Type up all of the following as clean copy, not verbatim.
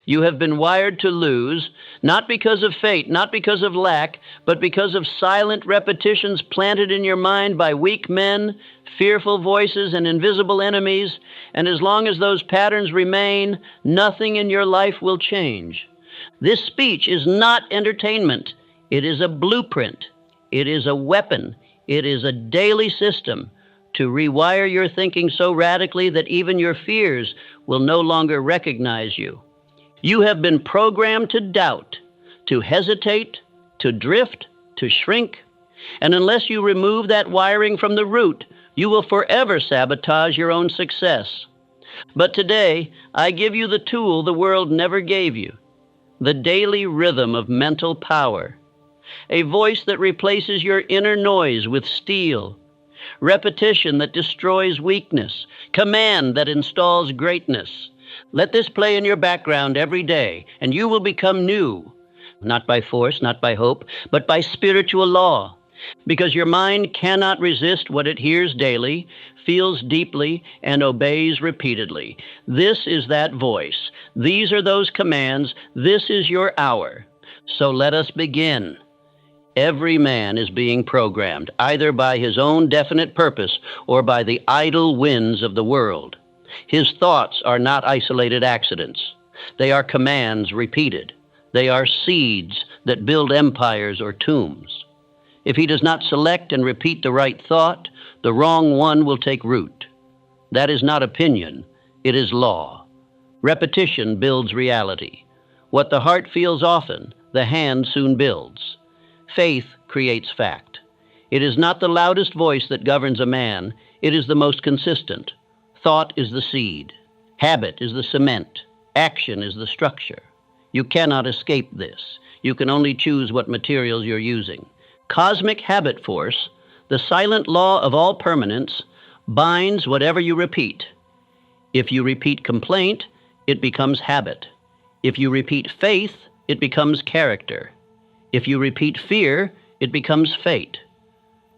You have been wired to lose, not because of fate, not because of lack, but because of silent repetitions planted in your mind by weak men, fearful voices, and invisible enemies. And as long as those patterns remain, nothing in your life will change. This speech is not entertainment. It is a blueprint. It is a weapon. It is a daily system to rewire your thinking so radically that even your fears will no longer recognize you. You have been programmed to doubt, to hesitate, to drift, to shrink. And unless you remove that wiring from the root, you will forever sabotage your own success. But today, I give you the tool the world never gave you, the daily rhythm of mental power, a voice that replaces your inner noise with steel, repetition that destroys weakness, command that installs greatness. Let this play in your background every day, and you will become new, not by force, not by hope, but by spiritual law, because your mind cannot resist what it hears daily, feels deeply, and obeys repeatedly. This is that voice. These are those commands. This is your hour. So let us begin. Every man is being programmed, either by his own definite purpose or by the idle winds of the world. His thoughts are not isolated accidents. They are commands repeated. They are seeds that build empires or tombs. If he does not select and repeat the right thought, the wrong one will take root. That is not opinion. It is law. Repetition builds reality. What the heart feels often, the hand soon builds. Faith creates fact. It is not the loudest voice that governs a man. It is the most consistent. Thought is the seed. Habit is the cement. Action is the structure. You cannot escape this. You can only choose what materials you're using. Cosmic habit force, the silent law of all permanence, binds whatever you repeat. If you repeat complaint, it becomes habit. If you repeat faith, it becomes character. If you repeat fear, it becomes fate.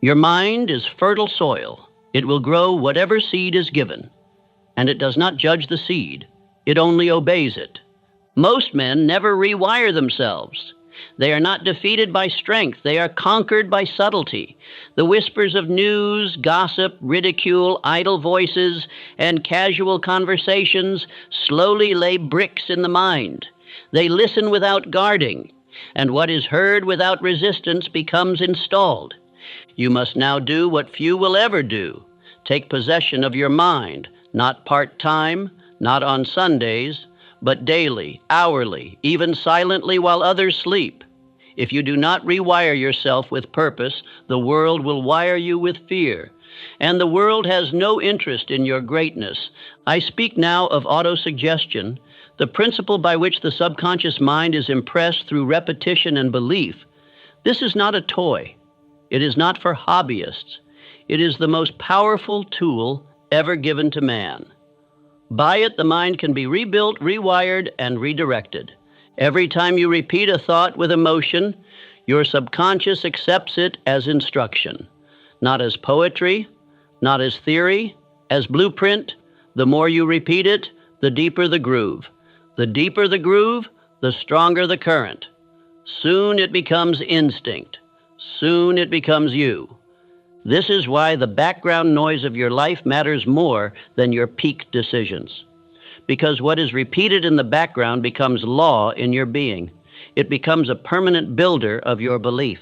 Your mind is fertile soil. It will grow whatever seed is given. And it does not judge the seed. It only obeys it. Most men never rewire themselves. They are not defeated by strength. They are conquered by subtlety. The whispers of news, gossip, ridicule, idle voices, and casual conversations slowly lay bricks in the mind. They listen without guarding, and what is heard without resistance becomes installed. You must now do what few will ever do. Take possession of your mind. Not part-time, not on Sundays, but daily, hourly, even silently while others sleep. If you do not rewire yourself with purpose, the world will wire you with fear. And the world has no interest in your greatness. I speak now of autosuggestion, the principle by which the subconscious mind is impressed through repetition and belief. This is not a toy. It is not for hobbyists. It is the most powerful tool ever given to man. By it, the mind can be rebuilt, rewired, and redirected. Every time you repeat a thought with emotion, your subconscious accepts it as instruction, not as poetry, not as theory, as blueprint. The more you repeat it, the deeper the groove. The deeper the groove, the stronger the current. Soon it becomes instinct. Soon it becomes you. This is why the background noise of your life matters more than your peak decisions. Because what is repeated in the background becomes law in your being. It becomes a permanent builder of your belief.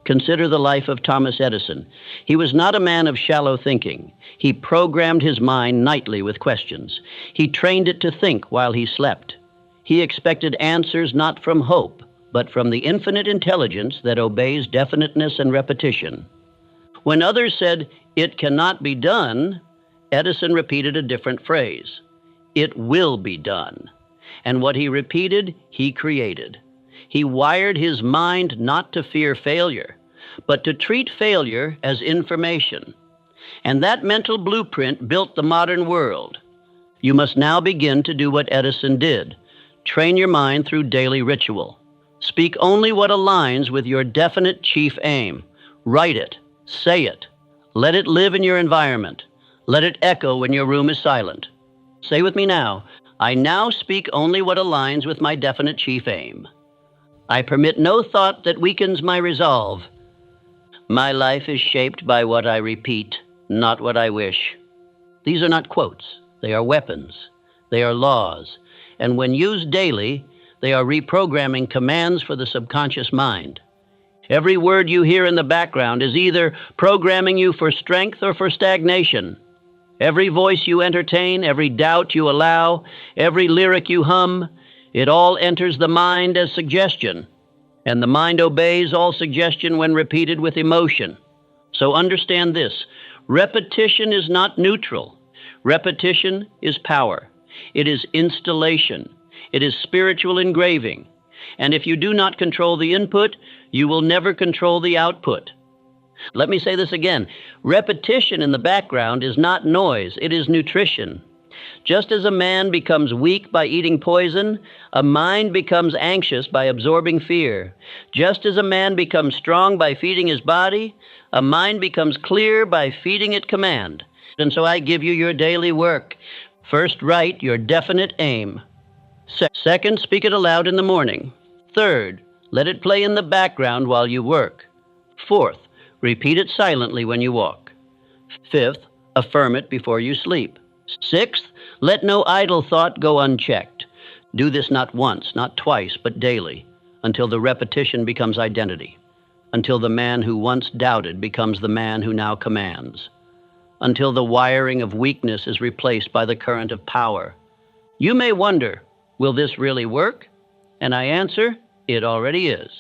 Consider the life of Thomas Edison. He was not a man of shallow thinking. He programmed his mind nightly with questions. He trained it to think while he slept. He expected answers not from hope, but from the infinite intelligence that obeys definiteness and repetition. When others said, "It cannot be done," Edison repeated a different phrase. "It will be done." And what he repeated, he created. He wired his mind not to fear failure, but to treat failure as information. And that mental blueprint built the modern world. You must now begin to do what Edison did. Train your mind through daily ritual. Speak only what aligns with your definite chief aim. Write it. Say it. Let it live in your environment. Let it echo when your room is silent. Say with me now, I now speak only what aligns with my definite chief aim. I permit no thought that weakens my resolve. My life is shaped by what I repeat, not what I wish. These are not quotes. They are weapons. They are laws. And when used daily, they are reprogramming commands for the subconscious mind. Every word you hear in the background is either programming you for strength or for stagnation. Every voice you entertain, every doubt you allow, every lyric you hum, it all enters the mind as suggestion. And the mind obeys all suggestion when repeated with emotion. So understand this: repetition is not neutral. Repetition is power. It is installation. It is spiritual engraving. And if you do not control the input, you will never control the output. Let me say this again. Repetition in the background is not noise. It is nutrition. Just as a man becomes weak by eating poison, a mind becomes anxious by absorbing fear. Just as a man becomes strong by feeding his body, a mind becomes clear by feeding it command. And so I give you your daily work. First, write your definite aim. Second, speak it aloud in the morning. Third, let it play in the background while you work. Fourth, repeat it silently when you walk. Fifth, affirm it before you sleep. Sixth, let no idle thought go unchecked. Do this not once, not twice, but daily, until the repetition becomes identity, until the man who once doubted becomes the man who now commands, until the wiring of weakness is replaced by the current of power. You may wonder, will this really work? And I answer, it already is.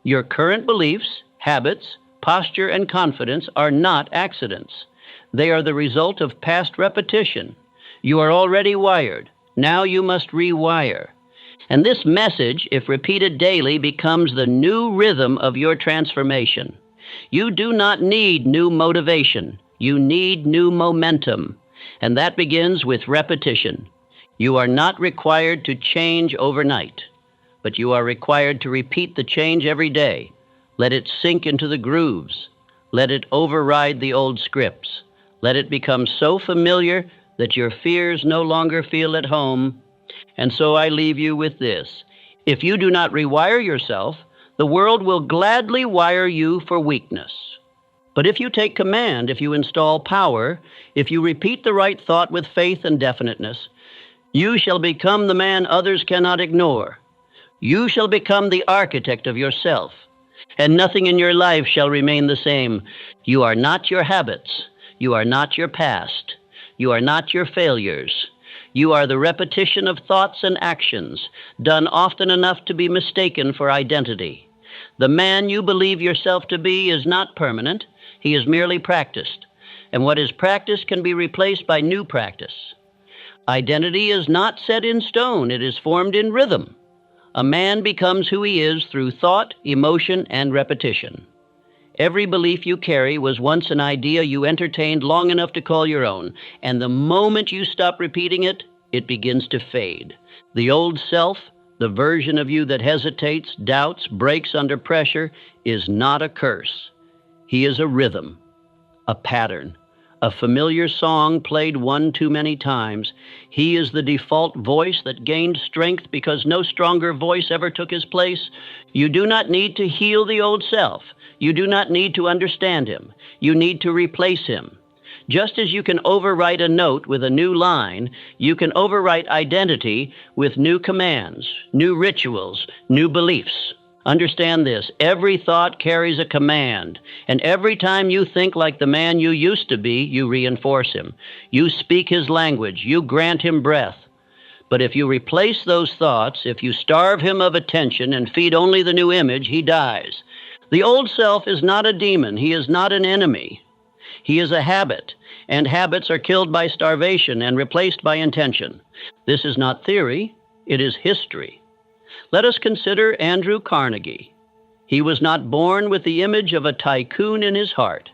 Your current beliefs, habits, posture, and confidence are not accidents. They are the result of past repetition. You are already wired. Now you must rewire. And this message, if repeated daily, becomes the new rhythm of your transformation. You do not need new motivation. You need new momentum. And that begins with repetition. You are not required to change overnight, but you are required to repeat the change every day. Let it sink into the grooves. Let it override the old scripts. Let it become so familiar that your fears no longer feel at home. And so I leave you with this. If you do not rewire yourself, the world will gladly wire you for weakness. But if you take command, if you install power, if you repeat the right thought with faith and definiteness, you shall become the man others cannot ignore. You shall become the architect of yourself, and nothing in your life shall remain the same. You are not your habits. You are not your past. You are not your failures. You are the repetition of thoughts and actions, done often enough to be mistaken for identity. The man you believe yourself to be is not permanent. He is merely practiced. And what is practiced can be replaced by new practice. Identity is not set in stone. It is formed in rhythm. A man becomes who he is through thought, emotion, and repetition. Every belief you carry was once an idea you entertained long enough to call your own, and the moment you stop repeating it, it begins to fade. The old self, the version of you that hesitates, doubts, breaks under pressure, is not a curse. He is a rhythm, a pattern, a familiar song played one too many times. He is the default voice that gained strength because no stronger voice ever took his place. You do not need to heal the old self. You do not need to understand him. You need to replace him. Just as you can overwrite a note with a new line, you can overwrite identity with new commands, new rituals, new beliefs. Understand this. Every thought carries a command, and every time you think like the man you used to be, you reinforce him. You speak his language. You grant him breath. But if you replace those thoughts, if you starve him of attention and feed only the new image, he dies. The old self is not a demon. He is not an enemy. He is a habit, and habits are killed by starvation and replaced by intention. This is not theory. It is history. Let us consider Andrew Carnegie. He was not born with the image of a tycoon in his heart.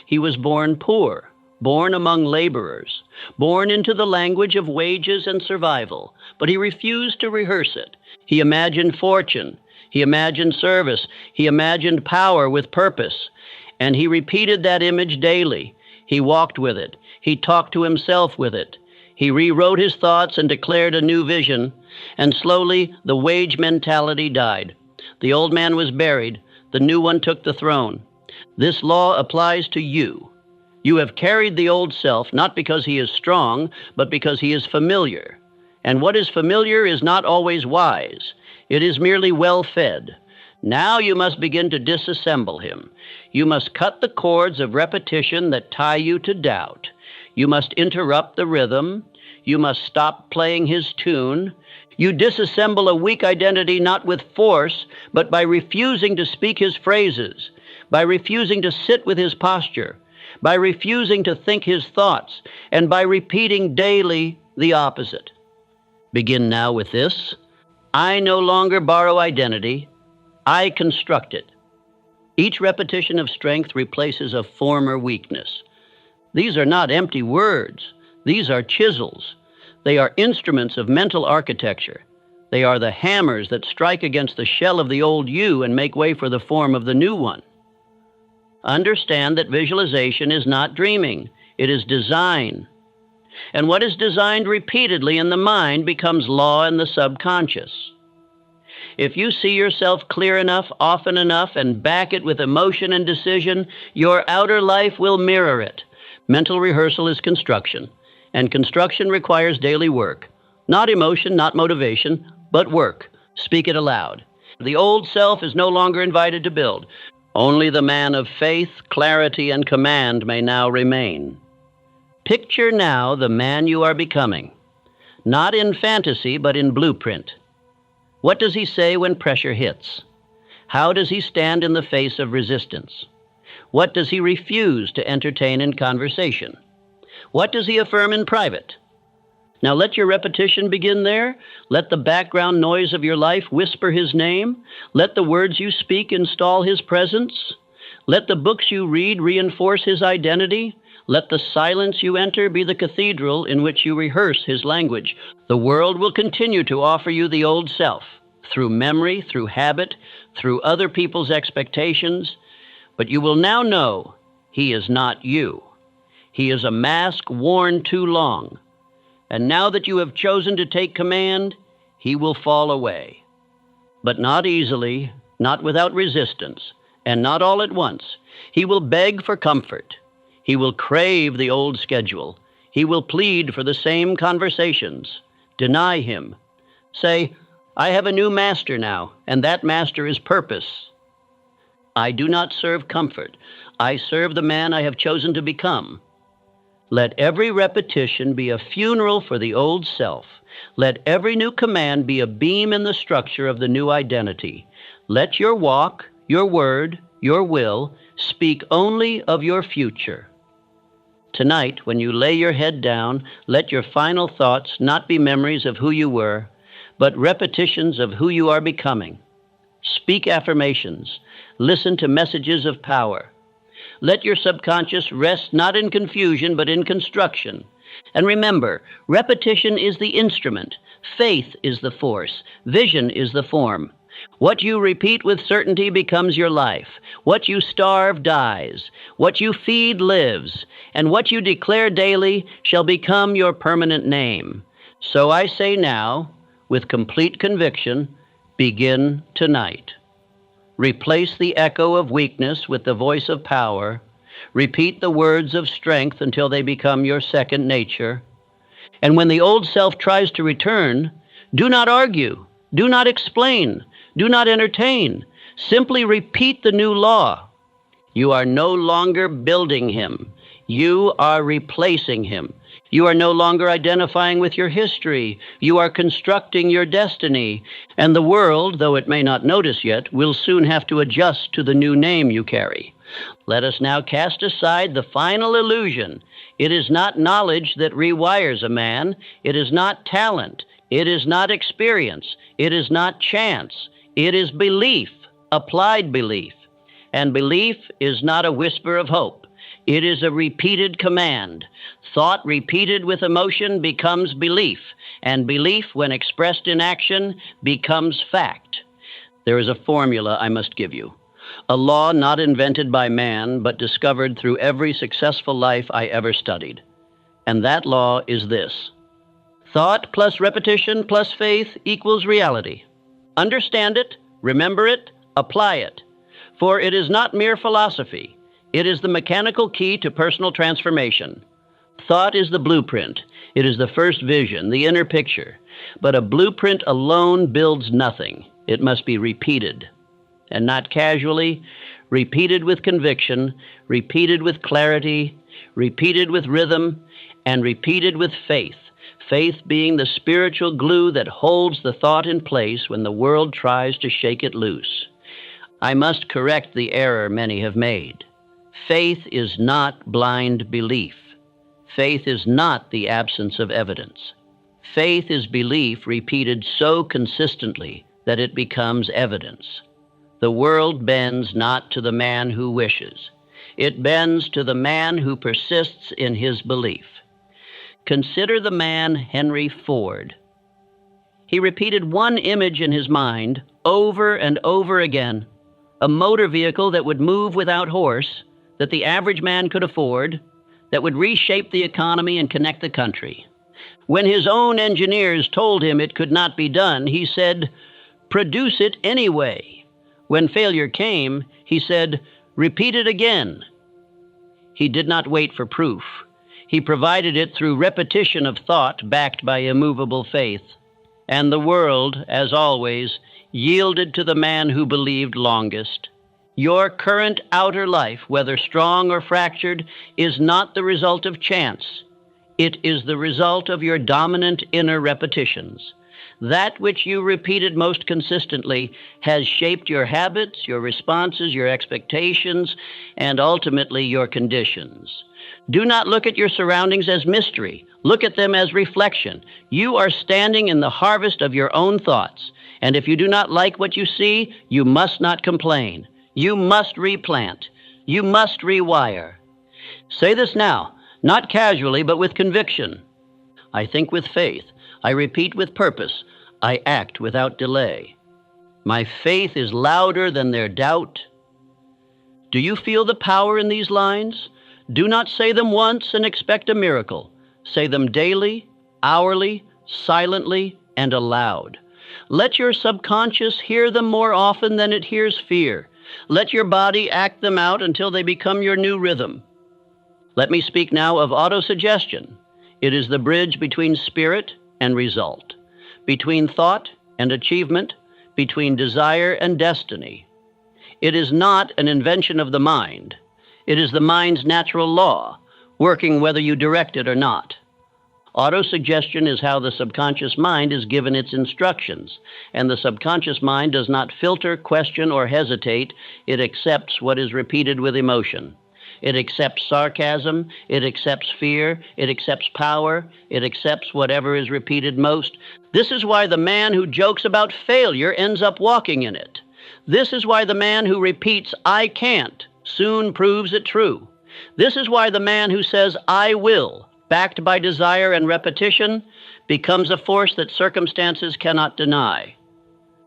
He was born poor, born among laborers, born into the language of wages and survival, but he refused to rehearse it. He imagined fortune. He imagined service. He imagined power with purpose. And he repeated that image daily. He walked with it. He talked to himself with it. He rewrote his thoughts and declared a new vision, and slowly the wage mentality died. The old man was buried. The new one took the throne. This law applies to you. You have carried the old self not because he is strong, but because he is familiar. And what is familiar is not always wise. It is merely well-fed. Now you must begin to disassemble him. You must cut the cords of repetition that tie you to doubt. You must interrupt the rhythm. You must stop playing his tune. You disassemble a weak identity not with force, but by refusing to speak his phrases, by refusing to sit with his posture, by refusing to think his thoughts, and by repeating daily the opposite. Begin now with this. I no longer borrow identity. I construct it. Each repetition of strength replaces a former weakness. These are not empty words. These are chisels. They are instruments of mental architecture. They are the hammers that strike against the shell of the old you and make way for the form of the new one. Understand that visualization is not dreaming. It is design. And what is designed repeatedly in the mind becomes law in the subconscious. If you see yourself clear enough, often enough, and back it with emotion and decision, your outer life will mirror it. Mental rehearsal is construction, and construction requires daily work. Not emotion, not motivation, but work. Speak it aloud. The old self is no longer invited to build. Only the man of faith, clarity, and command may now remain. Picture now the man you are becoming, not in fantasy, but in blueprint. What does he say when pressure hits? How does he stand in the face of resistance? What does he refuse to entertain in conversation? What does he affirm in private? Now let your repetition begin there. Let the background noise of your life whisper his name. Let the words you speak install his presence. Let the books you read reinforce his identity. Let the silence you enter be the cathedral in which you rehearse his language. The world will continue to offer you the old self, through memory, through habit, through other people's expectations. But you will now know he is not you. He is a mask worn too long. And now that you have chosen to take command, he will fall away. But not easily, not without resistance, and not all at once. He will beg for comfort. He will crave the old schedule. He will plead for the same conversations. Deny him. Say, I have a new master now, and that master is purpose. I do not serve comfort. I serve the man I have chosen to become. Let every repetition be a funeral for the old self. Let every new command be a beam in the structure of the new identity. Let your walk, your word, your will speak only of your future. Tonight, when you lay your head down, let your final thoughts not be memories of who you were, but repetitions of who you are becoming. Speak affirmations. Listen to messages of power. Let your subconscious rest not in confusion, but in construction. And remember, repetition is the instrument. Faith is the force. Vision is the form. What you repeat with certainty becomes your life. What you starve dies. What you feed lives. And what you declare daily shall become your permanent name. So I say now, with complete conviction, begin tonight. Replace the echo of weakness with the voice of power. Repeat the words of strength until they become your second nature. And when the old self tries to return, do not argue. Do not explain. Do not entertain. Simply repeat the new law. You are no longer building him. You are replacing him. You are no longer identifying with your history. You are constructing your destiny. And the world, though it may not notice yet, will soon have to adjust to the new name you carry. Let us now cast aside the final illusion. It is not knowledge that rewires a man. It is not talent. It is not experience. It is not chance. It is belief, applied belief. And belief is not a whisper of hope. It is a repeated command. Thought repeated with emotion becomes belief, and belief, when expressed in action, becomes fact. There is a formula I must give you, a law not invented by man, but discovered through every successful life I ever studied. And that law is this: Thought plus repetition plus faith equals reality. Understand it, remember it, apply it. For it is not mere philosophy. It is the mechanical key to personal transformation. Thought is the blueprint. It is the first vision, the inner picture. But a blueprint alone builds nothing. It must be repeated. And not casually, repeated with conviction, repeated with clarity, repeated with rhythm, and repeated with faith. Faith being the spiritual glue that holds the thought in place when the world tries to shake it loose. I must correct the error many have made. Faith is not blind belief. Faith is not the absence of evidence. Faith is belief repeated so consistently that it becomes evidence. The world bends not to the man who wishes. It bends to the man who persists in his belief. Consider the man Henry Ford. He repeated one image in his mind over and over again, a motor vehicle that would move without horse, that the average man could afford, that would reshape the economy and connect the country. When his own engineers told him it could not be done, he said, "Produce it anyway." When failure came, he said, "Repeat it again." He did not wait for proof. He provided it through repetition of thought backed by immovable faith. And the world, as always, yielded to the man who believed longest. Your current outer life, whether strong or fractured, is not the result of chance. It is the result of your dominant inner repetitions. That which you repeated most consistently has shaped your habits, your responses, your expectations, and ultimately your conditions. Do not look at your surroundings as mystery. Look at them as reflection. You are standing in the harvest of your own thoughts. And if you do not like what you see, you must not complain. You must replant. You must rewire. Say this now, not casually, but with conviction. I think with faith. I repeat with purpose. I act without delay. My faith is louder than their doubt. Do you feel the power in these lines? Do not say them once and expect a miracle. Say them daily, hourly, silently, and aloud. Let your subconscious hear them more often than it hears fear. Let your body act them out until they become your new rhythm. Let me speak now of autosuggestion. It is the bridge between spirit and result, between thought and achievement, between desire and destiny. It is not an invention of the mind. It is the mind's natural law, working whether you direct it or not. Autosuggestion is how the subconscious mind is given its instructions, and the subconscious mind does not filter, question, or hesitate. It accepts what is repeated with emotion. It accepts sarcasm, it accepts fear, it accepts power, it accepts whatever is repeated most. This is why the man who jokes about failure ends up walking in it. This is why the man who repeats, "I can't," soon proves it true. This is why the man who says, "I will," backed by desire and repetition, becomes a force that circumstances cannot deny.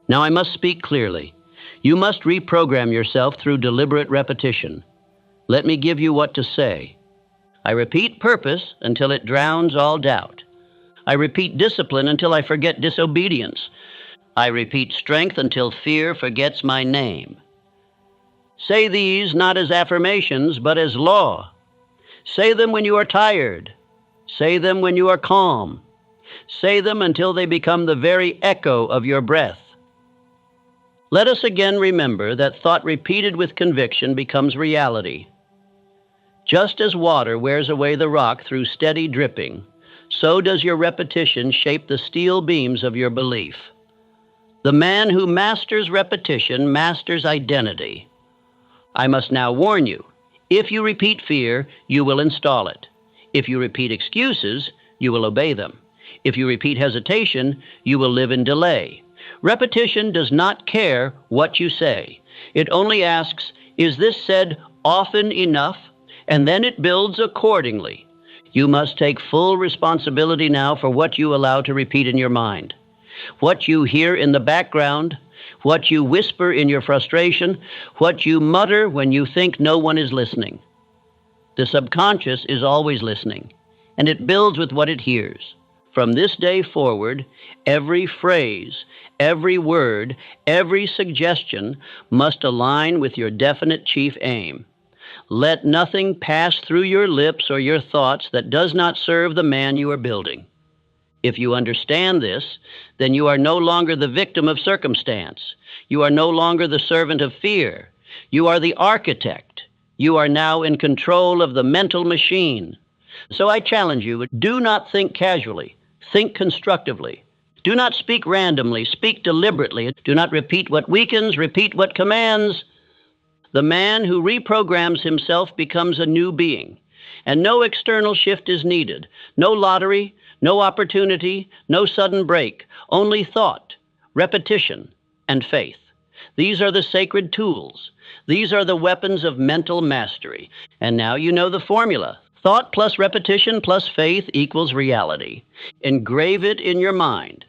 Now I must speak clearly. You must reprogram yourself through deliberate repetition. Let me give you what to say. I repeat purpose until it drowns all doubt. I repeat discipline until I forget disobedience. I repeat strength until fear forgets my name. Say these not as affirmations, but as law. Say them when you are tired. Say them when you are calm. Say them until they become the very echo of your breath. Let us again remember that thought repeated with conviction becomes reality. Just as water wears away the rock through steady dripping, so does your repetition shape the steel beams of your belief. The man who masters repetition masters identity. I must now warn you, if you repeat fear, you will install it. If you repeat excuses, you will obey them. If you repeat hesitation, you will live in delay. Repetition does not care what you say. It only asks, is this said often enough? And then it builds accordingly. You must take full responsibility now for what you allow to repeat in your mind. What you hear in the background, what you whisper in your frustration, what you mutter when you think no one is listening. The subconscious is always listening, and it builds with what it hears. From this day forward, every phrase, every word, every suggestion must align with your definite chief aim. Let nothing pass through your lips or your thoughts that does not serve the man you are building. If you understand this, then you are no longer the victim of circumstance. You are no longer the servant of fear. You are the architect. You are now in control of the mental machine. So I challenge you, do not think casually. Think constructively. Do not speak randomly. Speak deliberately. Do not repeat what weakens. Repeat what commands. The man who reprograms himself becomes a new being, and no external shift is needed. No lottery, no opportunity, no sudden break. Only thought, repetition, and faith. These are the sacred tools. These are the weapons of mental mastery. And now you know the formula. Thought plus repetition plus faith equals reality. Engrave it in your mind.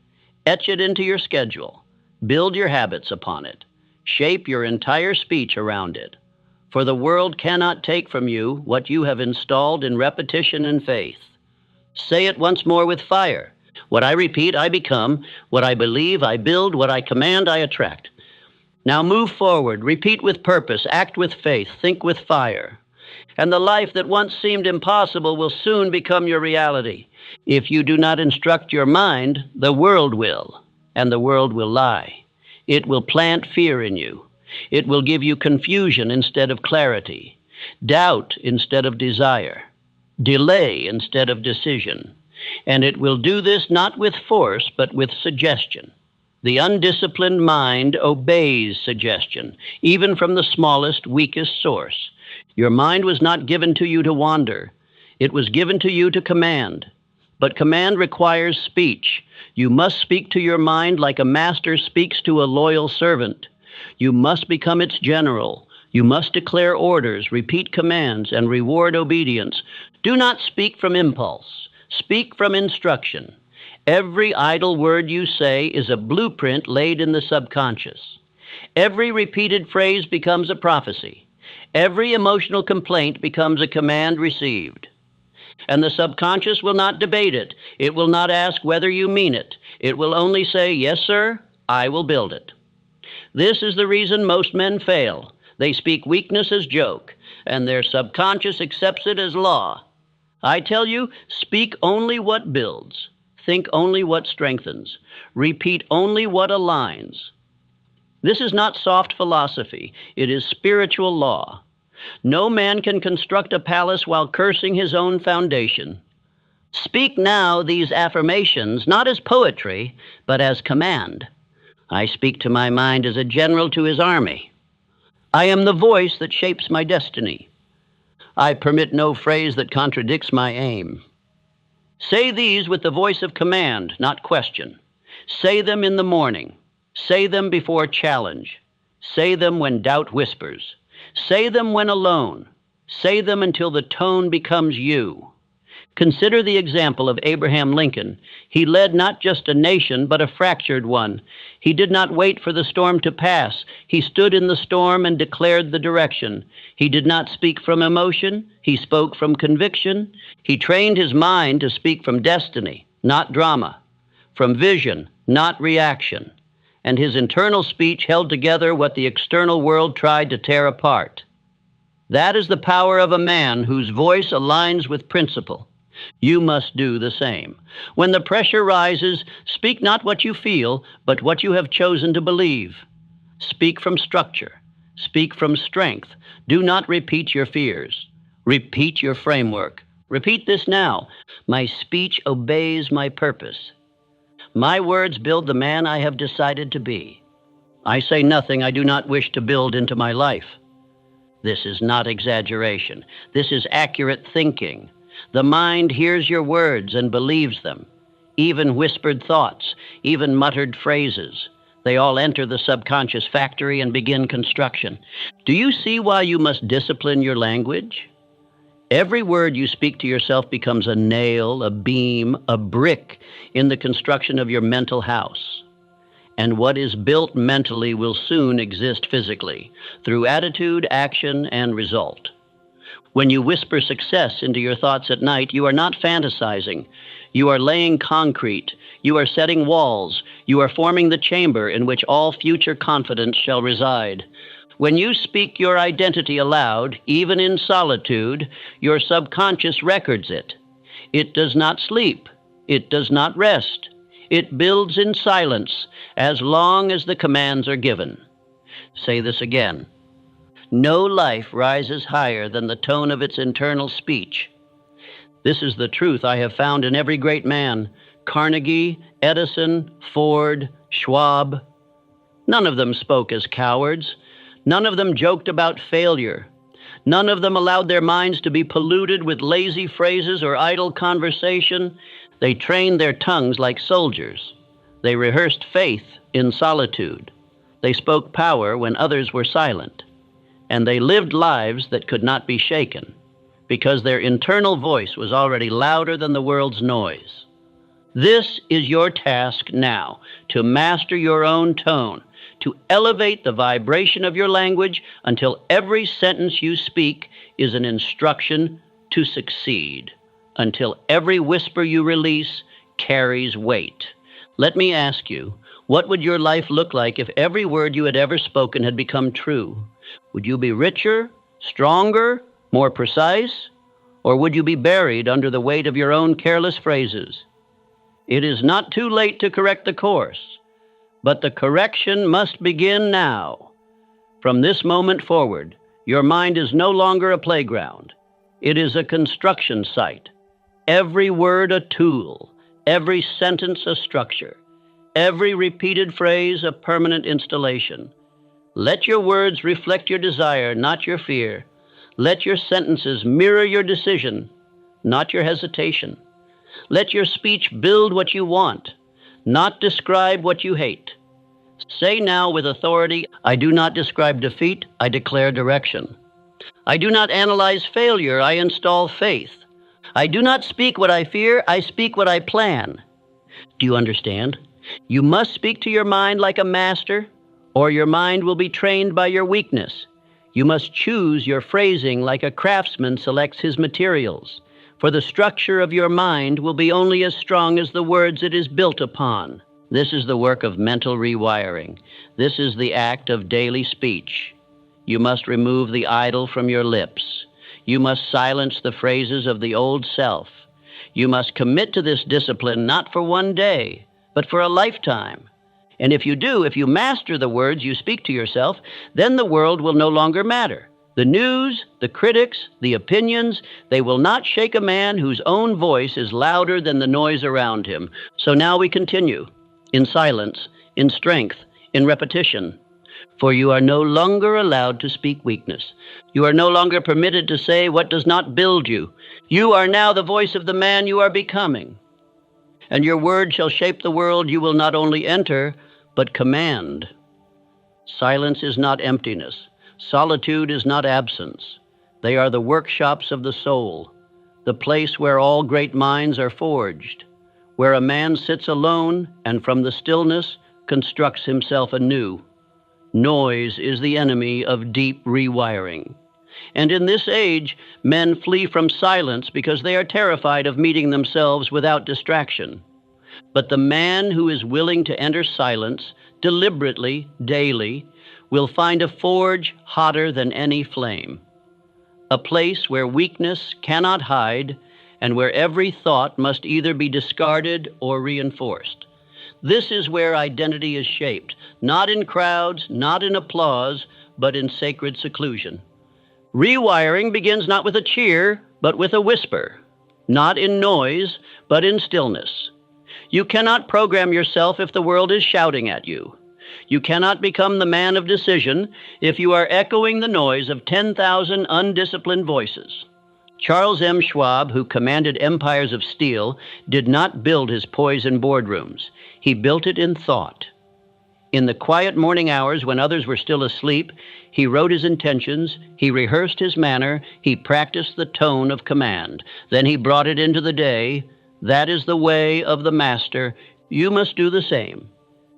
Etch it into your schedule. Build your habits upon it. Shape your entire speech around it. For the world cannot take from you what you have installed in repetition and faith. Say it once more with fire. What I repeat, I become. What I believe, I build. What I command, I attract. Now move forward. Repeat with purpose. Act with faith. Think with fire. And the life that once seemed impossible will soon become your reality. If you do not instruct your mind, the world will, and the world will lie. It will plant fear in you. It will give you confusion instead of clarity, doubt instead of desire, delay instead of decision. And it will do this not with force, but with suggestion. The undisciplined mind obeys suggestion, even from the smallest, weakest source. Your mind was not given to you to wander. It was given to you to command. But command requires speech. You must speak to your mind like a master speaks to a loyal servant. You must become its general. You must declare orders, repeat commands, and reward obedience. Do not speak from impulse. Speak from instruction. Every idle word you say is a blueprint laid in the subconscious. Every repeated phrase becomes a prophecy. Every emotional complaint becomes a command received. And the subconscious will not debate it. It will not ask whether you mean it. It will only say, yes, sir, I will build it. This is the reason most men fail. They speak weakness as joke, and their subconscious accepts it as law. I tell you, speak only what builds. Think only what strengthens. Repeat only what aligns. This is not soft philosophy. It is spiritual law. No man can construct a palace while cursing his own foundation. Speak now these affirmations, not as poetry, but as command. I speak to my mind as a general to his army. I am the voice that shapes my destiny. I permit no phrase that contradicts my aim. Say these with the voice of command, not question. Say them in the morning. Say them before challenge. Say them when doubt whispers. Say them when alone. Say them until the tone becomes you. Consider the example of Abraham Lincoln. He led not just a nation, but a fractured one. He did not wait for the storm to pass. He stood in the storm and declared the direction. He did not speak from emotion. He spoke from conviction. He trained his mind to speak from destiny, not drama, from vision, not reaction. And his internal speech held together what the external world tried to tear apart. That is the power of a man whose voice aligns with principle. You must do the same. When the pressure rises, speak not what you feel, but what you have chosen to believe. Speak from structure. Speak from strength. Do not repeat your fears. Repeat your framework. Repeat this now. My speech obeys my purpose. My words build the man I have decided to be. I say nothing I do not wish to build into my life. This is not exaggeration. This is accurate thinking. The mind hears your words and believes them. Even whispered thoughts, even muttered phrases. They all enter the subconscious factory and begin construction. Do you see why you must discipline your language? Every word you speak to yourself becomes a nail, a beam, a brick in the construction of your mental house. And what is built mentally will soon exist physically, through attitude, action, and result. When you whisper success into your thoughts at night, you are not fantasizing. You are laying concrete. You are setting walls. You are forming the chamber in which all future confidence shall reside. When you speak your identity aloud, even in solitude, your subconscious records it. It does not sleep. It does not rest. It builds in silence as long as the commands are given. Say this again. No life rises higher than the tone of its internal speech. This is the truth I have found in every great man. Carnegie, Edison, Ford, Schwab. None of them spoke as cowards. None of them joked about failure. None of them allowed their minds to be polluted with lazy phrases or idle conversation. They trained their tongues like soldiers. They rehearsed faith in solitude. They spoke power when others were silent. And they lived lives that could not be shaken, because their internal voice was already louder than the world's noise. This is your task now, to master your own tone, to elevate the vibration of your language until every sentence you speak is an instruction to succeed, until every whisper you release carries weight. Let me ask you, what would your life look like if every word you had ever spoken had become true? Would you be richer, stronger, more precise? Or would you be buried under the weight of your own careless phrases? It is not too late to correct the course, but the correction must begin now. From this moment forward, your mind is no longer a playground. It is a construction site. Every word a tool, every sentence a structure, every repeated phrase a permanent installation. Let your words reflect your desire, not your fear. Let your sentences mirror your decision, not your hesitation. Let your speech build what you want, not describe what you hate. Say now with authority, I do not describe defeat, I declare direction. I do not analyze failure, I install faith. I do not speak what I fear, I speak what I plan. Do you understand? You must speak to your mind like a master, or your mind will be trained by your weakness. You must choose your phrasing like a craftsman selects his materials, for the structure of your mind will be only as strong as the words it is built upon. This is the work of mental rewiring. This is the act of daily speech. You must remove the idol from your lips. You must silence the phrases of the old self. You must commit to this discipline not for one day, but for a lifetime. And if you master the words you speak to yourself, then the world will no longer matter. The news, the critics, the opinions, they will not shake a man whose own voice is louder than the noise around him. So now we continue, in silence, in strength, in repetition. For you are no longer allowed to speak weakness. You are no longer permitted to say what does not build you. You are now the voice of the man you are becoming. And your word shall shape the world you will not only enter, but command. Silence is not emptiness. Solitude is not absence. They are the workshops of the soul, the place where all great minds are forged, where a man sits alone and from the stillness constructs himself anew. Noise is the enemy of deep rewiring. And in this age, men flee from silence because they are terrified of meeting themselves without distraction. But the man who is willing to enter silence deliberately, daily, will find a forge hotter than any flame, a place where weakness cannot hide and where every thought must either be discarded or reinforced. This is where identity is shaped, not in crowds, not in applause, but in sacred seclusion. Rewiring begins not with a cheer, but with a whisper, not in noise, but in stillness. You cannot program yourself if the world is shouting at you. You cannot become the man of decision if you are echoing the noise of 10,000 undisciplined voices. Charles M. Schwab, who commanded empires of steel, did not build his poise in boardrooms. He built it in thought. In the quiet morning hours when others were still asleep, he wrote his intentions, he rehearsed his manner, he practiced the tone of command. Then he brought it into the day. That is the way of the master. You must do the same.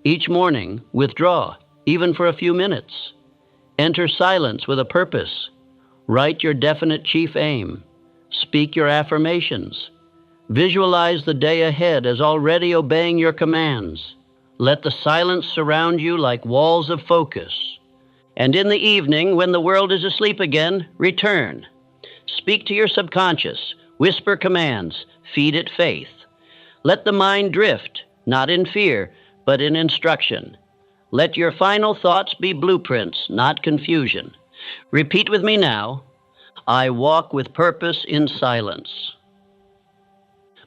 Each morning, withdraw, even for a few minutes. Enter silence with a purpose. Write your definite chief aim. Speak your affirmations. Visualize the day ahead as already obeying your commands. Let the silence surround you like walls of focus. And in the evening, when the world is asleep again, return. Speak to your subconscious. Whisper commands. Feed it faith. Let the mind drift, not in fear, but in instruction. Let your final thoughts be blueprints, not confusion. Repeat with me now. I walk with purpose in silence.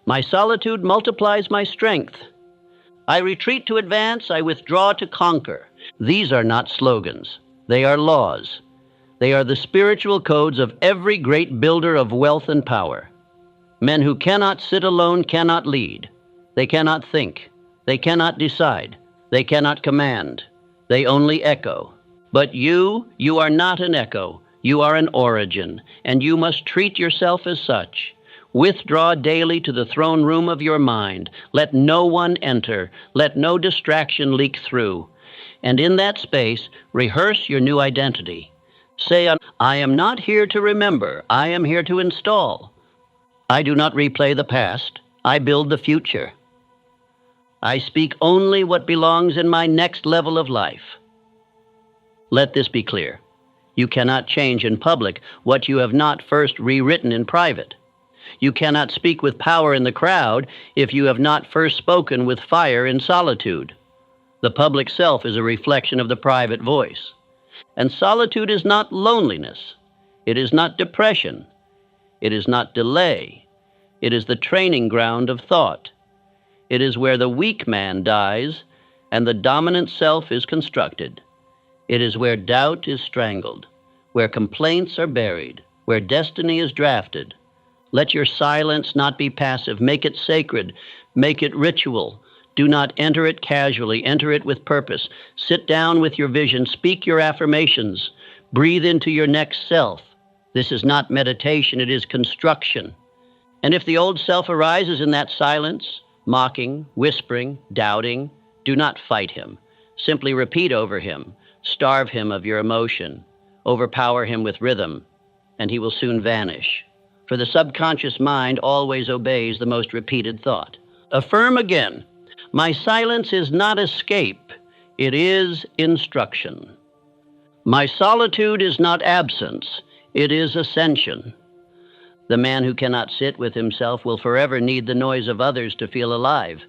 My solitude multiplies my strength. I retreat to advance, I withdraw to conquer. These are not slogans. They are laws. They are the spiritual codes of every great builder of wealth and power. Men who cannot sit alone cannot lead. They cannot think. They cannot decide. They cannot command. They only echo. But you are not an echo. You are an origin, and you must treat yourself as such. Withdraw daily to the throne room of your mind. Let no one enter. Let no distraction leak through. And in that space, rehearse your new identity. Say, I am not here to remember. I am here to install. I do not replay the past. I build the future. I speak only what belongs in my next level of life. Let this be clear. You cannot change in public what you have not first rewritten in private. You cannot speak with power in the crowd if you have not first spoken with fire in solitude. The public self is a reflection of the private voice. And solitude is not loneliness. It is not depression. It is not delay. It is the training ground of thought. It is where the weak man dies and the dominant self is constructed. It is where doubt is strangled, where complaints are buried, where destiny is drafted. Let your silence not be passive. Make it sacred. Make it ritual. Do not enter it casually. Enter it with purpose. Sit down with your vision. Speak your affirmations. Breathe into your next self. This is not meditation. It is construction. And if the old self arises in that silence, mocking, whispering, doubting, do not fight him. Simply repeat over him. Starve him of your emotion. Overpower him with rhythm, and he will soon vanish. For the subconscious mind always obeys the most repeated thought. Affirm again, my silence is not escape, it is instruction. My solitude is not absence, it is ascension. The man who cannot sit with himself will forever need the noise of others to feel alive.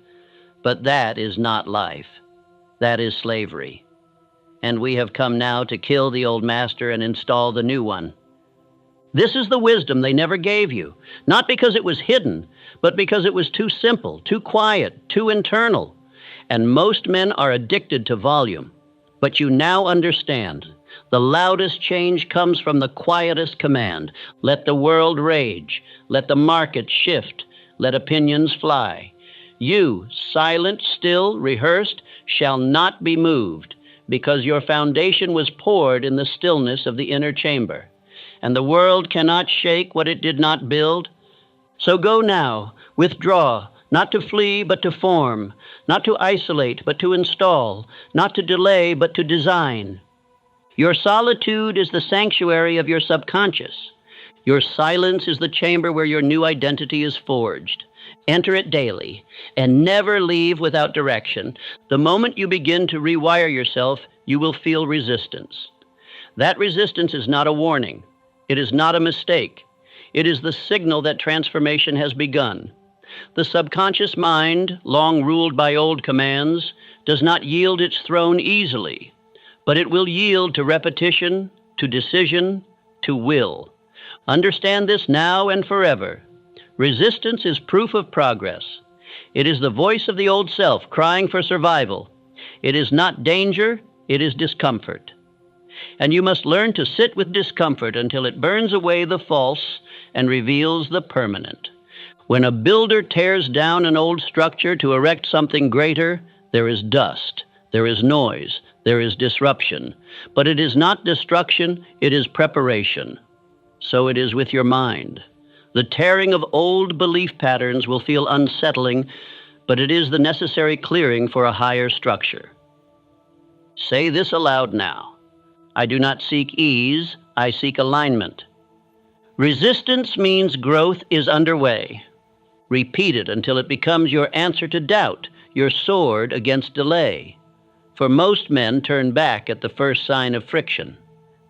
But that is not life. That is slavery. And we have come now to kill the old master and install the new one. This is the wisdom they never gave you, not because it was hidden, but because it was too simple, too quiet, too internal. And most men are addicted to volume. But you now understand. The loudest change comes from the quietest command. Let the world rage. Let the market shift. Let opinions fly. You, silent, still, rehearsed, shall not be moved, because your foundation was poured in the stillness of the inner chamber. And the world cannot shake what it did not build. So go now, withdraw, not to flee, but to form, not to isolate, but to install, not to delay, but to design. Your solitude is the sanctuary of your subconscious. Your silence is the chamber where your new identity is forged. Enter it daily, and never leave without direction. The moment you begin to rewire yourself, you will feel resistance. That resistance is not a warning. It is not a mistake. It is the signal that transformation has begun. The subconscious mind, long ruled by old commands, does not yield its throne easily, but it will yield to repetition, to decision, to will. Understand this now and forever. Resistance is proof of progress. It is the voice of the old self crying for survival. It is not danger, it is discomfort. And you must learn to sit with discomfort until it burns away the false and reveals the permanent. When a builder tears down an old structure to erect something greater, there is dust, there is noise, there is disruption. But it is not destruction, it is preparation. So it is with your mind. The tearing of old belief patterns will feel unsettling, but it is the necessary clearing for a higher structure. Say this aloud now. I do not seek ease, I seek alignment. Resistance means growth is underway. Repeat it until it becomes your answer to doubt, your sword against delay. For most men turn back at the first sign of friction.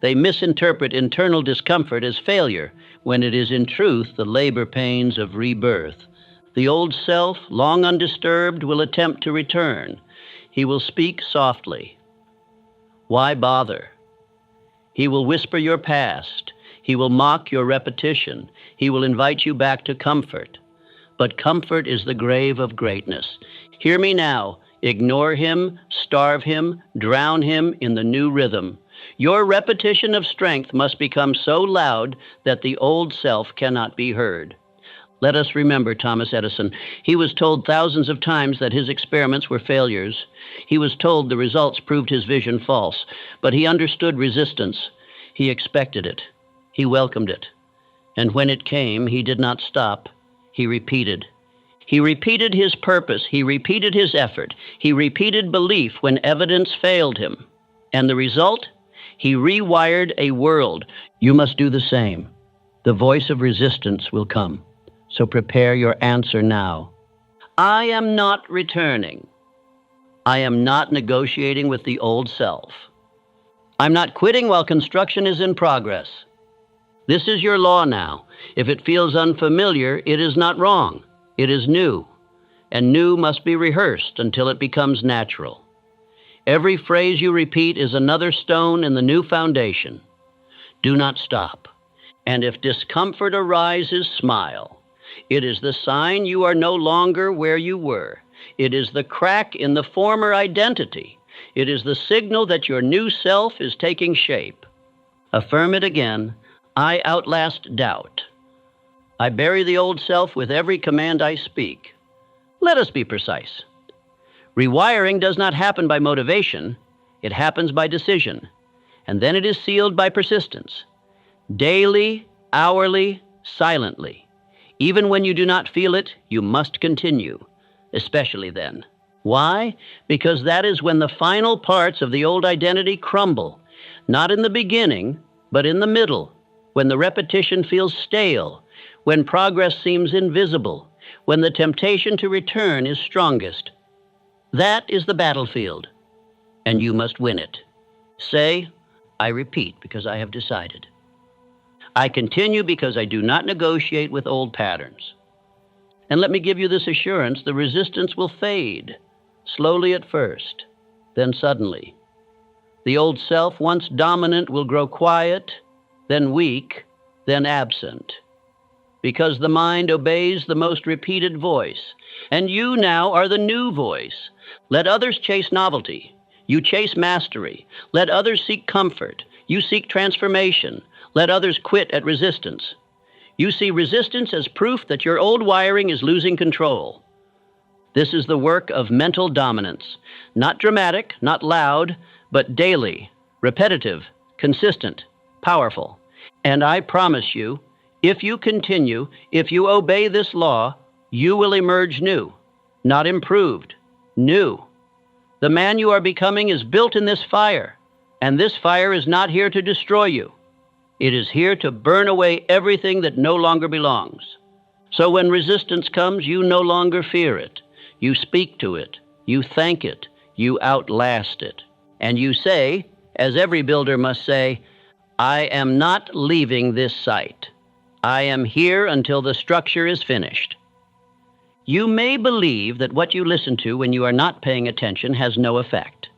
They misinterpret internal discomfort as failure, when it is in truth the labor pains of rebirth. The old self, long undisturbed, will attempt to return. He will speak softly. Why bother? He will whisper your past. He will mock your repetition. He will invite you back to comfort. But comfort is the grave of greatness. Hear me now. Ignore him, starve him, drown him in the new rhythm. Your repetition of strength must become so loud that the old self cannot be heard. Let us remember Thomas Edison. He was told thousands of times that his experiments were failures. He was told the results proved his vision false, but he understood resistance. He expected it. He welcomed it. And when it came, he did not stop. He repeated. He repeated his purpose. He repeated his effort. He repeated belief when evidence failed him. And the result? He rewired a world. You must do the same. The voice of resistance will come. So prepare your answer now. I am not returning. I am not negotiating with the old self. I'm not quitting while construction is in progress. This is your law now. If it feels unfamiliar, it is not wrong. It is new, and new must be rehearsed until it becomes natural. Every phrase you repeat is another stone in the new foundation. Do not stop. And if discomfort arises, smile. It is the sign you are no longer where you were. It is the crack in the former identity. It is the signal that your new self is taking shape. Affirm it again. I outlast doubt. I bury the old self with every command I speak. Let us be precise. Rewiring does not happen by motivation. It happens by decision. And then it is sealed by persistence. Daily, hourly, silently. Even when you do not feel it, you must continue, especially then. Why? Because that is when the final parts of the old identity crumble, not in the beginning, but in the middle, when the repetition feels stale, when progress seems invisible, when the temptation to return is strongest. That is the battlefield, and you must win it. Say, I repeat because I have decided. I continue because I do not negotiate with old patterns. And let me give you this assurance, the resistance will fade, slowly at first, then suddenly. The old self, once dominant, will grow quiet, then weak, then absent. Because the mind obeys the most repeated voice, and you now are the new voice. Let others chase novelty. You chase mastery. Let others seek comfort. You seek transformation. Let others quit at resistance. You see resistance as proof that your old wiring is losing control. This is the work of mental dominance. Not dramatic, not loud, but daily, repetitive, consistent, powerful. And I promise you, if you continue, if you obey this law, you will emerge new, not improved, new. The man you are becoming is built in this fire, and this fire is not here to destroy you. It is here to burn away everything that no longer belongs. So when resistance comes, you no longer fear it. You speak to it. You thank it. You outlast it. And you say, as every builder must say, I am not leaving this site. I am here until the structure is finished. You may believe that what you listen to when you are not paying attention has no effect.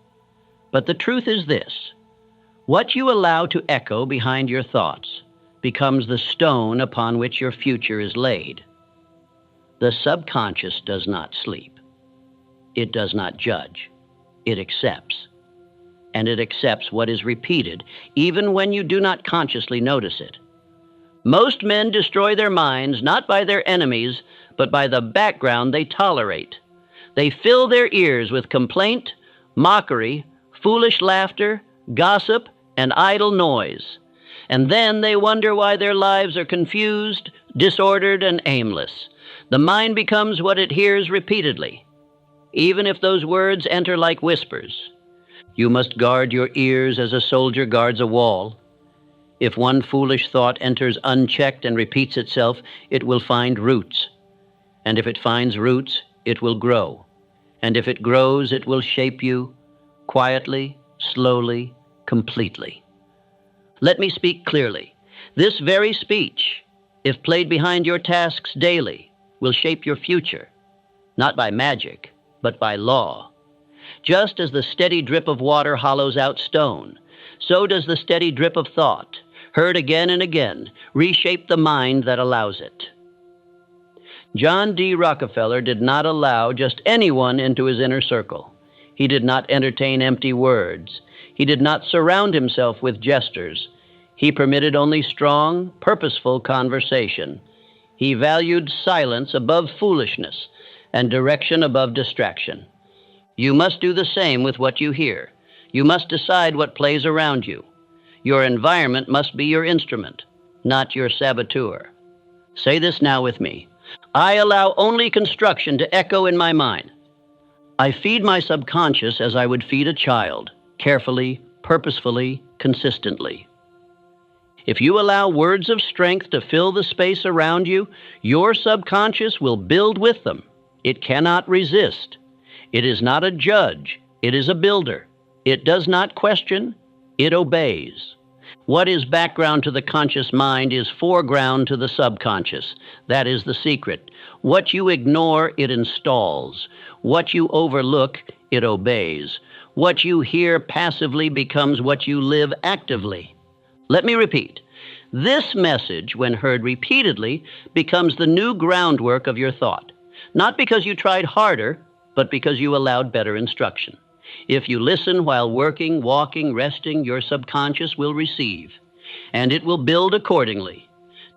But the truth is this. What you allow to echo behind your thoughts becomes the stone upon which your future is laid. The subconscious does not sleep. It does not judge. It accepts. And it accepts what is repeated, even when you do not consciously notice it. Most men destroy their minds not by their enemies, but by the background they tolerate. They fill their ears with complaint, mockery, foolish laughter, gossip, and idle noise. And then they wonder why their lives are confused, disordered, and aimless. The mind becomes what it hears repeatedly, even if those words enter like whispers. You must guard your ears as a soldier guards a wall. If one foolish thought enters unchecked and repeats itself, it will find roots. And if it finds roots, it will grow. And if it grows, it will shape you quietly, slowly, completely. Let me speak clearly. This very speech, if played behind your tasks daily, will shape your future, not by magic, but by law. Just as the steady drip of water hollows out stone, so does the steady drip of thought, heard again and again, reshape the mind that allows it. John D. Rockefeller did not allow just anyone into his inner circle. He did not entertain empty words. He did not surround himself with jesters. He permitted only strong, purposeful conversation. He valued silence above foolishness and direction above distraction. You must do the same with what you hear. You must decide what plays around you. Your environment must be your instrument, not your saboteur. Say this now with me. I allow only construction to echo in my mind. I feed my subconscious as I would feed a child, carefully, purposefully, consistently. If you allow words of strength to fill the space around you, your subconscious will build with them. It cannot resist. It is not a judge. It is a builder. It does not question. It obeys. What is background to the conscious mind is foreground to the subconscious. That is the secret. What you ignore, it installs. What you overlook, it obeys. What you hear passively becomes what you live actively. Let me repeat. This message, when heard repeatedly, becomes the new groundwork of your thought. Not because you tried harder, but because you allowed better instruction. If you listen while working, walking, resting, your subconscious will receive, and it will build accordingly.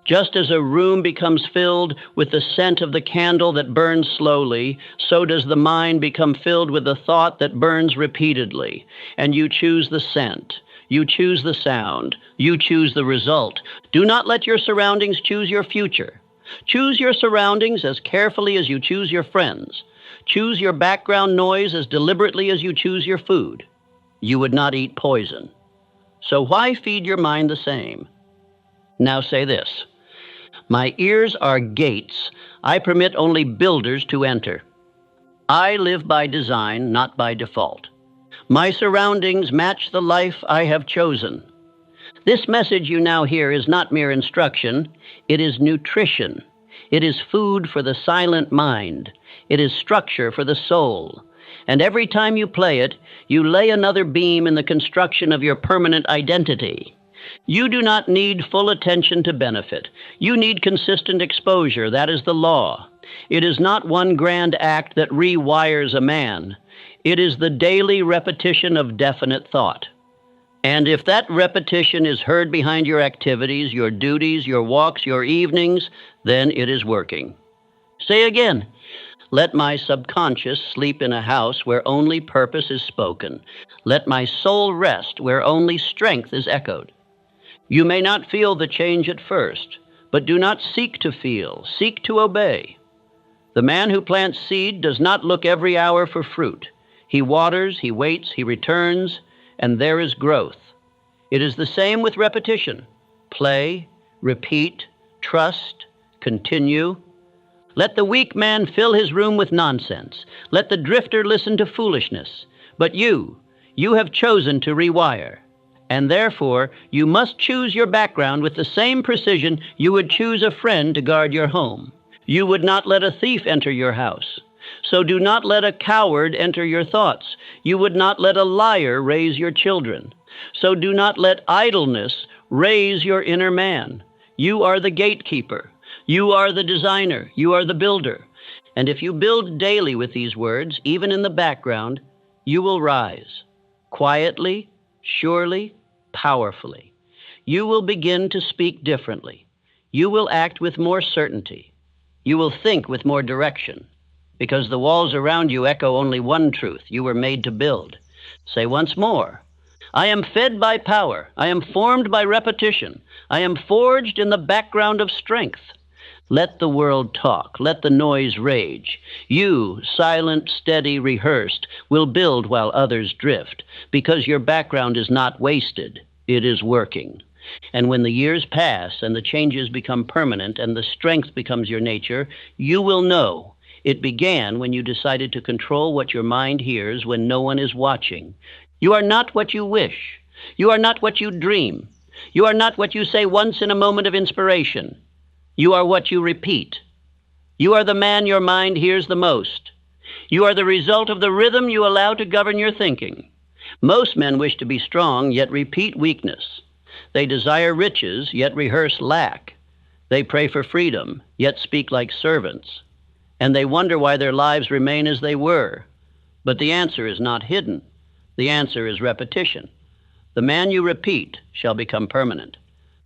Just as a room becomes filled with the scent of the candle that burns slowly, so does the mind become filled with the thought that burns repeatedly, and you choose the scent. You choose the sound. You choose the result. Do not let your surroundings choose your future. Choose your surroundings as carefully as you choose your friends. Choose your background noise as deliberately as you choose your food. You would not eat poison. So why feed your mind the same? Now say this. My ears are gates. I permit only builders to enter. I live by design, not by default. My surroundings match the life I have chosen. This message you now hear is not mere instruction. It is nutrition. It is food for the silent mind. It is structure for the soul. And every time you play it, you lay another beam in the construction of your permanent identity. You do not need full attention to benefit. You need consistent exposure. That is the law. It is not one grand act that rewires a man. It is the daily repetition of definite thought. And if that repetition is heard behind your activities, your duties, your walks, your evenings, then it is working. Say again, let my subconscious sleep in a house where only purpose is spoken. Let my soul rest where only strength is echoed. You may not feel the change at first, but do not seek to feel, seek to obey. The man who plants seed does not look every hour for fruit. He waters, he waits, he returns, and there is growth. It is the same with repetition. Play, repeat, trust, continue. Let the weak man fill his room with nonsense. Let the drifter listen to foolishness. But you have chosen to rewire. And therefore, you must choose your background with the same precision you would choose a friend to guard your home. You would not let a thief enter your house. So do not let a coward enter your thoughts. You would not let a liar raise your children. So do not let idleness raise your inner man. You are the gatekeeper. You are the designer. You are the builder. And if you build daily with these words, even in the background, you will rise. Quietly, surely, powerfully. You will begin to speak differently. You will act with more certainty. You will think with more direction. Because the walls around you echo only one truth. You were made to build. Say once more, I am fed by power. I am formed by repetition. I am forged in the background of strength. Let the world talk. Let the noise rage. You, silent, steady, rehearsed, will build while others drift, because your background is not wasted. It is working. And when the years pass and the changes become permanent and the strength becomes your nature, you will know it began when you decided to control what your mind hears when no one is watching. You are not what you wish. You are not what you dream. You are not what you say once in a moment of inspiration. You are what you repeat. You are the man your mind hears the most. You are the result of the rhythm you allow to govern your thinking. Most men wish to be strong, yet repeat weakness. They desire riches, yet rehearse lack. They pray for freedom, yet speak like servants. And they wonder why their lives remain as they were. But the answer is not hidden. The answer is repetition. The man you repeat shall become permanent.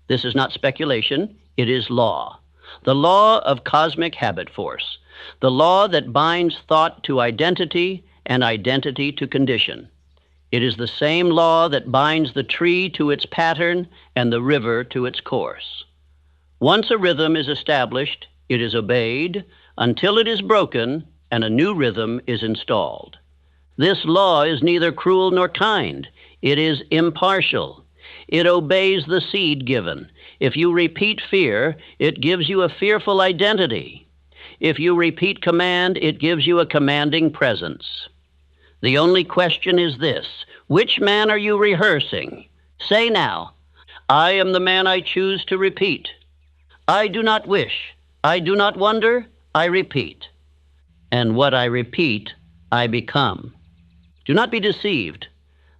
This is not speculation, it is law. The law of cosmic habit force. The law that binds thought to identity and identity to condition. It is the same law that binds the tree to its pattern and the river to its course. Once a rhythm is established, it is obeyed until it is broken and a new rhythm is installed. This law is neither cruel nor kind. It is impartial. It obeys the seed given. If you repeat fear, it gives you a fearful identity. If you repeat command, it gives you a commanding presence. The only question is this: which man are you rehearsing? Say now, I am the man I choose to repeat. I do not wish, I do not wonder, I repeat. And what I repeat, I become. Do not be deceived.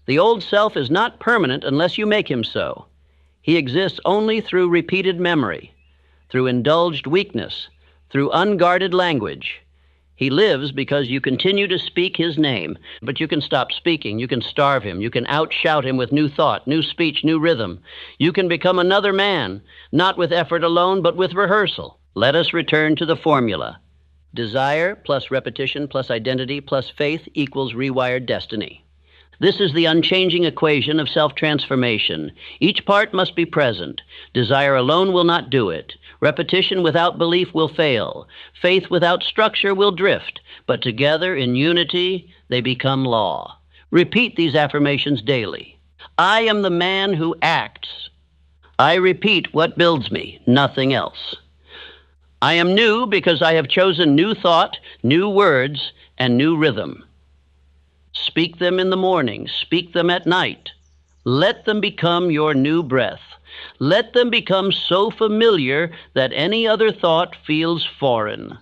The old self is not permanent unless you make him so. He exists only through repeated memory, through indulged weakness, through unguarded language. He lives because you continue to speak his name, but you can stop speaking, you can starve him, you can outshout him with new thought, new speech, new rhythm. You can become another man, not with effort alone, but with rehearsal. Let us return to the formula. Desire plus repetition plus identity plus faith equals rewired destiny. This is the unchanging equation of self-transformation. Each part must be present. Desire alone will not do it. Repetition without belief will fail. Faith without structure will drift. But together, in unity, they become law. Repeat these affirmations daily. I am the man who acts. I repeat what builds me, nothing else. I am new because I have chosen new thought, new words, and new rhythm. Speak them in the morning, speak them at night. Let them become your new breath. Let them become so familiar that any other thought feels foreign.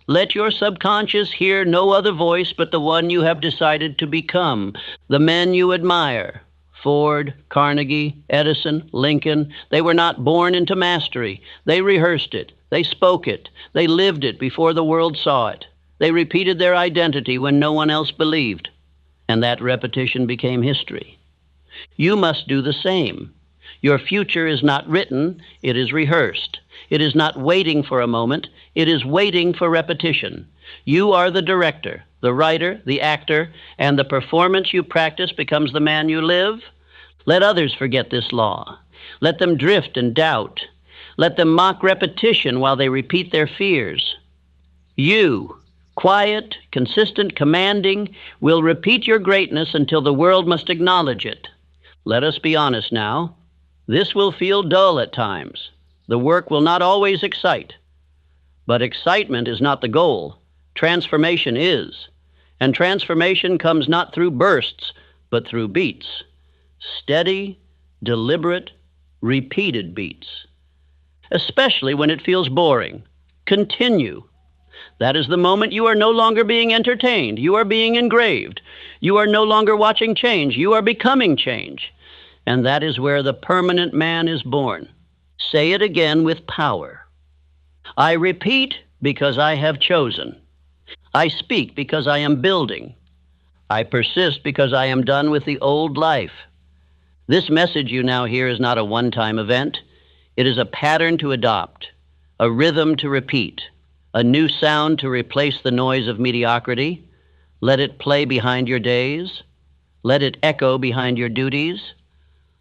Let your subconscious hear no other voice but the one you have decided to become, the men you admire. Ford, Carnegie, Edison, Lincoln, they were not born into mastery. They rehearsed it. They spoke it. They lived it before the world saw it. They repeated their identity when no one else believed. And that repetition became history. You must do the same. Your future is not written, it is rehearsed. It is not waiting for a moment, it is waiting for repetition. You are the director, the writer, the actor, and the performance you practice becomes the man you live. Let others forget this law. Let them drift and doubt. Let them mock repetition while they repeat their fears. You, quiet, consistent, commanding, will repeat your greatness until the world must acknowledge it. Let us be honest now. This will feel dull at times. The work will not always excite. But excitement is not the goal. Transformation is. And transformation comes not through bursts, but through beats. Steady, deliberate, repeated beats. Especially when it feels boring. Continue. That is the moment you are no longer being entertained. You are being engraved. You are no longer watching change. You are becoming change. And that is where the permanent man is born. Say it again with power. I repeat because I have chosen. I speak because I am building. I persist because I am done with the old life. This message you now hear is not a one-time event. It is a pattern to adopt, a rhythm to repeat, a new sound to replace the noise of mediocrity. Let it play behind your days. Let it echo behind your duties.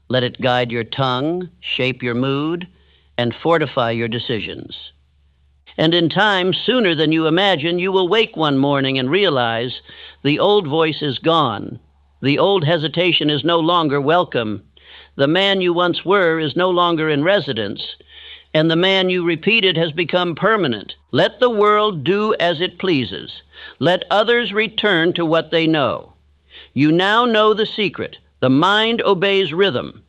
Let it guide your tongue, shape your mood, and fortify your decisions. And in time, sooner than you imagine, you will wake one morning and realize the old voice is gone. The old hesitation is no longer welcome. The man you once were is no longer in residence, and the man you repeated has become permanent. Let the world do as it pleases. Let others return to what they know. You now know the secret. The mind obeys rhythm.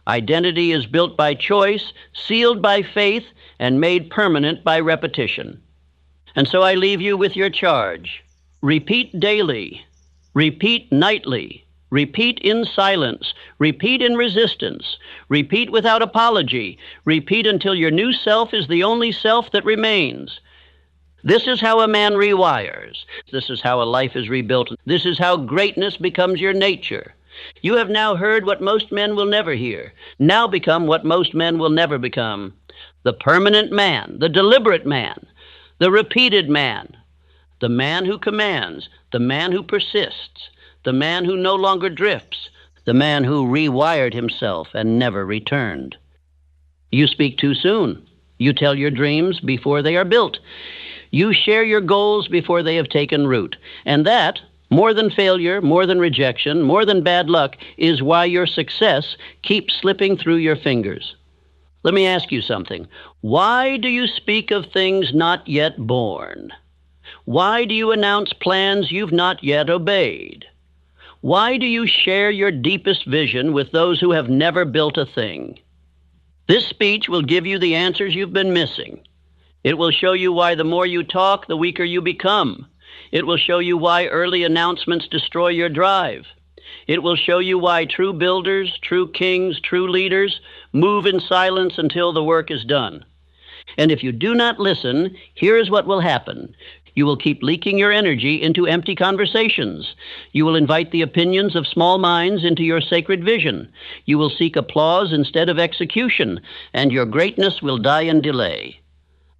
Identity is built by choice, sealed by faith, and made permanent by repetition. And so I leave you with your charge. Repeat daily. Repeat nightly. Repeat in silence. Repeat in resistance. Repeat without apology. Repeat until your new self is the only self that remains. This is how a man rewires. This is how a life is rebuilt. This is how greatness becomes your nature. You have now heard what most men will never hear. Now become what most men will never become. The permanent man, the deliberate man, the repeated man, the man who commands, the man who persists, the man who no longer drifts, the man who rewired himself and never returned. You speak too soon. You tell your dreams before they are built. You share your goals before they have taken root. And that, more than failure, more than rejection, more than bad luck, is why your success keeps slipping through your fingers. Let me ask you something. Why do you speak of things not yet born? Why do you announce plans you've not yet obeyed? Why do you share your deepest vision with those who have never built a thing? This speech will give you the answers you've been missing. It will show you why the more you talk, the weaker you become. It will show you why early announcements destroy your drive. It will show you why true builders, true kings, true leaders move in silence until the work is done. And if you do not listen, here is what will happen. You will keep leaking your energy into empty conversations. You will invite the opinions of small minds into your sacred vision. You will seek applause instead of execution, and your greatness will die in delay.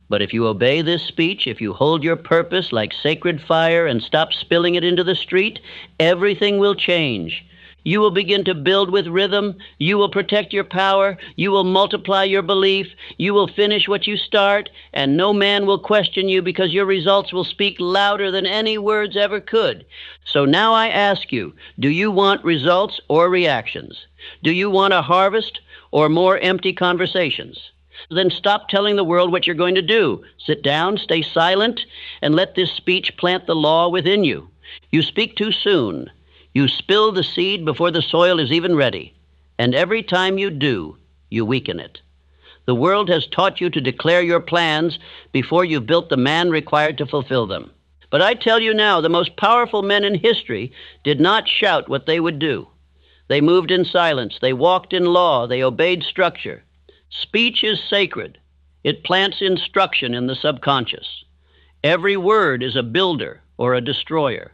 But if you obey this speech, if you hold your purpose like sacred fire and stop spilling it into the street, everything will change. You will begin to build with rhythm. You will protect your power. You will multiply your belief. You will finish what you start, and no man will question you because your results will speak louder than any words ever could. So now I ask you, do you want results or reactions? Do you want a harvest or more empty conversations? Then stop telling the world what you're going to do. Sit down, stay silent, and let this speech plant the law within you. You speak too soon. You spill the seed before the soil is even ready. And every time you do, you weaken it. The world has taught you to declare your plans before you've built the man required to fulfill them. But I tell you now, the most powerful men in history did not shout what they would do. They moved in silence. They walked in law. They obeyed structure. Speech is sacred. It plants instruction in the subconscious. Every word is a builder or a destroyer.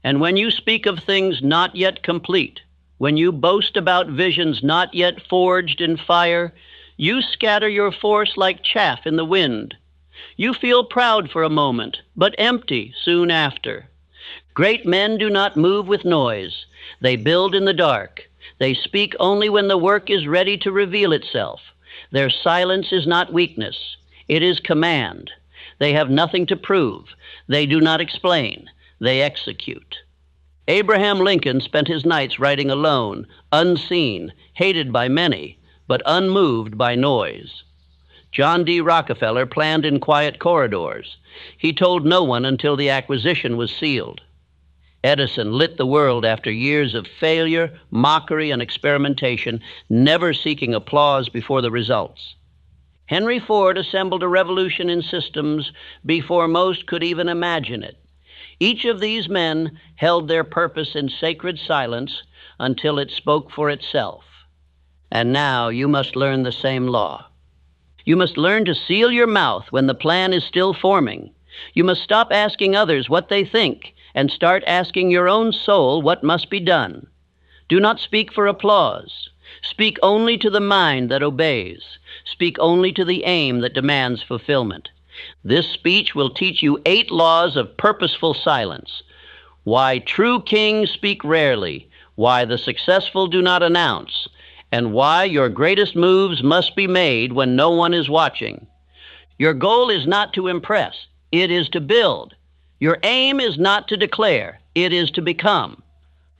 And when you speak of things not yet complete, when you boast about visions not yet forged in fire, you scatter your force like chaff in the wind. You feel proud for a moment, but empty soon after. Great men do not move with noise. They build in the dark. They speak only when the work is ready to reveal itself. Their silence is not weakness. It is command. They have nothing to prove. They do not explain. They execute. Abraham Lincoln spent his nights writing alone, unseen, hated by many, but unmoved by noise. John D. Rockefeller planned in quiet corridors. He told no one until the acquisition was sealed. Edison lit the world after years of failure, mockery, and experimentation, never seeking applause before the results. Henry Ford assembled a revolution in systems before most could even imagine it. Each of these men held their purpose in sacred silence until it spoke for itself. And now you must learn the same law. You must learn to seal your mouth when the plan is still forming. You must stop asking others what they think and start asking your own soul what must be done. Do not speak for applause. Speak only to the mind that obeys. Speak only to the aim that demands fulfillment. This speech will teach you 8 laws of purposeful silence. Why true kings speak rarely, why the successful do not announce, and why your greatest moves must be made when no one is watching. Your goal is not to impress, it is to build. Your aim is not to declare, it is to become.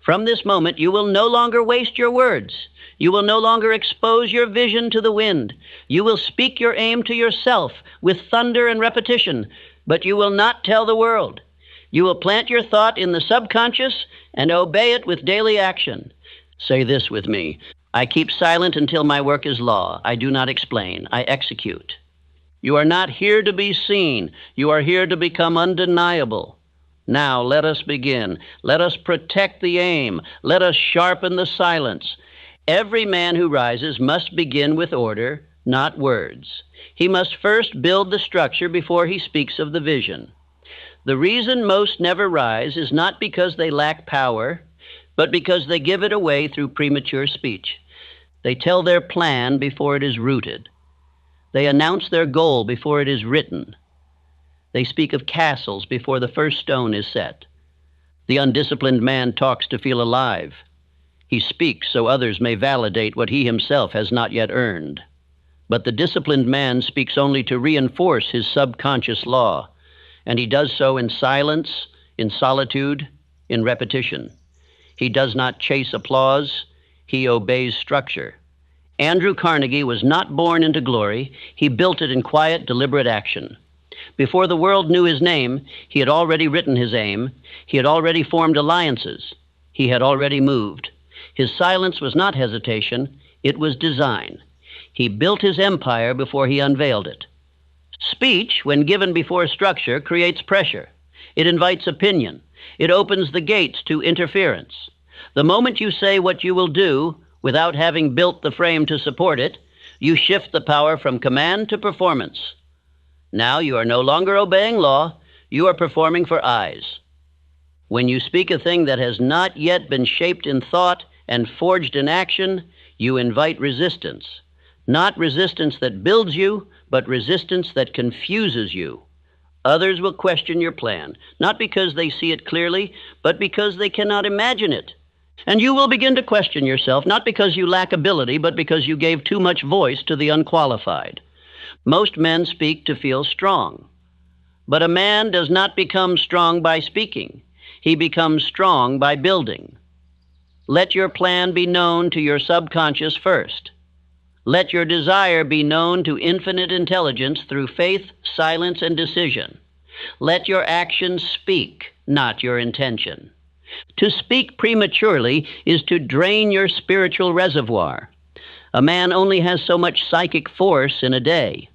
From this moment, you will no longer waste your words. You will no longer expose your vision to the wind. You will speak your aim to yourself with thunder and repetition, but you will not tell the world. You will plant your thought in the subconscious and obey it with daily action. Say this with me. I keep silent until my work is law. I do not explain. I execute. You are not here to be seen. You are here to become undeniable. Now let us begin. Let us protect the aim. Let us sharpen the silence. Every man who rises must begin with order, not words. He must first build the structure before he speaks of the vision. The reason most never rise is not because they lack power, but because they give it away through premature speech. They tell their plan before it is rooted. They announce their goal before it is written. They speak of castles before the first stone is set. The undisciplined man talks to feel alive. He speaks so others may validate what he himself has not yet earned. But the disciplined man speaks only to reinforce his subconscious law, and he does so in silence, in solitude, in repetition. He does not chase applause, he obeys structure. Andrew Carnegie was not born into glory, he built it in quiet, deliberate action. Before the world knew his name, he had already written his aim, he had already formed alliances, he had already moved. His silence was not hesitation, it was design. He built his empire before he unveiled it. Speech, when given before structure, creates pressure. It invites opinion. It opens the gates to interference. The moment you say what you will do without having built the frame to support it, you shift the power from command to performance. Now you are no longer obeying law, you are performing for eyes. When you speak a thing that has not yet been shaped in thought and forged in action, you invite resistance. Not resistance that builds you, but resistance that confuses you. Others will question your plan, not because they see it clearly, but because they cannot imagine it. And you will begin to question yourself, not because you lack ability, but because you gave too much voice to the unqualified. Most men speak to feel strong. But a man does not become strong by speaking. He becomes strong by building. Let your plan be known to your subconscious first. Let your desire be known to infinite intelligence through faith, silence, and decision. Let your actions speak, not your intention. To speak prematurely is to drain your spiritual reservoir. A man only has so much psychic force in a day.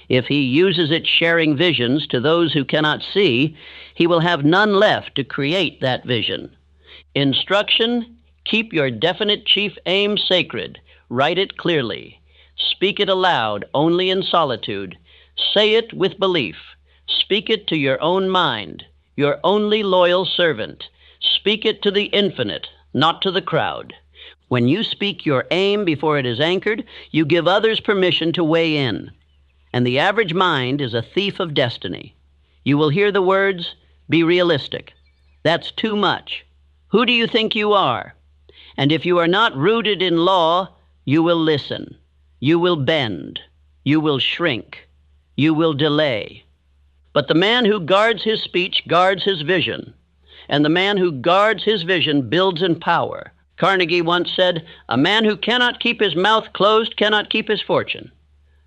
If he uses it sharing visions to those who cannot see, he will have none left to create that vision. Instruction: keep your definite chief aim sacred. Write it clearly. Speak it aloud, only in solitude. Say it with belief. Speak it to your own mind, your only loyal servant. Speak it to the infinite, not to the crowd. When you speak your aim before it is anchored, you give others permission to weigh in. And the average mind is a thief of destiny. You will hear the words, "Be realistic." That's too much. Who do you think you are? And if you are not rooted in law, you will listen. You will bend. You will shrink. You will delay. But the man who guards his speech guards his vision. And the man who guards his vision builds in power. Carnegie once said, "A man who cannot keep his mouth closed cannot keep his fortune."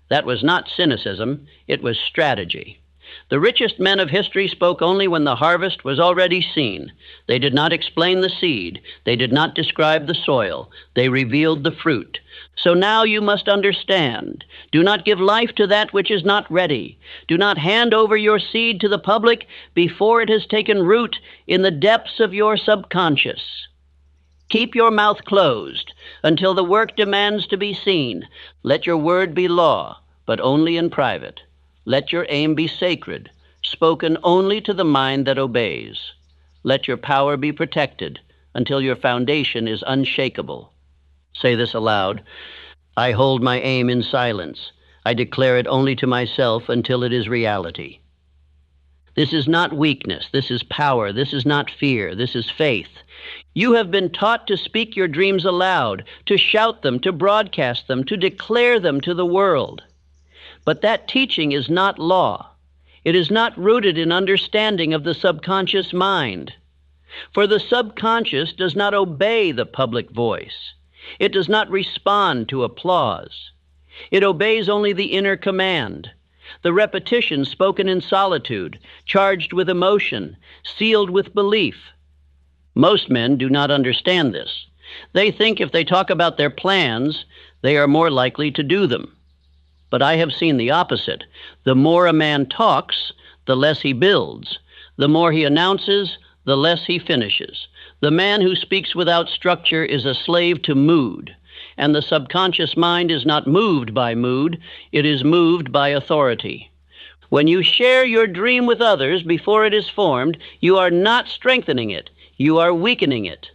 That was not cynicism, it was strategy. The richest men of history spoke only when the harvest was already seen. They did not explain the seed. They did not describe the soil. They revealed the fruit. So now you must understand. Do not give life to that which is not ready. Do not hand over your seed to the public before it has taken root in the depths of your subconscious. Keep your mouth closed until the work demands to be seen. Let your word be law, but only in private. Let your aim be sacred, spoken only to the mind that obeys. Let your power be protected until your foundation is unshakable. Say this aloud. I hold my aim in silence. I declare it only to myself until it is reality. This is not weakness. This is power. This is not fear. This is faith. You have been taught to speak your dreams aloud, to shout them, to broadcast them, to declare them to the world. But that teaching is not law. It is not rooted in understanding of the subconscious mind. For the subconscious does not obey the public voice. It does not respond to applause. It obeys only the inner command, the repetition spoken in solitude, charged with emotion, sealed with belief. Most men do not understand this. They think if they talk about their plans, they are more likely to do them. But I have seen the opposite. The more a man talks, the less he builds. The more he announces, the less he finishes. The man who speaks without structure is a slave to mood, and the subconscious mind is not moved by mood, it is moved by authority. When you share your dream with others before it is formed, you are not strengthening it, you are weakening it.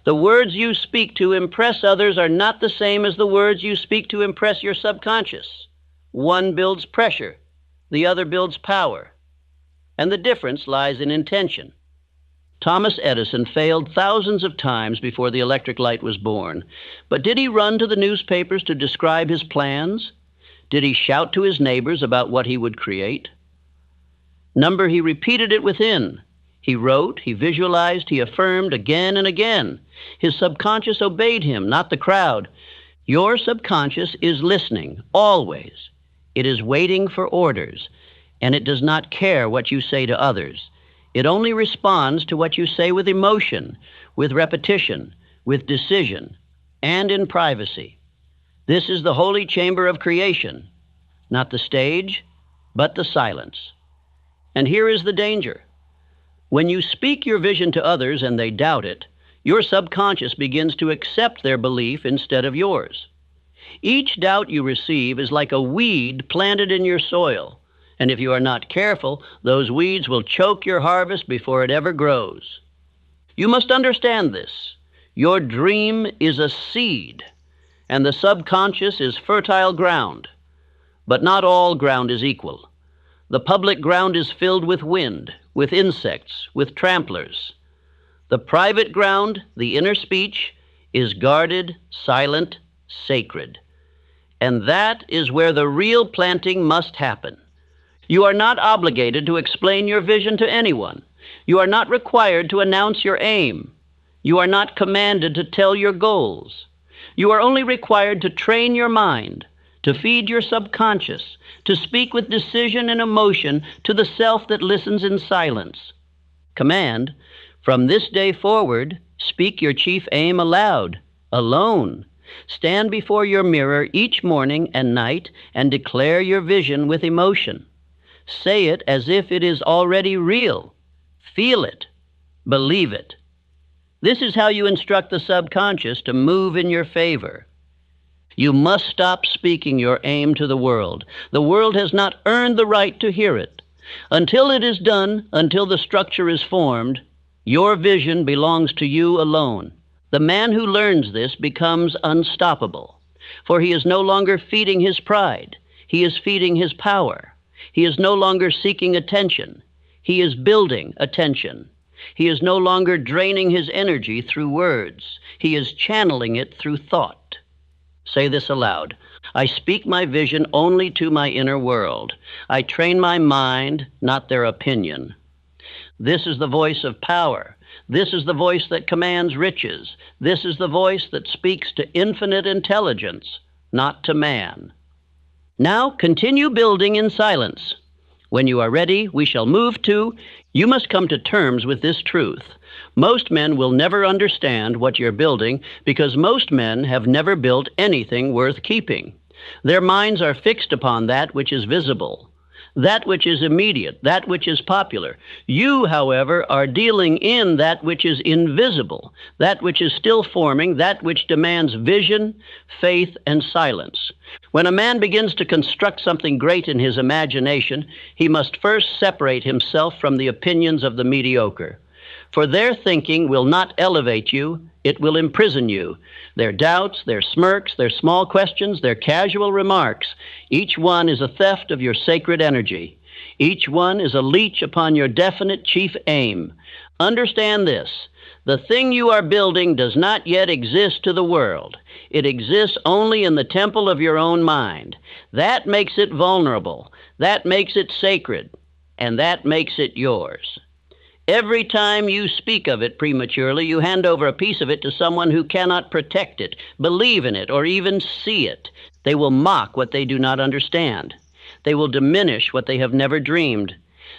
The words you speak to impress others are not the same as the words you speak to impress your subconscious. One builds pressure, the other builds power, and the difference lies in intention. Thomas Edison failed thousands of times before the electric light was born. But did he run to the newspapers to describe his plans? Did he shout to his neighbors about what he would create? Number, he repeated it within. He wrote, he visualized, he affirmed again and again. His subconscious obeyed him, not the crowd. Your subconscious is listening, always. It is waiting for orders, and it does not care what you say to others. It only responds to what you say with emotion, with repetition, with decision, and in privacy. This is the holy chamber of creation, not the stage, but the silence. And here is the danger. When you speak your vision to others and they doubt it, your subconscious begins to accept their belief instead of yours. Each doubt you receive is like a weed planted in your soil. And if you are not careful, those weeds will choke your harvest before it ever grows. You must understand this. Your dream is a seed, and the subconscious is fertile ground. But not all ground is equal. The public ground is filled with wind, with insects, with tramplers. The private ground, the inner speech, is guarded, silent, sacred. And that is where the real planting must happen. You are not obligated to explain your vision to anyone. You are not required to announce your aim. You are not commanded to tell your goals. You are only required to train your mind, to feed your subconscious, to speak with decision and emotion to the self that listens in silence. Command, from this day forward, speak your chief aim aloud, alone. Stand before your mirror each morning and night and declare your vision with emotion. Say it as if it is already real. Feel it. Believe it. This is how you instruct the subconscious to move in your favor. You must stop speaking your aim to the world. The world has not earned the right to hear it. Until it is done, until the structure is formed, your vision belongs to you alone. The man who learns this becomes unstoppable, for he is no longer feeding his pride. He is feeding his power. He is no longer seeking attention. He is building attention. He is no longer draining his energy through words. He is channeling it through thought. Say this aloud. I speak my vision only to my inner world. I train my mind, not their opinion. This is the voice of power. This is the voice that commands riches. This is the voice that speaks to infinite intelligence, not to man. Now continue building in silence. When you are ready, we shall move to, you must come to terms with this truth. Most men will never understand what you're building because most men have never built anything worth keeping. Their minds are fixed upon that which is visible, that which is immediate, that which is popular. You, however, are dealing in that which is invisible, that which is still forming, that which demands vision, faith, and silence. When a man begins to construct something great in his imagination, he must first separate himself from the opinions of the mediocre. For their thinking will not elevate you, it will imprison you. Their doubts, their smirks, their small questions, their casual remarks, each one is a theft of your sacred energy. Each one is a leech upon your definite chief aim. Understand this. The thing you are building does not yet exist to the world. It exists only in the temple of your own mind. That makes it vulnerable. That makes it sacred. And that makes it yours. Every time you speak of it prematurely, you hand over a piece of it to someone who cannot protect it, believe in it, or even see it. They will mock what they do not understand. They will diminish what they have never dreamed.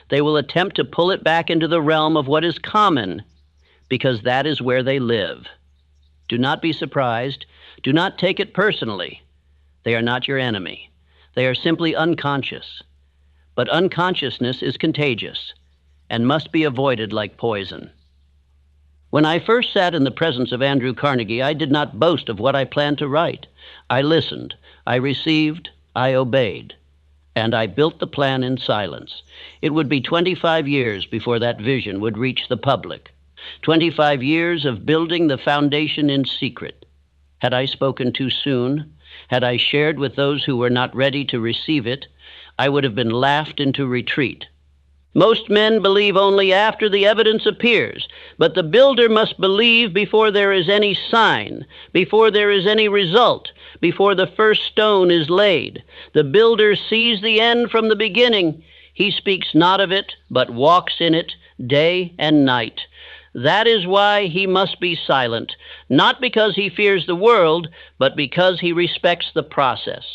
They will attempt to pull it back into the realm of what is common, because that is where they live. Do not be surprised. Do not take it personally. They are not your enemy. They are simply unconscious. But unconsciousness is contagious and must be avoided like poison. When I first sat in the presence of Andrew Carnegie, I did not boast of what I planned to write. I listened, I received, I obeyed, and I built the plan in silence. It would be 25 years before that vision would reach the public. 25 years of building the foundation in secret. Had I spoken too soon, had I shared with those who were not ready to receive it, I would have been laughed into retreat. Most men believe only after the evidence appears, but the builder must believe before there is any sign, before there is any result, before the first stone is laid. The builder sees the end from the beginning. He speaks not of it, but walks in it day and night. That is why he must be silent, not because he fears the world, but because he respects the process.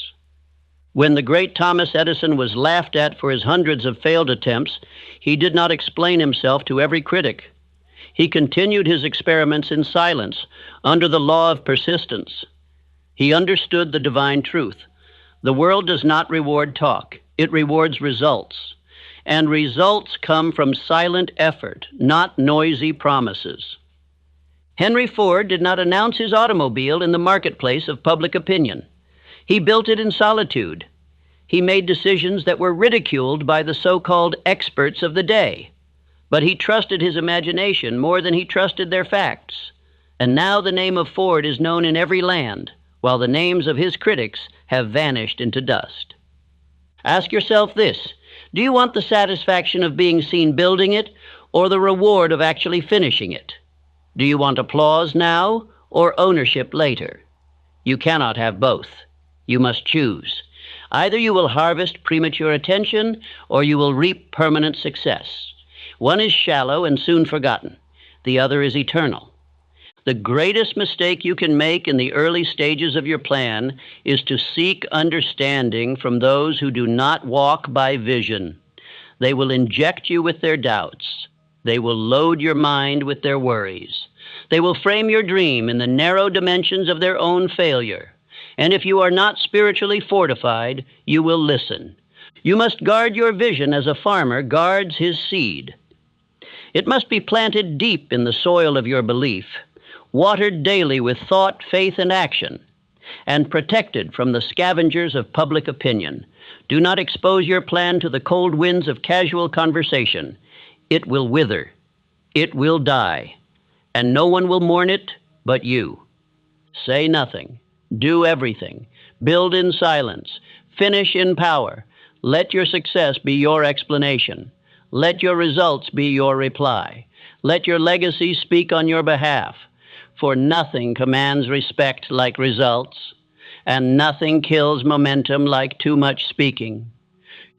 When the great Thomas Edison was laughed at for his hundreds of failed attempts, he did not explain himself to every critic. He continued his experiments in silence, under the law of persistence. He understood the divine truth. The world does not reward talk. It rewards results. And results come from silent effort, not noisy promises. Henry Ford did not announce his automobile in the marketplace of public opinion. He built it in solitude. He made decisions that were ridiculed by the so-called experts of the day. But he trusted his imagination more than he trusted their facts. And now the name of Ford is known in every land, while the names of his critics have vanished into dust. Ask yourself this: do you want the satisfaction of being seen building it, or the reward of actually finishing it? Do you want applause now, or ownership later? You cannot have both. You must choose. Either you will harvest premature attention, or you will reap permanent success. One is shallow and soon forgotten. The other is eternal. The greatest mistake you can make in the early stages of your plan is to seek understanding from those who do not walk by vision. They will inject you with their doubts. They will load your mind with their worries. They will frame your dream in the narrow dimensions of their own failure. And if you are not spiritually fortified, you will listen. You must guard your vision as a farmer guards his seed. It must be planted deep in the soil of your belief, watered daily with thought, faith, and action, and protected from the scavengers of public opinion. Do not expose your plan to the cold winds of casual conversation. It will wither. It will die. And no one will mourn it but you. Say nothing. Do everything. Build in silence. Finish in power. Let your success be your explanation. Let your results be your reply. Let your legacy speak on your behalf. For nothing commands respect like results, and nothing kills momentum like too much speaking.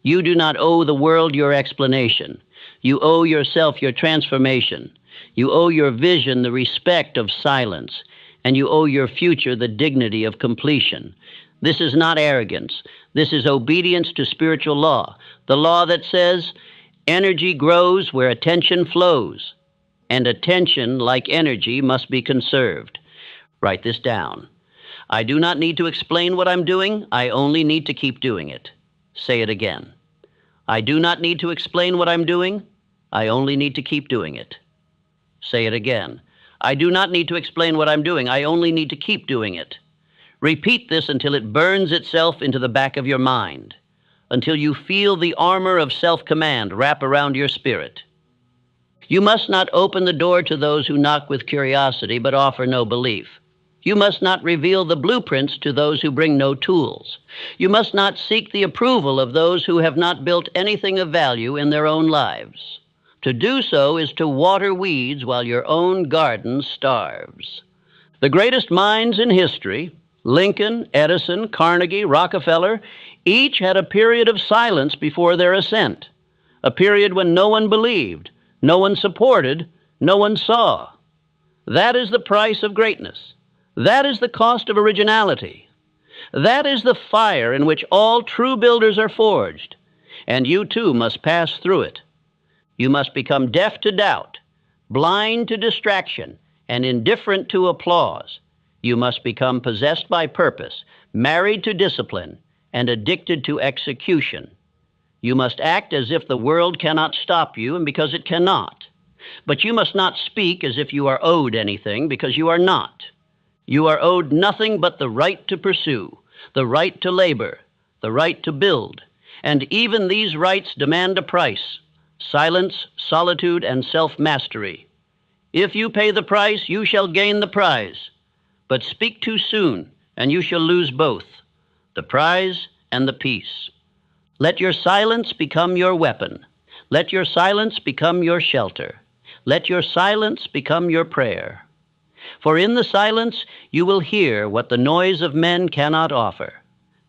You do not owe the world your explanation. You owe yourself your transformation. You owe your vision the respect of silence, and you owe your future the dignity of completion. This is not arrogance. This is obedience to spiritual law, the law that says energy grows where attention flows, and attention, like energy, must be conserved. Write this down. I do not need to explain what I'm doing. I only need to keep doing it. Say it again. I do not need to explain what I'm doing. I only need to keep doing it. Say it again. I do not need to explain what I'm doing. I only need to keep doing it. Repeat this until it burns itself into the back of your mind, until you feel the armor of self-command wrap around your spirit. You must not open the door to those who knock with curiosity but offer no belief. You must not reveal the blueprints to those who bring no tools. You must not seek the approval of those who have not built anything of value in their own lives. To do so is to water weeds while your own garden starves. The greatest minds in history, Lincoln, Edison, Carnegie, Rockefeller, each had a period of silence before their ascent, a period when no one believed, No one supported, no one saw. That is the price of greatness. That is the cost of originality. That is the fire in which all true builders are forged, and you too must pass through it. You must become deaf to doubt, blind to distraction, and indifferent to applause. You must become possessed by purpose, married to discipline, and addicted to execution. You must act as if the world cannot stop you, and because it cannot. But you must not speak as if you are owed anything, because you are not. You are owed nothing but the right to pursue, the right to labor, the right to build. And even these rights demand a price: silence, solitude, and self-mastery. If you pay the price, you shall gain the prize. But speak too soon, and you shall lose both, the prize and the peace. Let your silence become your weapon. Let your silence become your shelter. Let your silence become your prayer. For in the silence you will hear what the noise of men cannot offer,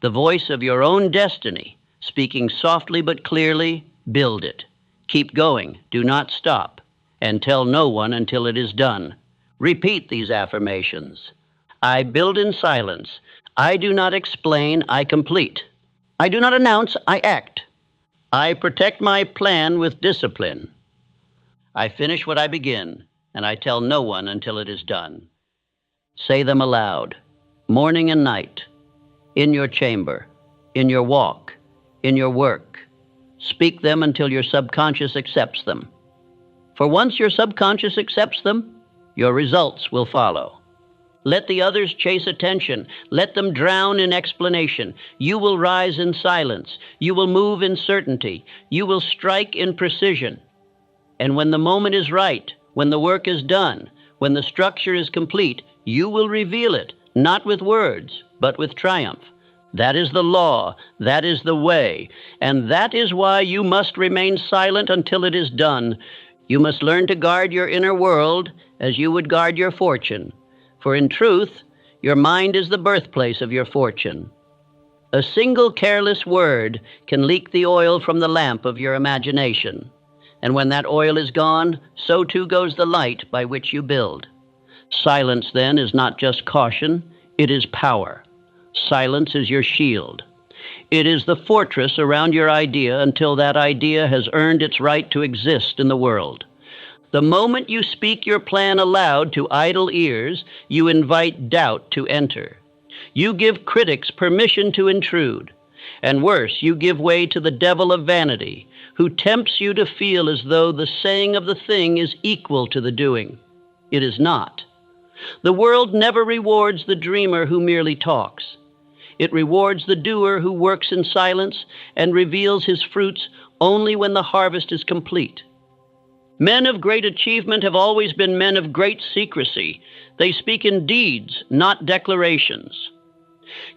the voice of your own destiny, speaking softly but clearly. Build it. Keep going. Do not stop. And tell no one until it is done. Repeat these affirmations. I build in silence. I do not explain, I complete. I do not announce, I act. I protect my plan with discipline. I finish what I begin, and I tell no one until it is done. Say them aloud, morning and night, in your chamber, in your walk, in your work. Speak them until your subconscious accepts them. For once your subconscious accepts them, your results will follow. Let the others chase attention. Let them drown in explanation. You will rise in silence. You will move in certainty. You will strike in precision. And when the moment is right, when the work is done, when the structure is complete, you will reveal it, not with words, but with triumph. That is the law. That is the way. And that is why you must remain silent until it is done. You must learn to guard your inner world as you would guard your fortune. For in truth, your mind is the birthplace of your fortune. A single careless word can leak the oil from the lamp of your imagination. And when that oil is gone, so too goes the light by which you build. Silence, then, is not just caution, it is power. Silence is your shield. It is the fortress around your idea until that idea has earned its right to exist in the world. The moment you speak your plan aloud to idle ears, you invite doubt to enter. You give critics permission to intrude. And worse, you give way to the devil of vanity, who tempts you to feel as though the saying of the thing is equal to the doing. It is not. The world never rewards the dreamer who merely talks. It rewards the doer who works in silence and reveals his fruits only when the harvest is complete. Men of great achievement have always been men of great secrecy. They speak in deeds, not declarations.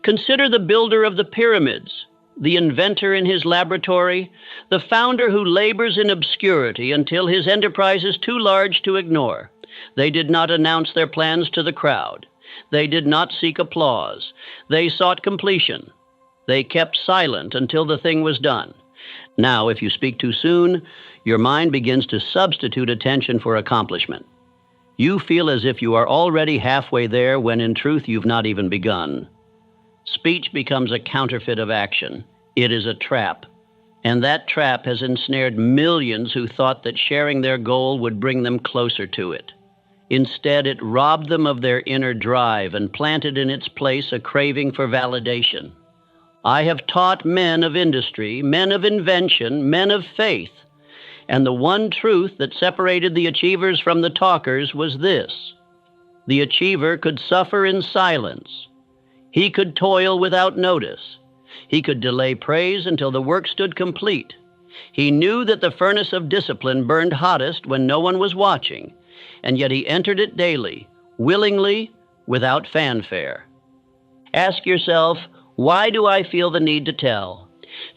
Consider the builder of the pyramids, the inventor in his laboratory, the founder who labors in obscurity until his enterprise is too large to ignore. They did not announce their plans to the crowd. They did not seek applause. They sought completion. They kept silent until the thing was done. Now, if you speak too soon, your mind begins to substitute attention for accomplishment. You feel as if you are already halfway there when in truth you've not even begun. Speech becomes a counterfeit of action. It is a trap. And that trap has ensnared millions who thought that sharing their goal would bring them closer to it. Instead, it robbed them of their inner drive and planted in its place a craving for validation. I have taught men of industry, men of invention, men of faith, and the one truth that separated the achievers from the talkers was this: the achiever could suffer in silence. He could toil without notice. He could delay praise until the work stood complete. He knew that the furnace of discipline burned hottest when no one was watching, and yet he entered it daily, willingly, without fanfare. Ask yourself, why do I feel the need to tell?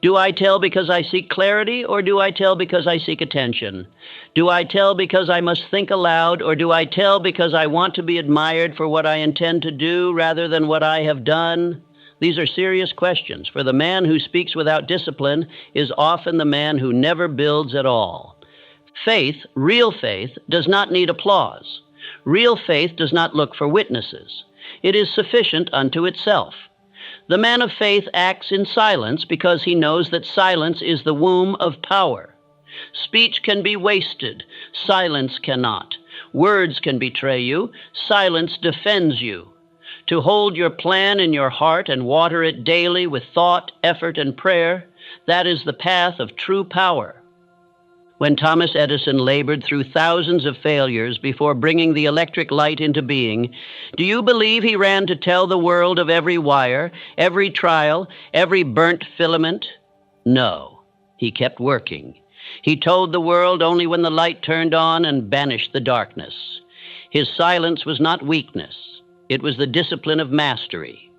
Do I tell because I seek clarity, or do I tell because I seek attention? Do I tell because I must think aloud, or do I tell because I want to be admired for what I intend to do rather than what I have done? These are serious questions, for the man who speaks without discipline is often the man who never builds at all. Faith, real faith, does not need applause. Real faith does not look for witnesses. It is sufficient unto itself. The man of faith acts in silence because he knows that silence is the womb of power. Speech can be wasted. Silence cannot. Words can betray you. Silence defends you. To hold your plan in your heart and water it daily with thought, effort, and prayer, that is the path of true power. When Thomas Edison labored through thousands of failures before bringing the electric light into being, do you believe he ran to tell the world of every wire, every trial, every burnt filament? No, he kept working. He told the world only when the light turned on and banished the darkness. His silence was not weakness. It was the discipline of mastery.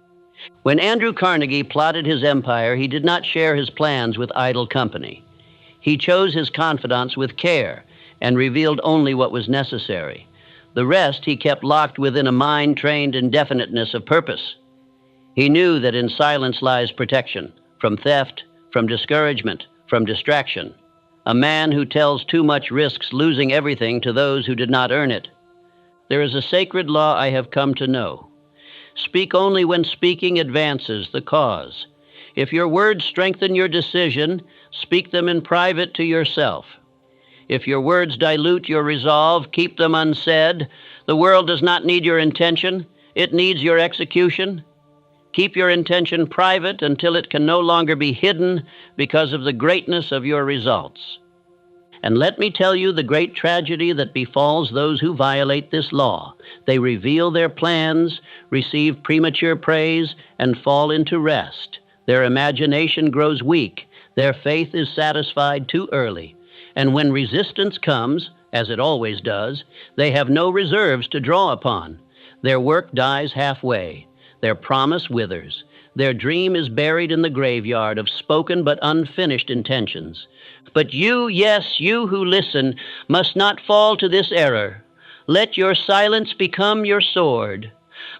When Andrew Carnegie plotted his empire, he did not share his plans with idle company. He chose his confidants with care and revealed only what was necessary. The rest he kept locked within a mind trained in definiteness of purpose. He knew that in silence lies protection from theft, from discouragement, from distraction. A man who tells too much risks losing everything to those who did not earn it. There is a sacred law I have come to know. Speak only when speaking advances the cause. If your words strengthen your decision, speak them in private to yourself. If your words dilute your resolve, keep them unsaid. The world does not need your intention. It needs your execution. Keep your intention private until it can no longer be hidden because of the greatness of your results. And let me tell you the great tragedy that befalls those who violate this law. They reveal their plans, receive premature praise, and fall into rest. Their imagination grows weak. Their faith is satisfied too early. And when resistance comes, as it always does, they have no reserves to draw upon. Their work dies halfway. Their promise withers. Their dream is buried in the graveyard of spoken but unfinished intentions. But you, yes, you who listen, must not fall to this error. Let your silence become your sword.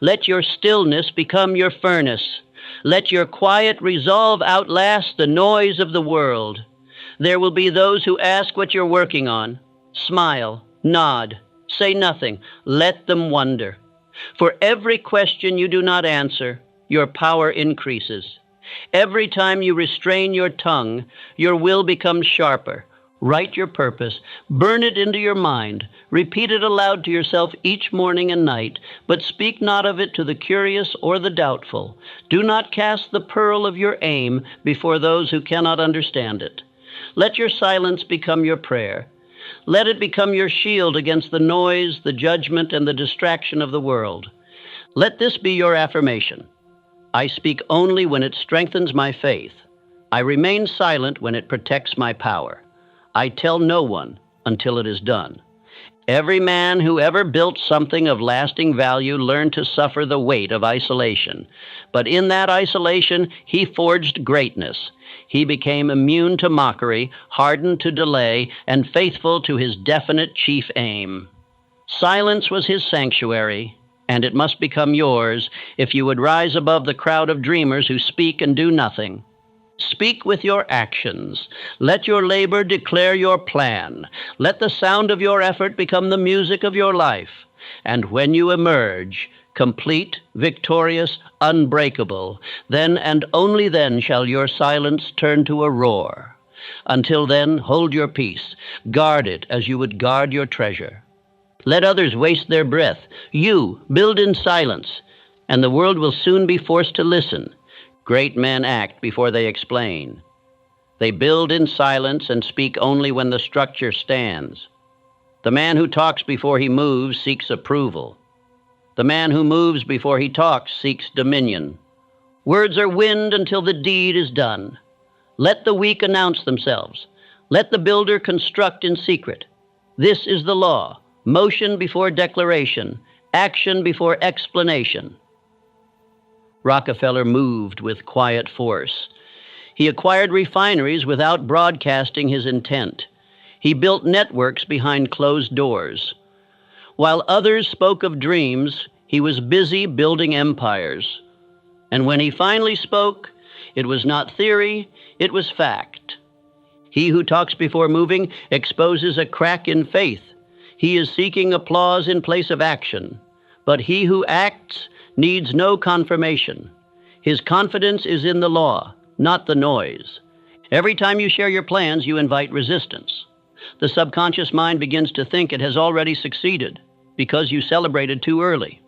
Let your stillness become your furnace. Let your quiet resolve outlast the noise of the world. There will be those who ask what you're working on. Smile, nod, say nothing. Let them wonder. For every question you do not answer, your power increases. Every time you restrain your tongue, your will becomes sharper. Write your purpose, burn it into your mind, repeat it aloud to yourself each morning and night, but speak not of it to the curious or the doubtful. Do not cast the pearl of your aim before those who cannot understand it. Let your silence become your prayer. Let it become your shield against the noise, the judgment, and the distraction of the world. Let this be your affirmation. I speak only when it strengthens my faith. I remain silent when it protects my power. I tell no one until it is done. Every man who ever built something of lasting value learned to suffer the weight of isolation. But in that isolation, he forged greatness. He became immune to mockery, hardened to delay, and faithful to his definite chief aim. Silence was his sanctuary, and it must become yours if you would rise above the crowd of dreamers who speak and do nothing. Speak with your actions. Let your labor declare your plan. Let the sound of your effort become the music of your life. And when you emerge, complete, victorious, unbreakable, then and only then shall your silence turn to a roar. Until then, hold your peace. Guard it as you would guard your treasure. Let others waste their breath. You build in silence, and the world will soon be forced to listen. Great men act before they explain. They build in silence and speak only when the structure stands. The man who talks before he moves seeks approval. The man who moves before he talks seeks dominion. Words are wind until the deed is done. Let the weak announce themselves. Let the builder construct in secret. This is the law. Motion before declaration. Action before explanation. Rockefeller moved with quiet force. He acquired refineries without broadcasting his intent. He built networks behind closed doors. While others spoke of dreams, he was busy building empires. And when he finally spoke, it was not theory, it was fact. He who talks before moving exposes a crack in faith. He is seeking applause in place of action. But he who acts needs no confirmation. His confidence is in the law, not the noise. Every time you share your plans, you invite resistance. The subconscious mind begins to think it has already succeeded because you celebrated too early.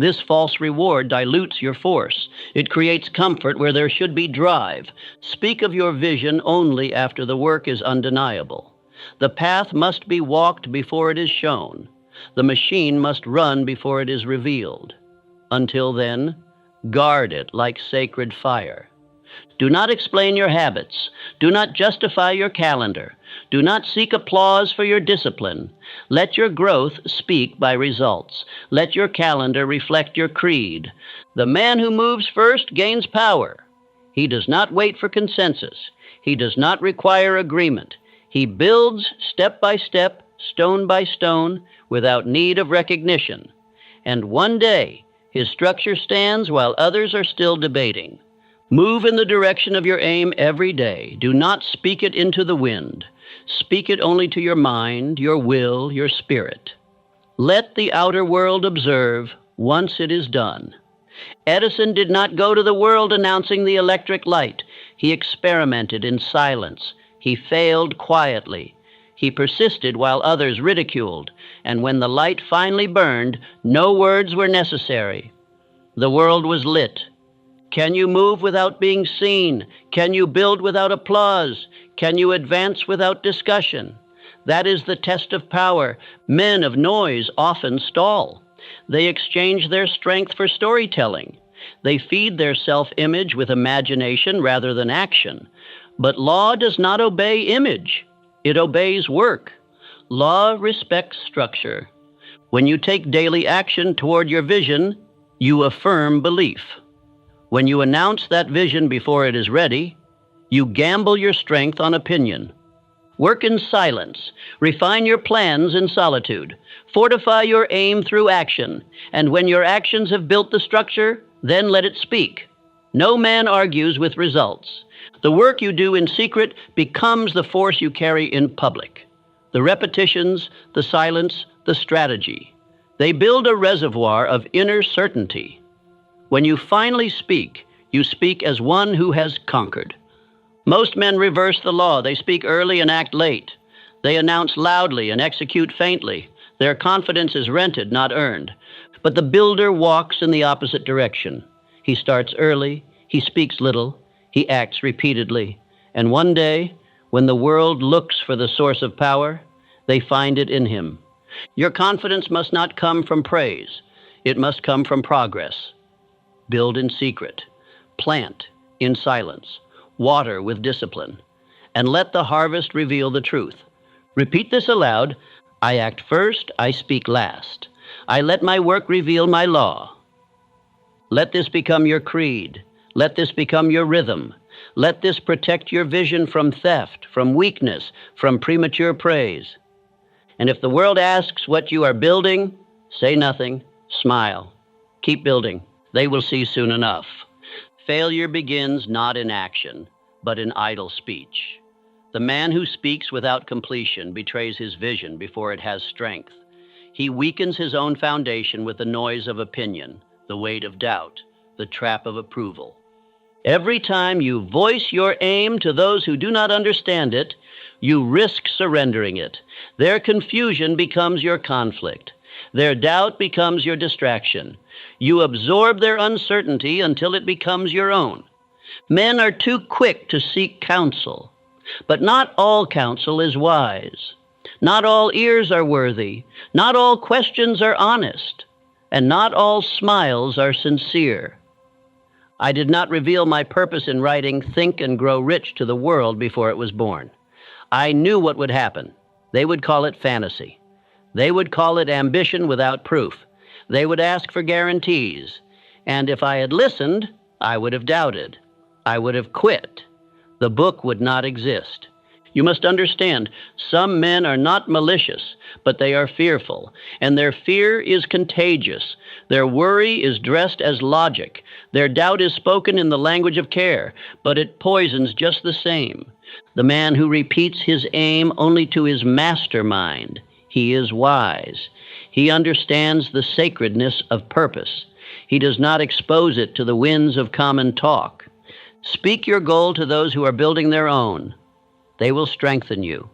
This false reward dilutes your force. It creates comfort where there should be drive. Speak of your vision only after the work is undeniable. The path must be walked before it is shown. The machine must run before it is revealed. Until then, guard it like sacred fire. Do not explain your habits. Do not justify your calendar. Do not seek applause for your discipline. Let your growth speak by results. Let your calendar reflect your creed. The man who moves first gains power. He does not wait for consensus. He does not require agreement. He builds step by step, stone by stone, without need of recognition. And one day, his structure stands while others are still debating. Move in the direction of your aim every day. Do not speak it into the wind. Speak it only to your mind, your will, your spirit. Let the outer world observe once it is done. Edison did not go to the world announcing the electric light. He experimented in silence. He failed quietly. He persisted while others ridiculed, and when the light finally burned, no words were necessary. The world was lit. Can you move without being seen? Can you build without applause? Can you advance without discussion? That is the test of power. Men of noise often stall. They exchange their strength for storytelling. They feed their self-image with imagination rather than action. But law does not obey image. It obeys work. Law respects structure. When you take daily action toward your vision, you affirm belief. When you announce that vision before it is ready, you gamble your strength on opinion. Work in silence. Refine your plans in solitude. Fortify your aim through action. And when your actions have built the structure, then let it speak. No man argues with results. The work you do in secret becomes the force you carry in public. The repetitions, the silence, the strategy. They build a reservoir of inner certainty. When you finally speak, you speak as one who has conquered. Most men reverse the law. They speak early and act late. They announce loudly and execute faintly. Their confidence is rented, not earned. But the builder walks in the opposite direction. He starts early, he speaks little, he acts repeatedly. And one day, when the world looks for the source of power, they find it in him. Your confidence must not come from praise. It must come from progress. Build in secret. Plant in silence. Water with discipline. And let the harvest reveal the truth. Repeat this aloud. I act first, I speak last. I let my work reveal my law. Let this become your creed. Let this become your rhythm. Let this protect your vision from theft, from weakness, from premature praise. And if the world asks what you are building, say nothing, smile. Keep building. They will see soon enough. Failure begins not in action, but in idle speech. The man who speaks without completion betrays his vision before it has strength. He weakens his own foundation with the noise of opinion, the weight of doubt, the trap of approval. Every time you voice your aim to those who do not understand it, you risk surrendering it. Their confusion becomes your conflict. Their doubt becomes your distraction. You absorb their uncertainty until it becomes your own. Men are too quick to seek counsel, but not all counsel is wise. Not all ears are worthy. Not all questions are honest. And not all smiles are sincere. I did not reveal my purpose in writing Think and Grow Rich to the world before it was born. I knew what would happen. They would call it fantasy. They would call it ambition without proof. They would ask for guarantees. And if I had listened, I would have doubted. I would have quit. The book would not exist. You must understand, some men are not malicious, but they are fearful, and their fear is contagious. Their worry is dressed as logic. Their doubt is spoken in the language of care, but it poisons just the same. The man who repeats his aim only to his mastermind, he is wise. He understands the sacredness of purpose. He does not expose it to the winds of common talk. Speak your goal to those who are building their own. They will strengthen you.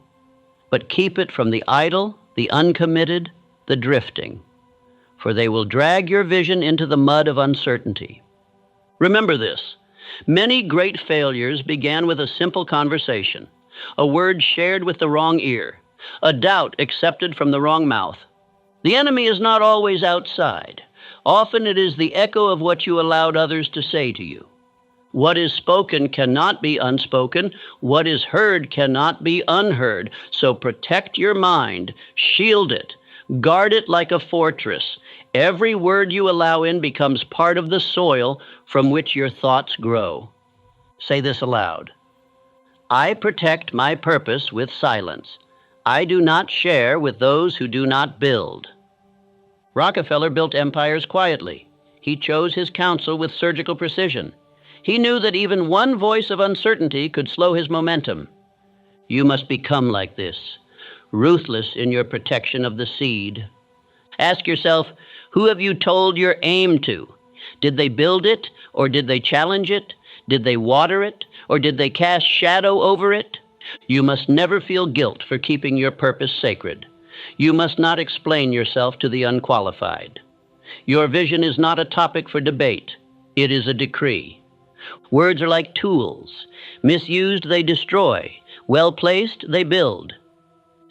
But keep it from the idle, the uncommitted, the drifting, for they will drag your vision into the mud of uncertainty. Remember this. Many great failures began with a simple conversation, a word shared with the wrong ear, a doubt accepted from the wrong mouth. The enemy is not always outside. Often it is the echo of what you allowed others to say to you. What is spoken cannot be unspoken. What is heard cannot be unheard. So protect your mind, shield it, guard it like a fortress. Every word you allow in becomes part of the soil from which your thoughts grow. Say this aloud. I protect my purpose with silence. I do not share with those who do not build. Rockefeller built empires quietly. He chose his counsel with surgical precision. He knew that even one voice of uncertainty could slow his momentum. You must become like this, ruthless in your protection of the seed. Ask yourself, who have you told your aim to? Did they build it, or did they challenge it? Did they water it, or did they cast shadow over it? You must never feel guilt for keeping your purpose sacred. You must not explain yourself to the unqualified. Your vision is not a topic for debate. It is a decree. Words are like tools. Misused, they destroy. Well placed, they build.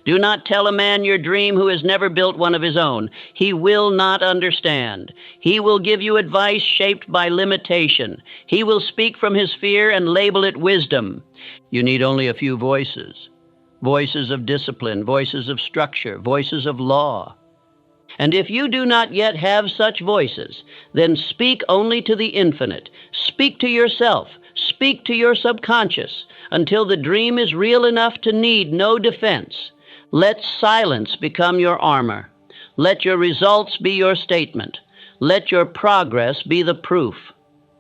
Do not tell a man your dream who has never built one of his own. He will not understand. He will give you advice shaped by limitation. He will speak from his fear and label it wisdom. You need only a few voices. Voices of discipline, voices of structure, voices of law. And if you do not yet have such voices, then speak only to the infinite. Speak to yourself. Speak to your subconscious until the dream is real enough to need no defense. Let silence become your armor. Let your results be your statement. Let your progress be the proof.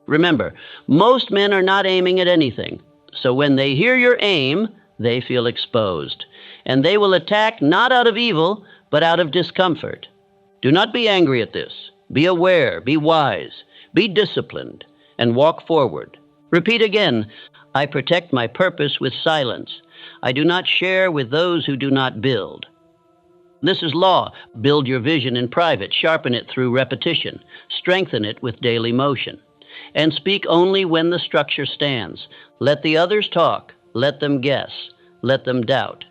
Remember, most men are not aiming at anything. So when they hear your aim, they feel exposed. And they will attack not out of evil, but out of discomfort. Do not be angry at this. Be aware, be wise, be disciplined, and walk forward. Repeat again, I protect my purpose with silence. I do not share with those who do not build. This is law. Build your vision in private, sharpen it through repetition, strengthen it with daily motion, and speak only when the structure stands. Let the others talk, let them guess, let them doubt.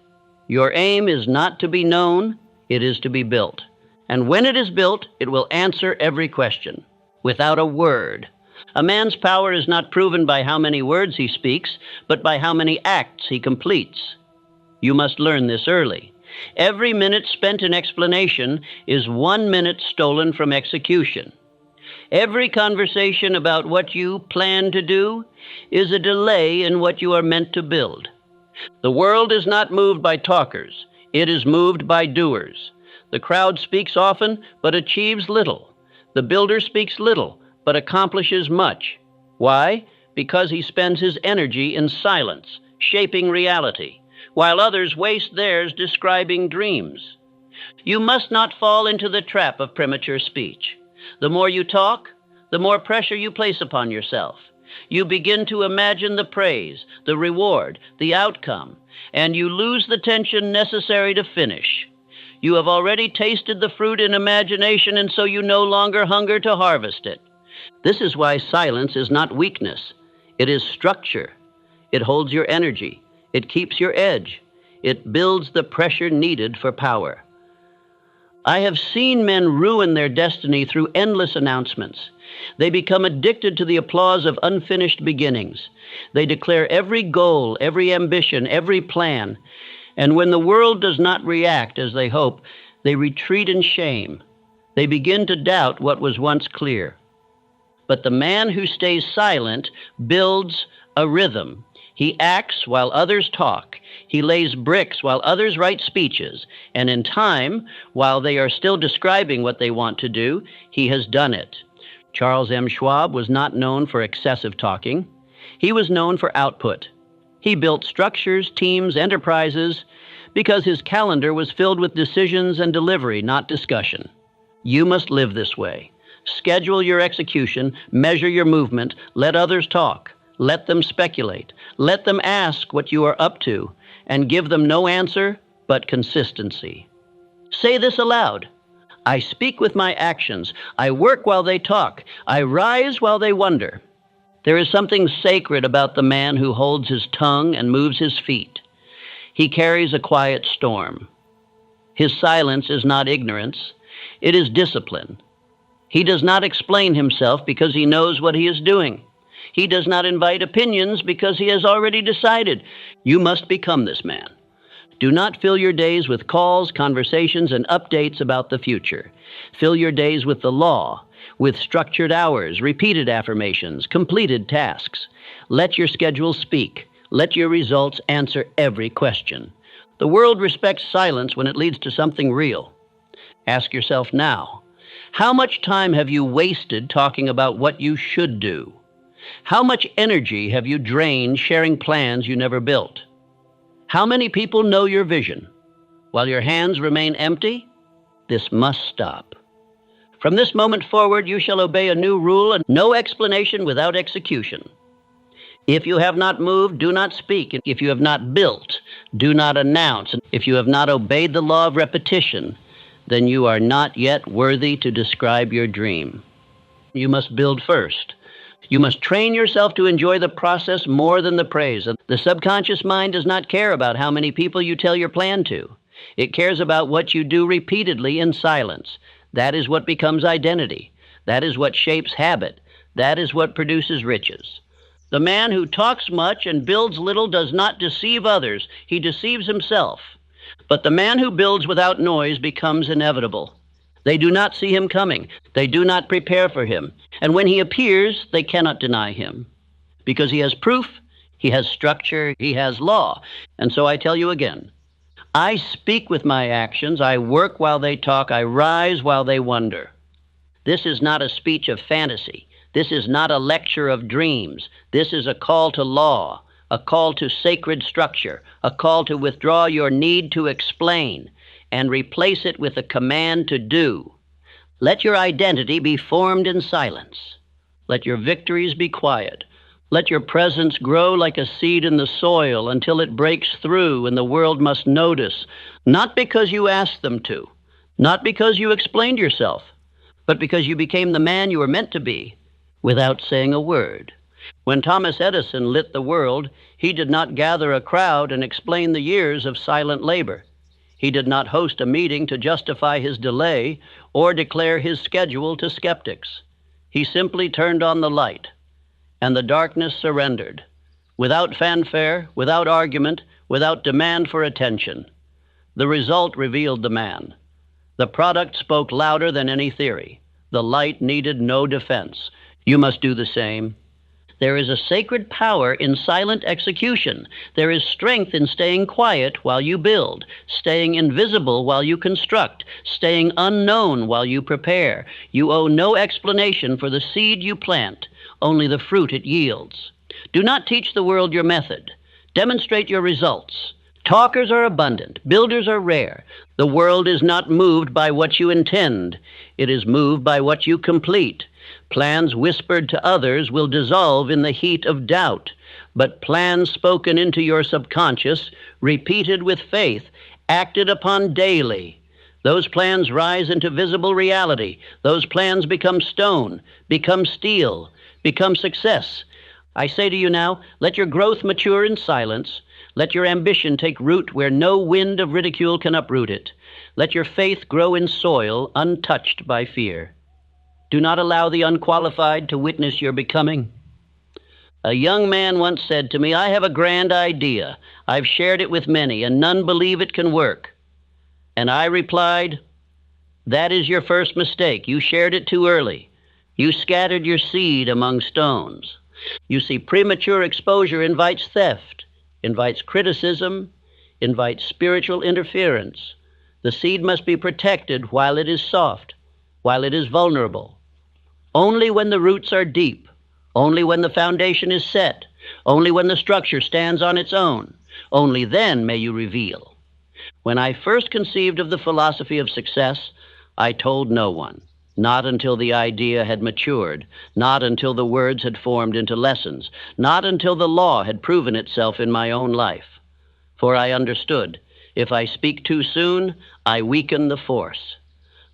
Your aim is not to be known, it is to be built. And when it is built, it will answer every question, without a word. A man's power is not proven by how many words he speaks, but by how many acts he completes. You must learn this early. Every minute spent in explanation is 1 minute stolen from execution. Every conversation about what you plan to do is a delay in what you are meant to build. The world is not moved by talkers. It is moved by doers. The crowd speaks often, but achieves little. The builder speaks little, but accomplishes much. Why? Because he spends his energy in silence, shaping reality, while others waste theirs describing dreams. You must not fall into the trap of premature speech. The more you talk, the more pressure you place upon yourself. You begin to imagine the praise, the reward, the outcome, and you lose the tension necessary to finish. You have already tasted the fruit in imagination, and so you no longer hunger to harvest it. This is why silence is not weakness. It is structure. It holds your energy. It keeps your edge. It builds the pressure needed for power. I have seen men ruin their destiny through endless announcements. They become addicted to the applause of unfinished beginnings. They declare every goal, every ambition, every plan. And when the world does not react as they hope, they retreat in shame. They begin to doubt what was once clear. But the man who stays silent builds a rhythm. He acts while others talk. He lays bricks while others write speeches. And in time, while they are still describing what they want to do, he has done it. Charles M. Schwab was not known for excessive talking. He was known for output. He built structures, teams, enterprises, because his calendar was filled with decisions and delivery, not discussion. You must live this way. Schedule your execution, measure your movement, let others talk, let them speculate, let them ask what you are up to, and give them no answer but consistency. Say this aloud. I speak with my actions. I work while they talk. I rise while they wonder. There is something sacred about the man who holds his tongue and moves his feet. He carries a quiet storm. His silence is not ignorance. It is discipline. He does not explain himself because he knows what he is doing. He does not invite opinions because he has already decided. You must become this man. Do not fill your days with calls, conversations, and updates about the future. Fill your days with the law, with structured hours, repeated affirmations, completed tasks. Let your schedule speak. Let your results answer every question. The world respects silence when it leads to something real. Ask yourself now, how much time have you wasted talking about what you should do? How much energy have you drained sharing plans you never built? How many people know your vision? While your hands remain empty, this must stop. From this moment forward, you shall obey a new rule and no explanation without execution. If you have not moved, do not speak. If you have not built, do not announce. If you have not obeyed the law of repetition, then you are not yet worthy to describe your dream. You must build first. You must train yourself to enjoy the process more than the praise. The subconscious mind does not care about how many people you tell your plan to. It cares about what you do repeatedly in silence. That is what becomes identity. That is what shapes habit. That is what produces riches. The man who talks much and builds little does not deceive others. He deceives himself. But the man who builds without noise becomes inevitable. They do not see him coming. They do not prepare for him. And when he appears, they cannot deny him. Because he has proof, he has structure, he has law. And so I tell you again, I speak with my actions. I work while they talk. I rise while they wonder. This is not a speech of fantasy. This is not a lecture of dreams. This is a call to law, a call to sacred structure, a call to withdraw your need to explain and replace it with a command to do. Let your identity be formed in silence. Let your victories be quiet. Let your presence grow like a seed in the soil until it breaks through and the world must notice, not because you asked them to, not because you explained yourself, but because you became the man you were meant to be without saying a word. When Thomas Edison lit the world, he did not gather a crowd and explain the years of silent labor. He did not host a meeting to justify his delay or declare his schedule to skeptics. He simply turned on the light, and the darkness surrendered, without fanfare, without argument, without demand for attention. The result revealed the man. The product spoke louder than any theory. The light needed no defense. You must do the same. There is a sacred power in silent execution. There is strength in staying quiet while you build, staying invisible while you construct, staying unknown while you prepare. You owe no explanation for the seed you plant, only the fruit it yields. Do not teach the world your method. Demonstrate your results. Talkers are abundant. Builders are rare. The world is not moved by what you intend. It is moved by what you complete. Plans whispered to others will dissolve in the heat of doubt, but plans spoken into your subconscious, repeated with faith, acted upon daily. Those plans rise into visible reality. Those plans become stone, become steel, become success. I say to you now, let your growth mature in silence. Let your ambition take root where no wind of ridicule can uproot it. Let your faith grow in soil untouched by fear. Do not allow the unqualified to witness your becoming. A young man once said to me, I have a grand idea. I've shared it with many, and none believe it can work. And I replied, that is your first mistake. You shared it too early. You scattered your seed among stones. You see, premature exposure invites theft, invites criticism, invites spiritual interference. The seed must be protected while it is soft, while it is vulnerable. Only when the roots are deep, only when the foundation is set, Only when the structure stands on its own, only then may you reveal. When I first conceived of the philosophy of success, I told no one, not until the idea had matured, not until the words had formed into lessons, not until the law had proven itself in my own life. For I understood, if I speak too soon, I weaken the force.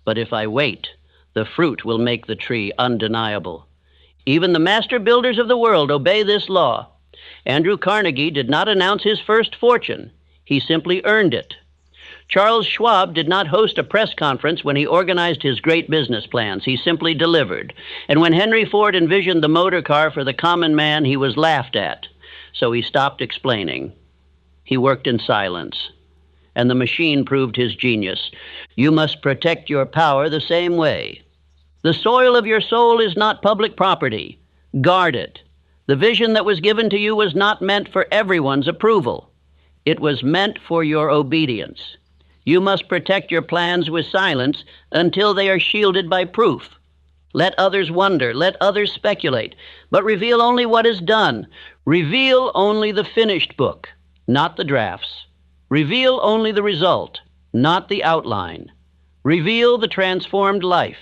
But if I wait, the fruit will make the tree undeniable. Even the master builders of the world obey this law. Andrew Carnegie did not announce his first fortune. He simply earned it. Charles Schwab did not host a press conference when he organized his great business plans. He simply delivered. And when Henry Ford envisioned the motor car for the common man, he was laughed at. So he stopped explaining. He worked in silence. And the machine proved his genius. You must protect your power the same way. The soil of your soul is not public property. Guard it. The vision that was given to you was not meant for everyone's approval. It was meant for your obedience. You must protect your plans with silence until they are shielded by proof. Let others wonder, let others speculate, but reveal only what is done. Reveal only the finished book, not the drafts. Reveal only the result, not the outline. Reveal the transformed life,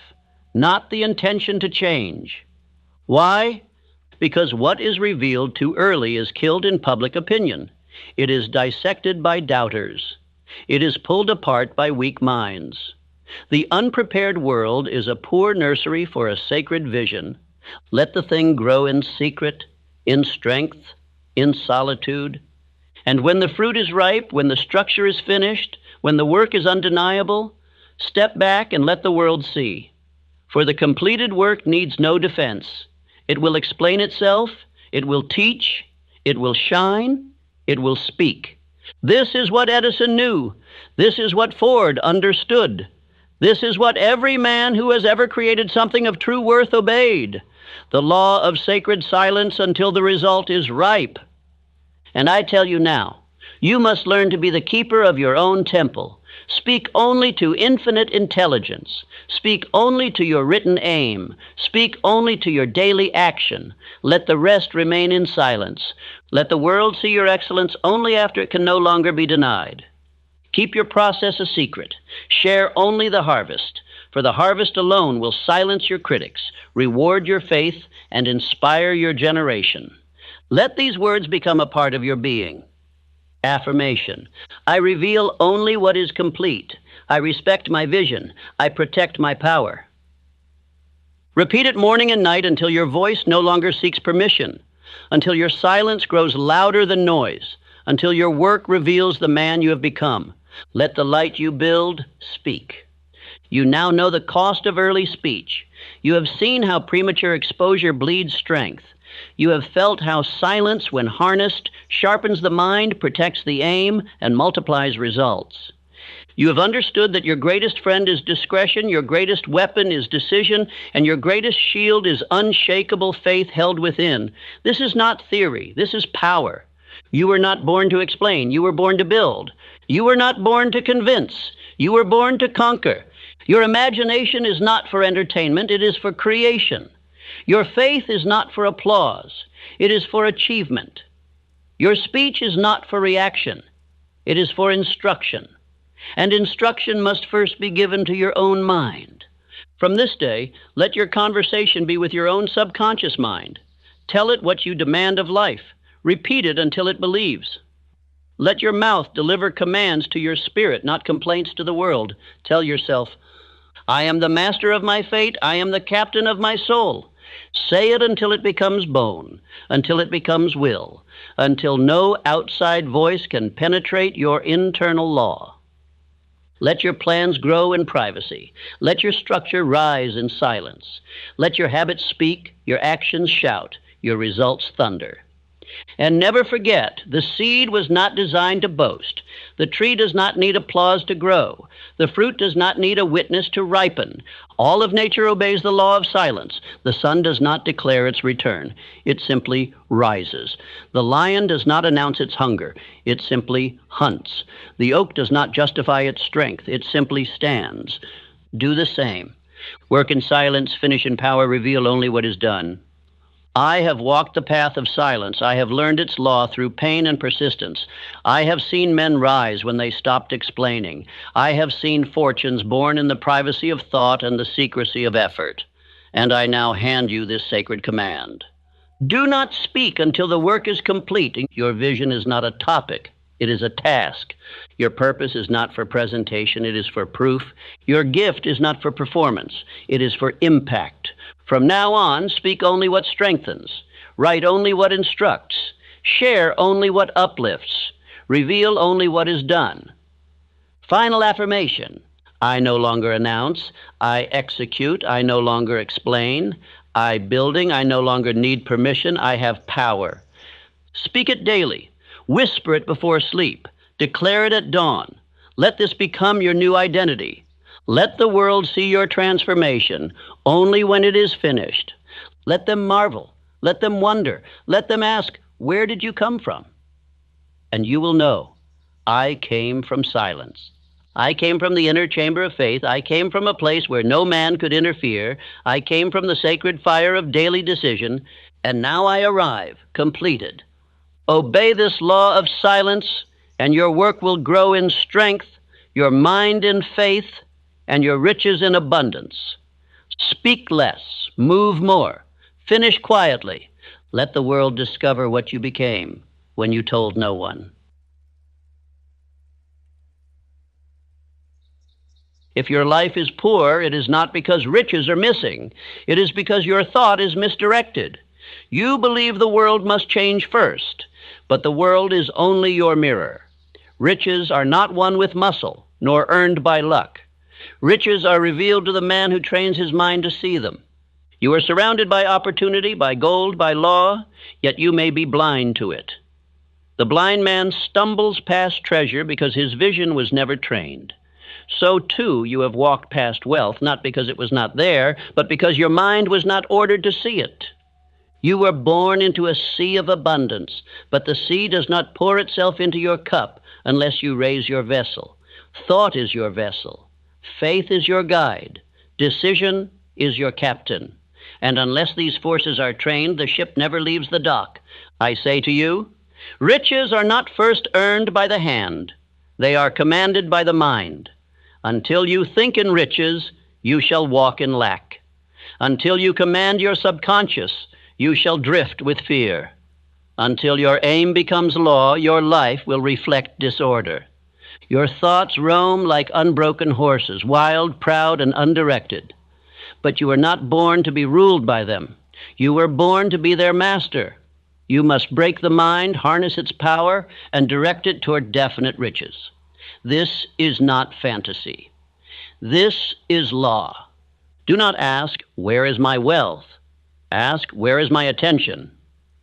not the intention to change. Why? Because what is revealed too early is killed in public opinion. It is dissected by doubters. It is pulled apart by weak minds. The unprepared world is a poor nursery for a sacred vision. Let the thing grow in secret, in strength, in solitude. And when the fruit is ripe, when the structure is finished, when the work is undeniable, step back and let the world see. For the completed work needs no defense. It will explain itself, it will teach, it will shine, it will speak. This is what Edison knew. This is what Ford understood. This is what every man who has ever created something of true worth obeyed. The law of sacred silence until the result is ripe. And I tell you now, you must learn to be the keeper of your own temple. Speak only to infinite intelligence. Speak only to your written aim. Speak only to your daily action. Let the rest remain in silence. Let the world see your excellence only after it can no longer be denied. Keep your process a secret. Share only the harvest, for the harvest alone will silence your critics, reward your faith, and inspire your generation. Let these words become a part of your being. Affirmation. I reveal only what is complete. I respect my vision. I protect my power. Repeat it morning and night until your voice no longer seeks permission, until your silence grows louder than noise, until your work reveals the man you have become. Let the light you build speak. You now know the cost of early speech. You have seen how premature exposure bleeds strength. You have felt how silence, when harnessed, sharpens the mind, protects the aim, and multiplies results. You have understood that your greatest friend is discretion, your greatest weapon is decision, and your greatest shield is unshakable faith held within. This is not theory. This is power. You were not born to explain. You were born to build. You were not born to convince. You were born to conquer. Your imagination is not for entertainment. It is for creation. Your faith is not for applause. It is for achievement. Your speech is not for reaction. It is for instruction. And instruction must first be given to your own mind. From this day, let your conversation be with your own subconscious mind. Tell it what you demand of life. Repeat it until it believes. Let your mouth deliver commands to your spirit, not complaints to the world. Tell yourself, I am the master of my fate. I am the captain of my soul. Say it until it becomes bone, until it becomes will, until no outside voice can penetrate your internal law. Let your plans grow in privacy. Let your structure rise in silence. Let your habits speak, your actions shout, your results thunder. And never forget, the seed was not designed to boast. The tree does not need applause to grow. The fruit does not need a witness to ripen. All of nature obeys the law of silence. The sun does not declare its return. It simply rises. The lion does not announce its hunger. It simply hunts. The oak does not justify its strength. It simply stands. Do the same. Work in silence, finish in power, reveal only what is done. I have walked the path of silence. I have learned its law through pain and persistence. I have seen men rise when they stopped explaining. I have seen fortunes born in the privacy of thought and the secrecy of effort. And I now hand you this sacred command. Do not speak until the work is complete. Your vision is not a topic. It is a task. Your purpose is not for presentation. It is for proof. Your gift is not for performance. It is for impact. From now on, speak only what strengthens. Write only what instructs. Share only what uplifts. Reveal only what is done. Final affirmation. I no longer announce. I execute. I no longer explain. I building. I no longer need permission. I have power. Speak it daily. Whisper it before sleep. Declare it at dawn. Let this become your new identity. Let the world see your transformation only when it is finished. Let them marvel. Let them wonder. Let them ask, where did you come from? And you will know, I came from silence. I came from the inner chamber of faith. I came from a place where no man could interfere. I came from the sacred fire of daily decision. And now I arrive, completed. Obey this law of silence, and your work will grow in strength, your mind in faith, and your riches in abundance. Speak less, move more, finish quietly. Let the world discover what you became when you told no one. If your life is poor, it is not because riches are missing. It is because your thought is misdirected. You believe the world must change first, but the world is only your mirror. Riches are not won with muscle, nor earned by luck. Riches are revealed to the man who trains his mind to see them. You are surrounded by opportunity, by gold, by law, yet you may be blind to it. The blind man stumbles past treasure because his vision was never trained. So, too, you have walked past wealth, not because it was not there, but because your mind was not ordered to see it. You were born into a sea of abundance, but the sea does not pour itself into your cup unless you raise your vessel. Thought is your vessel. Faith is your guide. Decision is your captain. And unless these forces are trained, the ship never leaves the dock. I say to you, riches are not first earned by the hand. They are commanded by the mind. Until you think in riches, you shall walk in lack. Until you command your subconscious, you shall drift with fear. Until your aim becomes law, your life will reflect disorder. Your thoughts roam like unbroken horses, wild, proud, and undirected. But you are not born to be ruled by them. You were born to be their master. You must break the mind, harness its power, and direct it toward definite riches. This is not fantasy. This is law. Do not ask, where is my wealth? Ask, where is my attention?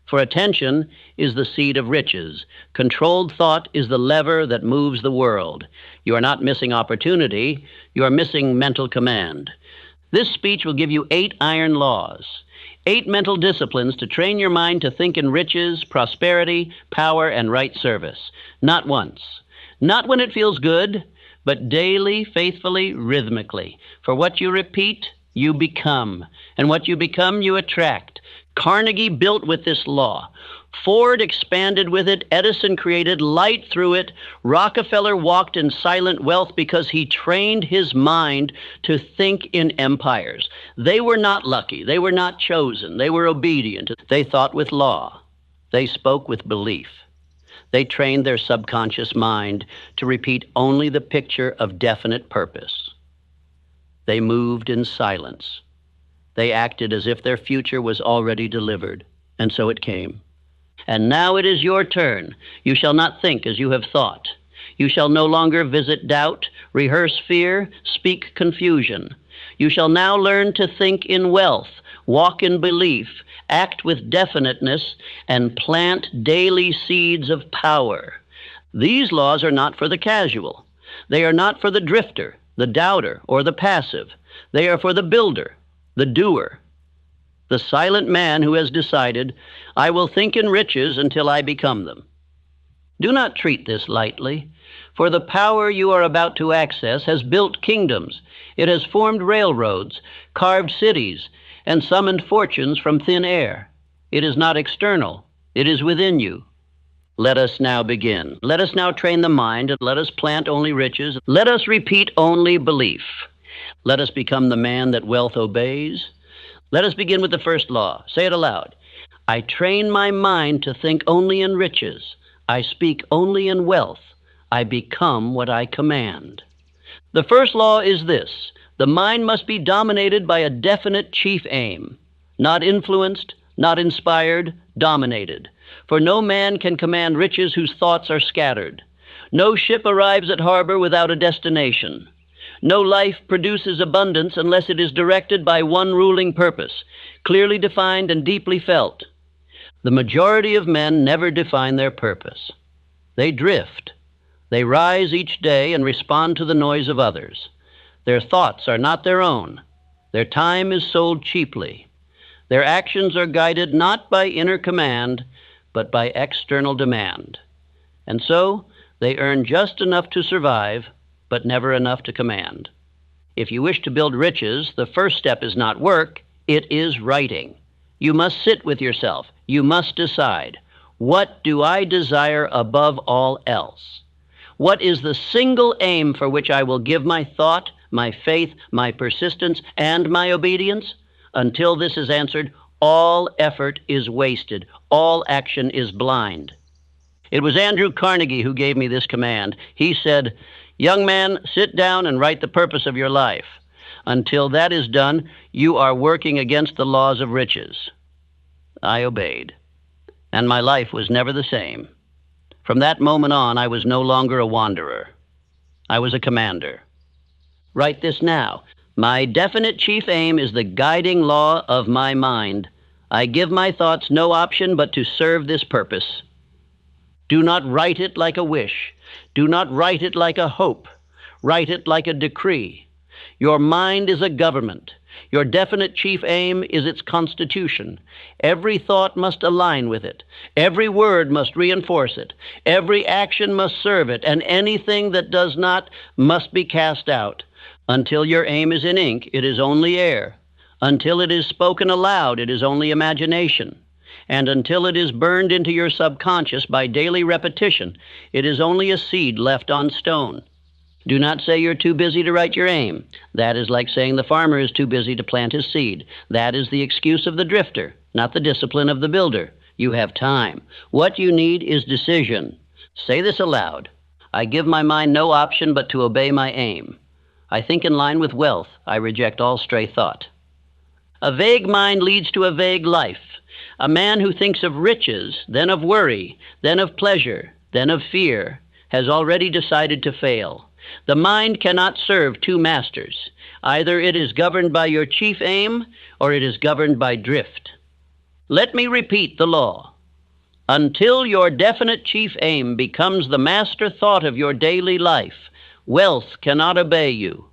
For attention is the seed of riches. Controlled thought is the lever that moves the world. You are not missing opportunity. You are missing mental command. This speech will give you 8 iron laws, 8 mental disciplines to train your mind to think in riches, prosperity, power, and right service. Not once. Not when it feels good, but daily, faithfully, rhythmically. For what you repeat, you become. And what you become, you attract. Carnegie built with this law. Ford expanded with it. Edison created light through it. Rockefeller walked in silent wealth because he trained his mind to think in empires. They were not lucky. They were not chosen. They were obedient. They thought with law. They spoke with belief. They trained their subconscious mind to repeat only the picture of definite purpose. They moved in silence. They acted as if their future was already delivered, and so it came. And now it is your turn. You shall not think as you have thought. You shall no longer visit doubt, rehearse fear, speak confusion. You shall now learn to think in wealth, walk in belief, act with definiteness, and plant daily seeds of power. These laws are not for the casual. They are not for the drifter, the doubter, or the passive. They are for the builder, the doer, the silent man who has decided, I will think in riches until I become them. Do not treat this lightly, for the power you are about to access has built kingdoms. It has formed railroads, carved cities, and summoned fortunes from thin air. It is not external. It is within you. Let us now begin. Let us now train the mind, and let us plant only riches. Let us repeat only belief. Let us become the man that wealth obeys. Let us begin with the first law. Say it aloud. I train my mind to think only in riches. I speak only in wealth. I become what I command. The first law is this. The mind must be dominated by a definite chief aim. Not influenced, not inspired, dominated. For no man can command riches whose thoughts are scattered. No ship arrives at harbor without a destination. No life produces abundance unless it is directed by one ruling purpose, clearly defined and deeply felt. The majority of men never define their purpose. They drift. They rise each day and respond to the noise of others. Their thoughts are not their own. Their time is sold cheaply. Their actions are guided not by inner command, but by external demand. And so, they earn just enough to survive, but never enough to command. If you wish to build riches, the first step is not work, it is writing. You must sit with yourself. You must decide, what do I desire above all else? What is the single aim for which I will give my thought, my faith, my persistence, and my obedience? Until this is answered, all effort is wasted. All action is blind. It was Andrew Carnegie who gave me this command. He said, young man, sit down and write the purpose of your life. Until that is done, you are working against the laws of riches. I obeyed, and my life was never the same. From that moment on, I was no longer a wanderer. I was a commander. Write this now. My definite chief aim is the guiding law of my mind. I give my thoughts no option but to serve this purpose. Do not write it like a wish. Do not write it like a hope. Write it like a decree. Your mind is a government. Your definite chief aim is its constitution. Every thought must align with it. Every word must reinforce it. Every action must serve it, and anything that does not must be cast out. Until your aim is in ink, it is only air. Until it is spoken aloud, it is only imagination. And until it is burned into your subconscious by daily repetition, it is only a seed left on stone. Do not say you're too busy to write your aim. That is like saying the farmer is too busy to plant his seed. That is the excuse of the drifter, not the discipline of the builder. You have time. What you need is decision. Say this aloud. I give my mind no option but to obey my aim. I think in line with wealth. I reject all stray thought. A vague mind leads to a vague life. A man who thinks of riches, then of worry, then of pleasure, then of fear, has already decided to fail. The mind cannot serve two masters. Either it is governed by your chief aim, or it is governed by drift. Let me repeat the law. Until your definite chief aim becomes the master thought of your daily life, wealth cannot obey you.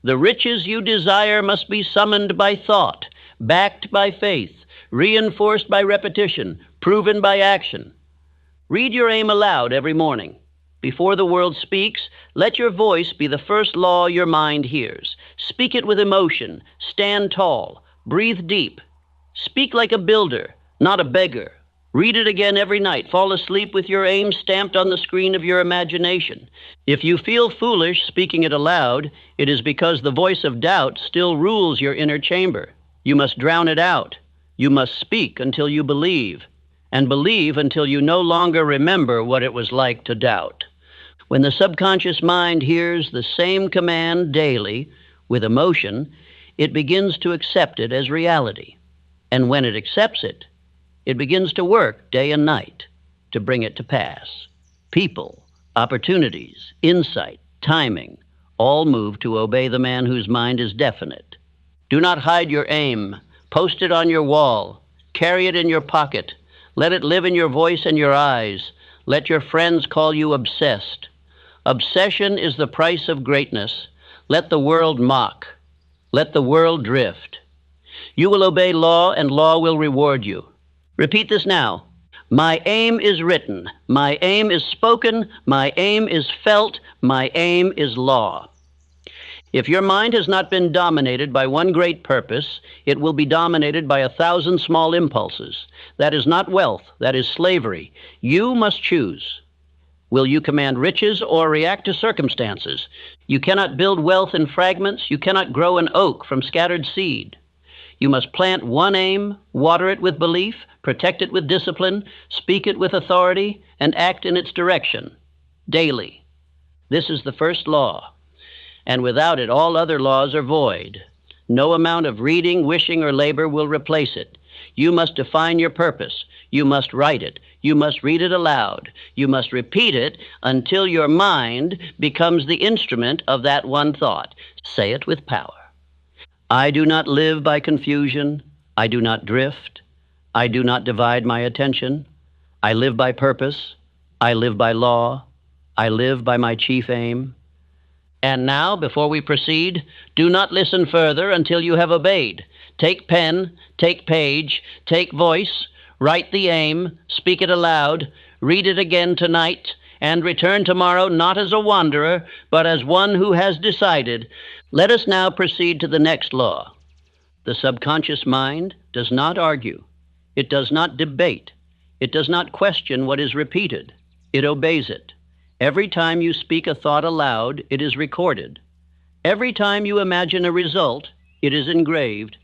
The riches you desire must be summoned by thought, backed by faith, reinforced by repetition, proven by action. Read your aim aloud every morning. Before the world speaks, let your voice be the first law your mind hears. Speak it with emotion. Stand tall. Breathe deep. Speak like a builder, not a beggar. Read it again every night. Fall asleep with your aim stamped on the screen of your imagination. If you feel foolish speaking it aloud, it is because the voice of doubt still rules your inner chamber. You must drown it out. You must speak until you believe, and believe until you no longer remember what it was like to doubt. When the subconscious mind hears the same command daily with emotion, it begins to accept it as reality. And when it accepts it, it begins to work day and night to bring it to pass. People, opportunities, insight, timing, all move to obey the man whose mind is definite. Do not hide your aim. Post it on your wall. Carry it in your pocket. Let it live in your voice and your eyes. Let your friends call you obsessed. Obsession is the price of greatness. Let the world mock. Let the world drift. You will obey law, and law will reward you. Repeat this now. My aim is written. My aim is spoken. My aim is felt. My aim is law. If your mind has not been dominated by one great purpose, it will be dominated by 1,000 small impulses. That is not wealth, that is slavery. You must choose. Will you command riches or react to circumstances? You cannot build wealth in fragments. You cannot grow an oak from scattered seed. You must plant one aim, water it with belief, protect it with discipline, speak it with authority, and act in its direction daily. This is the first law, and without it, all other laws are void. No amount of reading, wishing, or labor will replace it. You must define your purpose. You must write it. You must read it aloud. You must repeat it until your mind becomes the instrument of that one thought. Say it with power. I do not live by confusion. I do not drift. I do not divide my attention. I live by purpose. I live by law. I live by my chief aim. And now, before we proceed, do not listen further until you have obeyed. Take pen, take page, take voice, write the aim, speak it aloud, read it again tonight, and return tomorrow not as a wanderer, but as one who has decided. Let us now proceed to the next law. The subconscious mind does not argue. It does not debate. It does not question what is repeated. It obeys it. Every time you speak a thought aloud, it is recorded. Every time you imagine a result, it is engraved.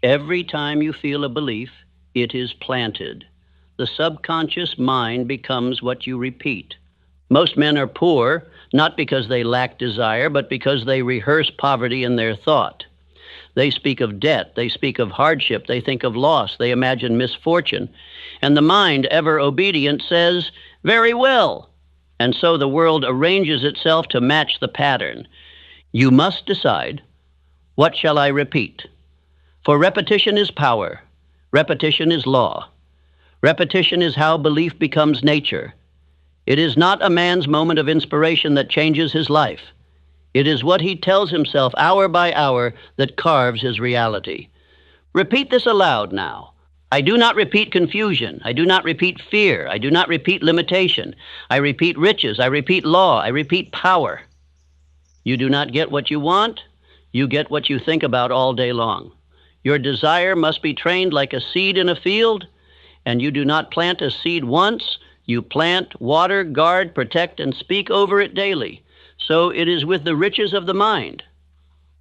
Every time you feel a belief, it is planted. The subconscious mind becomes what you repeat. Most men are poor, not because they lack desire, but because they rehearse poverty in their thought. They speak of debt, they speak of hardship, they think of loss, they imagine misfortune. And the mind, ever obedient, says, "Very well." And so the world arranges itself to match the pattern. You must decide, what shall I repeat? For repetition is power. Repetition is law. Repetition is how belief becomes nature. It is not a man's moment of inspiration that changes his life. It is what he tells himself hour by hour that carves his reality. Repeat this aloud now. I do not repeat confusion. I do not repeat fear. I do not repeat limitation. I repeat riches. I repeat law. I repeat power. You do not get what you want. You get what you think about all day long. Your desire must be trained like a seed in a field, and you do not plant a seed once. You plant, water, guard, protect, and speak over it daily. So it is with the riches of the mind.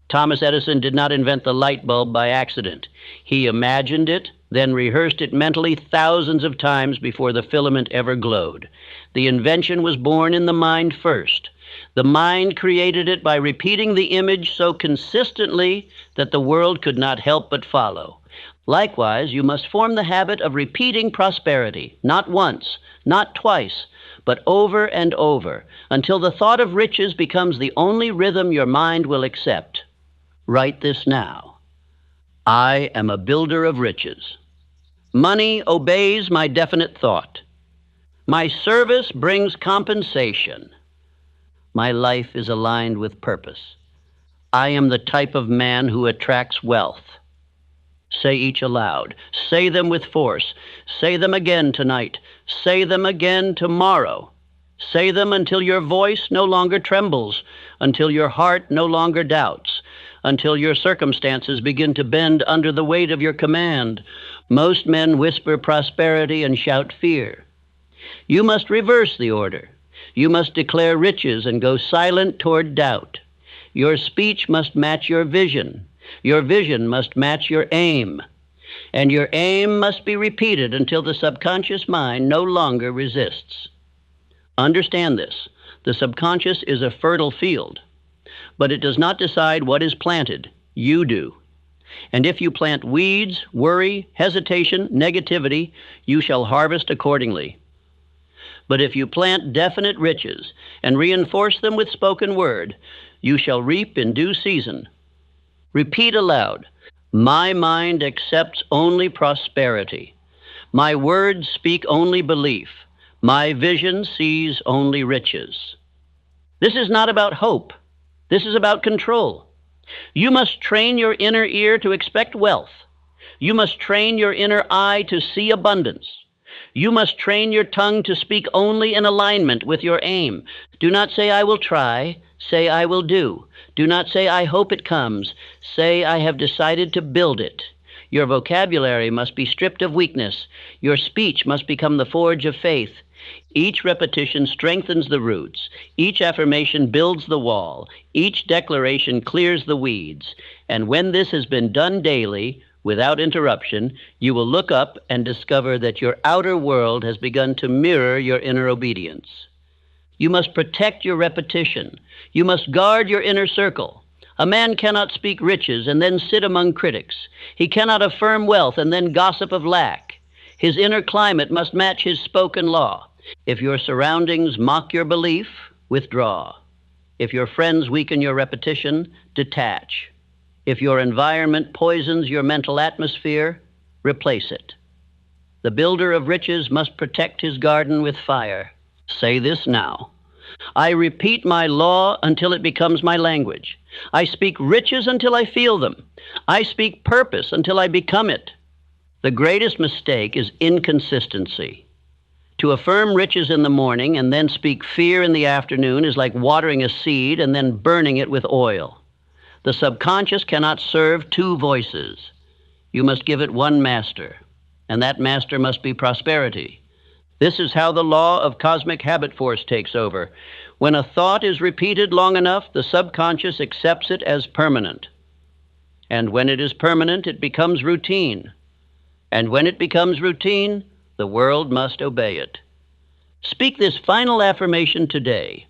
Thomas Edison did not invent the light bulb by accident. He imagined it, then rehearsed it mentally thousands of times before the filament ever glowed. The invention was born in the mind first. The mind created it by repeating the image so consistently that the world could not help but follow. Likewise, you must form the habit of repeating prosperity, not once, not twice, but over and over, until the thought of riches becomes the only rhythm your mind will accept. Write this now. I am a builder of riches. Money obeys my definite thought. My service brings compensation. My life is aligned with purpose. I am the type of man who attracts wealth. Say each aloud. Say them with force. Say them again tonight. Say them again tomorrow. Say them until your voice no longer trembles, until your heart no longer doubts, until your circumstances begin to bend under the weight of your command. Most men whisper prosperity and shout fear. You must reverse the order. You must declare riches and go silent toward doubt. Your speech must match your vision. Your vision must match your aim. And your aim must be repeated until the subconscious mind no longer resists. Understand this. The subconscious is a fertile field, but it does not decide what is planted. You do. And if you plant weeds, worry, hesitation, negativity, you shall harvest accordingly. But if you plant definite riches and reinforce them with spoken word, you shall reap in due season. Repeat aloud, my mind accepts only prosperity. My words speak only belief. My vision sees only riches. This is not about hope. This is about control. You must train your inner ear to expect wealth. You must train your inner eye to see abundance. You must train your tongue to speak only in alignment with your aim. Do not say, I will try. Say, I will do. Do not say, I hope it comes. Say, I have decided to build it. Your vocabulary must be stripped of weakness. Your speech must become the forge of faith. Each repetition strengthens the roots. Each affirmation builds the wall. Each declaration clears the weeds. And when this has been done daily, without interruption, you will look up and discover that your outer world has begun to mirror your inner obedience. You must protect your repetition. You must guard your inner circle. A man cannot speak riches and then sit among critics. He cannot affirm wealth and then gossip of lack. His inner climate must match his spoken law. If your surroundings mock your belief, withdraw. If your friends weaken your repetition, detach. If your environment poisons your mental atmosphere, replace it. The builder of riches must protect his garden with fire. Say this now. I repeat my law until it becomes my language. I speak riches until I feel them. I speak purpose until I become it. The greatest mistake is inconsistency. To affirm riches in the morning and then speak fear in the afternoon is like watering a seed and then burning it with oil. The subconscious cannot serve two voices. You must give it one master, and that master must be prosperity. This is how the law of cosmic habit force takes over. When a thought is repeated long enough, the subconscious accepts it as permanent. And when it is permanent, it becomes routine. And when it becomes routine, the world must obey it. Speak this final affirmation today.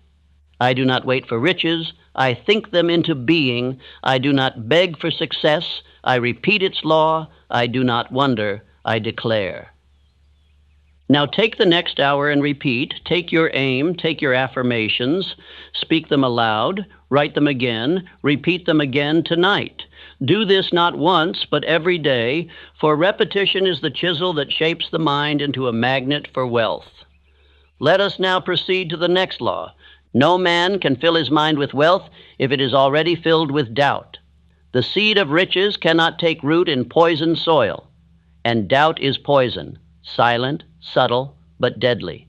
I do not wait for riches. I think them into being. I do not beg for success. I repeat its law. I do not wonder. I declare. Now take the next hour and repeat. Take your aim, take your affirmations, speak them aloud, write them again, repeat them again tonight. Do this not once, but every day, for repetition is the chisel that shapes the mind into a magnet for wealth. Let us now proceed to the next law. No man can fill his mind with wealth if it is already filled with doubt. The seed of riches cannot take root in poisoned soil, and doubt is poison, silent, subtle, but deadly.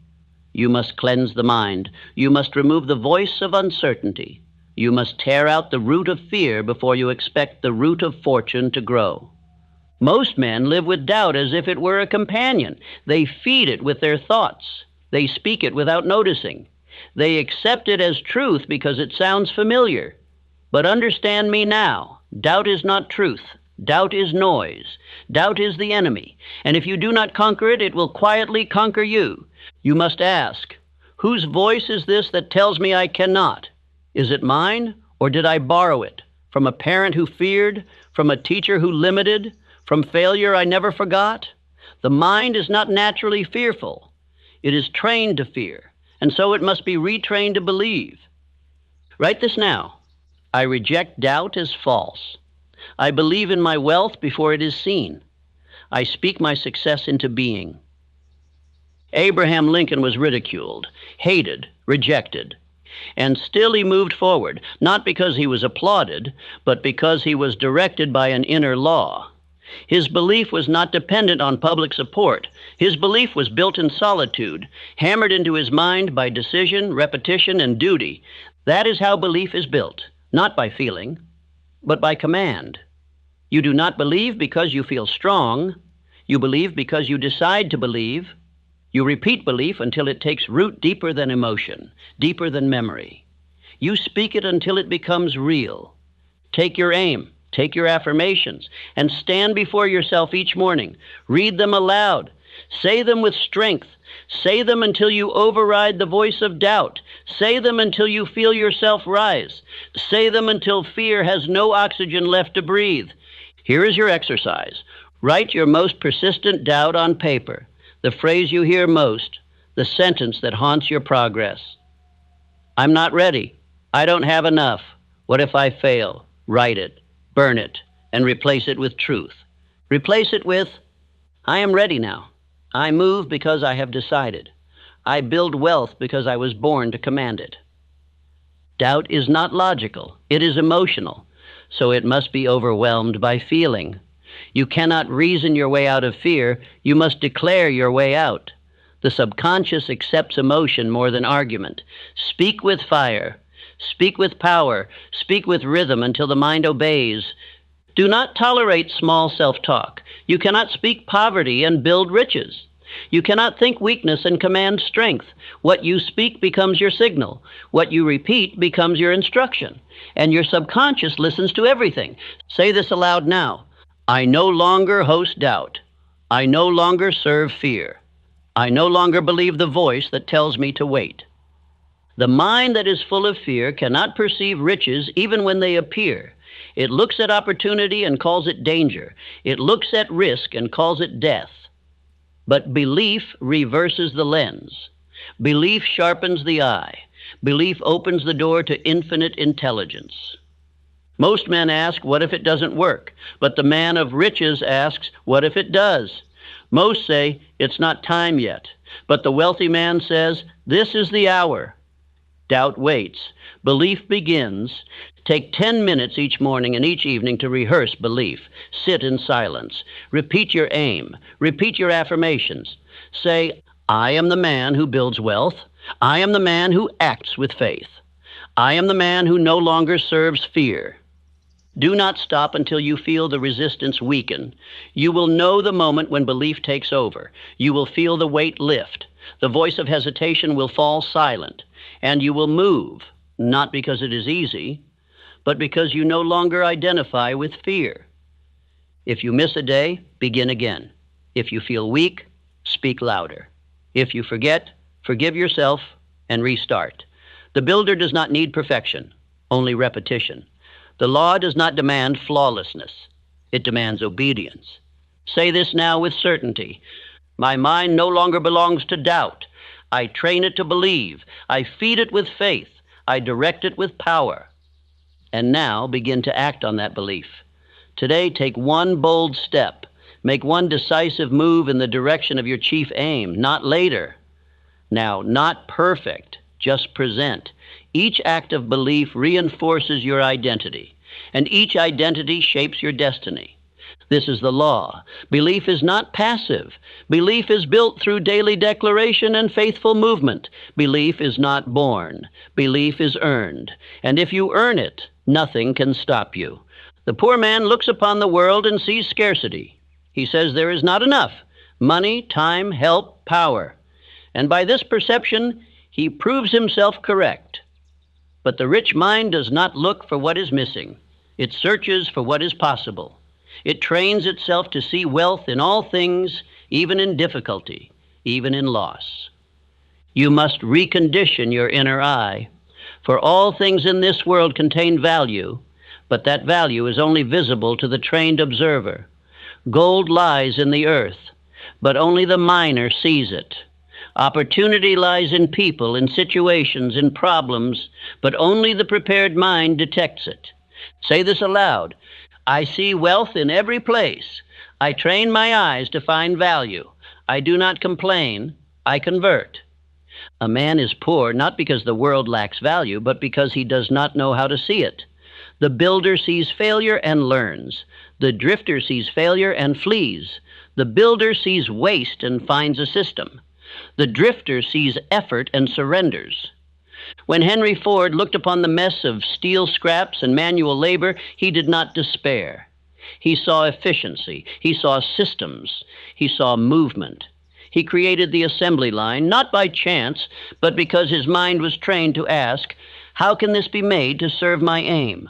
You must cleanse the mind. You must remove the voice of uncertainty. You must tear out the root of fear before you expect the root of fortune to grow. Most men live with doubt as if it were a companion. They feed it with their thoughts. They speak it without noticing. They accept it as truth because it sounds familiar. But understand me now. Doubt is not truth. Doubt is noise. Doubt is the enemy. And if you do not conquer it, it will quietly conquer you. You must ask, whose voice is this that tells me I cannot? Is it mine, or did I borrow it? From a parent who feared? From a teacher who limited? From failure I never forgot? The mind is not naturally fearful. It is trained to fear, and so it must be retrained to believe. Write this now. I reject doubt as false. I believe in my wealth before it is seen. I speak my success into being. Abraham Lincoln was ridiculed, hated, rejected. And still he moved forward, not because he was applauded, but because he was directed by an inner law. His belief was not dependent on public support. His belief was built in solitude, hammered into his mind by decision, repetition, and duty. That is how belief is built, not by feeling, but by command. You do not believe because you feel strong. You believe because you decide to believe. You repeat belief until it takes root deeper than emotion, deeper than memory. You speak it until it becomes real. Take your aim, take your affirmations, and stand before yourself each morning. Read them aloud. Say them with strength. Say them until you override the voice of doubt. Say them until you feel yourself rise. Say them until fear has no oxygen left to breathe. Here is your exercise. Write your most persistent doubt on paper. The phrase you hear most, the sentence that haunts your progress. I'm not ready. I don't have enough. What if I fail? Write it, burn it, and replace it with truth. Replace it with, I am ready now. I move because I have decided. I build wealth because I was born to command it. Doubt is not logical. It is emotional, so it must be overwhelmed by feeling. You cannot reason your way out of fear. You must declare your way out. The subconscious accepts emotion more than argument. Speak with fire. Speak with power. Speak with rhythm until the mind obeys. Do not tolerate small self-talk. You cannot speak poverty and build riches. You cannot think weakness and command strength. What you speak becomes your signal. What you repeat becomes your instruction. And your subconscious listens to everything. Say this aloud now. I no longer host doubt. I no longer serve fear. I no longer believe the voice that tells me to wait. The mind that is full of fear cannot perceive riches even when they appear. It looks at opportunity and calls it danger. It looks at risk and calls it death. But belief reverses the lens. Belief sharpens the eye. Belief opens the door to infinite intelligence. Most men ask, what if it doesn't work? But the man of riches asks, what if it does? Most say, it's not time yet. But the wealthy man says, this is the hour. Doubt waits. Belief begins. Take 10 minutes each morning and each evening to rehearse belief. Sit in silence. Repeat your aim. Repeat your affirmations. Say, I am the man who builds wealth. I am the man who acts with faith. I am the man who no longer serves fear. Do not stop until you feel the resistance weaken. You will know the moment when belief takes over. You will feel the weight lift. The voice of hesitation will fall silent. And you will move, not because it is easy, but because you no longer identify with fear. If you miss a day, begin again. If you feel weak, speak louder. If you forget, forgive yourself and restart. The builder does not need perfection, only repetition. The law does not demand flawlessness. It demands obedience. Say this now with certainty. My mind no longer belongs to doubt. I train it to believe. I feed it with faith. I direct it with power. And now begin to act on that belief. Today, take one bold step. Make one decisive move in the direction of your chief aim, not later. Now, not perfect, just present. Each act of belief reinforces your identity, and each identity shapes your destiny. This is the law. Belief is not passive. Belief is built through daily declaration and faithful movement. Belief is not born. Belief is earned. And if you earn it, nothing can stop you. The poor man looks upon the world and sees scarcity. He says there is not enough: money, time, help, power. And by this perception, he proves himself correct. But the rich mind does not look for what is missing. It searches for what is possible. It trains itself to see wealth in all things, even in difficulty, even in loss. You must recondition your inner eye, for all things in this world contain value, but that value is only visible to the trained observer. Gold lies in the earth, but only the miner sees it. Opportunity lies in people, in situations, in problems, but only the prepared mind detects it. Say this aloud. I see wealth in every place. I train my eyes to find value. I do not complain. I convert. A man is poor not because the world lacks value, but because he does not know how to see it. The builder sees failure and learns. The drifter sees failure and flees. The builder sees waste and finds a system. The drifter sees effort and surrenders. When Henry Ford looked upon the mess of steel scraps and manual labor, he did not despair. He saw efficiency. He saw systems. He saw movement. He created the assembly line, not by chance, but because his mind was trained to ask, how can this be made to serve my aim?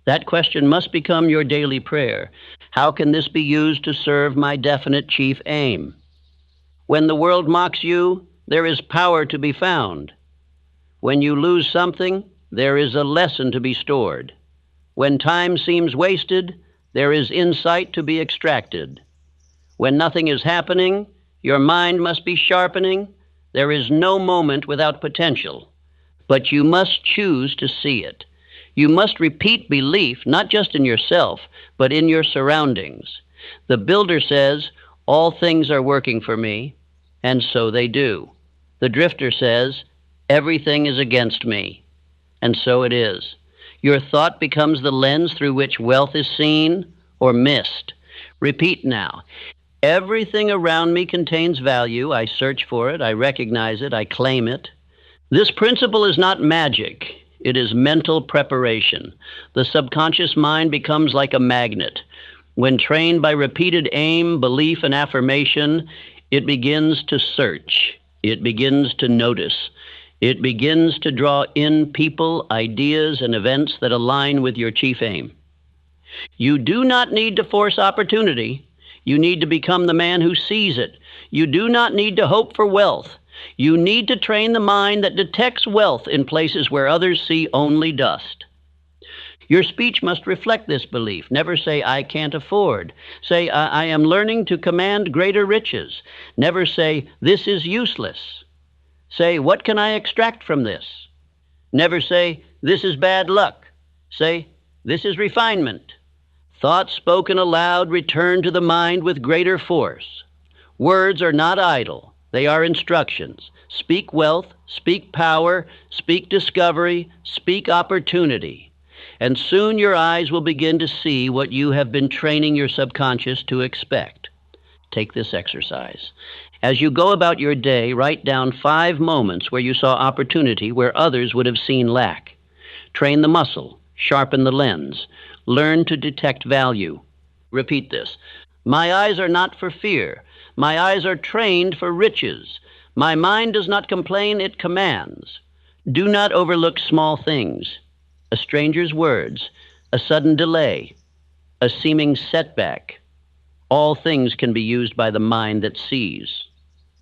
That question must become your daily prayer. How can this be used to serve my definite chief aim? When the world mocks you, there is power to be found. When you lose something, there is a lesson to be stored. When time seems wasted, there is insight to be extracted. When nothing is happening, your mind must be sharpening. There is no moment without potential, but you must choose to see it. You must repeat belief, not just in yourself, but in your surroundings. The builder says, all things are working for me, and so they do. The drifter says, everything is against me, and so it is. Your thought becomes the lens through which wealth is seen or missed. Repeat now. Everything around me contains value. I search for it. I recognize it. I claim it. This principle is not magic. It is mental preparation. The subconscious mind becomes like a magnet. When trained by repeated aim, belief, and affirmation, it begins to search. It begins to notice. It begins to draw in people, ideas, and events that align with your chief aim. You do not need to force opportunity. You need to become the man who sees it. You do not need to hope for wealth. You need to train the mind that detects wealth in places where others see only dust. Your speech must reflect this belief. Never say, I can't afford. Say, I am learning to command greater riches. Never say, this is useless. Say, what can I extract from this? Never say, this is bad luck. Say, this is refinement. Thoughts spoken aloud return to the mind with greater force. Words are not idle. They are instructions. Speak wealth, speak power, speak discovery, speak opportunity. And soon your eyes will begin to see what you have been training your subconscious to expect. Take this exercise. As you go about your day, write down 5 moments where you saw opportunity where others would have seen lack. Train the muscle, sharpen the lens, learn to detect value. Repeat this. My eyes are not for fear. My eyes are trained for riches. My mind does not complain, it commands. Do not overlook small things. A stranger's words, a sudden delay, a seeming setback. All things can be used by the mind that sees.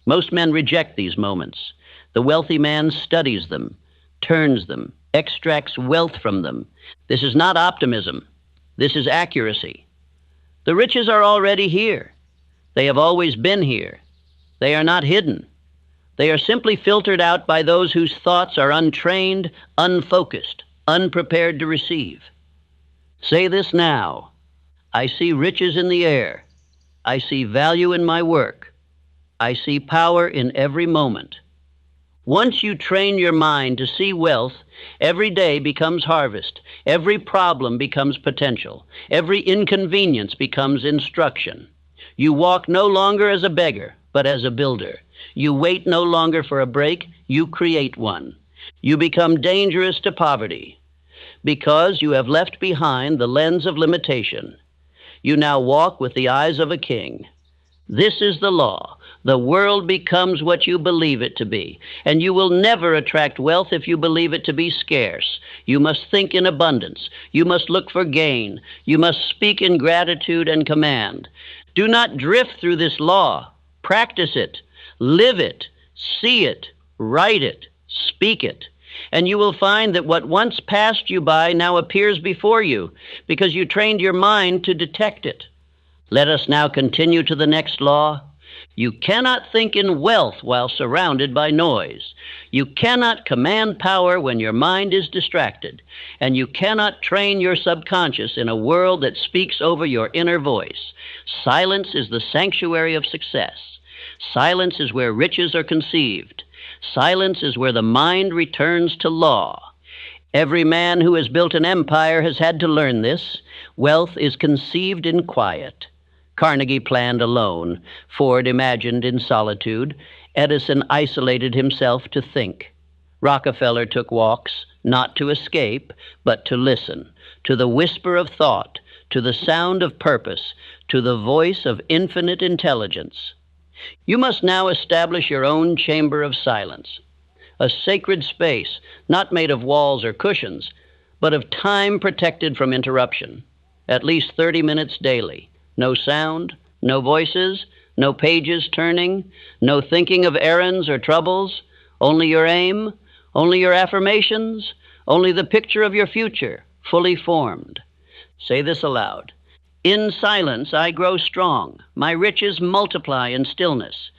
Most men reject these moments. The wealthy man studies them, turns them, extracts wealth from them. This is not optimism. This is accuracy. The riches are already here. They have always been here. They are not hidden. They are simply filtered out by those whose thoughts are untrained, unfocused, unprepared to receive. Say this now. I see riches in the air. I see value in my work. I see power in every moment. Once you train your mind to see wealth, every day becomes harvest. Every problem becomes potential. Every inconvenience becomes instruction. You walk no longer as a beggar, but as a builder. You wait no longer for a break, you create one. You become dangerous to poverty because you have left behind the lens of limitation. You now walk with the eyes of a king. This is the law. The world becomes what you believe it to be, and you will never attract wealth if you believe it to be scarce. You must think in abundance. You must look for gain. You must speak in gratitude and command. Do not drift through this law. Practice it. Live it. See it. Write it. Speak it. And you will find that what once passed you by now appears before you because you trained your mind to detect it. Let us now continue to the next law. You cannot think in wealth while surrounded by noise. You cannot command power when your mind is distracted. And you cannot train your subconscious in a world that speaks over your inner voice. Silence is the sanctuary of success. Silence is where riches are conceived. Silence is where the mind returns to law. Every man who has built an empire has had to learn this. Wealth is conceived in quiet. Carnegie planned alone. Ford imagined in solitude. Edison isolated himself to think. Rockefeller took walks, not to escape, but to listen, to the whisper of thought, to the sound of purpose, to the voice of infinite intelligence. You must now establish your own chamber of silence, a sacred space not made of walls or cushions, but of time protected from interruption, at least 30 minutes daily. No sound, no voices, no pages turning, no thinking of errands or troubles, only your aim, only your affirmations, only the picture of your future, fully formed. Say this aloud. In silence I grow strong. My riches multiply in stillness.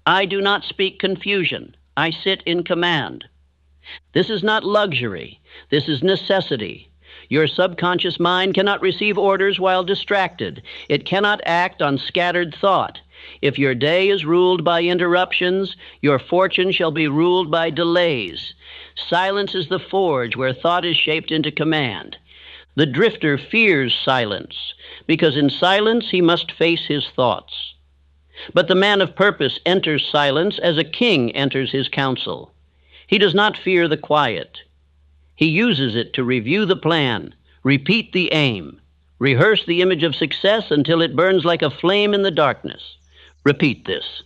I do not speak confusion. I sit in command. This is not luxury. This is necessity. Your subconscious mind cannot receive orders while distracted. It cannot act on scattered thought. If your day is ruled by interruptions, your fortune shall be ruled by delays. Silence is the forge where thought is shaped into command. The drifter fears silence, because in silence he must face his thoughts. But the man of purpose enters silence as a king enters his council. He does not fear the quiet. He uses it to review the plan, repeat the aim, rehearse the image of success until it burns like a flame in the darkness. Repeat this.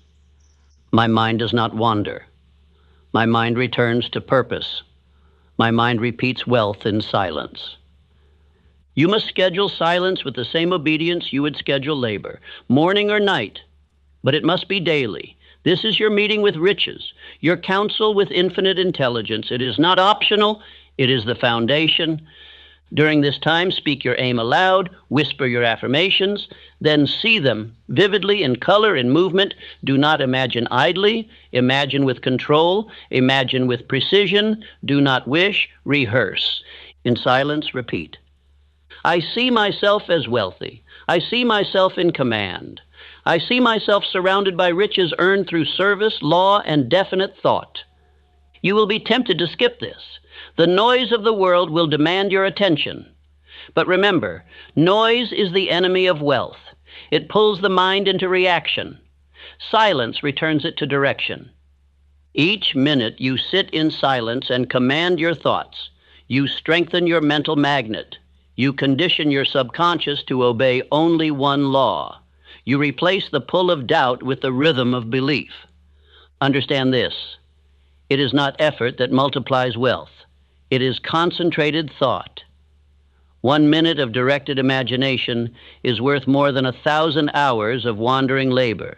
My mind does not wander. My mind returns to purpose. My mind repeats wealth in silence. You must schedule silence with the same obedience you would schedule labor, morning or night, but it must be daily. This is your meeting with riches, your counsel with infinite intelligence. It is not optional, it is the foundation. During this time, speak your aim aloud, whisper your affirmations, then see them vividly in color and movement. Do not imagine idly, imagine with control, imagine with precision. Do not wish, rehearse. In silence, repeat. I see myself as wealthy. I see myself in command. I see myself surrounded by riches earned through service, law, and definite thought. You will be tempted to skip this. The noise of the world will demand your attention. But remember, noise is the enemy of wealth. It pulls the mind into reaction. Silence returns it to direction. Each minute you sit in silence and command your thoughts. You strengthen your mental magnet. You condition your subconscious to obey only one law. You replace the pull of doubt with the rhythm of belief. Understand this. It is not effort that multiplies wealth. It is concentrated thought. 1 minute of directed imagination is worth more than 1,000 hours of wandering labor.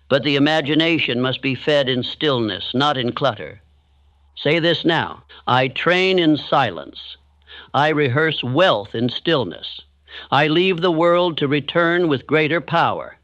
But the imagination must be fed in stillness, not in clutter. Say this now. I train in silence. I rehearse wealth in stillness. I leave the world to return with greater power.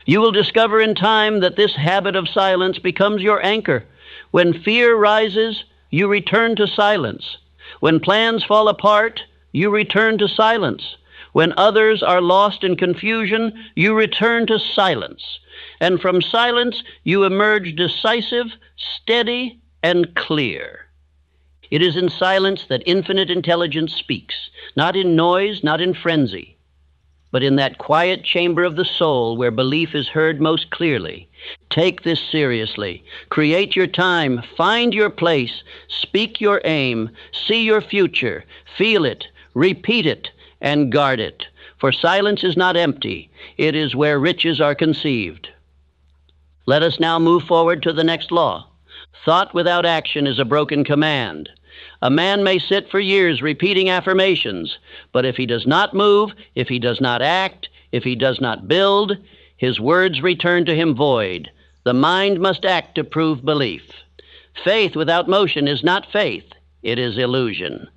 You will discover in time that this habit of silence becomes your anchor. When fear rises, you return to silence. When plans fall apart, you return to silence. When others are lost in confusion, you return to silence. And from silence, you emerge decisive, steady, and clear. It is in silence that infinite intelligence speaks, not in noise, not in frenzy, but in that quiet chamber of the soul where belief is heard most clearly. Take this seriously. Create your time, find your place, speak your aim, see your future, feel it, repeat it, and guard it. For silence is not empty. It is where riches are conceived. Let us now move forward to the next law. Thought without action is a broken command. A man may sit for years repeating affirmations, but if he does not move, if he does not act, if he does not build, his words return to him void. The mind must act to prove belief. Faith without motion is not faith, it is illusion.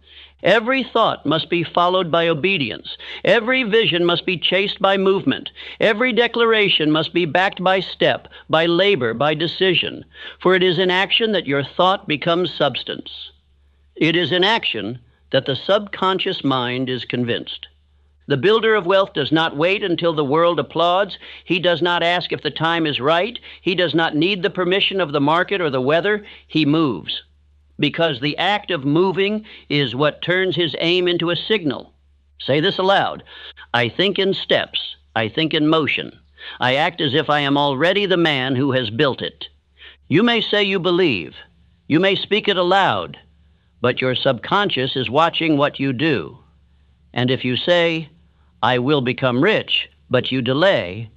Every thought must be followed by obedience. Every vision must be chased by movement. Every declaration must be backed by step, by labor, by decision. For it is in action that your thought becomes substance. It is in action that the subconscious mind is convinced. The builder of wealth does not wait until the world applauds. He does not ask if the time is right. He does not need the permission of the market or the weather. He moves. Because the act of moving is what turns his aim into a signal. Say this aloud. I think in steps. I think in motion. I act as if I am already the man who has built it. You may say you believe. You may speak it aloud. But your subconscious is watching what you do. And if you say, I will become rich, but you delay,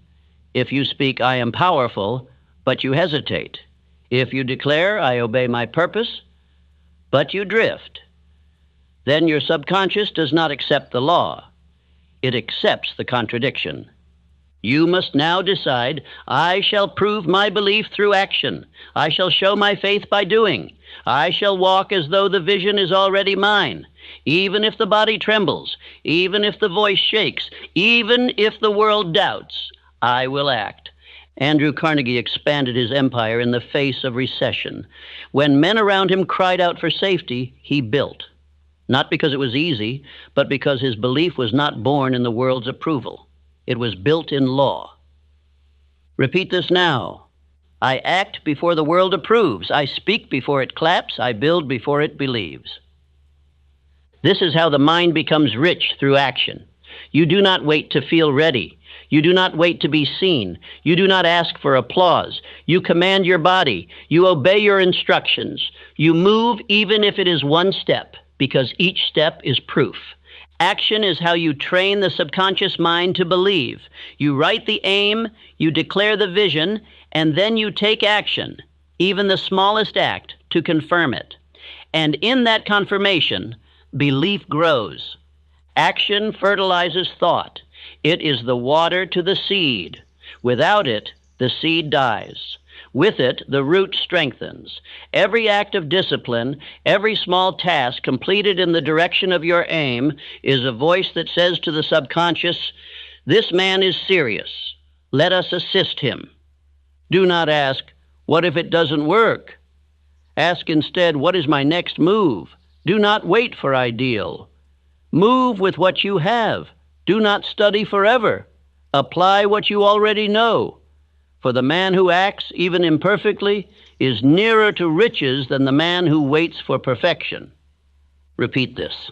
if you speak, I am powerful, but you hesitate, if you declare, I obey my purpose, but you drift, then your subconscious does not accept the law. It accepts the contradiction. You must now decide, I shall prove my belief through action. I shall show my faith by doing. I shall walk as though the vision is already mine. Even if the body trembles, even if the voice shakes, even if the world doubts, I will act. Andrew Carnegie expanded his empire in the face of recession. When men around him cried out for safety, he built. Not because it was easy, but because his belief was not born in the world's approval. It was built in law. Repeat this now. I act before the world approves. I speak before it claps. I build before it believes. This is how the mind becomes rich through action. You do not wait to feel ready. You do not wait to be seen. You do not ask for applause. You command your body. You obey your instructions. You move even if it is one step, because each step is proof. Action is how you train the subconscious mind to believe. You write the aim, you declare the vision, and then you take action, even the smallest act, to confirm it. And in that confirmation, belief grows. Action fertilizes thought. It is the water to the seed. Without it, the seed dies. With it, the root strengthens. Every act of discipline, every small task completed in the direction of your aim is a voice that says to the subconscious, "This man is serious. Let us assist him." Do not ask, "What if it doesn't work?" Ask instead, "What is my next move?" Do not wait for ideal. Move with what you have. Do not study forever. Apply what you already know. For the man who acts, even imperfectly, is nearer to riches than the man who waits for perfection. Repeat this.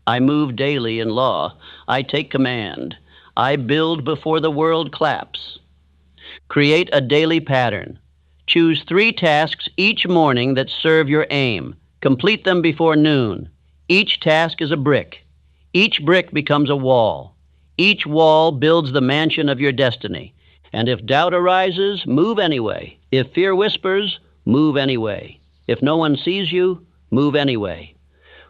I move daily in law. I take command. I build before the world claps. Create a daily pattern. Choose 3 tasks each morning that serve your aim. Complete them before noon. Each task is a brick. Each brick becomes a wall. Each wall builds the mansion of your destiny. And if doubt arises, move anyway. If fear whispers, move anyway. If no one sees you, move anyway.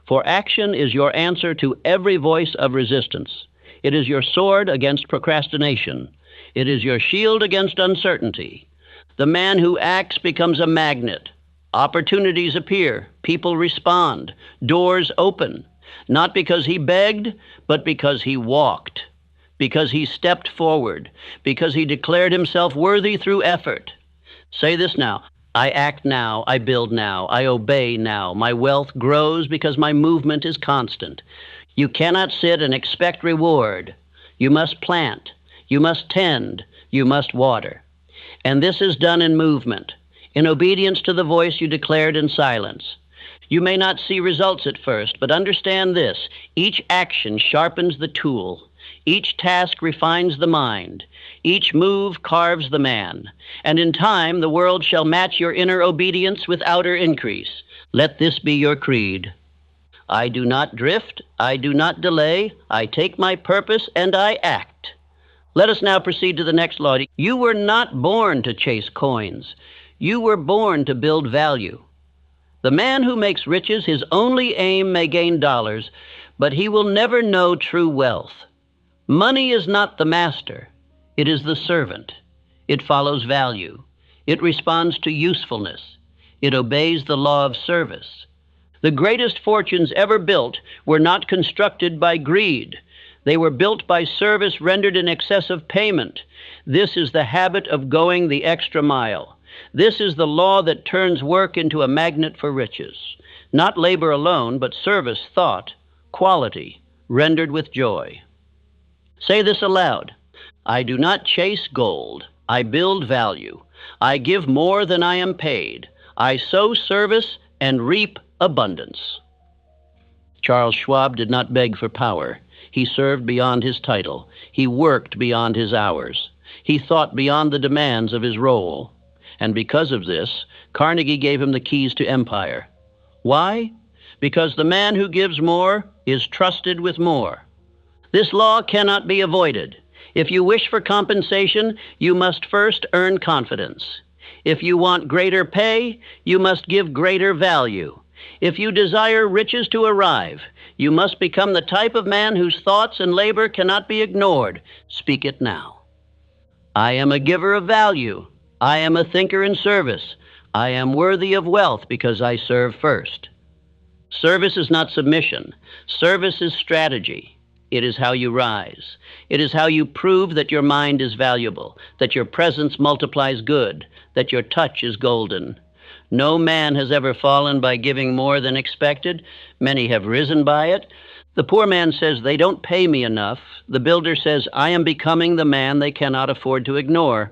For action is your answer to every voice of resistance. It is your sword against procrastination. It is your shield against uncertainty. The man who acts becomes a magnet. Opportunities appear. People respond. Doors open. Not because he begged, but because he walked. Because he stepped forward, because he declared himself worthy through effort. Say this now. I act now, I build now, I obey now. My wealth grows because my movement is constant. You cannot sit and expect reward. You must plant, you must tend, you must water. And this is done in movement, in obedience to the voice you declared in silence. You may not see results at first, but understand this. Each action sharpens the tool. Each task refines the mind. Each move carves the man. And in time, the world shall match your inner obedience with outer increase. Let this be your creed. I do not drift. I do not delay. I take my purpose and I act. Let us now proceed to the next law. You were not born to chase coins. You were born to build value. The man who makes riches his only aim may gain dollars, but he will never know true wealth. Money is not the master. It is the servant. It follows value. It responds to usefulness. It obeys the law of service. The greatest fortunes ever built were not constructed by greed. They were built by service rendered in excess of payment. This is the habit of going the extra mile. This is the law that turns work into a magnet for riches. Not labor alone, but service, thought, quality, rendered with joy. Say this aloud. I do not chase gold. I build value. I give more than I am paid. I sow service and reap abundance. Charles Schwab did not beg for power. He served beyond his title. He worked beyond his hours. He thought beyond the demands of his role. And because of this, Carnegie gave him the keys to empire. Why? Because the man who gives more is trusted with more. This law cannot be avoided. If you wish for compensation, you must first earn confidence. If you want greater pay, you must give greater value. If you desire riches to arrive, you must become the type of man whose thoughts and labor cannot be ignored. Speak it now. I am a giver of value. I am a thinker in service. I am worthy of wealth because I serve first. Service is not submission. Service is strategy. It is how you rise. It is how you prove that your mind is valuable, that your presence multiplies good, that your touch is golden. No man has ever fallen by giving more than expected. Many have risen by it. The poor man says, they don't pay me enough. The builder says, I am becoming the man they cannot afford to ignore.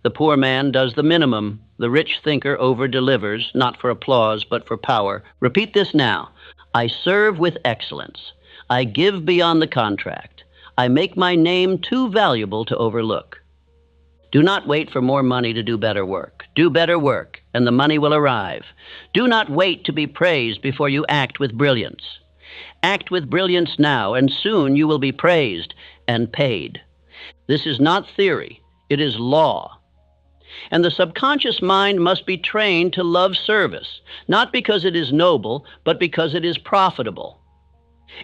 The poor man does the minimum. The rich thinker over-delivers, not for applause, but for power. Repeat this now. I serve with excellence. I give beyond the contract. I make my name too valuable to overlook. Do not wait for more money to do better work. Do better work, and the money will arrive. Do not wait to be praised before you act with brilliance. Act with brilliance now, and soon you will be praised and paid. This is not theory. It is law. And the subconscious mind must be trained to love service, not because it is noble, but because it is profitable.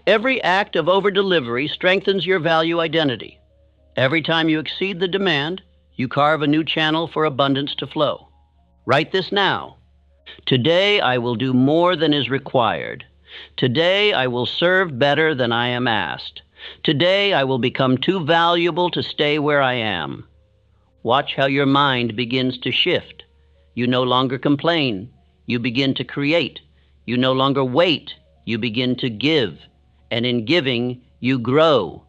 Every act of over-delivery strengthens your value identity. Every time you exceed the demand, you carve a new channel for abundance to flow. Write this now. Today I will do more than is required. Today I will serve better than I am asked. Today I will become too valuable to stay where I am. Watch how your mind begins to shift. You no longer complain. You begin to create. You no longer wait. You begin to give. And in giving, you grow.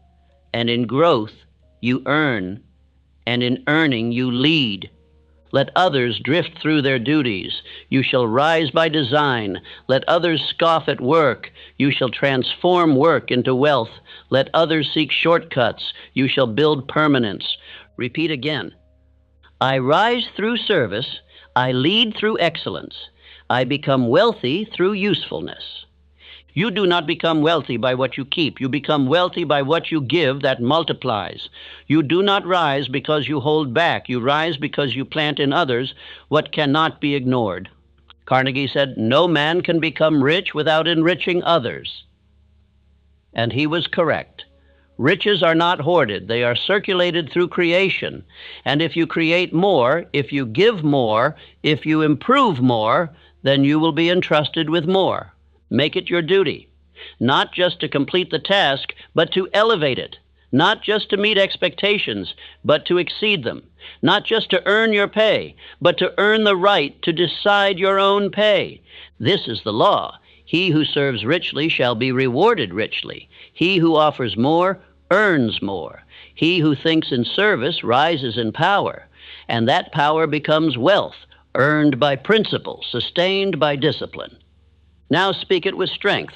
And in growth, you earn. And in earning, you lead. Let others drift through their duties. You shall rise by design. Let others scoff at work. You shall transform work into wealth. Let others seek shortcuts. You shall build permanence. Repeat again. I rise through service. I lead through excellence. I become wealthy through usefulness. You do not become wealthy by what you keep. You become wealthy by what you give that multiplies. You do not rise because you hold back. You rise because you plant in others what cannot be ignored. Carnegie said, "No man can become rich without enriching others." And he was correct. Riches are not hoarded. They are circulated through creation. And if you create more, if you give more, if you improve more, then you will be entrusted with more. Make it your duty, not just to complete the task, but to elevate it, not just to meet expectations, but to exceed them, not just to earn your pay, but to earn the right to decide your own pay. This is the law. He who serves richly shall be rewarded richly. He who offers more earns more. He who thinks in service rises in power, and that power becomes wealth, earned by principle, sustained by discipline. Now speak it with strength.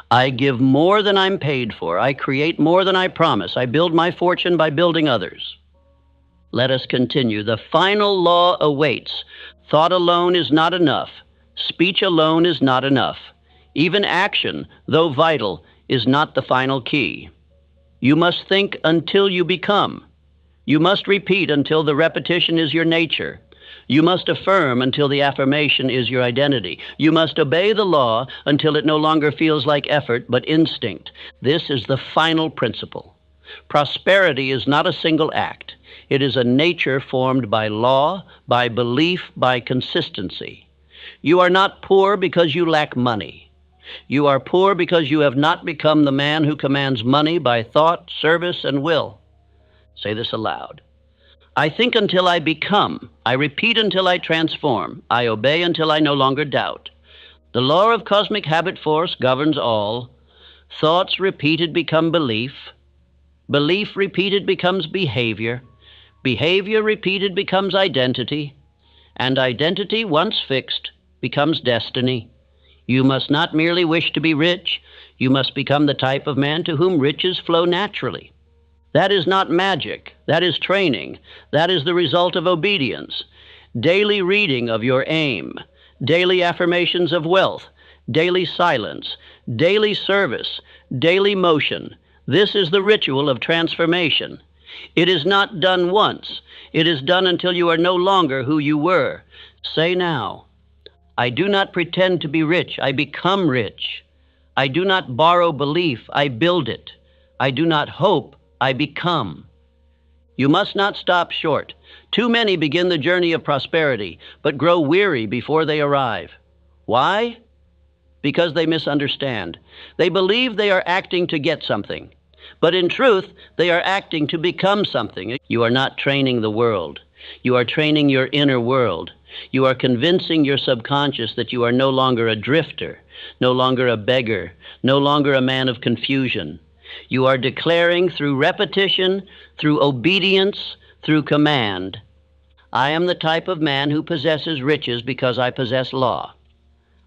I give more than I'm paid for. I create more than I promise. I build my fortune by building others. Let us continue. The final law awaits. Thought alone is not enough. Speech alone is not enough. Even action, though vital, is not the final key. You must think until you become. You must repeat until the repetition is your nature. You must affirm until the affirmation is your identity. You must obey the law until it no longer feels like effort, but instinct. This is the final principle. Prosperity is not a single act. It is a nature formed by law, by belief, by consistency. You are not poor because you lack money. You are poor because you have not become the man who commands money by thought, service, and will. Say this aloud. I think until I become. I repeat until I transform. I obey until I no longer doubt. The law of cosmic habit force governs all. Thoughts repeated become belief. Belief repeated becomes behavior. Behavior repeated becomes identity. And identity, once fixed, becomes destiny. You must not merely wish to be rich. You must become the type of man to whom riches flow naturally. That is not magic. That is training. That is the result of obedience. Daily reading of your aim. Daily affirmations of wealth. Daily silence. Daily service. Daily motion. This is the ritual of transformation. It is not done once. It is done until you are no longer who you were. Say now, I do not pretend to be rich. I become rich. I do not borrow belief. I build it. I do not hope. I become. You must not stop short. Too many begin the journey of prosperity, but grow weary before they arrive. Why? Because they misunderstand. They believe they are acting to get something, but in truth, they are acting to become something. You are not training the world. You are training your inner world. You are convincing your subconscious that you are no longer a drifter, no longer a beggar, no longer a man of confusion. You are declaring through repetition, through obedience, through command, I am the type of man who possesses riches because I possess law.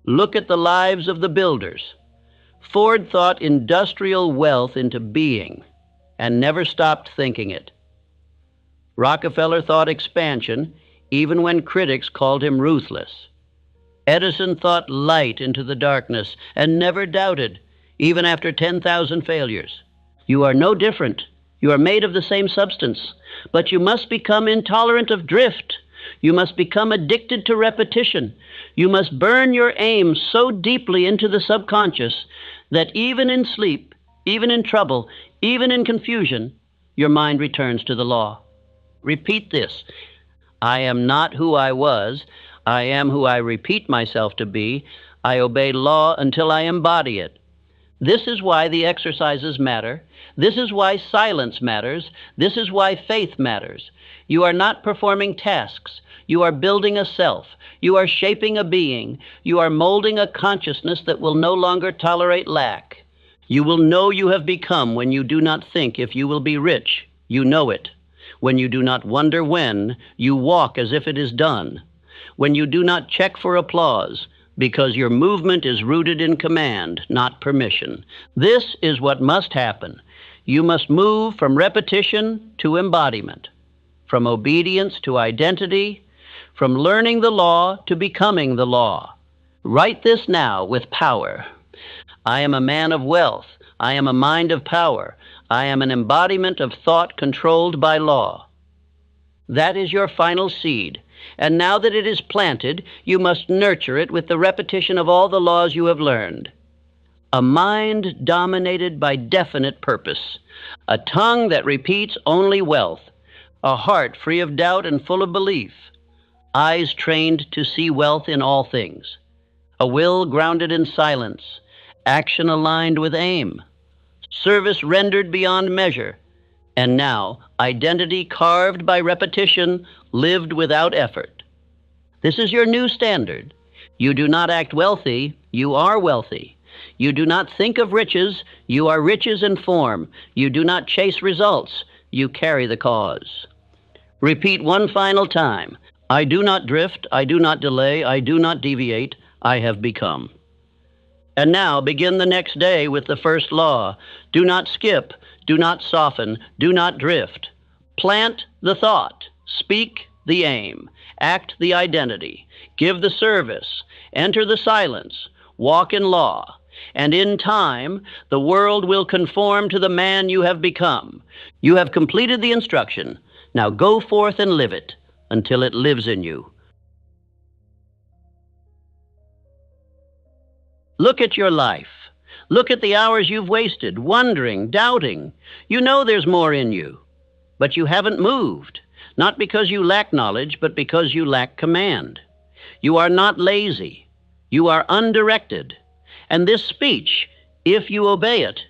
Look at the lives of the builders. Ford thought industrial wealth into being and never stopped thinking it. Rockefeller thought expansion even when critics called him ruthless. Edison thought light into the darkness and never doubted, even after 10,000 failures. You are no different. You are made of the same substance, but you must become intolerant of drift. You must become addicted to repetition. You must burn your aim so deeply into the subconscious that even in sleep, even in trouble, even in confusion, your mind returns to the law. Repeat this. I am not who I was. I am who I repeat myself to be. I obey law until I embody it. This is why the exercises matter. This is why silence matters. This is why faith matters. You are not performing tasks. You are building a self. You are shaping a being. You are molding a consciousness that will no longer tolerate lack. You will know you have become when you do not think if you will be rich. You know it. When you do not wonder when, you walk as if it is done. When you do not check for applause, because your movement is rooted in command, not permission. This is what must happen. You must move from repetition to embodiment, from obedience to identity, from learning the law to becoming the law. Write this now with power. I am a man of wealth. I am a mind of power. I am an embodiment of thought controlled by law. That is your final seed. And now that it is planted, you must nurture it with the repetition of all the laws you have learned. A mind dominated by definite purpose, a tongue that repeats only wealth, a heart free of doubt and full of belief, eyes trained to see wealth in all things, a will grounded in silence, action aligned with aim, service rendered beyond measure, and now identity carved by repetition, lived without effort. This is your new standard. You do not act wealthy, you are wealthy. You do not think of riches, you are riches in form. You do not chase results, you carry the cause. Repeat one final time. I do not drift, I do not delay, I do not deviate, I have become. And now begin the next day with the first law. Do not skip, do not soften, do not drift. Plant the thought, speak the aim, act the identity, give the service, enter the silence, walk in law, and in time the world will conform to the man you have become. You have completed the instruction. Now go forth and live it until it lives in you. Look at your life. Look at the hours you've wasted, wondering, doubting. You know there's more in you, but you haven't moved, not because you lack knowledge, but because you lack command. You are not lazy. You are undirected. And this speech, if you obey it,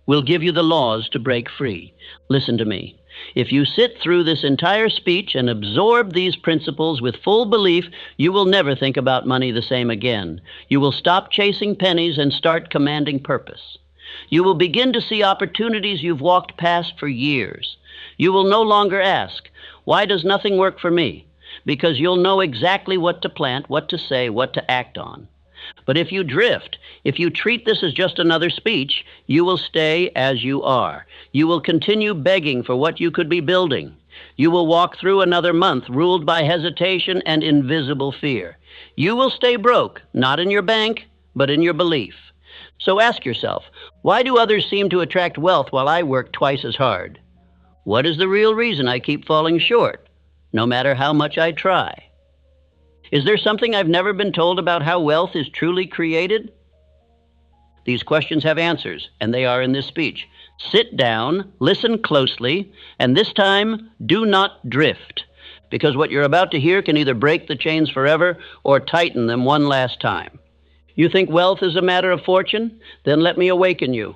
will give you the laws to break free. Listen to me. If you sit through this entire speech and absorb these principles with full belief, you will never think about money the same again. You will stop chasing pennies and start commanding purpose. You will begin to see opportunities you've walked past for years. You will no longer ask, why does nothing work for me? Because you'll know exactly what to plant, what to say, what to act on. But if you drift, if you treat this as just another speech, you will stay as you are. You will continue begging for what you could be building. You will walk through another month ruled by hesitation and invisible fear. You will stay broke, not in your bank, but in your belief. So ask yourself, why do others seem to attract wealth while I work twice as hard? What is the real reason I keep falling short, no matter how much I try? Is there something I've never been told about how wealth is truly created? These questions have answers, and they are in this speech. Sit down, listen closely, and this time, do not drift, because what you're about to hear can either break the chains forever or tighten them one last time. You think wealth is a matter of fortune? Then let me awaken you.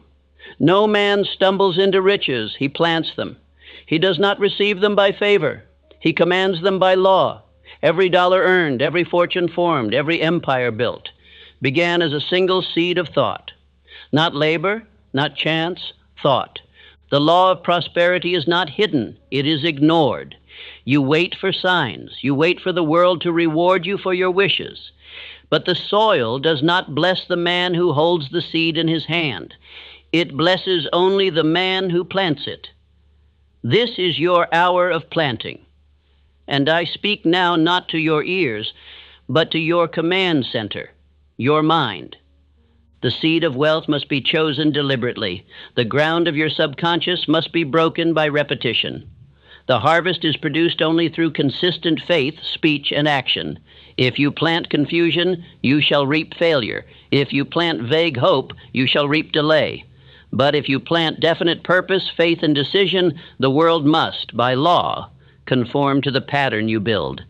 No man stumbles into riches, he plants them. He does not receive them by favor. He commands them by law. Every dollar earned, every fortune formed, every empire built, began as a single seed of thought. Not labor, not chance, thought. The law of prosperity is not hidden, it is ignored. You wait for signs. You wait for the world to reward you for your wishes. But the soil does not bless the man who holds the seed in his hand. It blesses only the man who plants it. This is your hour of planting. And I speak now not to your ears, but to your command center, your mind. The seed of wealth must be chosen deliberately. The ground of your subconscious must be broken by repetition. The harvest is produced only through consistent faith, speech, and action. If you plant confusion, you shall reap failure. If you plant vague hope, you shall reap delay. But if you plant definite purpose, faith, and decision, the world must, by law, conform to the pattern you build.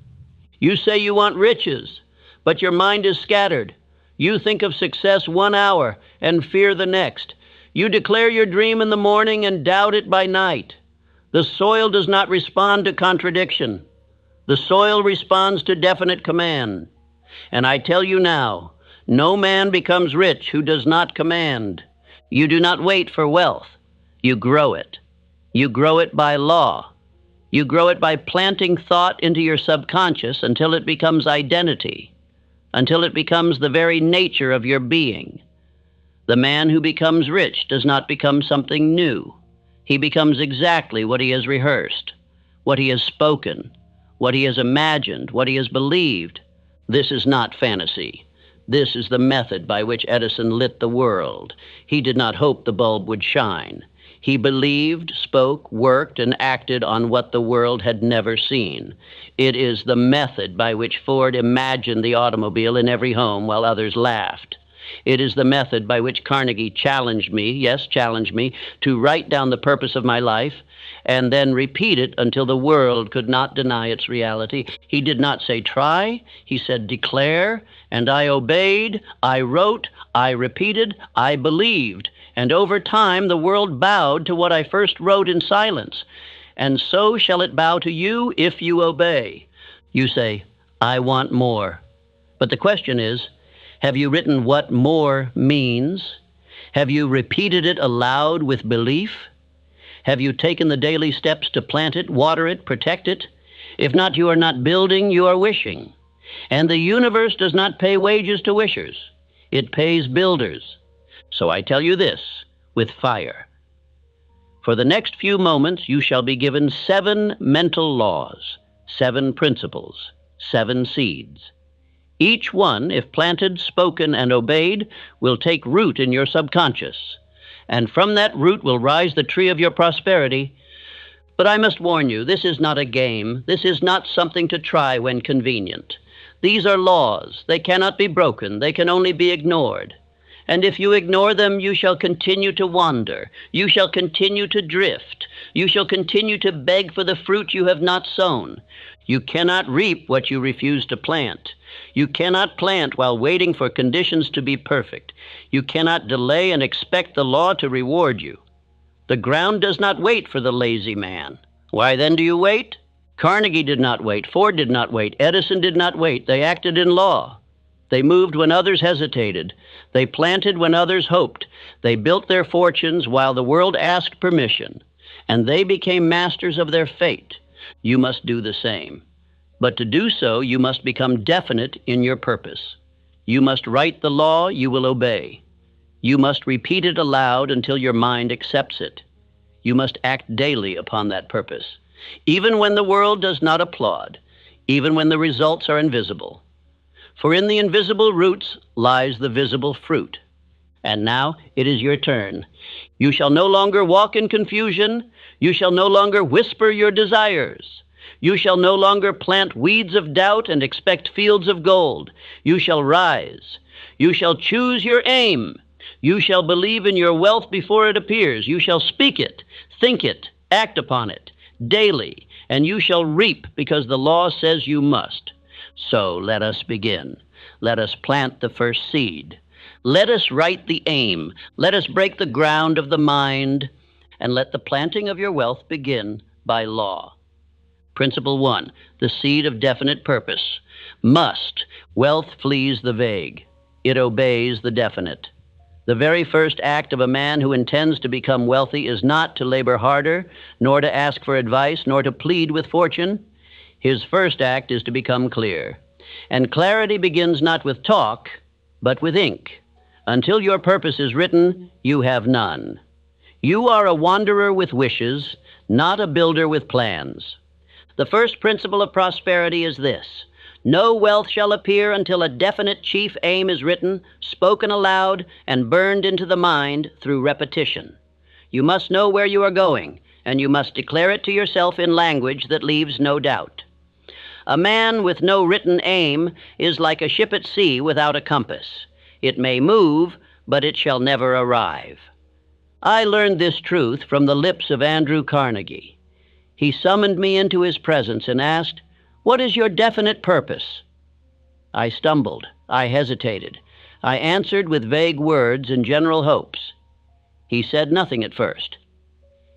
You say you want riches, but your mind is scattered. You think of success 1 hour and fear the next. You declare your dream in the morning and doubt it by night. The soil does not respond to contradiction. The soil responds to definite command. And I tell you now, no man becomes rich who does not command. You do not wait for wealth. You grow it. You grow it by law. You grow it by planting thought into your subconscious until it becomes identity, until it becomes the very nature of your being. The man who becomes rich does not become something new. He becomes exactly what he has rehearsed, what he has spoken, what he has imagined, what he has believed. This is not fantasy. This is the method by which Edison lit the world. He did not hope the bulb would shine. He believed, spoke, worked, and acted on what the world had never seen. It is the method by which Ford imagined the automobile in every home while others laughed. It is the method by which Carnegie challenged me, yes, challenged me, to write down the purpose of my life and then repeat it until the world could not deny its reality. He did not say try, he said declare, and I obeyed, I wrote, I repeated, I believed. And over time, the world bowed to what I first wrote in silence. And so shall it bow to you if you obey. You say, I want more. But the question is, have you written what more means? Have you repeated it aloud with belief? Have you taken the daily steps to plant it, water it, protect it? If not, you are not building, you are wishing. And the universe does not pay wages to wishers. It pays builders. So I tell you this with fire. For the next few moments, you shall be given 7 mental laws, 7 principles, 7 seeds. Each one, if planted, spoken, and obeyed, will take root in your subconscious. And from that root will rise the tree of your prosperity. But I must warn you, this is not a game. This is not something to try when convenient. These are laws. They cannot be broken. They can only be ignored. And if you ignore them, you shall continue to wander. You shall continue to drift. You shall continue to beg for the fruit you have not sown. You cannot reap what you refuse to plant. You cannot plant while waiting for conditions to be perfect. You cannot delay and expect the law to reward you. The ground does not wait for the lazy man. Why then do you wait? Carnegie did not wait. Ford did not wait. Edison did not wait. They acted in law. They moved when others hesitated. They planted when others hoped. They built their fortunes while the world asked permission. And they became masters of their fate. You must do the same. But to do so, you must become definite in your purpose. You must write the law you will obey. You must repeat it aloud until your mind accepts it. You must act daily upon that purpose, even when the world does not applaud, even when the results are invisible. For in the invisible roots lies the visible fruit. And now it is your turn. You shall no longer walk in confusion. You shall no longer whisper your desires. You shall no longer plant weeds of doubt and expect fields of gold. You shall rise. You shall choose your aim. You shall believe in your wealth before it appears. You shall speak it, think it, act upon it daily, and you shall reap because the law says you must. So let us begin. Let us plant the first seed. Let us write the aim. Let us break the ground of the mind, and let the planting of your wealth begin by law. Principle 1, the seed of definite purpose. Must. Wealth flees the vague. It obeys the definite. The very first act of a man who intends to become wealthy is not to labor harder, nor to ask for advice, nor to plead with fortune. His first act is to become clear. And clarity begins not with talk, but with ink. Until your purpose is written, you have none. You are a wanderer with wishes, not a builder with plans. The first principle of prosperity is this: no wealth shall appear until a definite chief aim is written, spoken aloud, and burned into the mind through repetition. You must know where you are going, and you must declare it to yourself in language that leaves no doubt. A man with no written aim is like a ship at sea without a compass. It may move, but it shall never arrive. I learned this truth from the lips of Andrew Carnegie. He summoned me into his presence and asked, "What is your definite purpose?" I stumbled. I hesitated. I answered with vague words and general hopes. He said nothing at first.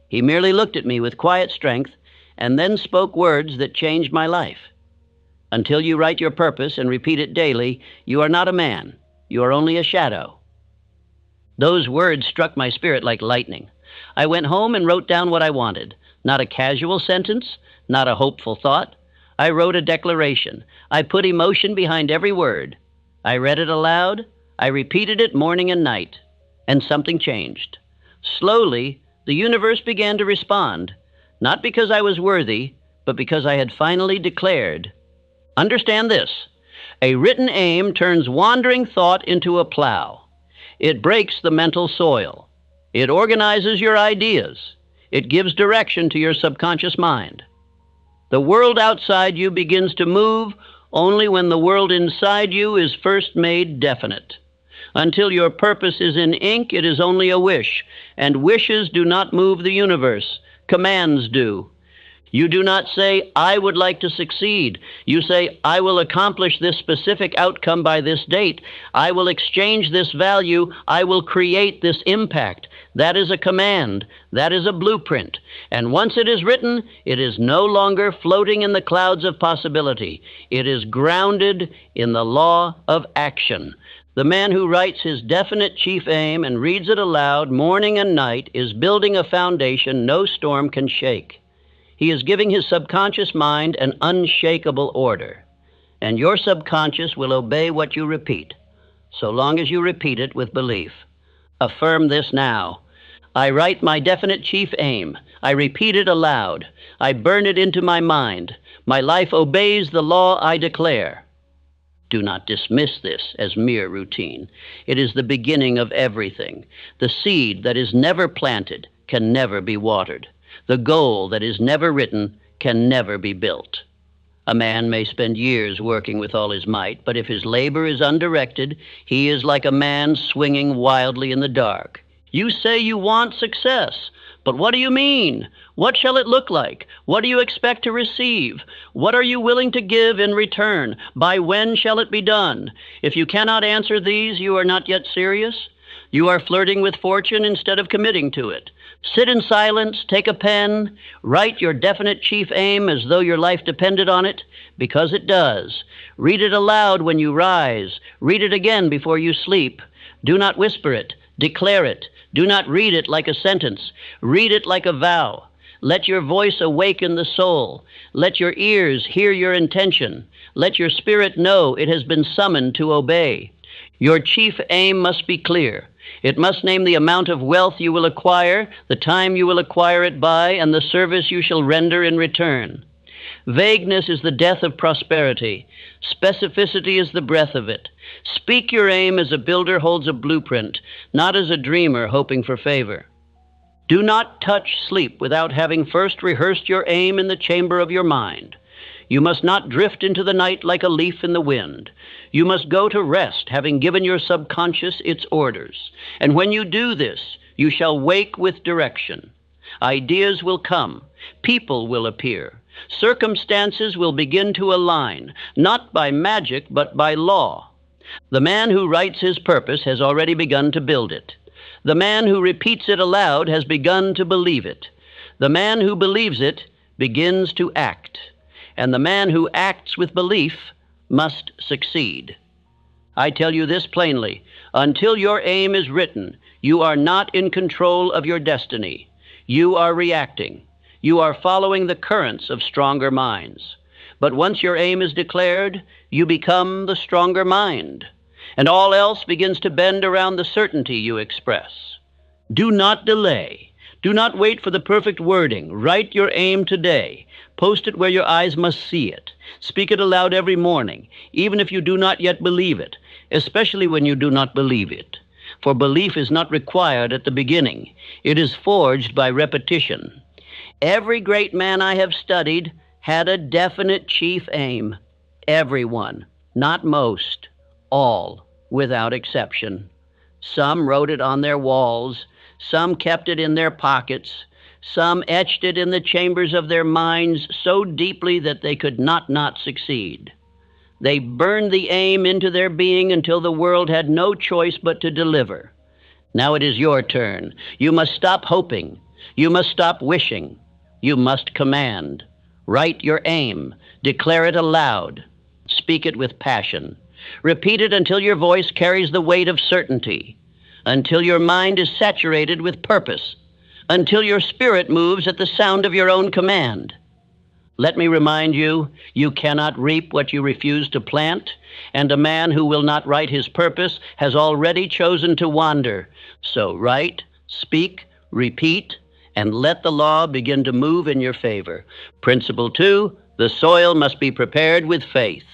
He merely looked at me with quiet strength and then spoke words that changed my life. Until you write your purpose and repeat it daily, you are not a man. You are only a shadow. Those words struck my spirit like lightning. I went home and wrote down what I wanted. Not a casual sentence, not a hopeful thought. I wrote a declaration. I put emotion behind every word. I read it aloud. I repeated it morning and night. And something changed. Slowly, the universe began to respond, not because I was worthy, but because I had finally declared. Understand this: a written aim turns wandering thought into a plow. It breaks the mental soil. It organizes your ideas. It gives direction to your subconscious mind. The world outside you begins to move only when the world inside you is first made definite. Until your purpose is in ink, it is only a wish, and wishes do not move the universe. Commands do. You do not say, "I would like to succeed." You say, "I will accomplish this specific outcome by this date. I will exchange this value. I will create this impact." That is a command. That is a blueprint. And once it is written, it is no longer floating in the clouds of possibility. It is grounded in the law of action. The man who writes his definite chief aim and reads it aloud morning and night is building a foundation no storm can shake. He is giving his subconscious mind an unshakable order. And your subconscious will obey what you repeat, so long as you repeat it with belief. Affirm this now. I write my definite chief aim. I repeat it aloud. I burn it into my mind. My life obeys the law I declare. Do not dismiss this as mere routine. It is the beginning of everything. The seed that is never planted can never be watered. The goal that is never written can never be built. A man may spend years working with all his might, but if his labor is undirected, he is like a man swinging wildly in the dark. You say you want success, but what do you mean? What shall it look like? What do you expect to receive? What are you willing to give in return? By when shall it be done? If you cannot answer these, you are not yet serious. You are flirting with fortune instead of committing to it. Sit in silence, take a pen, write your definite chief aim as though your life depended on it, because it does. Read it aloud when you rise. Read it again before you sleep. Do not whisper it. Declare it. Do not read it like a sentence. Read it like a vow. Let your voice awaken the soul. Let your ears hear your intention. Let your spirit know it has been summoned to obey. Your chief aim must be clear. It must name the amount of wealth you will acquire, the time you will acquire it by, and the service you shall render in return. Vagueness is the death of prosperity. Specificity is the breath of it. Speak your aim as a builder holds a blueprint, not as a dreamer hoping for favor. Do not touch sleep without having first rehearsed your aim in the chamber of your mind. You must not drift into the night like a leaf in the wind. You must go to rest, having given your subconscious its orders. And when you do this, you shall wake with direction. Ideas will come. People will appear. Circumstances will begin to align, not by magic, but by law. The man who writes his purpose has already begun to build it. The man who repeats it aloud has begun to believe it. The man who believes it begins to act. And the man who acts with belief must succeed. I tell you this plainly, until your aim is written, you are not in control of your destiny. You are reacting. You are following the currents of stronger minds. But once your aim is declared, you become the stronger mind, and all else begins to bend around the certainty you express. Do not delay. Do not wait for the perfect wording. Write your aim today. Post it where your eyes must see it. Speak it aloud every morning, even if you do not yet believe it, especially when you do not believe it. For belief is not required at the beginning. It is forged by repetition. Every great man I have studied had a definite chief aim. Everyone, not most, all, without exception. Some wrote it on their walls. Some kept it in their pockets. Some etched it in the chambers of their minds so deeply that they could not succeed. They burned the aim into their being until the world had no choice but to deliver. Now it is your turn. You must stop hoping. You must stop wishing. You must command. Write your aim. Declare it aloud. Speak it with passion. Repeat it until your voice carries the weight of certainty, until your mind is saturated with purpose, until your spirit moves at the sound of your own command. Let me remind you, you cannot reap what you refuse to plant, and a man who will not write his purpose has already chosen to wander. So write, speak, repeat, and let the law begin to move in your favor. Principle 2, the soil must be prepared with faith.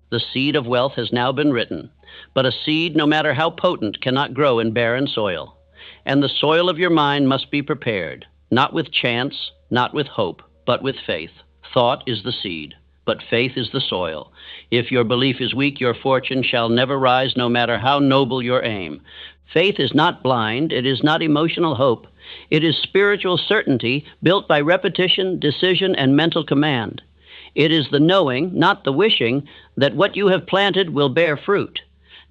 The seed of wealth has now been written, but a seed, no matter how potent, cannot grow in barren soil. And the soil of your mind must be prepared, not with chance, not with hope, but with faith. Thought is the seed, but faith is the soil. If your belief is weak, your fortune shall never rise, no matter how noble your aim. Faith is not blind. It is not emotional hope. It is spiritual certainty built by repetition, decision, and mental command. It is the knowing, not the wishing, that what you have planted will bear fruit.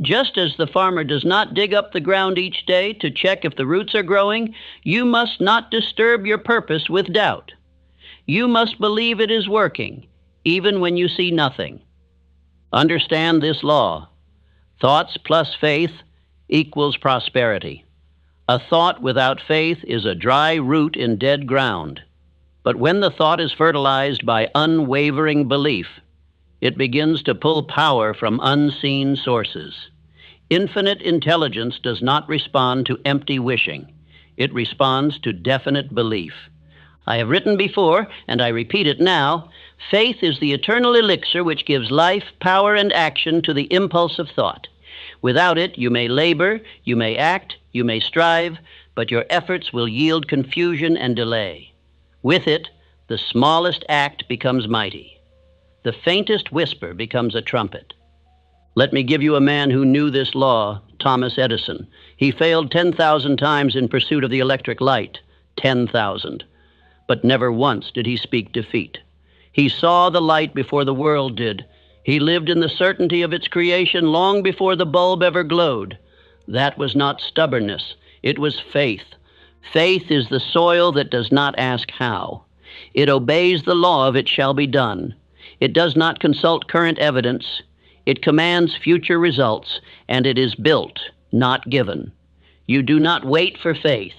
Just as the farmer does not dig up the ground each day to check if the roots are growing, you must not disturb your purpose with doubt. You must believe it is working, even when you see nothing. Understand this law. Thoughts plus faith equals prosperity. A thought without faith is a dry root in dead ground. But when the thought is fertilized by unwavering belief, it begins to pull power from unseen sources. Infinite intelligence does not respond to empty wishing. It responds to definite belief. I have written before, and I repeat it now, faith is the eternal elixir which gives life, power, and action to the impulse of thought. Without it, you may labor, you may act, you may strive, but your efforts will yield confusion and delay. With it, the smallest act becomes mighty. The faintest whisper becomes a trumpet. Let me give you a man who knew this law, Thomas Edison. He failed 10,000 times in pursuit of the electric light, 10,000. But never once did he speak defeat. He saw the light before the world did. He lived in the certainty of its creation long before the bulb ever glowed. That was not stubbornness. It was faith. Faith is the soil that does not ask how. It obeys the law of it shall be done. It does not consult current evidence. It commands future results, and it is built, not given. You do not wait for faith.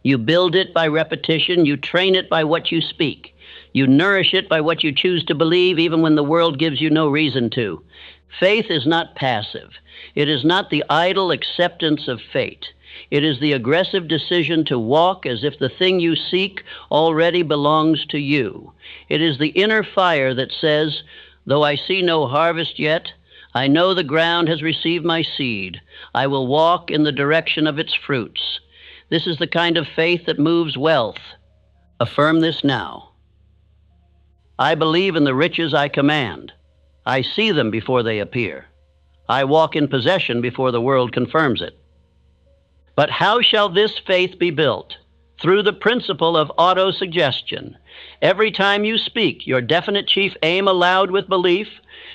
You build it by repetition. You train it by what you speak. You nourish it by what you choose to believe, even when the world gives you no reason to. Faith is not passive. It is not the idle acceptance of fate. It is the aggressive decision to walk as if the thing you seek already belongs to you. It is the inner fire that says, though I see no harvest yet, I know the ground has received my seed. I will walk in the direction of its fruits. This is the kind of faith that moves wealth. Affirm this now. I believe in the riches I command. I see them before they appear. I walk in possession before the world confirms it. But how shall this faith be built? Through the principle of auto-suggestion. Every time you speak your definite chief aim aloud with belief,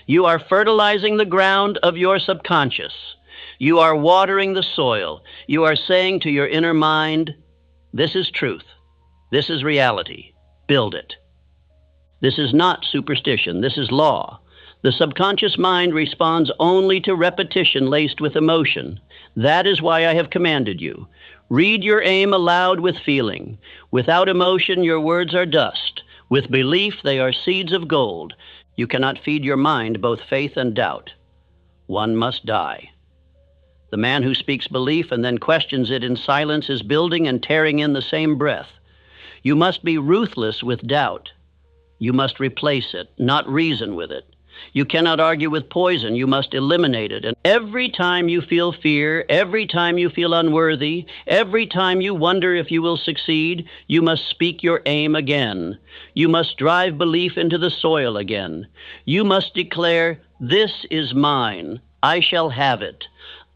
you are fertilizing the ground of your subconscious. You are watering the soil. You are saying to your inner mind, this is truth. This is reality. Build it. This is not superstition. This is law. The subconscious mind responds only to repetition laced with emotion. That is why I have commanded you. Read your aim aloud with feeling. Without emotion, your words are dust. With belief, they are seeds of gold. You cannot feed your mind both faith and doubt. One must die. The man who speaks belief and then questions it in silence is building and tearing in the same breath. You must be ruthless with doubt. You must replace it, not reason with it. You cannot argue with poison. You must eliminate it. And every time you feel fear, every time you feel unworthy, every time you wonder if you will succeed, you must speak your aim again. You must drive belief into the soil again. You must declare, "This is mine. I shall have it.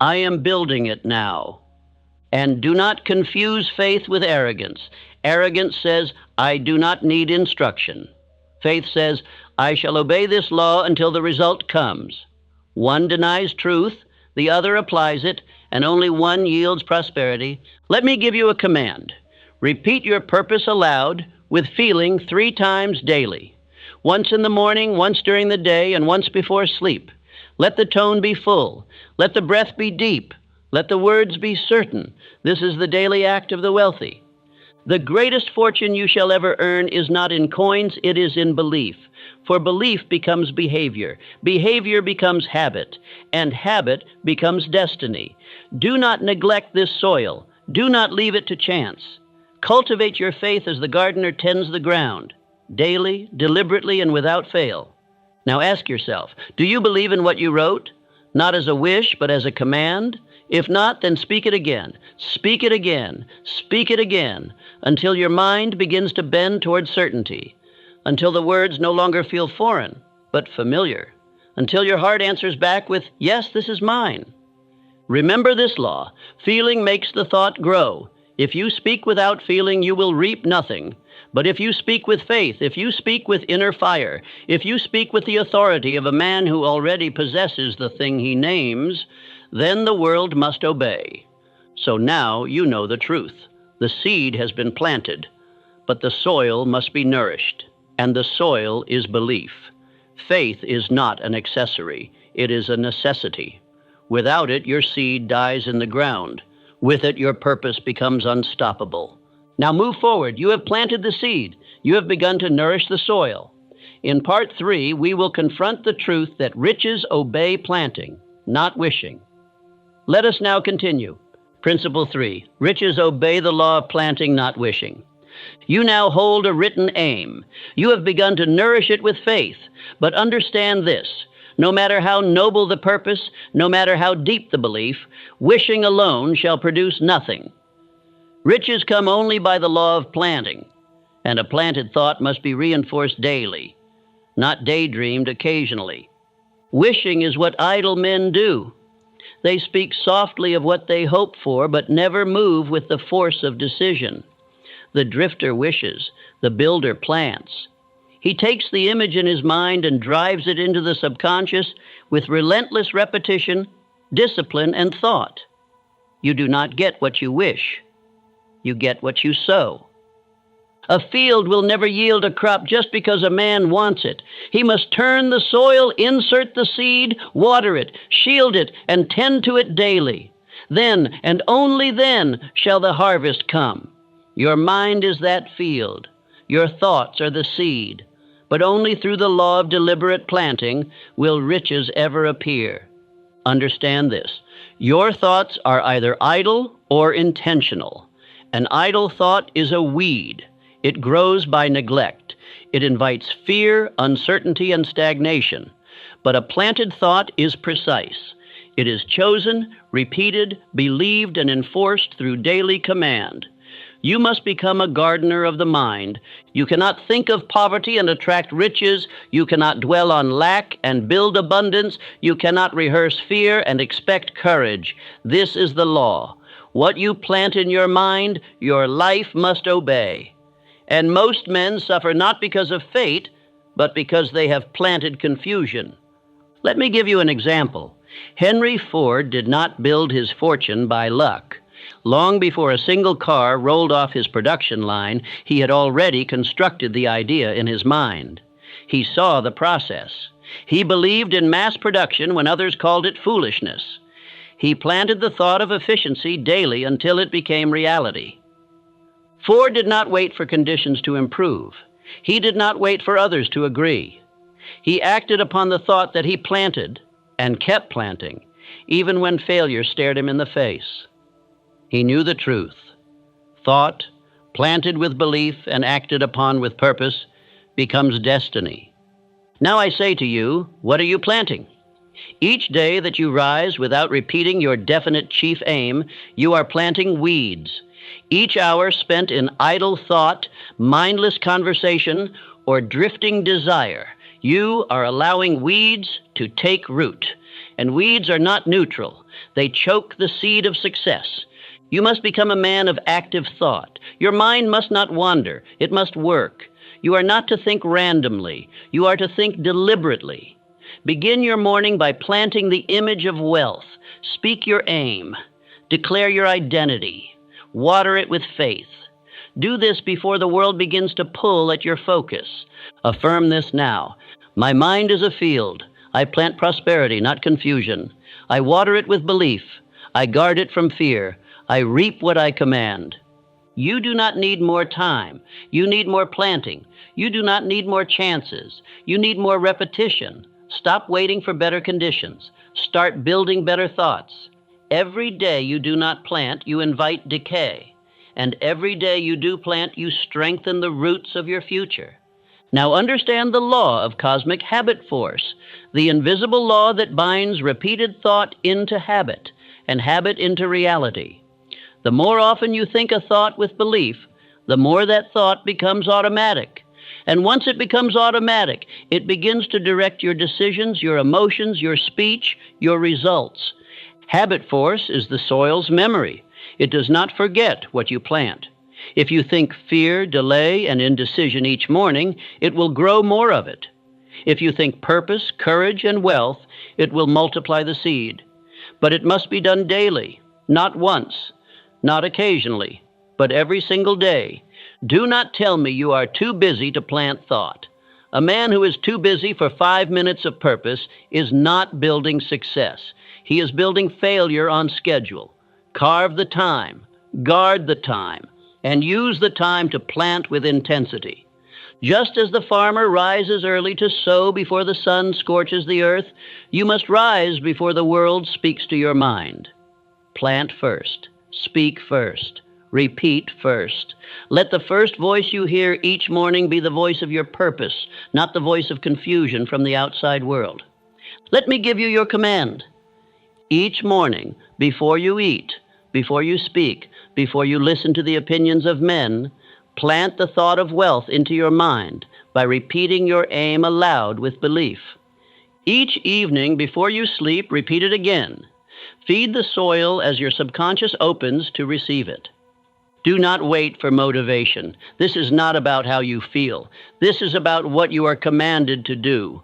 I am building it now." And do not confuse faith with arrogance. Arrogance says, "I do not need instruction." Faith says, "I shall obey this law until the result comes." One denies truth, the other applies it, and only one yields prosperity. Let me give you a command. Repeat your purpose aloud with feeling 3 times daily. Once in the morning, once during the day, and once before sleep. Let the tone be full. Let the breath be deep. Let the words be certain. This is the daily act of the wealthy. The greatest fortune you shall ever earn is not in coins, it is in belief. For belief becomes behavior. Behavior becomes habit. And habit becomes destiny. Do not neglect this soil. Do not leave it to chance. Cultivate your faith as the gardener tends the ground, daily, deliberately, and without fail. Now ask yourself, do you believe in what you wrote? Not as a wish, but as a command? If not, then speak it again. Speak it again. Speak it again, until your mind begins to bend toward certainty, until the words no longer feel foreign, but familiar, until your heart answers back with, "Yes, this is mine." Remember this law. Feeling makes the thought grow. If you speak without feeling, you will reap nothing. But if you speak with faith, if you speak with inner fire, if you speak with the authority of a man who already possesses the thing he names, then the world must obey. So now you know the truth. The seed has been planted, but the soil must be nourished, and the soil is belief. Faith is not an accessory, it is a necessity. Without it, your seed dies in the ground. With it, your purpose becomes unstoppable. Now move forward. You have planted the seed. You have begun to nourish the soil. In part 3, we will confront the truth that riches obey planting, not wishing. Let us now continue. Principle 3, riches obey the law of planting, not wishing. You now hold a written aim. You have begun to nourish it with faith. But understand this, no matter how noble the purpose, no matter how deep the belief, wishing alone shall produce nothing. Riches come only by the law of planting, and a planted thought must be reinforced daily, not daydreamed occasionally. Wishing is what idle men do. They speak softly of what they hope for, but never move with the force of decision. The drifter wishes, the builder plants. He takes the image in his mind and drives it into the subconscious with relentless repetition, discipline, and thought. You do not get what you wish. You get what you sow. A field will never yield a crop just because a man wants it. He must turn the soil, insert the seed, water it, shield it, and tend to it daily. Then, and only then, shall the harvest come. Your mind is that field. Your thoughts are the seed. But only through the law of deliberate planting will riches ever appear. Understand this. Your thoughts are either idle or intentional. An idle thought is a weed. It grows by neglect. It invites fear, uncertainty, and stagnation. But a planted thought is precise. It is chosen, repeated, believed, and enforced through daily command. You must become a gardener of the mind. You cannot think of poverty and attract riches. You cannot dwell on lack and build abundance. You cannot rehearse fear and expect courage. This is the law. What you plant in your mind, your life must obey. And most men suffer not because of fate, but because they have planted confusion. Let me give you an example. Henry Ford did not build his fortune by luck. Long before a single car rolled off his production line, he had already constructed the idea in his mind. He saw the process. He believed in mass production when others called it foolishness. He planted the thought of efficiency daily until it became reality. Ford did not wait for conditions to improve. He did not wait for others to agree. He acted upon the thought that he planted and kept planting, even when failure stared him in the face. He knew the truth. Thought, planted with belief and acted upon with purpose, becomes destiny. Now I say to you, what are you planting? Each day that you rise without repeating your definite chief aim, you are planting weeds. Each hour spent in idle thought, mindless conversation, or drifting desire, you are allowing weeds to take root. And weeds are not neutral. They choke the seed of success. You must become a man of active thought. Your mind must not wander. It must work. You are not to think randomly. You are to think deliberately. Begin your morning by planting the image of wealth. Speak your aim. Declare your identity. Water it with faith. Do this before the world begins to pull at your focus. Affirm this now. My mind is a field. I plant prosperity, not confusion. I water it with belief. I guard it from fear. I reap what I command. You do not need more time. You need more planting. You do not need more chances. You need more repetition. Stop waiting for better conditions. Start building better thoughts. Every day you do not plant, you invite decay. And every day you do plant, you strengthen the roots of your future. Now understand the law of cosmic habit force, the invisible law that binds repeated thought into habit and habit into reality. The more often you think a thought with belief, the more that thought becomes automatic. And once it becomes automatic, it begins to direct your decisions, your emotions, your speech, your results. Habit force is the soil's memory. It does not forget what you plant. If you think fear, delay, and indecision each morning, it will grow more of it. If you think purpose, courage, and wealth, it will multiply the seed. But it must be done daily, not once, not occasionally, but every single day. Do not tell me you are too busy to plant thought. A man who is too busy for 5 minutes of purpose is not building success. He is building failure on schedule. Carve the time, guard the time, and use the time to plant with intensity. Just as the farmer rises early to sow before the sun scorches the earth, you must rise before the world speaks to your mind. Plant first, speak first, repeat first. Let the first voice you hear each morning be the voice of your purpose, not the voice of confusion from the outside world. Let me give you your command. Each morning, before you eat, before you speak, before you listen to the opinions of men, plant the thought of wealth into your mind by repeating your aim aloud with belief. Each evening before you sleep, repeat it again. Feed the soil as your subconscious opens to receive it. Do not wait for motivation. This is not about how you feel. This is about what you are commanded to do.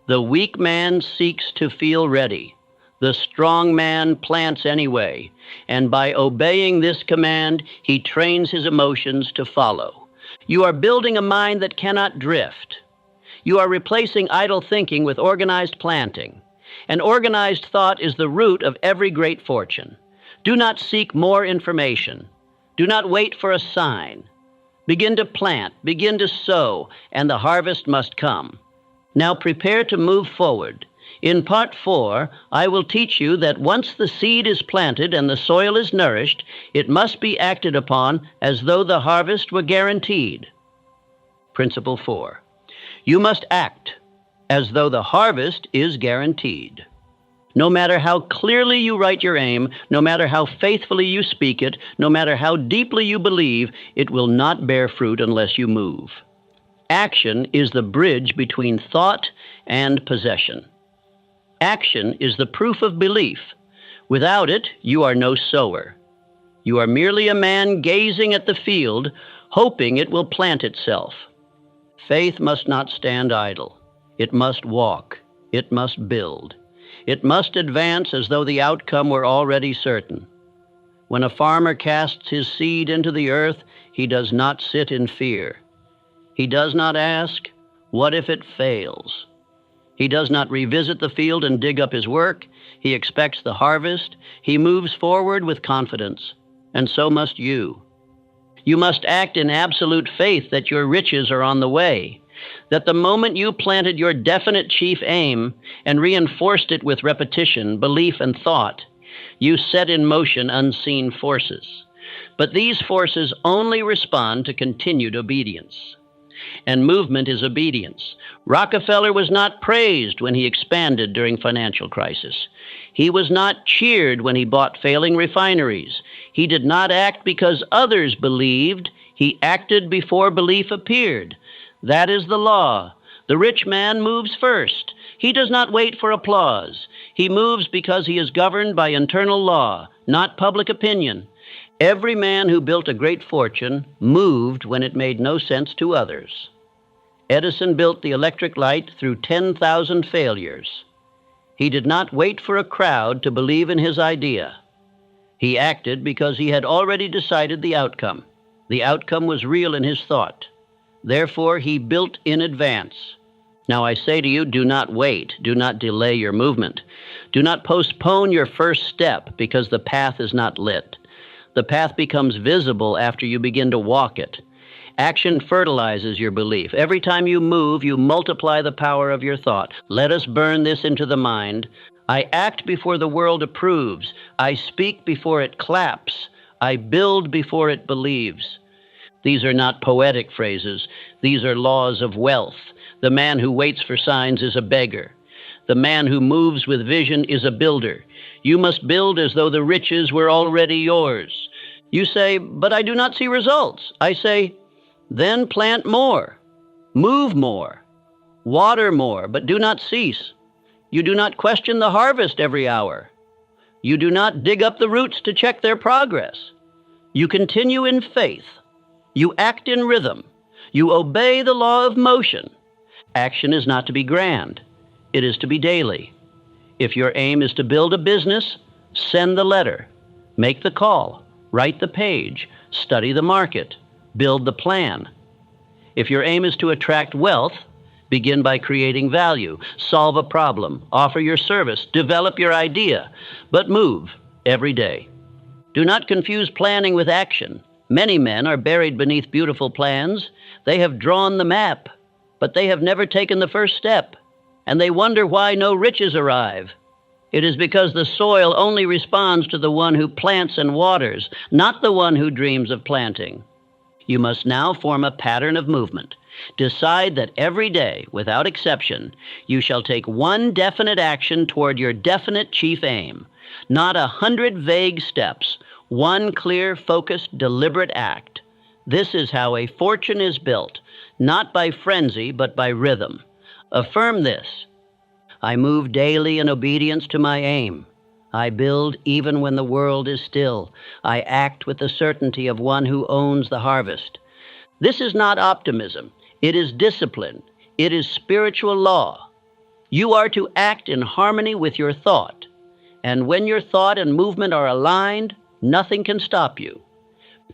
The weak man seeks to feel ready. The strong man plants anyway, and by obeying this command, he trains his emotions to follow. You are building a mind that cannot drift. You are replacing idle thinking with organized planting. And organized thought is the root of every great fortune. Do not seek more information. Do not wait for a sign. Begin to plant, begin to sow, and the harvest must come. Now prepare to move forward. In Part 4, I will teach you that once the seed is planted and the soil is nourished, it must be acted upon as though the harvest were guaranteed. Principle 4. You must act as though the harvest is guaranteed. No matter how clearly you write your aim, no matter how faithfully you speak it, no matter how deeply you believe, it will not bear fruit unless you move. Action is the bridge between thought and possession. Action is the proof of belief. Without it, you are no sower. You are merely a man gazing at the field, hoping it will plant itself. Faith must not stand idle. It must walk. It must build. It must advance as though the outcome were already certain. When a farmer casts his seed into the earth, he does not sit in fear. He does not ask, "What if it fails?" He does not revisit the field and dig up his work. He expects the harvest. He moves forward with confidence. And so must you. You must act in absolute faith that your riches are on the way, that the moment you planted your definite chief aim and reinforced it with repetition, belief, and thought, you set in motion unseen forces. But these forces only respond to continued obedience. And movement is obedience. Rockefeller was not praised when he expanded during financial crisis. He was not cheered when he bought failing refineries. He did not act because others believed. He acted before belief appeared. That is the law. The rich man moves first. He does not wait for applause. He moves because he is governed by internal law, not public opinion. Every man who built a great fortune moved when it made no sense to others. Edison built the electric light through 10,000 failures. He did not wait for a crowd to believe in his idea. He acted because he had already decided the outcome. The outcome was real in his thought. Therefore, he built in advance. Now I say to you, do not wait. Do not delay your movement. Do not postpone your first step because the path is not lit. The path becomes visible after you begin to walk it. Action fertilizes your belief. Every time you move, you multiply the power of your thought. Let us burn this into the mind. I act before the world approves. I speak before it claps. I build before it believes. These are not poetic phrases. These are laws of wealth. The man who waits for signs is a beggar. The man who moves with vision is a builder. You must build as though the riches were already yours. You say, but I do not see results. I say, then plant more, move more, water more, but do not cease. You do not question the harvest every hour. You do not dig up the roots to check their progress. You continue in faith. You act in rhythm. You obey the law of motion. Action is not to be grand. It is to be daily. If your aim is to build a business, send the letter, make the call, write the page, study the market, build the plan. If your aim is to attract wealth, begin by creating value, solve a problem, offer your service, develop your idea, but move every day. Do not confuse planning with action. Many men are buried beneath beautiful plans. They have drawn the map, but they have never taken the first step, and they wonder why no riches arrive. It is because the soil only responds to the one who plants and waters, not the one who dreams of planting. You must now form a pattern of movement. Decide that every day, without exception, you shall take one definite action toward your definite chief aim, not 100 vague steps, one clear, focused, deliberate act. This is how a fortune is built, not by frenzy, but by rhythm. Affirm this. I move daily in obedience to my aim. I build even when the world is still. I act with the certainty of one who owns the harvest. This is not optimism. It is discipline. It is spiritual law. You are to act in harmony with your thought. And when your thought and movement are aligned, nothing can stop you.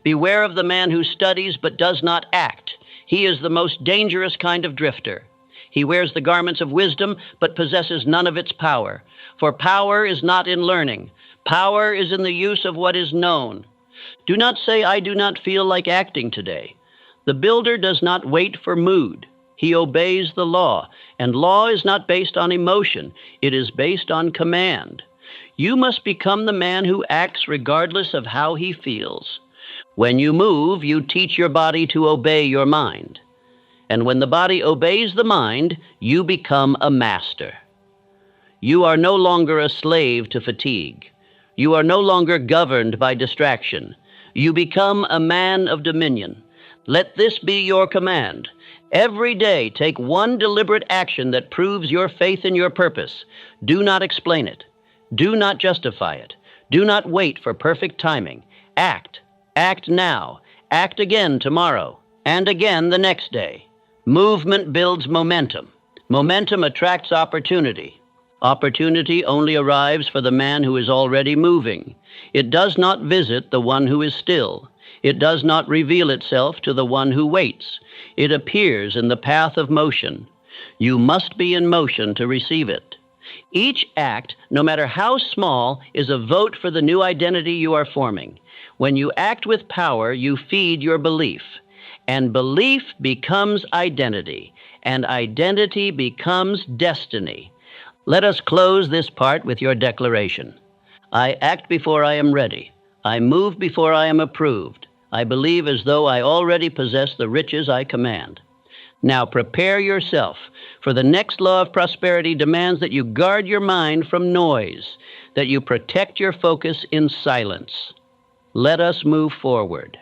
Beware of the man who studies but does not act. He is the most dangerous kind of drifter. He wears the garments of wisdom but possesses none of its power. For power is not in learning. Power is in the use of what is known. Do not say, I do not feel like acting today. The builder does not wait for mood. He obeys the law, and law is not based on emotion. It is based on command. You must become the man who acts regardless of how he feels. When you move, you teach your body to obey your mind. And when the body obeys the mind, you become a master. You are no longer a slave to fatigue. You are no longer governed by distraction. You become a man of dominion. Let this be your command. Every day, take one deliberate action that proves your faith in your purpose. Do not explain it. Do not justify it. Do not wait for perfect timing. Act. Act now. Act again tomorrow. And again the next day. Movement builds momentum. Momentum attracts opportunity. Opportunity only arrives for the man who is already moving. It does not visit the one who is still. It does not reveal itself to the one who waits. It appears in the path of motion. You must be in motion to receive it. Each act, no matter how small, is a vote for the new identity you are forming. When you act with power, you feed your belief. And belief becomes identity, and identity becomes destiny. Let us close this part with your declaration. I act before I am ready. I move before I am approved. I believe as though I already possess the riches I command. Now prepare yourself, for the next law of prosperity demands that you guard your mind from noise, that you protect your focus in silence. Let us move forward.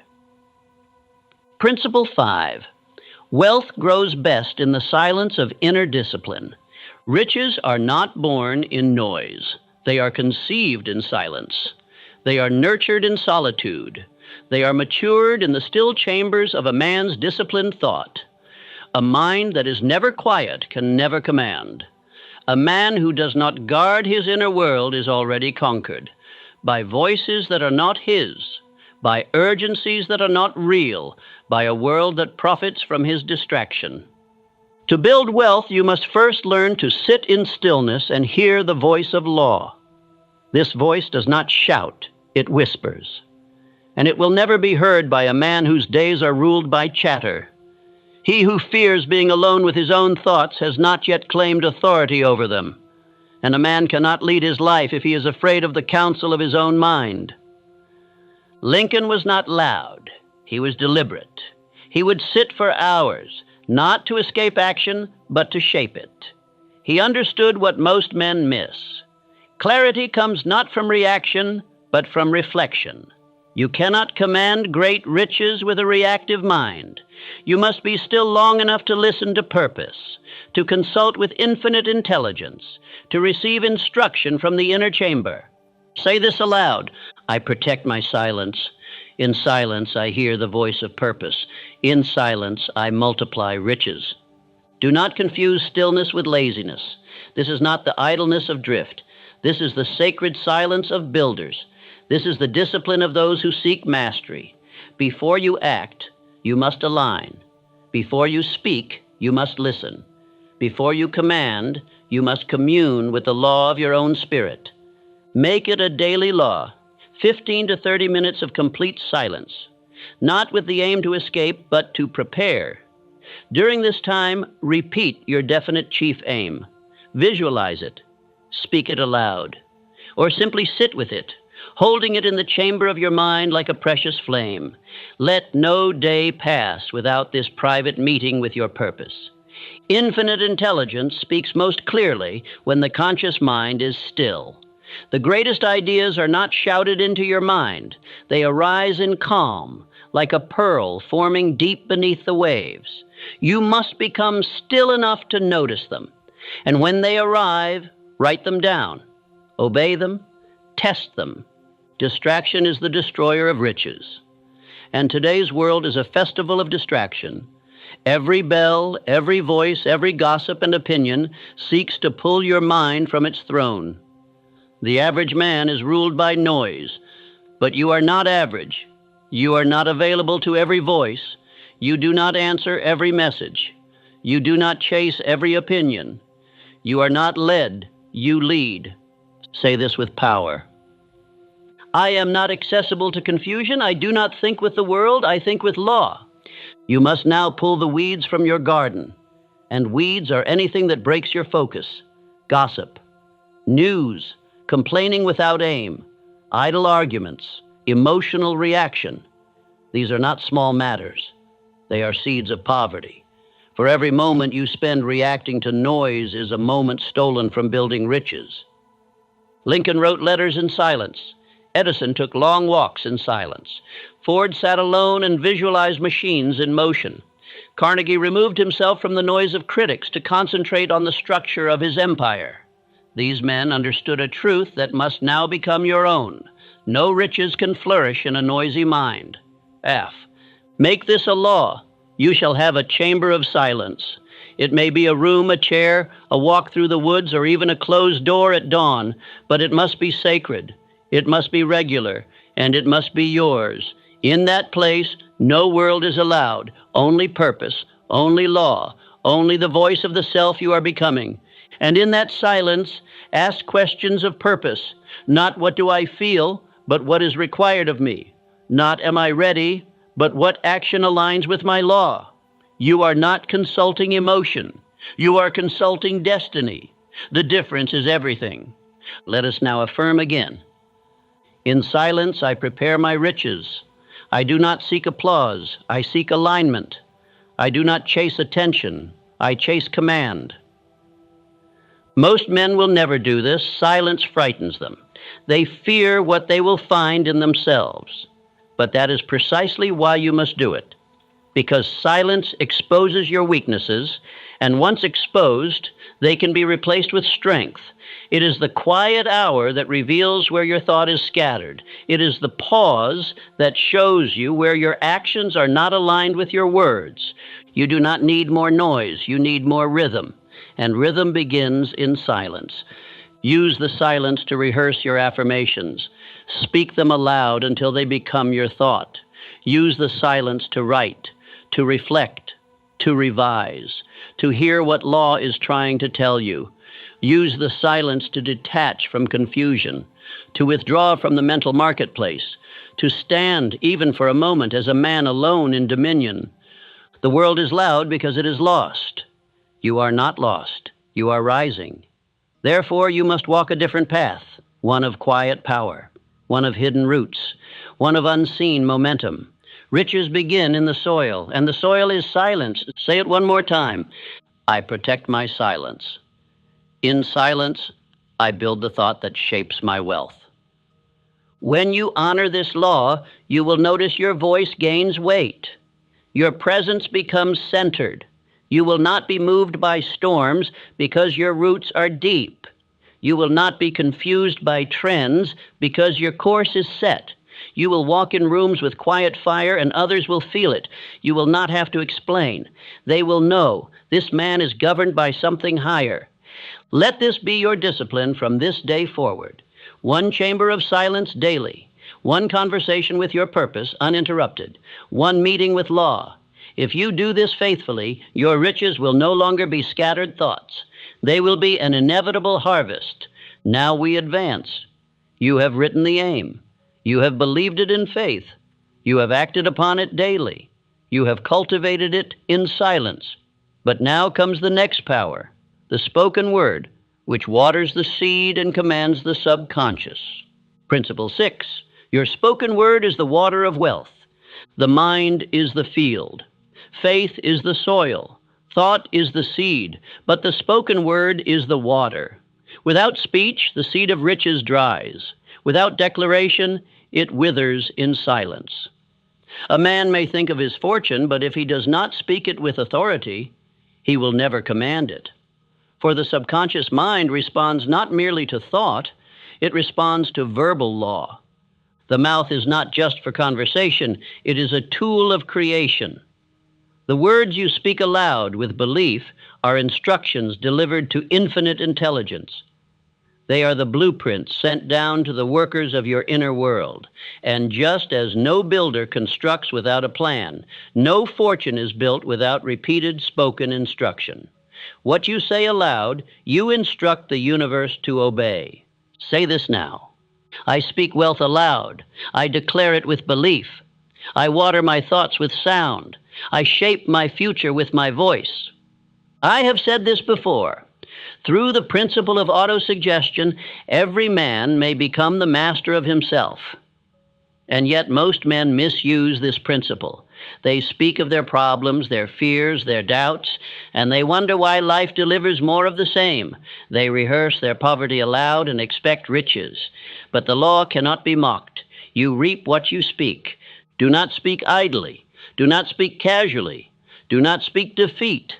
Principle 5. Wealth grows best in the silence of inner discipline. Riches are not born in noise. They are conceived in silence. They are nurtured in solitude. They are matured in the still chambers of a man's disciplined thought. A mind that is never quiet can never command. A man who does not guard his inner world is already conquered by voices that are not his, by urgencies that are not real, by a world that profits from his distraction. To build wealth, you must first learn to sit in stillness and hear the voice of law. This voice does not shout, it whispers. And it will never be heard by a man whose days are ruled by chatter. He who fears being alone with his own thoughts has not yet claimed authority over them. And a man cannot lead his life if he is afraid of the counsel of his own mind. Lincoln was not loud. He was deliberate. He would sit for hours, not to escape action, but to shape it. He understood what most men miss. Clarity comes not from reaction, but from reflection. You cannot command great riches with a reactive mind. You must be still long enough to listen to purpose, to consult with infinite intelligence, to receive instruction from the inner chamber. Say this aloud: I protect my silence. In silence, I hear the voice of purpose. In silence, I multiply riches. Do not confuse stillness with laziness. This is not the idleness of drift. This is the sacred silence of builders. This is the discipline of those who seek mastery. Before you act, you must align. Before you speak, you must listen. Before you command, you must commune with the law of your own spirit. Make it a daily law, 15 to 30 minutes of complete silence, not with the aim to escape, but to prepare. During this time, repeat your definite chief aim. Visualize it. Speak it aloud. Or simply sit with it, holding it in the chamber of your mind like a precious flame. Let no day pass without this private meeting with your purpose. Infinite intelligence speaks most clearly when the conscious mind is still. The greatest ideas are not shouted into your mind. They arise in calm, like a pearl forming deep beneath the waves. You must become still enough to notice them. And when they arrive, write them down. Obey them. Test them. Distraction is the destroyer of riches. And today's world is a festival of distraction. Every bell, every voice, every gossip and opinion seeks to pull your mind from its throne. The average man is ruled by noise, but you are not average. You are not available to every voice. You do not answer every message. You do not chase every opinion. You are not led, you lead. Say this with power. I am not accessible to confusion. I do not think with the world. I think with law. You must now pull the weeds from your garden. And weeds are anything that breaks your focus. Gossip, news, complaining without aim, idle arguments, emotional reaction. These are not small matters. They are seeds of poverty. For every moment you spend reacting to noise is a moment stolen from building riches. Lincoln wrote letters in silence. Edison took long walks in silence. Ford sat alone and visualized machines in motion. Carnegie removed himself from the noise of critics to concentrate on the structure of his empire. These men understood a truth that must now become your own. No riches can flourish in a noisy mind. F. Make this a law. You shall have a chamber of silence. It may be a room, a chair, a walk through the woods, or even a closed door at dawn, but it must be sacred. It must be regular, and it must be yours. In that place, no world is allowed, only purpose, only law, only the voice of the self you are becoming. And in that silence, ask questions of purpose. Not what do I feel, but what is required of me. Not am I ready, but what action aligns with my law. You are not consulting emotion. You are consulting destiny. The difference is everything. Let us now affirm again. In silence, I prepare my riches. I do not seek applause. I seek alignment. I do not chase attention. I chase command. Most men will never do this. Silence frightens them. They fear what they will find in themselves. But that is precisely why you must do it. Because silence exposes your weaknesses, and once exposed, they can be replaced with strength. It is the quiet hour that reveals where your thought is scattered. It is the pause that shows you where your actions are not aligned with your words. You do not need more noise. You need more rhythm. And rhythm begins in silence. Use the silence to rehearse your affirmations. Speak them aloud until they become your thought. Use the silence to write, to reflect, to revise, to hear what law is trying to tell you. Use the silence to detach from confusion, to withdraw from the mental marketplace, to stand even for a moment as a man alone in dominion. The world is loud because it is lost. You are not lost. You are rising. Therefore, you must walk a different path, one of quiet power, one of hidden roots, one of unseen momentum. Riches begin in the soil, and the soil is silence. Say it one more time. I protect my silence. In silence, I build the thought that shapes my wealth. When you honor this law, you will notice your voice gains weight. Your presence becomes centered. You will not be moved by storms because your roots are deep. You will not be confused by trends because your course is set. You will walk in rooms with quiet fire and others will feel it. You will not have to explain. They will know this man is governed by something higher. Let this be your discipline from this day forward. One chamber of silence daily. One conversation with your purpose uninterrupted. One meeting with law. If you do this faithfully, your riches will no longer be scattered thoughts. They will be an inevitable harvest. Now we advance. You have written the aim. You have believed it in faith. You have acted upon it daily. You have cultivated it in silence. But now comes the next power, the spoken word, which waters the seed and commands the subconscious. Principle 6, your spoken word is the water of wealth. The mind is the field. Faith is the soil. Thought is the seed, but the spoken word is the water. Without speech, the seed of riches dries. Without declaration, it withers in silence. A man may think of his fortune, but if he does not speak it with authority, he will never command it. For the subconscious mind responds not merely to thought, it responds to verbal law. The mouth is not just for conversation, it is a tool of creation. The words you speak aloud with belief are instructions delivered to infinite intelligence. They are the blueprints sent down to the workers of your inner world. And just as no builder constructs without a plan, no fortune is built without repeated spoken instruction. What you say aloud, you instruct the universe to obey. Say this now. I speak wealth aloud. I declare it with belief. I water my thoughts with sound. I shape my future with my voice. I have said this before. Through the principle of autosuggestion, every man may become the master of himself. And yet most men misuse this principle. They speak of their problems, their fears, their doubts, and they wonder why life delivers more of the same. They rehearse their poverty aloud and expect riches. But the law cannot be mocked. You reap what you speak. Do not speak idly. Do not speak casually. Do not speak defeat.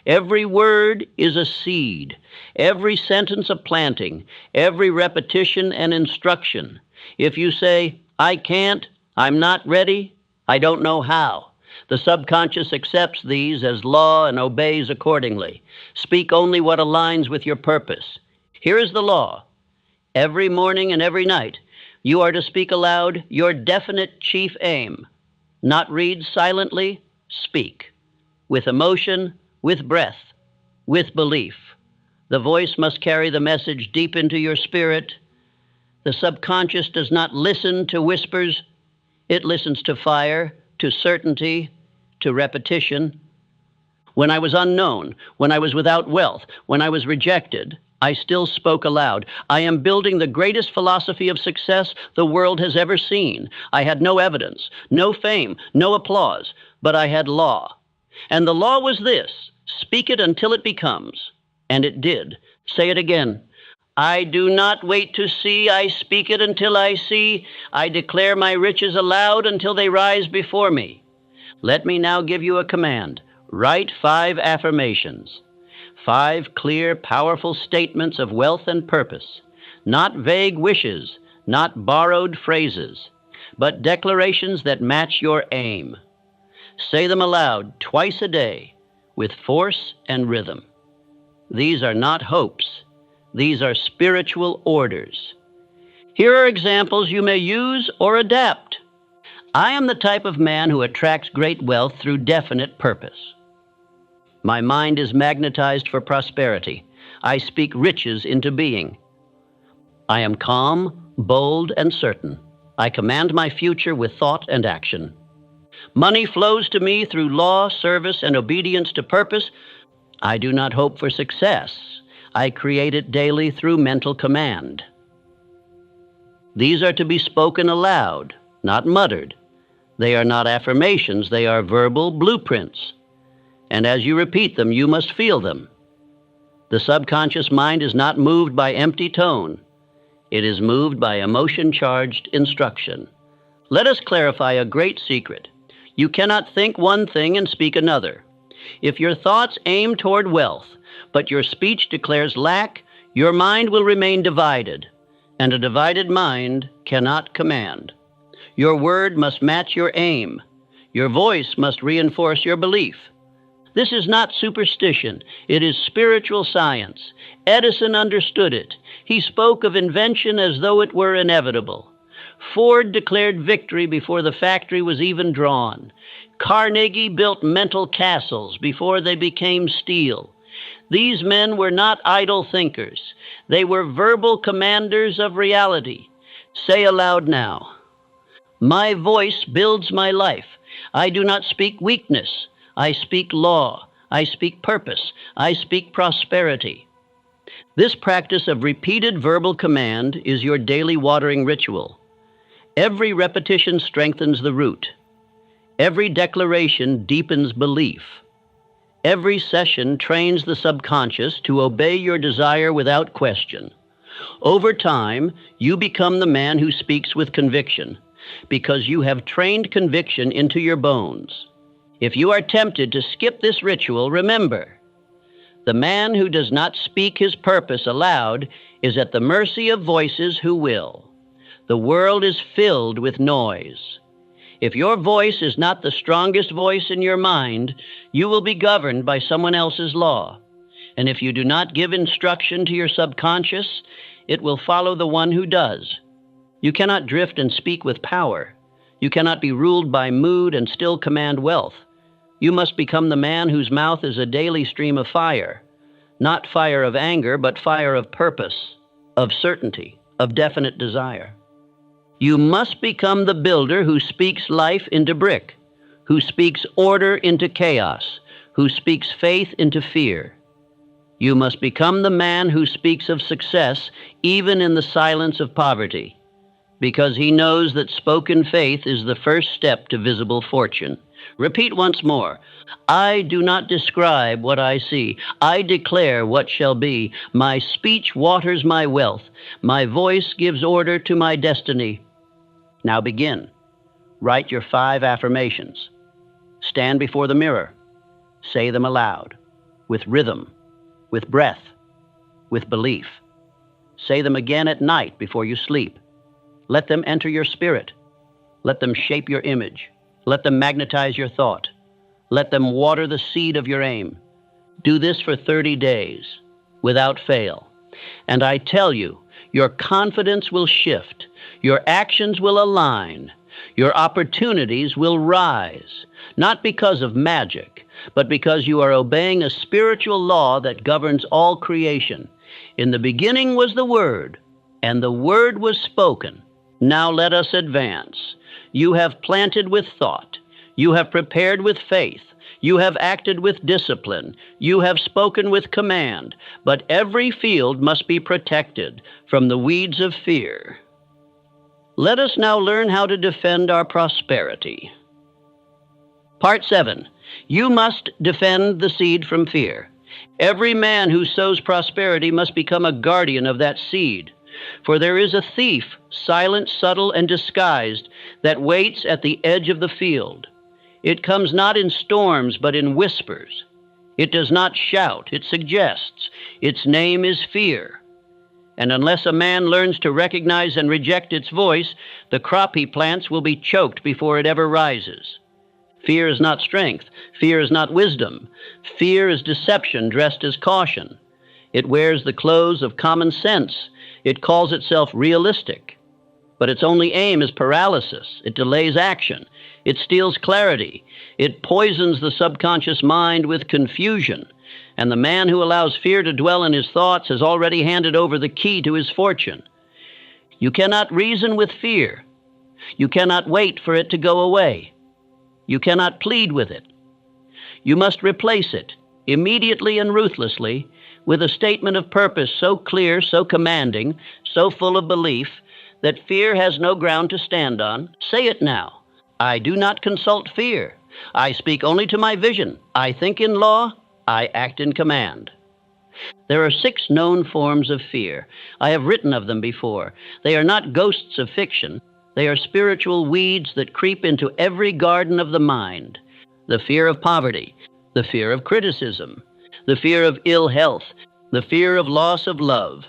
Every word is a seed. Every sentence a planting. Every repetition an instruction. If you say, I can't, I'm not ready, I don't know how, the subconscious accepts these as law and obeys accordingly. Speak only what aligns with your purpose. Here is the law. Every morning and every night, you are to speak aloud your definite chief aim. Not read silently, speak. With emotion, with breath, with belief. The voice must carry the message deep into your spirit. The subconscious does not listen to whispers. It listens to fire, to certainty, to repetition. When I was unknown, when I was without wealth, when I was rejected, I still spoke aloud. I am building the greatest philosophy of success the world has ever seen. I had no evidence, no fame, no applause, but I had law. And the law was this: speak it until it becomes. And it did. Say it again. I do not wait to see, I speak it until I see. I declare my riches aloud until they rise before me. Let me now give you a command. Write 5 affirmations. 5 clear, powerful statements of wealth and purpose. Not vague wishes, not borrowed phrases, but declarations that match your aim. Say them aloud twice a day with force and rhythm. These are not hopes. These are spiritual orders. Here are examples you may use or adapt. I am the type of man who attracts great wealth through definite purpose. My mind is magnetized for prosperity. I speak riches into being. I am calm, bold, and certain. I command my future with thought and action. Money flows to me through law, service, and obedience to purpose. I do not hope for success. I create it daily through mental command. These are to be spoken aloud, not muttered. They are not affirmations, they are verbal blueprints. And as you repeat them, you must feel them. The subconscious mind is not moved by empty tone. It is moved by emotion-charged instruction. Let us clarify a great secret. You cannot think one thing and speak another. If your thoughts aim toward wealth, but your speech declares lack, your mind will remain divided, and a divided mind cannot command. Your word must match your aim. Your voice must reinforce your belief. This is not superstition. It is spiritual science. Edison understood it. He spoke of invention as though it were inevitable. Ford declared victory before the factory was even drawn. Carnegie built mental castles before they became steel. These men were not idle thinkers. They were verbal commanders of reality. Say aloud now, my voice builds my life. I do not speak weakness. I speak law. I speak purpose. I speak prosperity. This practice of repeated verbal command is your daily watering ritual. Every repetition strengthens the root. Every declaration deepens belief. Every session trains the subconscious to obey your desire without question. Over time, you become the man who speaks with conviction, because you have trained conviction into your bones. If you are tempted to skip this ritual, remember, the man who does not speak his purpose aloud is at the mercy of voices who will. The world is filled with noise. If your voice is not the strongest voice in your mind, you will be governed by someone else's law. And if you do not give instruction to your subconscious, it will follow the one who does. You cannot drift and speak with power. You cannot be ruled by mood and still command wealth. You must become the man whose mouth is a daily stream of fire, not fire of anger, but fire of purpose, of certainty, of definite desire. You must become the builder who speaks life into brick, who speaks order into chaos, who speaks faith into fear. You must become the man who speaks of success even in the silence of poverty, because he knows that spoken faith is the first step to visible fortune. Repeat once more. I do not describe what I see. I declare what shall be. My speech waters my wealth. My voice gives order to my destiny. Now begin. Write your 5 affirmations. Stand before the mirror. Say them aloud, with rhythm, with breath, with belief. Say them again at night before you sleep. Let them enter your spirit. Let them shape your image. Let them magnetize your thought. Let them water the seed of your aim. Do this for 30 days, without fail. And I tell you, your confidence will shift. Your actions will align. Your opportunities will rise, not because of magic, but because you are obeying a spiritual law that governs all creation. In the beginning was the Word, and the Word was spoken. Now let us advance. You have planted with thought. You have prepared with faith. You have acted with discipline. You have spoken with command. But every field must be protected from the weeds of fear. Let us now learn how to defend our prosperity. Part 7. You must defend the seed from fear. Every man who sows prosperity must become a guardian of that seed. For there is a thief, silent, subtle, and disguised, that waits at the edge of the field. It comes not in storms, but in whispers. It does not shout, it suggests. Its name is fear. And unless a man learns to recognize and reject its voice, the crop he plants will be choked before it ever rises. Fear is not strength. Fear is not wisdom. Fear is deception dressed as caution. It wears the clothes of common sense. It calls itself realistic. But its only aim is paralysis. It delays action. It steals clarity. It poisons the subconscious mind with confusion. And the man who allows fear to dwell in his thoughts has already handed over the key to his fortune. You cannot reason with fear. You cannot wait for it to go away. You cannot plead with it. You must replace it, immediately and ruthlessly, with a statement of purpose so clear, so commanding, so full of belief, that fear has no ground to stand on. Say it now. I do not consult fear. I speak only to my vision. I think in law. I act in command. There are 6 known forms of fear. I have written of them before. They are not ghosts of fiction. They are spiritual weeds that creep into every garden of the mind. The fear of poverty, the fear of criticism, the fear of ill health, the fear of loss of love,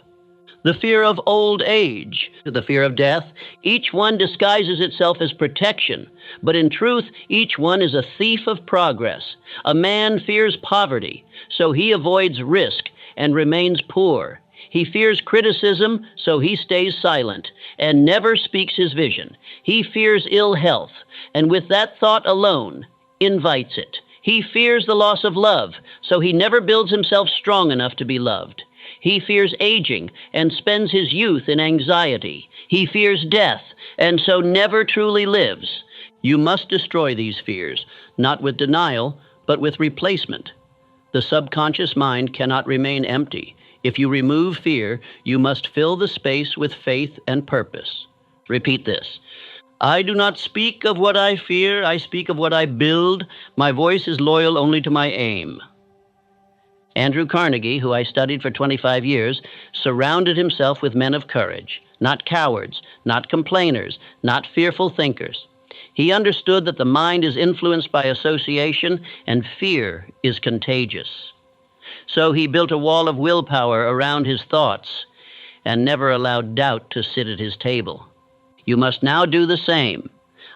the fear of old age, the fear of death. Each one disguises itself as protection, but in truth, each one is a thief of progress. A man fears poverty, so he avoids risk and remains poor. He fears criticism, so he stays silent and never speaks his vision. He fears ill health, and with that thought alone, invites it. He fears the loss of love, so he never builds himself strong enough to be loved. He fears aging and spends his youth in anxiety. He fears death, and so never truly lives. You must destroy these fears, not with denial, but with replacement. The subconscious mind cannot remain empty. If you remove fear, you must fill the space with faith and purpose. Repeat this. I do not speak of what I fear, I speak of what I build. My voice is loyal only to my aim. Andrew Carnegie, who I studied for 25 years, surrounded himself with men of courage, not cowards, not complainers, not fearful thinkers. He understood that the mind is influenced by association and fear is contagious. So he built a wall of willpower around his thoughts and never allowed doubt to sit at his table. You must now do the same.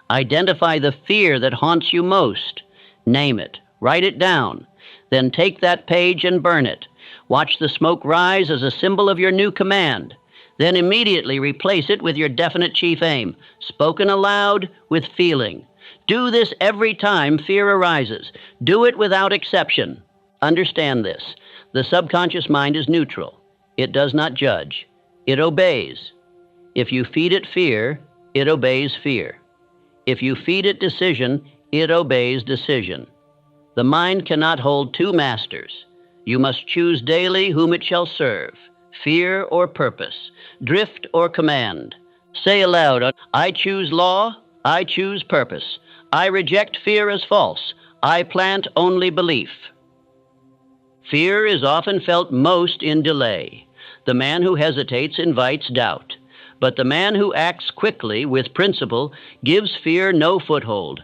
Identify the fear that haunts you most. Name it. Write it down. Then take that page and burn it. Watch the smoke rise as a symbol of your new command. Then immediately replace it with your definite chief aim, spoken aloud with feeling. Do this every time fear arises. Do it without exception. Understand this. The subconscious mind is neutral. It does not judge. It obeys. If you feed it fear, it obeys fear. If you feed it decision, it obeys decision. The mind cannot hold 2 masters. You must choose daily whom it shall serve, fear or purpose, drift or command. Say aloud, I choose law, I choose purpose. I reject fear as false. I plant only belief. Fear is often felt most in delay. The man who hesitates invites doubt. But the man who acts quickly with principle gives fear no foothold.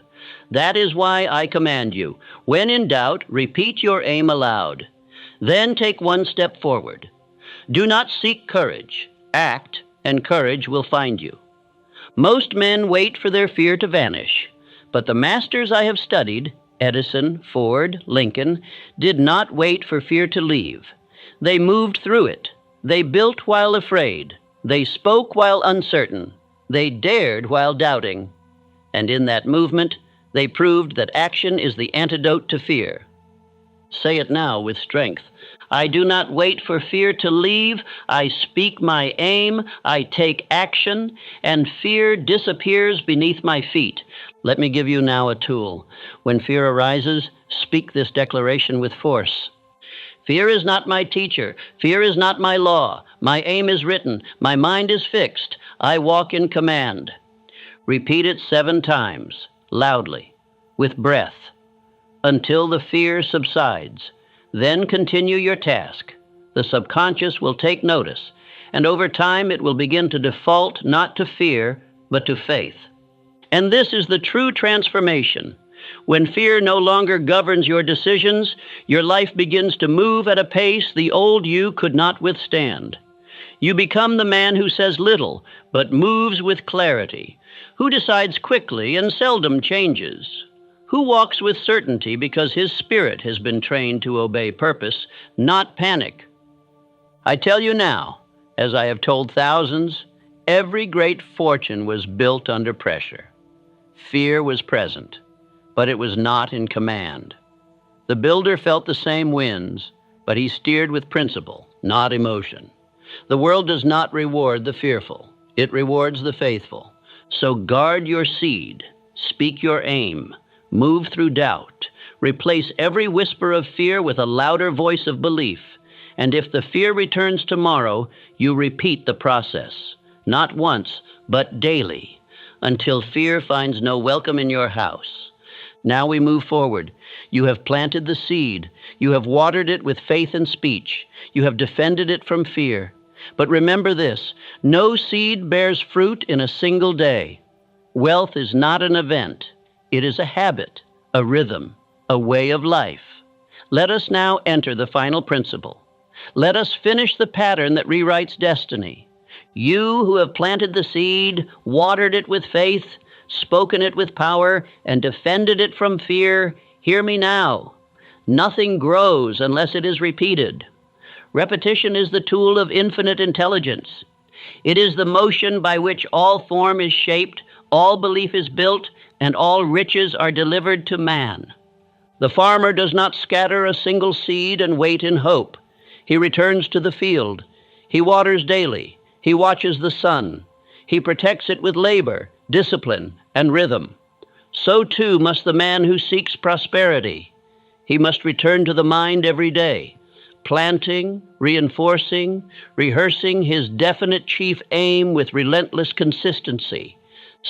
That is why I command you, when in doubt, repeat your aim aloud. Then take 1 step forward. Do not seek courage. Act, and courage will find you. Most men wait for their fear to vanish, but the masters I have studied, Edison, Ford, Lincoln, did not wait for fear to leave. They moved through it. They built while afraid. They spoke while uncertain. They dared while doubting. And in that movement, they proved that action is the antidote to fear. Say it now with strength. I do not wait for fear to leave. I speak my aim. I take action, and fear disappears beneath my feet. Let me give you now a tool. When fear arises, speak this declaration with force. Fear is not my teacher. Fear is not my law. My aim is written. My mind is fixed. I walk in command. Repeat it 7 times, loudly, with breath, until the fear subsides. Then continue your task. The subconscious will take notice, and over time it will begin to default not to fear, but to faith. And this is the true transformation. When fear no longer governs your decisions, your life begins to move at a pace the old you could not withstand. You become the man who says little, but moves with clarity, who decides quickly and seldom changes, who walks with certainty because his spirit has been trained to obey purpose, not panic. I tell you now, as I have told thousands, every great fortune was built under pressure. Fear was present, but it was not in command. The builder felt the same winds, but he steered with principle, not emotion. The world does not reward the fearful. It rewards the faithful. So guard your seed, speak your aim, move through doubt, replace every whisper of fear with a louder voice of belief. And if the fear returns tomorrow, you repeat the process, not once, but daily, until fear finds no welcome in your house. Now we move forward. You have planted the seed. You have watered it with faith and speech. You have defended it from fear. But remember this, no seed bears fruit in a single day. Wealth is not an event. It is a habit, a rhythm, a way of life. Let us now enter the final principle. Let us finish the pattern that rewrites destiny. You who have planted the seed, watered it with faith, spoken it with power, and defended it from fear, hear me now. Nothing grows unless it is repeated. Repetition is the tool of infinite intelligence. It is the motion by which all form is shaped, all belief is built, and all riches are delivered to man. The farmer does not scatter a single seed and wait in hope. He returns to the field. He waters daily. He watches the sun. He protects it with labor, discipline, and rhythm. So too must the man who seeks prosperity. He must return to the mind every day, planting, reinforcing, rehearsing his definite chief aim with relentless consistency.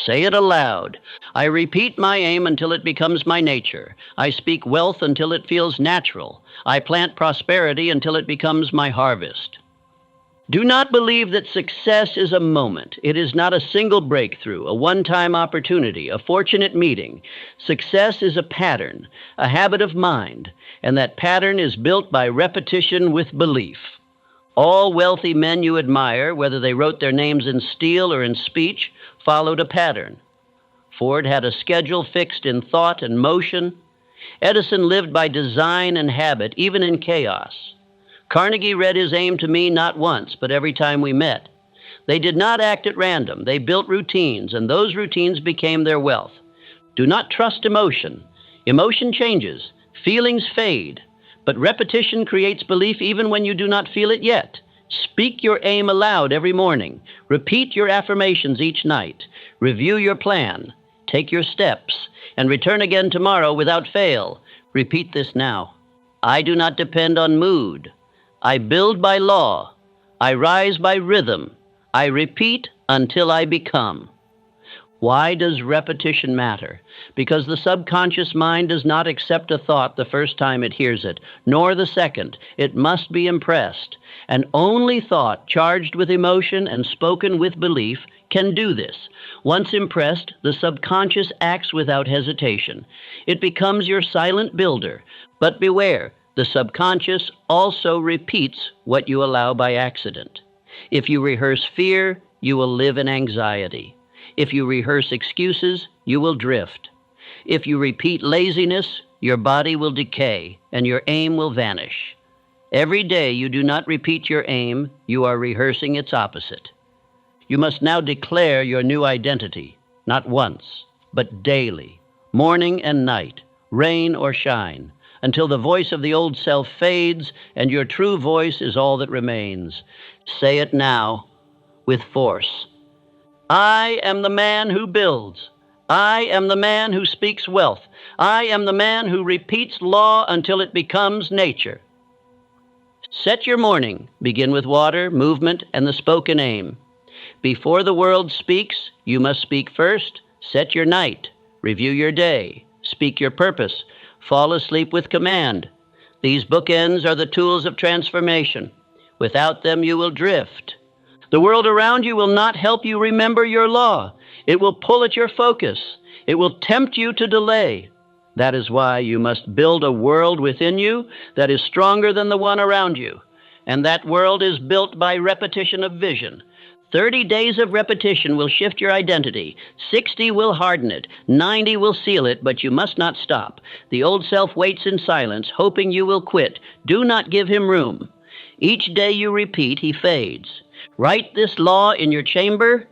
Say it aloud. I repeat my aim until it becomes my nature. I speak wealth until it feels natural. I plant prosperity until it becomes my harvest. Do not believe that success is a moment. It is not a single breakthrough, a one-time opportunity, a fortunate meeting. Success is a pattern, a habit of mind, and that pattern is built by repetition with belief. All wealthy men you admire, whether they wrote their names in steel or in speech, followed a pattern. Ford had a schedule fixed in thought and motion. Edison lived by design and habit, even in chaos. Carnegie read his aim to me not once, but every time we met. They did not act at random. They built routines, and those routines became their wealth. Do not trust emotion. Emotion changes. Feelings fade. But repetition creates belief even when you do not feel it yet. Speak your aim aloud every morning. Repeat your affirmations each night. Review your plan. Take your steps, and return again tomorrow without fail. Repeat this now. I do not depend on mood. I build by law. I rise by rhythm. I repeat until I become. Why does repetition matter? Because the subconscious mind does not accept a thought the first time it hears it, nor the second. It must be impressed. And only thought charged with emotion and spoken with belief can do this. Once impressed, the subconscious acts without hesitation. It becomes your silent builder. But beware, the subconscious also repeats what you allow by accident. If you rehearse fear, you will live in anxiety. If you rehearse excuses, you will drift. If you repeat laziness, your body will decay and your aim will vanish. Every day you do not repeat your aim, you are rehearsing its opposite. You must now declare your new identity, not once, but daily, morning and night, rain or shine, until the voice of the old self fades and your true voice is all that remains. Say it now with force. I am the man who builds. I am the man who speaks wealth. I am the man who repeats law until it becomes nature. Set your morning. Begin with water, movement, and the spoken aim. Before the world speaks, you must speak first. Set your night. Review your day. Speak your purpose. Fall asleep with command. These bookends are the tools of transformation. Without them, you will drift. The world around you will not help you remember your law. It will pull at your focus. It will tempt you to delay. That is why you must build a world within you that is stronger than the one around you. And that world is built by repetition of vision. 30 days of repetition will shift your identity. 60 will harden it. 90 will seal it, but you must not stop. The old self waits in silence, hoping you will quit. Do not give him room. Each day you repeat, he fades. Write this law in your chamber.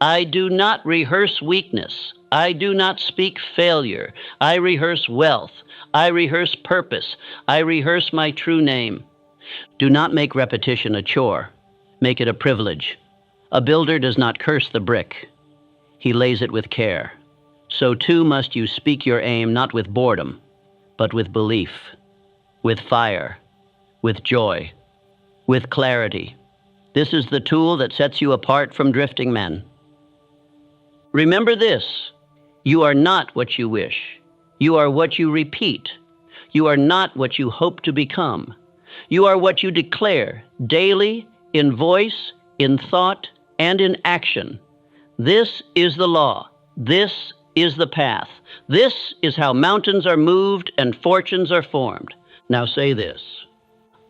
I do not rehearse weakness. I do not speak failure. I rehearse wealth. I rehearse purpose. I rehearse my true name. Do not make repetition a chore. Make it a privilege. A builder does not curse the brick. He lays it with care. So too must you speak your aim not with boredom, but with belief, with fire, with joy, with clarity. This is the tool that sets you apart from drifting men. Remember this: you are not what you wish. You are what you repeat. You are not what you hope to become. You are what you declare daily, in voice, in thought, and in action. This is the law. This is the path. This is how mountains are moved and fortunes are formed. Now say this: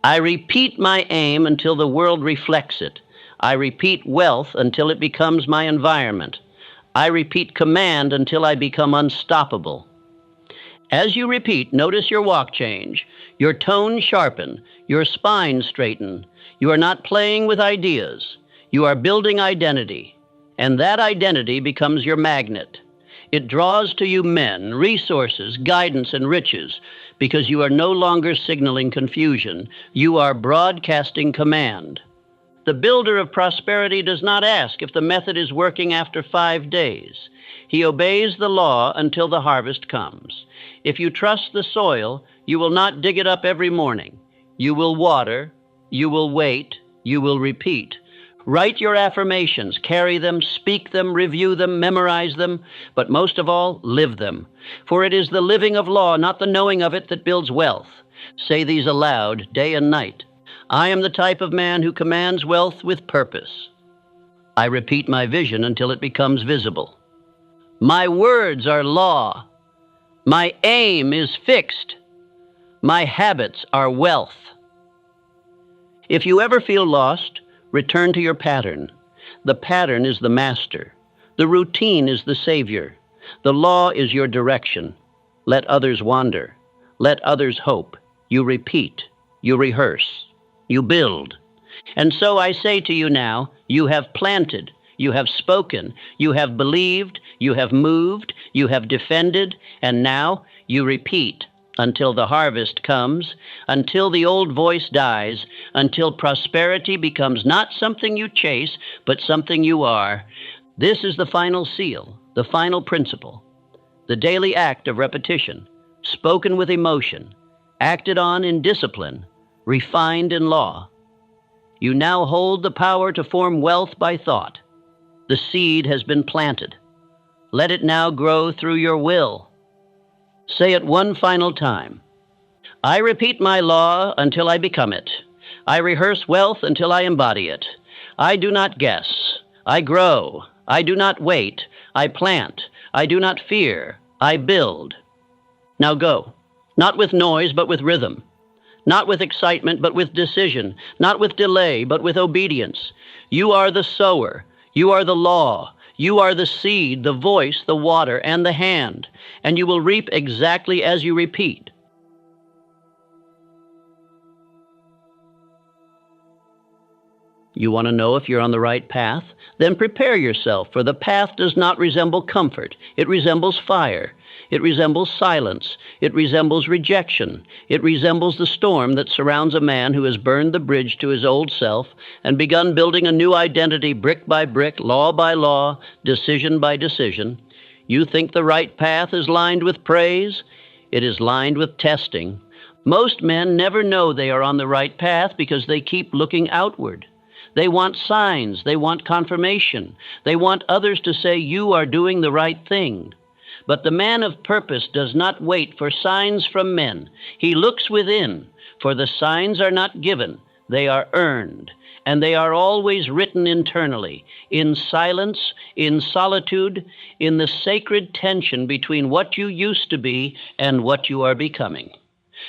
I repeat my aim until the world reflects it. I repeat wealth until it becomes my environment. I repeat command until I become unstoppable. As you repeat, notice your walk change, your tone sharpen, your spine straighten. You are not playing with ideas. You are building identity, and that identity becomes your magnet. It draws to you men, resources, guidance, and riches, because you are no longer signaling confusion. You are broadcasting command. The builder of prosperity does not ask if the method is working after 5 days. He obeys the law until the harvest comes. If you trust the soil, you will not dig it up every morning. You will water, you will wait, you will repeat. Write your affirmations, carry them, speak them, review them, memorize them, but most of all, live them. For it is the living of law, not the knowing of it, that builds wealth. Say these aloud, day and night. I am the type of man who commands wealth with purpose. I repeat my vision until it becomes visible. My words are law. My aim is fixed. My habits are wealth. If you ever feel lost, return to your pattern. The pattern is the master. The routine is the savior. The law is your direction. Let others wander. Let others hope. You repeat. You rehearse. You build. And so I say to you now, you have planted, you have spoken, you have believed, you have moved, you have defended, and now you repeat until the harvest comes, until the old voice dies, until prosperity becomes not something you chase, but something you are. This is the final seal, the final principle, the daily act of repetition, spoken with emotion, acted on in discipline, refined in law. You now hold the power to form wealth by thought. The seed has been planted. Let it now grow through your will. Say it one final time. I repeat my law until I become it. I rehearse wealth until I embody it. I do not guess. I grow. I do not wait. I plant. I do not fear. I build. Now go. Not with noise, but with rhythm. Not with excitement, but with decision. Not with delay, but with obedience. You are the sower. You are the law. You are the seed, the voice, the water, and the hand. And you will reap exactly as you repeat. You want to know if you're on the right path? Then prepare yourself, for the path does not resemble comfort. It resembles fire. It resembles silence. It resembles rejection. It resembles the storm that surrounds a man who has burned the bridge to his old self and begun building a new identity brick by brick, law by law, decision by decision. You think the right path is lined with praise? It is lined with testing. Most men never know they are on the right path because they keep looking outward. They want signs. They want confirmation. They want others to say you are doing the right thing. But the man of purpose does not wait for signs from men. He looks within, for the signs are not given. They are earned, and they are always written internally, in silence, in solitude, in the sacred tension between what you used to be and what you are becoming.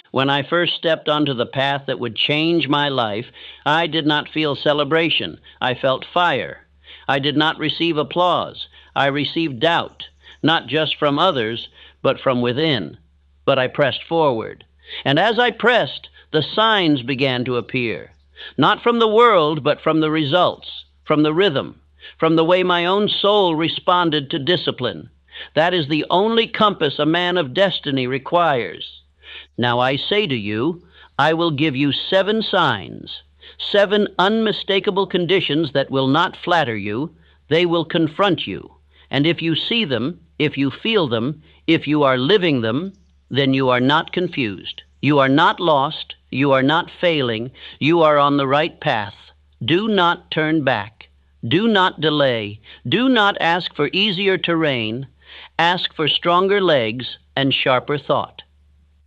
When I first stepped onto the path that would change my life, I did not feel celebration. I felt fire. I did not receive applause. I received doubt, not just from others, but from within. But I pressed forward. And as I pressed, the signs began to appear, not from the world, but from the results, from the rhythm, from the way my own soul responded to discipline. That is the only compass a man of destiny requires. Now I say to you, I will give you 7 signs, 7 unmistakable conditions that will not flatter you. They will confront you. And if you see them, if you feel them, if you are living them, then you are not confused. You are not lost. You are not failing. You are on the right path. Do not turn back. Do not delay. Do not ask for easier terrain. Ask for stronger legs and sharper thought.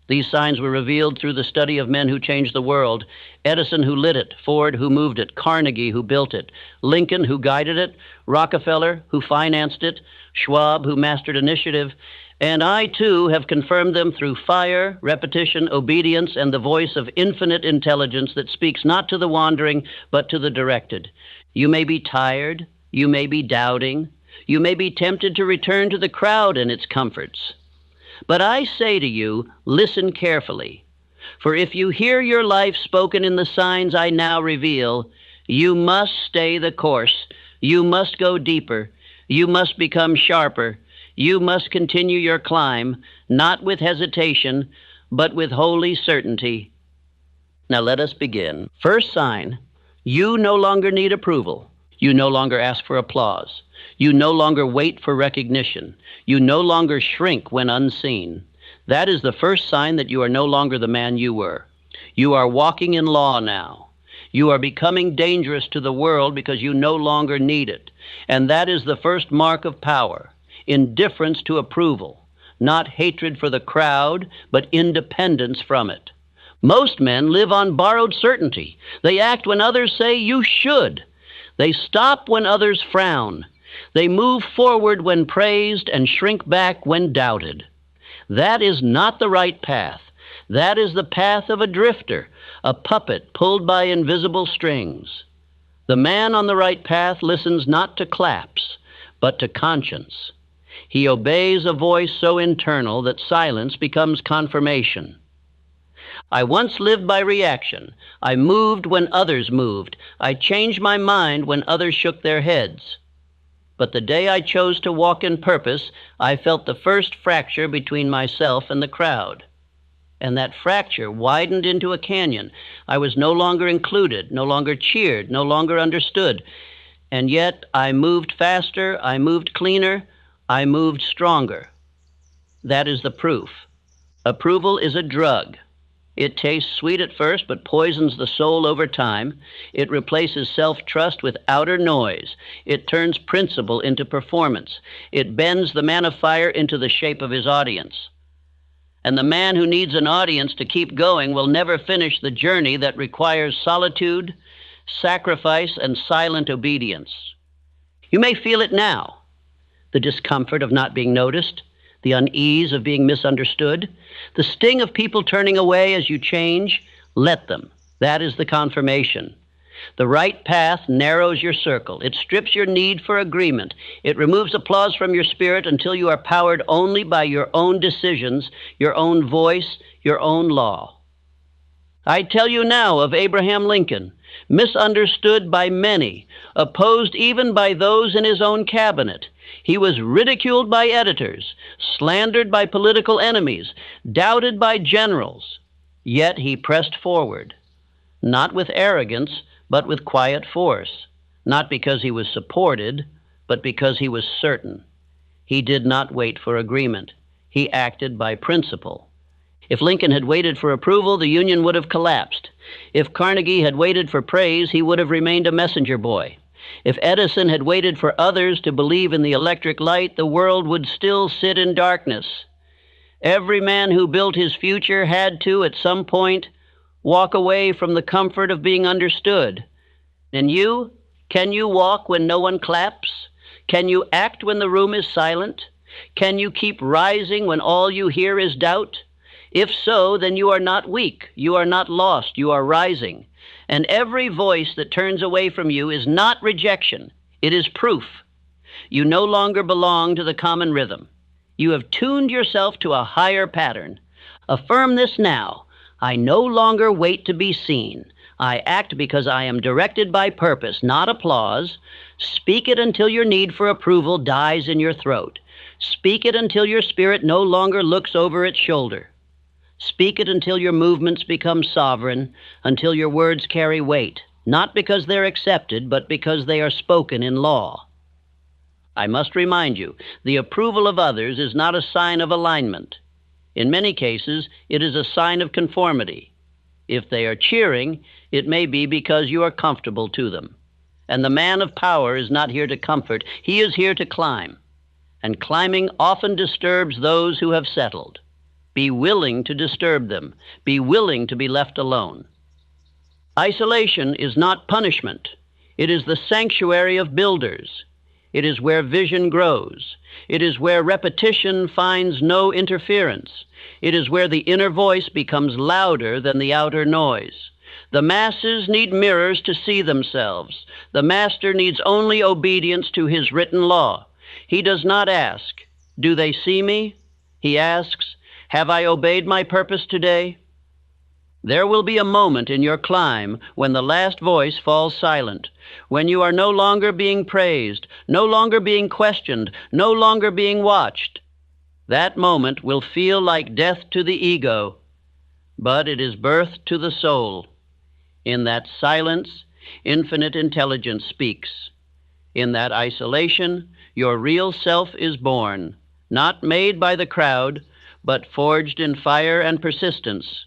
These signs were revealed through the study of men who changed the world. Edison, who lit it; Ford, who moved it; Carnegie, who built it; Lincoln, who guided it; Rockefeller, who financed it; Schwab, who mastered initiative. And I, too, have confirmed them through fire, repetition, obedience, and the voice of infinite intelligence that speaks not to the wandering, but to the directed. You may be tired. You may be doubting. You may be tempted to return to the crowd and its comforts. But I say to you, listen carefully. For if you hear your life spoken in the signs I now reveal, you must stay the course. You must go deeper. You must become sharper. You must continue your climb, not with hesitation, but with holy certainty. Now let us begin. First sign, you no longer need approval. You no longer ask for applause. You no longer wait for recognition. You no longer shrink when unseen. That is the first sign that you are no longer the man you were. You are walking in law now. You are becoming dangerous to the world because you no longer need it. And that is the first mark of power, indifference to approval, not hatred for the crowd, but independence from it. Most men live on borrowed certainty. They act when others say you should. They stop when others frown. They move forward when praised and shrink back when doubted. That is not the right path. That is the path of a drifter, a puppet pulled by invisible strings. The man on the right path listens not to claps, but to conscience. He obeys a voice so internal that silence becomes confirmation. I once lived by reaction. I moved when others moved. I changed my mind when others shook their heads. But the day I chose to walk in purpose, I felt the first fracture between myself and the crowd. And that fracture widened into a canyon. I was no longer included, no longer cheered, no longer understood. And yet I moved faster, I moved cleaner, I moved stronger. That is the proof. Approval is a drug. It tastes sweet at first, but poisons the soul over time. It replaces self-trust with outer noise. It turns principle into performance. It bends the man of fire into the shape of his audience. And the man who needs an audience to keep going will never finish the journey that requires solitude, sacrifice, and silent obedience. You may feel it now, the discomfort of not being noticed, the unease of being misunderstood, the sting of people turning away as you change. Let them. That is the confirmation. The right path narrows your circle. It strips your need for agreement. It removes applause from your spirit until you are powered only by your own decisions, your own voice, your own law. I tell you now of Abraham Lincoln, misunderstood by many, opposed even by those in his own cabinet. He was ridiculed by editors, slandered by political enemies, doubted by generals. Yet he pressed forward, not with arrogance, but with quiet force, not because he was supported, but because he was certain. He did not wait for agreement. He acted by principle. If Lincoln had waited for approval, the Union would have collapsed. If Carnegie had waited for praise, he would have remained a messenger boy. If Edison had waited for others to believe in the electric light, the world would still sit in darkness. Every man who built his future had to, at some point, walk away from the comfort of being understood. And you? Can you walk when no one claps? Can you act when the room is silent? Can you keep rising when all you hear is doubt? If so, then you are not weak, you are not lost, you are rising. And every voice that turns away from you is not rejection, it is proof. You no longer belong to the common rhythm. You have tuned yourself to a higher pattern. Affirm this now. I no longer wait to be seen. I act because I am directed by purpose, not applause. Speak it until your need for approval dies in your throat. Speak it until your spirit no longer looks over its shoulder. Speak it until your movements become sovereign, until your words carry weight, not because they're accepted, but because they are spoken in law. I must remind you, the approval of others is not a sign of alignment. In many cases, it is a sign of conformity. If they are cheering, it may be because you are comfortable to them. And the man of power is not here to comfort, he is here to climb. And climbing often disturbs those who have settled. Be willing to disturb them. Be willing to be left alone. Isolation is not punishment. It is the sanctuary of builders. It is where vision grows. It is where repetition finds no interference. It is where the inner voice becomes louder than the outer noise. The masses need mirrors to see themselves. The master needs only obedience to his written law. He does not ask, "Do they see me?" He asks, "Have I obeyed my purpose today?" There will be a moment in your climb when the last voice falls silent, when you are no longer being praised, no longer being questioned, no longer being watched. That moment will feel like death to the ego, but it is birth to the soul. In that silence, infinite intelligence speaks. In that isolation, your real self is born, not made by the crowd, but forged in fire and persistence.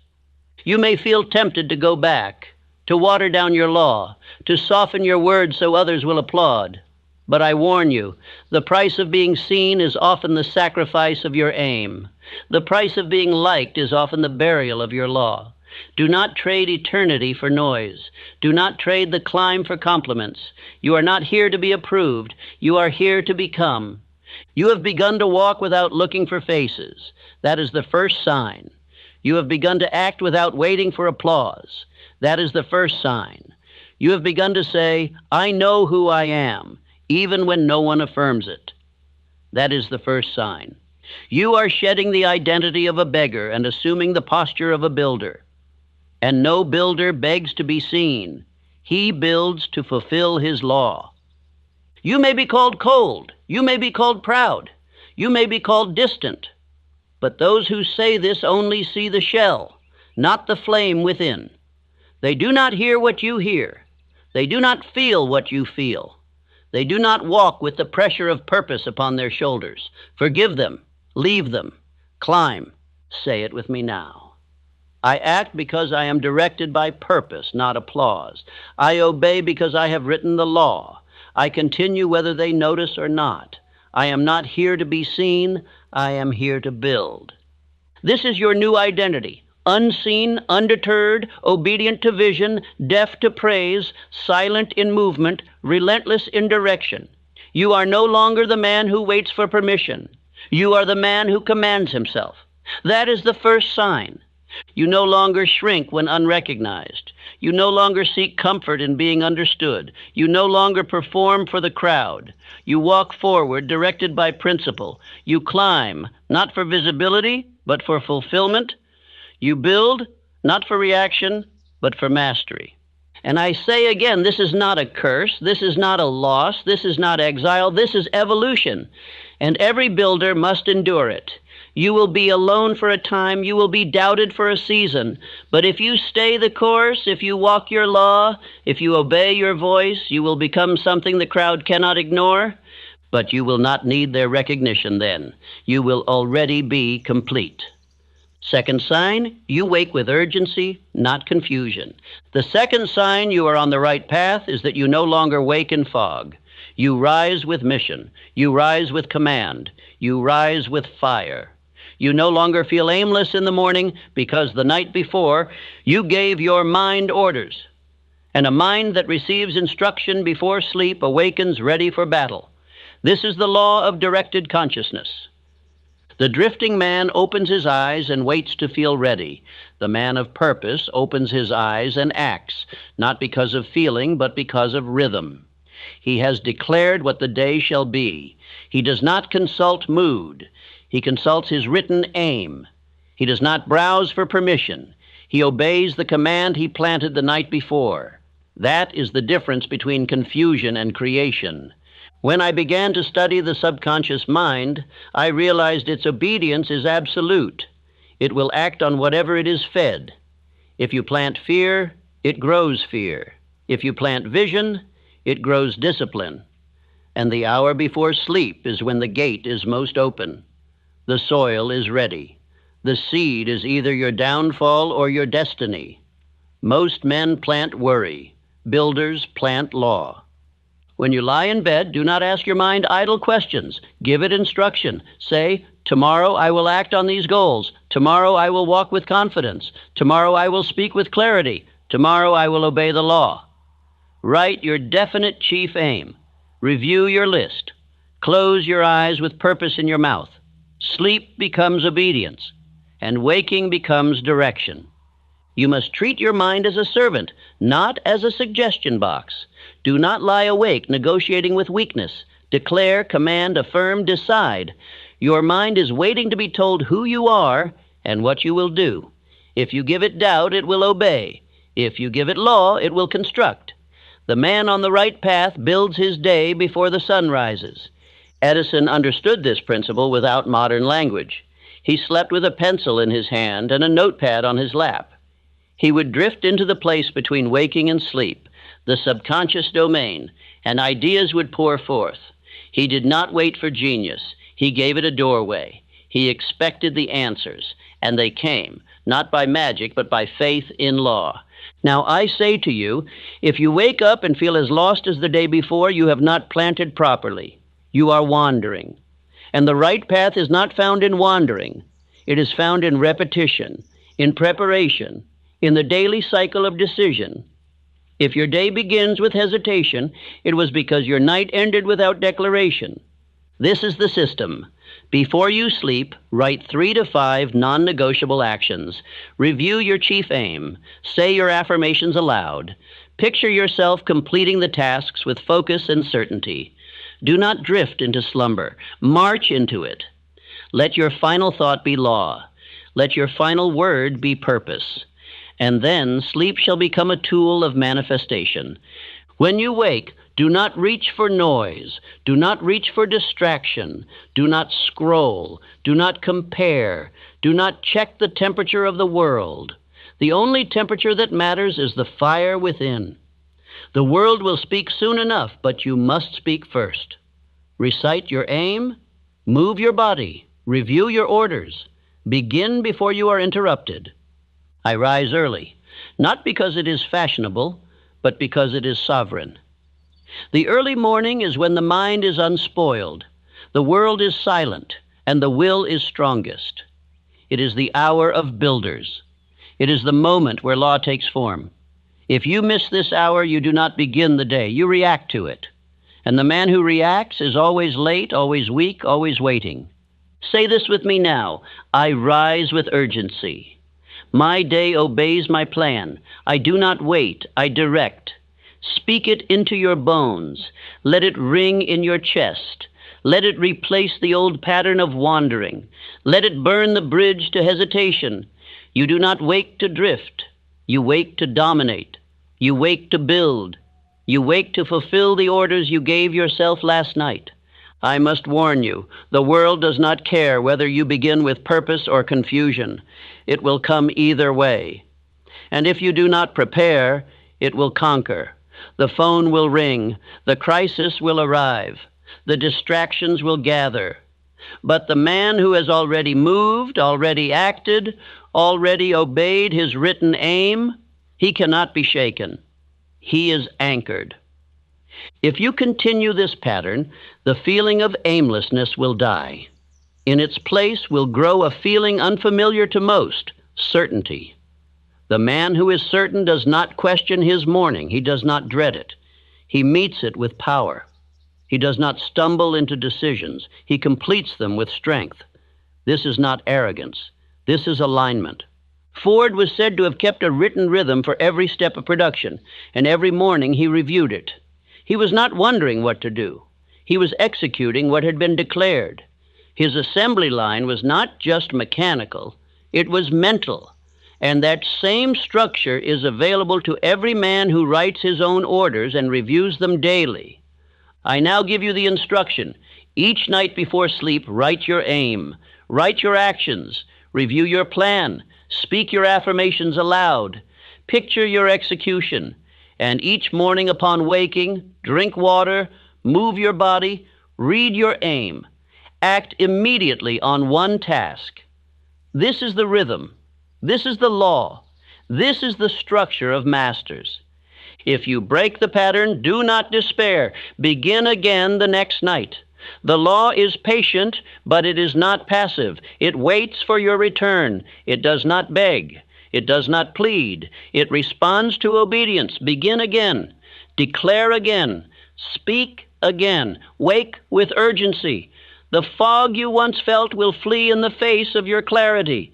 You may feel tempted to go back, to water down your law, to soften your words so others will applaud. But I warn you, the price of being seen is often the sacrifice of your aim. The price of being liked is often the burial of your law. Do not trade eternity for noise. Do not trade the climb for compliments. You are not here to be approved. You are here to become. You have begun to walk without looking for faces. That is the first sign. You have begun to act without waiting for applause. That is the first sign. You have begun to say, "I know who I am," even when no one affirms it. That is the first sign. You are shedding the identity of a beggar and assuming the posture of a builder. And no builder begs to be seen. He builds to fulfill his law. You may be called cold. You may be called proud. You may be called distant. But those who say this only see the shell, not the flame within. They do not hear what you hear. They do not feel what you feel. They do not walk with the pressure of purpose upon their shoulders. Forgive them. Leave them. Climb. Say it with me now. I act because I am directed by purpose, not applause. I obey because I have written the law. I continue whether they notice or not. I am not here to be seen. I am here to build. This is your new identity. Unseen, undeterred, obedient to vision, deaf to praise, silent in movement, relentless in direction. You are no longer the man who waits for permission. You are the man who commands himself. That is the first sign. You no longer shrink when unrecognized. You no longer seek comfort in being understood. You no longer perform for the crowd. You walk forward, directed by principle. You climb, not for visibility, but for fulfillment. You build, not for reaction, but for mastery. And I say again, this is not a curse, this is not a loss, this is not exile, this is evolution. And every builder must endure it. You will be alone for a time, you will be doubted for a season. But if you stay the course, if you walk your law, if you obey your voice, you will become something the crowd cannot ignore. But you will not need their recognition then. You will already be complete. Second sign, you wake with urgency, not confusion. The second sign you are on the right path is that you no longer wake in fog. You rise with mission. You rise with command. You rise with fire. You no longer feel aimless in the morning because the night before you gave your mind orders. And a mind that receives instruction before sleep awakens ready for battle. This is the law of directed consciousness. The drifting man opens his eyes and waits to feel ready. The man of purpose opens his eyes and acts, not because of feeling, but because of rhythm. He has declared what the day shall be. He does not consult mood. He consults his written aim. He does not browse for permission. He obeys the command he planted the night before. That is the difference between confusion and creation. When I began to study the subconscious mind, I realized its obedience is absolute. It will act on whatever it is fed. If you plant fear, it grows fear. If you plant vision, it grows discipline. And the hour before sleep is when the gate is most open. The soil is ready. The seed is either your downfall or your destiny. Most men plant worry. Builders plant law. When you lie in bed, do not ask your mind idle questions. Give it instruction. Say, tomorrow I will act on these goals. Tomorrow I will walk with confidence. Tomorrow I will speak with clarity. Tomorrow I will obey the law. Write your definite chief aim. Review your list. Close your eyes with purpose in your mouth. Sleep becomes obedience, and waking becomes direction. You must treat your mind as a servant, not as a suggestion box. Do not lie awake negotiating with weakness. Declare, command, affirm, decide. Your mind is waiting to be told who you are and what you will do. If you give it doubt, it will obey. If you give it law, it will construct. The man on the right path builds his day before the sun rises. Edison understood this principle without modern language. He slept with a pencil in his hand and a notepad on his lap. He would drift into the place between waking and sleep, the subconscious domain, and ideas would pour forth. He did not wait for genius. He gave it a doorway. He expected the answers, and they came, not by magic, but by faith in law. Now I say to you, if you wake up and feel as lost as the day before, you have not planted properly. You are wandering. And the right path is not found in wandering. It is found in repetition, in preparation, in the daily cycle of decision. If your day begins with hesitation, it was because your night ended without declaration. This is the system. Before you sleep, write 3 to 5 non-negotiable actions. Review your chief aim. Say your affirmations aloud. Picture yourself completing the tasks with focus and certainty. Do not drift into slumber. March into it. Let your final thought be law. Let your final word be purpose. And then sleep shall become a tool of manifestation. When you wake, do not reach for noise. Do not reach for distraction. Do not scroll. Do not compare. Do not check the temperature of the world. The only temperature that matters is the fire within. The world will speak soon enough, but you must speak first. Recite your aim. Move your body. Review your orders. Begin before you are interrupted. I rise early, not because it is fashionable, but because it is sovereign. The early morning is when the mind is unspoiled, the world is silent, and the will is strongest. It is the hour of builders. It is the moment where law takes form. If you miss this hour, you do not begin the day. You react to it. And the man who reacts is always late, always weak, always waiting. Say this with me now. I rise with urgency. My day obeys my plan. I do not wait, I direct. Speak it into your bones. Let it ring in your chest. Let it replace the old pattern of wandering. Let it burn the bridge to hesitation. You do not wake to drift. You wake to dominate. You wake to build. You wake to fulfill the orders you gave yourself last night. I must warn you, the world does not care whether you begin with purpose or confusion. It will come either way. And if you do not prepare, it will conquer. The phone will ring. The crisis will arrive. The distractions will gather. But the man who has already moved, already acted, already obeyed his written aim, he cannot be shaken. He is anchored. If you continue this pattern, the feeling of aimlessness will die. In its place will grow a feeling unfamiliar to most, certainty. The man who is certain does not question his morning. He does not dread it. He meets it with power. He does not stumble into decisions. He completes them with strength. This is not arrogance. This is alignment. Ford was said to have kept a written rhythm for every step of production, and every morning he reviewed it. He was not wondering what to do. He was executing what had been declared. His assembly line was not just mechanical, it was mental. And that same structure is available to every man who writes his own orders and reviews them daily. I now give you the instruction. Each night before sleep, write your aim, write your actions, review your plan, speak your affirmations aloud, picture your execution, and each morning upon waking, drink water, move your body, read your aim, act immediately on one task. This is the rhythm. This is the law. This is the structure of masters. If you break the pattern, do not despair. Begin again the next night. The law is patient, but it is not passive. It waits for your return. It does not beg. It does not plead. It responds to obedience. Begin again. Declare again. Speak again. Wake with urgency. The fog you once felt will flee in the face of your clarity.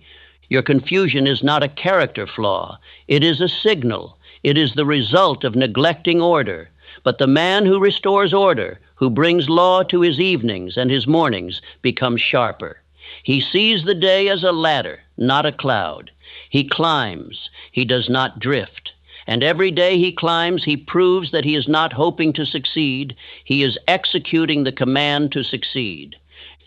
Your confusion is not a character flaw. It is a signal. It is the result of neglecting order. But the man who restores order, who brings law to his evenings and his mornings, becomes sharper. He sees the day as a ladder, not a cloud. He climbs. He does not drift. And every day he climbs, he proves that he is not hoping to succeed. He is executing the command to succeed.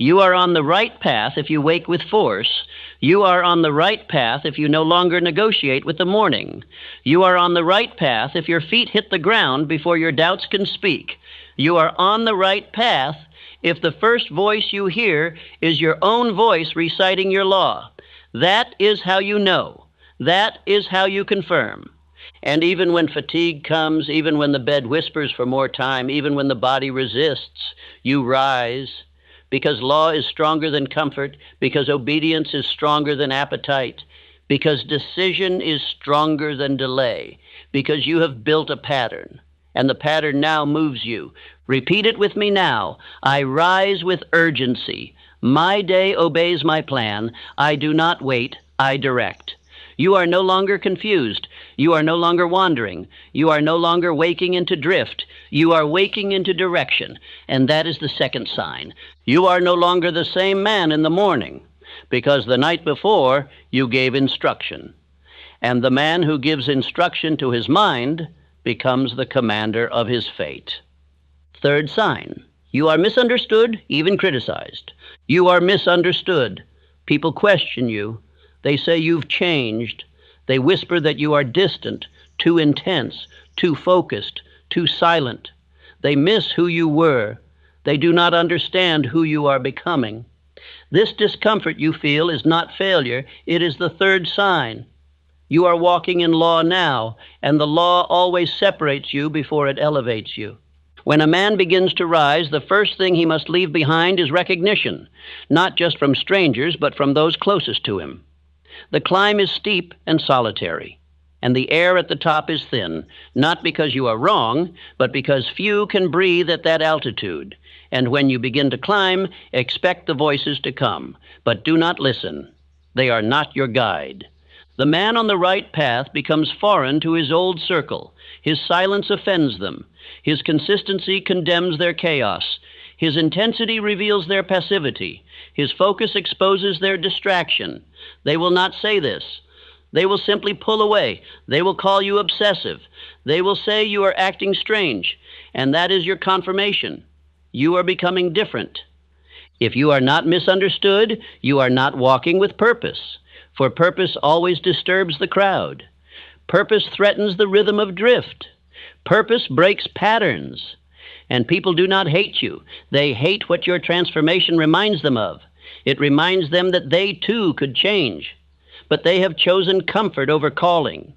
You are on the right path if you wake with force. You are on the right path if you no longer negotiate with the morning. You are on the right path if your feet hit the ground before your doubts can speak. You are on the right path if the first voice you hear is your own voice reciting your law. That is how you know. That is how you confirm. And even when fatigue comes, even when the bed whispers for more time, even when the body resists, you rise. Because law is stronger than comfort, because obedience is stronger than appetite, because decision is stronger than delay, because you have built a pattern, and the pattern now moves you. Repeat it with me now. I rise with urgency. My day obeys my plan. I do not wait. I direct. You are no longer confused. You are no longer wandering. You are no longer waking into drift. You are waking into direction, and that is the second sign. You are no longer the same man in the morning, because the night before you gave instruction. And the man who gives instruction to his mind becomes the commander of his fate. Third sign. You are misunderstood, even criticized. You are misunderstood. People question you. They say you've changed. They whisper that you are distant, too intense, too focused, too silent. They miss who you were. They do not understand who you are becoming. This discomfort you feel is not failure. It is the third sign. You are walking in law now, and the law always separates you before it elevates you. When a man begins to rise, the first thing he must leave behind is recognition, not just from strangers, but from those closest to him. The climb is steep and solitary, and the air at the top is thin, not because you are wrong, but because few can breathe at that altitude. And when you begin to climb, expect the voices to come, but do not listen. They are not your guide. The man on the right path becomes foreign to his old circle. His silence offends them. His consistency condemns their chaos. His intensity reveals their passivity. His focus exposes their distraction. They will not say this, They will simply pull away. They will call you obsessive. They will say you are acting strange, and that is your confirmation. You are becoming different. If you are not misunderstood, you are not walking with purpose, for purpose always disturbs the crowd. Purpose threatens the rhythm of drift. Purpose breaks patterns. And people do not hate you. They hate what your transformation reminds them of. It reminds them that they too could change. But they have chosen comfort over calling.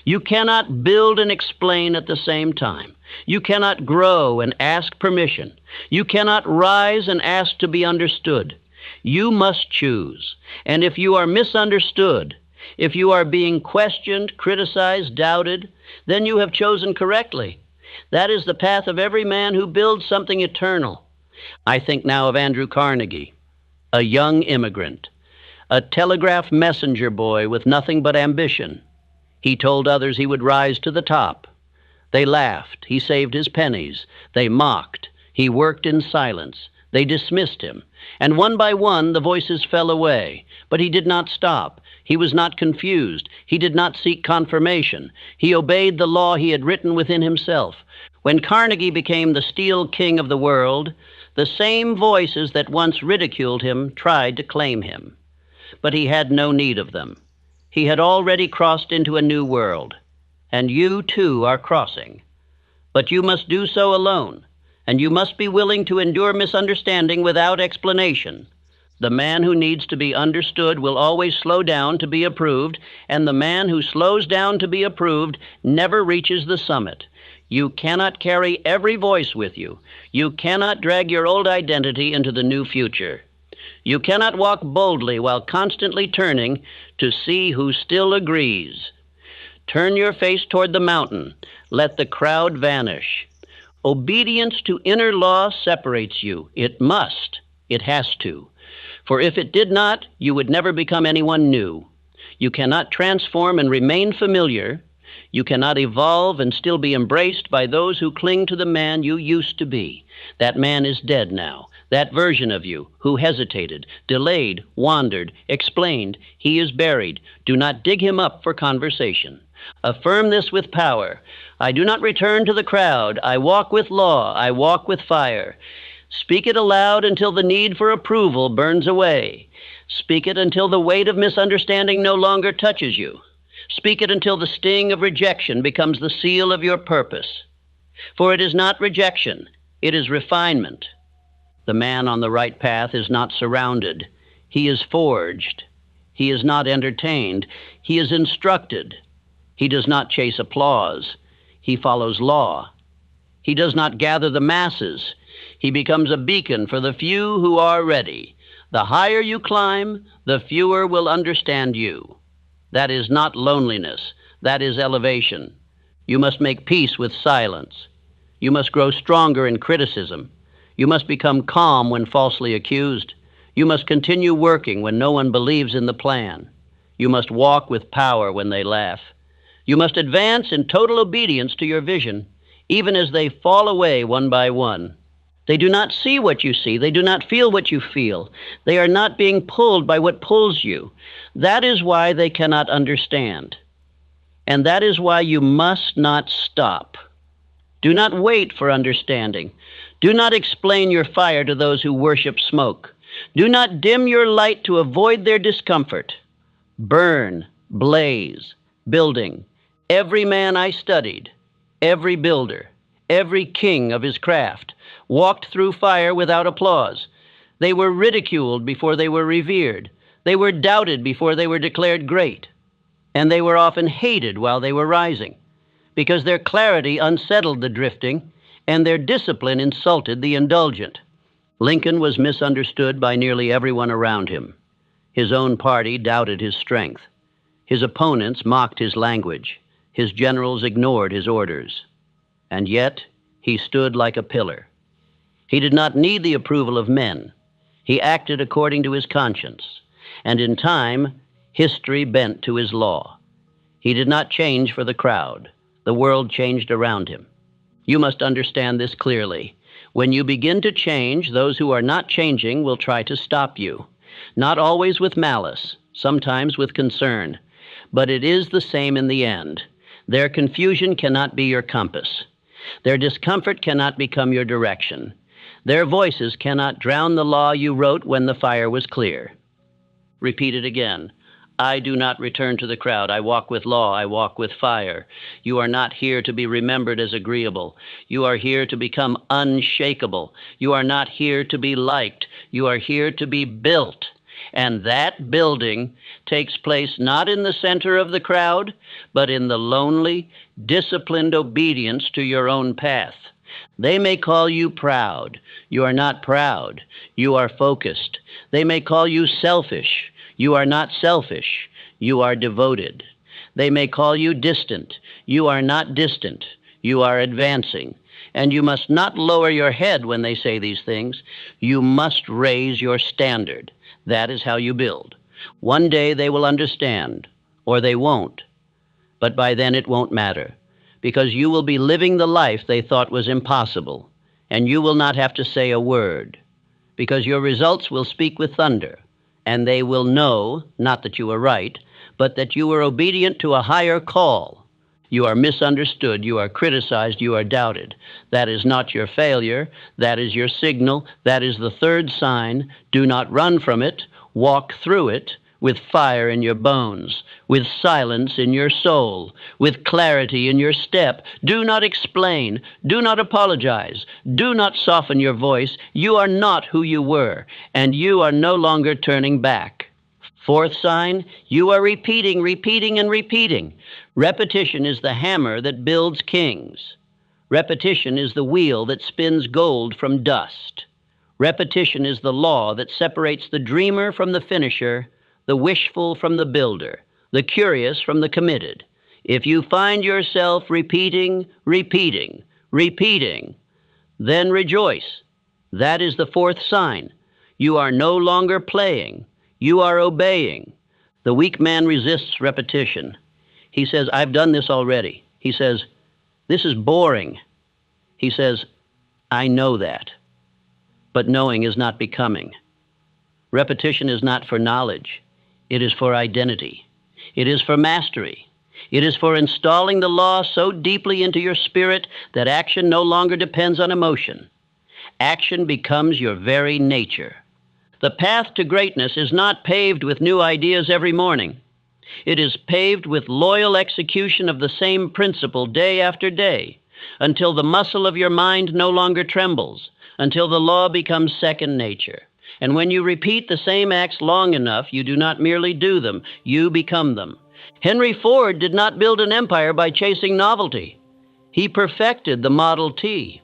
You cannot build and explain at the same time. You cannot grow and ask permission. You cannot rise and ask to be understood. You must choose. And if you are misunderstood, if you are being questioned, criticized, doubted, then you have chosen correctly. That is the path of every man who builds something eternal. I think now of Andrew Carnegie, a young immigrant, a telegraph messenger boy with nothing but ambition. He told others he would rise to the top. They laughed. He saved his pennies. They mocked. He worked in silence. They dismissed him. And one by one, the voices fell away. But he did not stop. He was not confused. He did not seek confirmation. He obeyed the law he had written within himself. When Carnegie became the steel king of the world, the same voices that once ridiculed him tried to claim him. But he had no need of them. He had already crossed into a new world. And you, too, are crossing. But you must do so alone, and you must be willing to endure misunderstanding without explanation. The man who needs to be understood will always slow down to be approved, and the man who slows down to be approved never reaches the summit. You cannot carry every voice with you. You cannot drag your old identity into the new future. You cannot walk boldly while constantly turning to see who still agrees. Turn your face toward the mountain. Let the crowd vanish. Obedience to inner law separates you. It must. It has to. For if it did not, you would never become anyone new. You cannot transform and remain familiar. You cannot evolve and still be embraced by those who cling to the man you used to be. That man is dead now. That version of you who hesitated, delayed, wandered, explained, he is buried. Do not dig him up for conversation. Affirm this with power. I do not return to the crowd. I walk with law. I walk with fire. Speak it aloud until the need for approval burns away. Speak it until the weight of misunderstanding no longer touches you. Speak it until the sting of rejection becomes the seal of your purpose. For it is not rejection, it is refinement. The man on the right path is not surrounded. He is forged. He is not entertained. He is instructed. He does not chase applause. He follows law. He does not gather the masses. He becomes a beacon for the few who are ready. The higher you climb, the fewer will understand you. That is not loneliness. That is elevation. You must make peace with silence. You must grow stronger in criticism. You must become calm when falsely accused. You must continue working when no one believes in the plan. You must walk with power when they laugh. You must advance in total obedience to your vision, even as they fall away one by one. They do not see what you see. They do not feel what you feel. They are not being pulled by what pulls you. That is why they cannot understand. And that is why you must not stop. Do not wait for understanding. Do not explain your fire to those who worship smoke. Do not dim your light to avoid their discomfort. Burn, blaze, building. Every man I studied, every builder, every king of his craft, walked through fire without applause. They were ridiculed before they were revered. They were doubted before they were declared great. And they were often hated while they were rising, because their clarity unsettled the drifting, and their discipline insulted the indulgent. Lincoln was misunderstood by nearly everyone around him. His own party doubted his strength. His opponents mocked his language. His generals ignored his orders. And yet, he stood like a pillar. He did not need the approval of men. He acted according to his conscience. And in time, history bent to his law. He did not change for the crowd. The world changed around him. You must understand this clearly. When you begin to change, those who are not changing will try to stop you. Not always with malice, sometimes with concern. but it is the same in the end. Their confusion cannot be your compass. Their discomfort cannot become your direction. Their voices cannot drown the law you wrote when the fire was clear. Repeat it again. I do not return to the crowd. I walk with law. I walk with fire. You are not here to be remembered as agreeable. You are here to become unshakable. You are not here to be liked. You are here to be built. And that building takes place not in the center of the crowd, but in the lonely, disciplined obedience to your own path. They may call you proud. You are not proud. You are focused. They may call you selfish. You are not selfish. You are devoted. They may call you distant. You are not distant. You are advancing. And you must not lower your head when they say these things. You must raise your standard. That is how you build. One day they will understand, or they won't. But by then it won't matter, because you will be living the life they thought was impossible, and you will not have to say a word, because your results will speak with thunder, and they will know, not that you were right, but that you were obedient to a higher call. You are misunderstood, you are criticized, you are doubted. That is not your failure, that is your signal, that is the third sign. Do not run from it, walk through it with fire in your bones, with silence in your soul, with clarity in your step. Do not explain, do not apologize, do not soften your voice. You are not who you were, and you are no longer turning back. Fourth sign, you are repeating, and repeating. Repetition is the hammer that builds kings. Repetition is the wheel that spins gold from dust. Repetition is the law that separates the dreamer from the finisher, the wishful from the builder, the curious from the committed. If you find yourself repeating, then rejoice. That is the fourth sign. You are no longer playing. You are obeying. The weak man resists repetition. He says, I've done this already. He says, this is boring. He says, I know that. But knowing is not becoming. Repetition is not for knowledge. It is for identity. It is for mastery. It is for installing the law so deeply into your spirit that action no longer depends on emotion. Action becomes your very nature. The path to greatness is not paved with new ideas every morning. It is paved with loyal execution of the same principle day after day, until the muscle of your mind no longer trembles, until the law becomes second nature. And when you repeat the same acts long enough, you do not merely do them, you become them. Henry Ford did not build an empire by chasing novelty. He perfected the Model T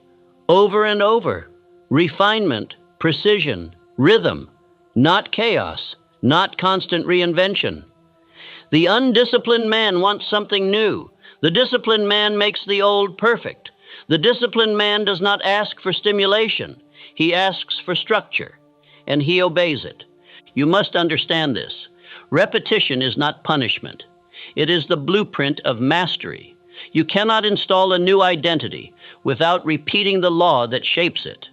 over and over. Refinement, precision, rhythm, not chaos, not constant reinvention. The undisciplined man wants something new. The disciplined man makes the old perfect. The disciplined man does not ask for stimulation. He asks for structure, and he obeys it. You must understand this. Repetition is not punishment. It is the blueprint of mastery. You cannot install a new identity without repeating the law that shapes it.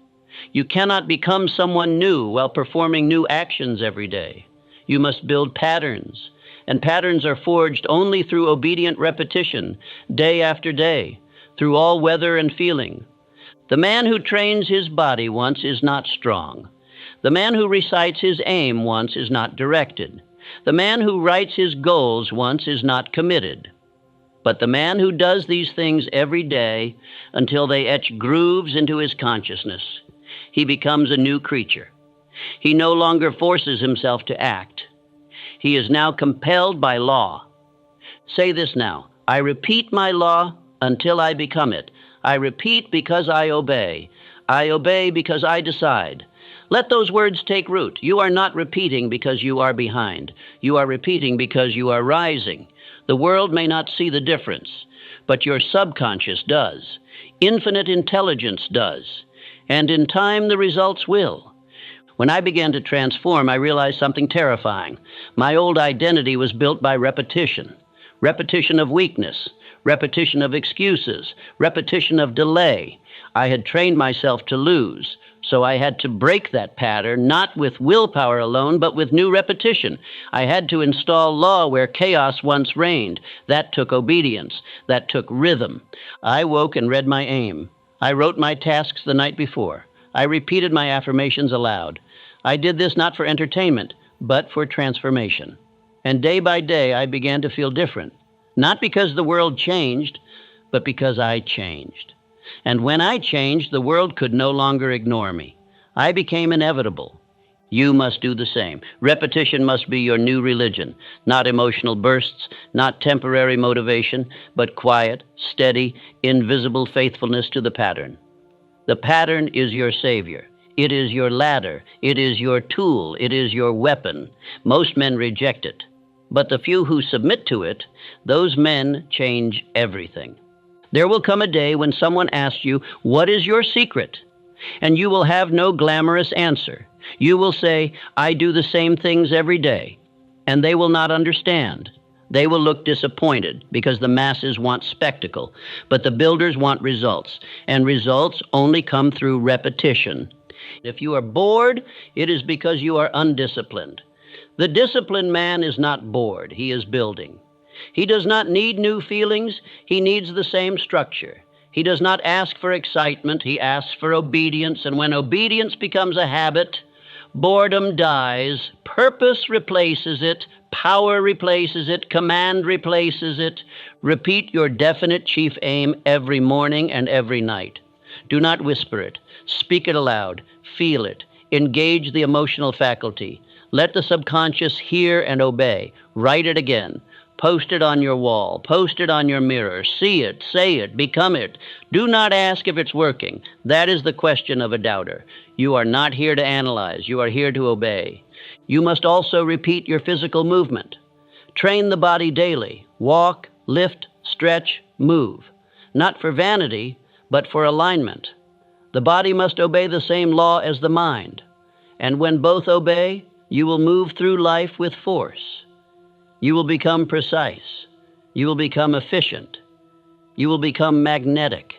You cannot become someone new while performing new actions every day. You must build patterns, and patterns are forged only through obedient repetition, day after day, through all weather and feeling. The man who trains his body once is not strong. The man who recites his aim once is not directed. The man who writes his goals once is not committed. But the man who does these things every day until they etch grooves into his consciousness, he becomes a new creature. He no longer forces himself to act. He is now compelled by law. Say this now: I repeat my law until I become it. I repeat because I obey. I obey because I decide. Let those words take root. You are not repeating because you are behind. You are repeating because you are rising. The world may not see the difference, but your subconscious does. Infinite intelligence does. And in time, the results will. When I began to transform, I realized something terrifying. My old identity was built by repetition. Repetition of weakness, repetition of excuses, repetition of delay. I had trained myself to lose, So I had to break that pattern, not with willpower alone, but with new repetition. I had to install law where chaos once reigned. That took obedience. That took rhythm. I woke and read my aim. I wrote my tasks the night before. I repeated my affirmations aloud. I did this not for entertainment, but for transformation. And day by day, I began to feel different. Not because the world changed, but because I changed. And when I changed, the world could no longer ignore me. I became inevitable. You must do the same. Repetition must be your new religion. Not emotional bursts, not temporary motivation, but quiet, steady, invisible faithfulness to the pattern. The pattern is your savior. It is your ladder. It is your tool. It is your weapon. Most men reject it. But the few who submit to it, those men change everything. There will come a day when someone asks you, "What is your secret?" And you will have no glamorous answer. You will say, "I do the same things every day." And they will not understand. They will look disappointed because the masses want spectacle, but the builders want results, and results only come through repetition. If you are bored, it is because you are undisciplined. The disciplined man is not bored, he is building. He does not need new feelings, he needs the same structure. He does not ask for excitement, he asks for obedience, and when obedience becomes a habit, boredom dies, purpose replaces it, power replaces it, command replaces it. Repeat your definite chief aim every morning and every night. Do not whisper it, speak it aloud, feel it, engage the emotional faculty. Let the subconscious hear and obey. Write it again. Post it on your wall. Post it on your mirror. See it, say it, become it. Do not ask if it's working. That is the question of a doubter. You are not here to analyze. You are here to obey. You must also repeat your physical movement. Train the body daily. Walk, lift, stretch, move. Not for vanity, but for alignment. The body must obey the same law as the mind. And when both obey, you will move through life with force. You will become precise. You will become efficient. You will become magnetic.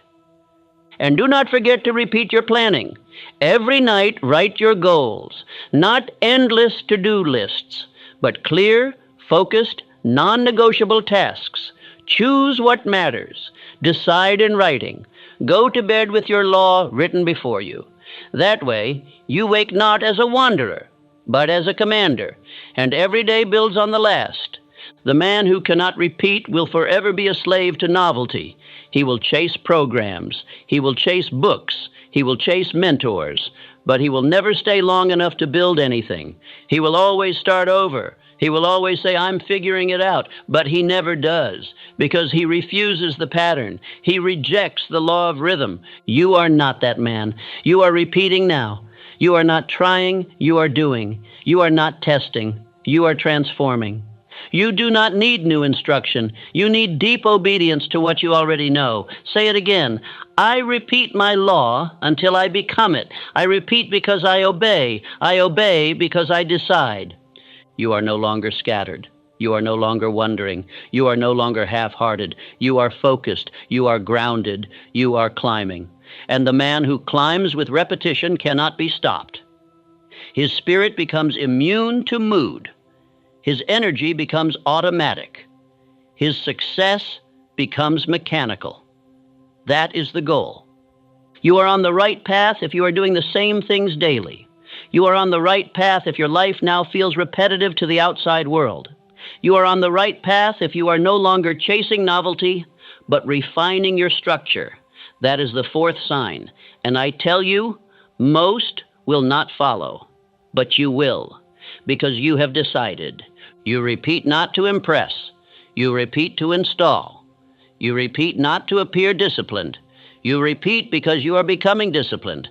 And do not forget to repeat your planning. Every night, write your goals. Not endless to-do lists, but clear, focused, non-negotiable tasks. Choose what matters. Decide in writing. Go to bed with your law written before you. That way, you wake not as a wanderer, but as a commander, and every day builds on the last. The man who cannot repeat will forever be a slave to novelty. He will chase programs. He will chase books. He will chase mentors. But he will never stay long enough to build anything. He will always start over. He will always say, "I'm figuring it out," but he never does, because he refuses the pattern. He rejects the law of rhythm. You are not that man. You are repeating now. You are not trying, you are doing. You are not testing, you are transforming. You do not need new instruction. You need deep obedience to what you already know. Say it again. I repeat my law until I become it. I repeat because I obey. I obey because I decide. You are no longer scattered. You are no longer wondering. You are no longer half-hearted. You are focused. You are grounded. You are climbing. And the man who climbs with repetition cannot be stopped. His spirit becomes immune to mood. His energy becomes automatic. His success becomes mechanical. That is the goal. You are on the right path if you are doing the same things daily. You are on the right path if your life now feels repetitive to the outside world. You are on the right path if you are no longer chasing novelty, but refining your structure. That is the fourth sign. And I tell you, most will not follow, but you will, because you have decided. You repeat not to impress. You repeat to install. You repeat not to appear disciplined. You repeat because you are becoming disciplined.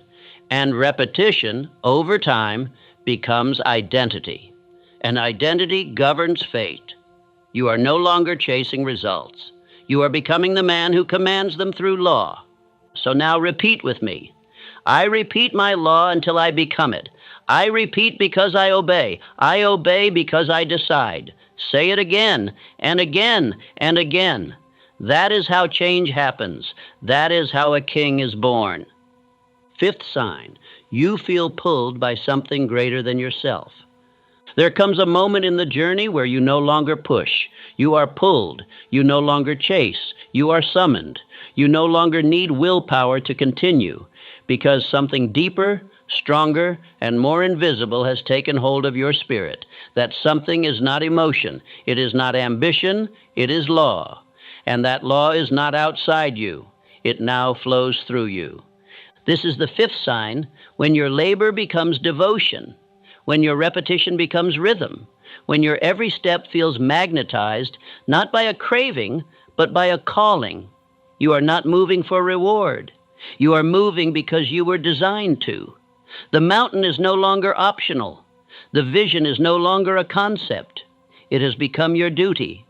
And repetition, over time, becomes identity. And identity governs fate. You are no longer chasing results. You are becoming the man who commands them through law. So now repeat with me. I repeat my law until I become it. I repeat because I obey. I obey because I decide. Say it again and again and again. That is how change happens. That is how a king is born. Fifth sign, you feel pulled by something greater than yourself. There comes a moment in the journey where you no longer push. You are pulled. You no longer chase. You are summoned. You no longer need willpower to continue because something deeper, stronger, and more invisible has taken hold of your spirit. That something is not emotion. It is not ambition. It is law. And that law is not outside you. It now flows through you. This is the fifth sign, when your labor becomes devotion, when your repetition becomes rhythm, when your every step feels magnetized, not by a craving, but by a calling. You are not moving for reward. You are moving because you were designed to. The mountain is no longer optional. The vision is no longer a concept. It has become your duty.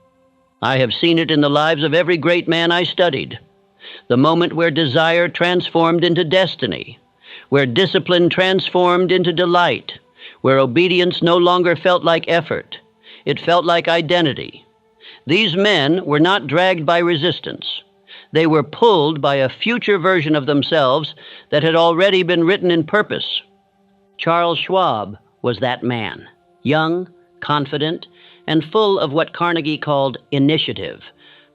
I have seen it in the lives of every great man I studied. The moment where desire transformed into destiny, where discipline transformed into delight, where obedience no longer felt like effort. It felt like identity. These men were not dragged by resistance. They were pulled by a future version of themselves that had already been written in purpose. Charles Schwab was that man, young, confident, and full of what Carnegie called initiative.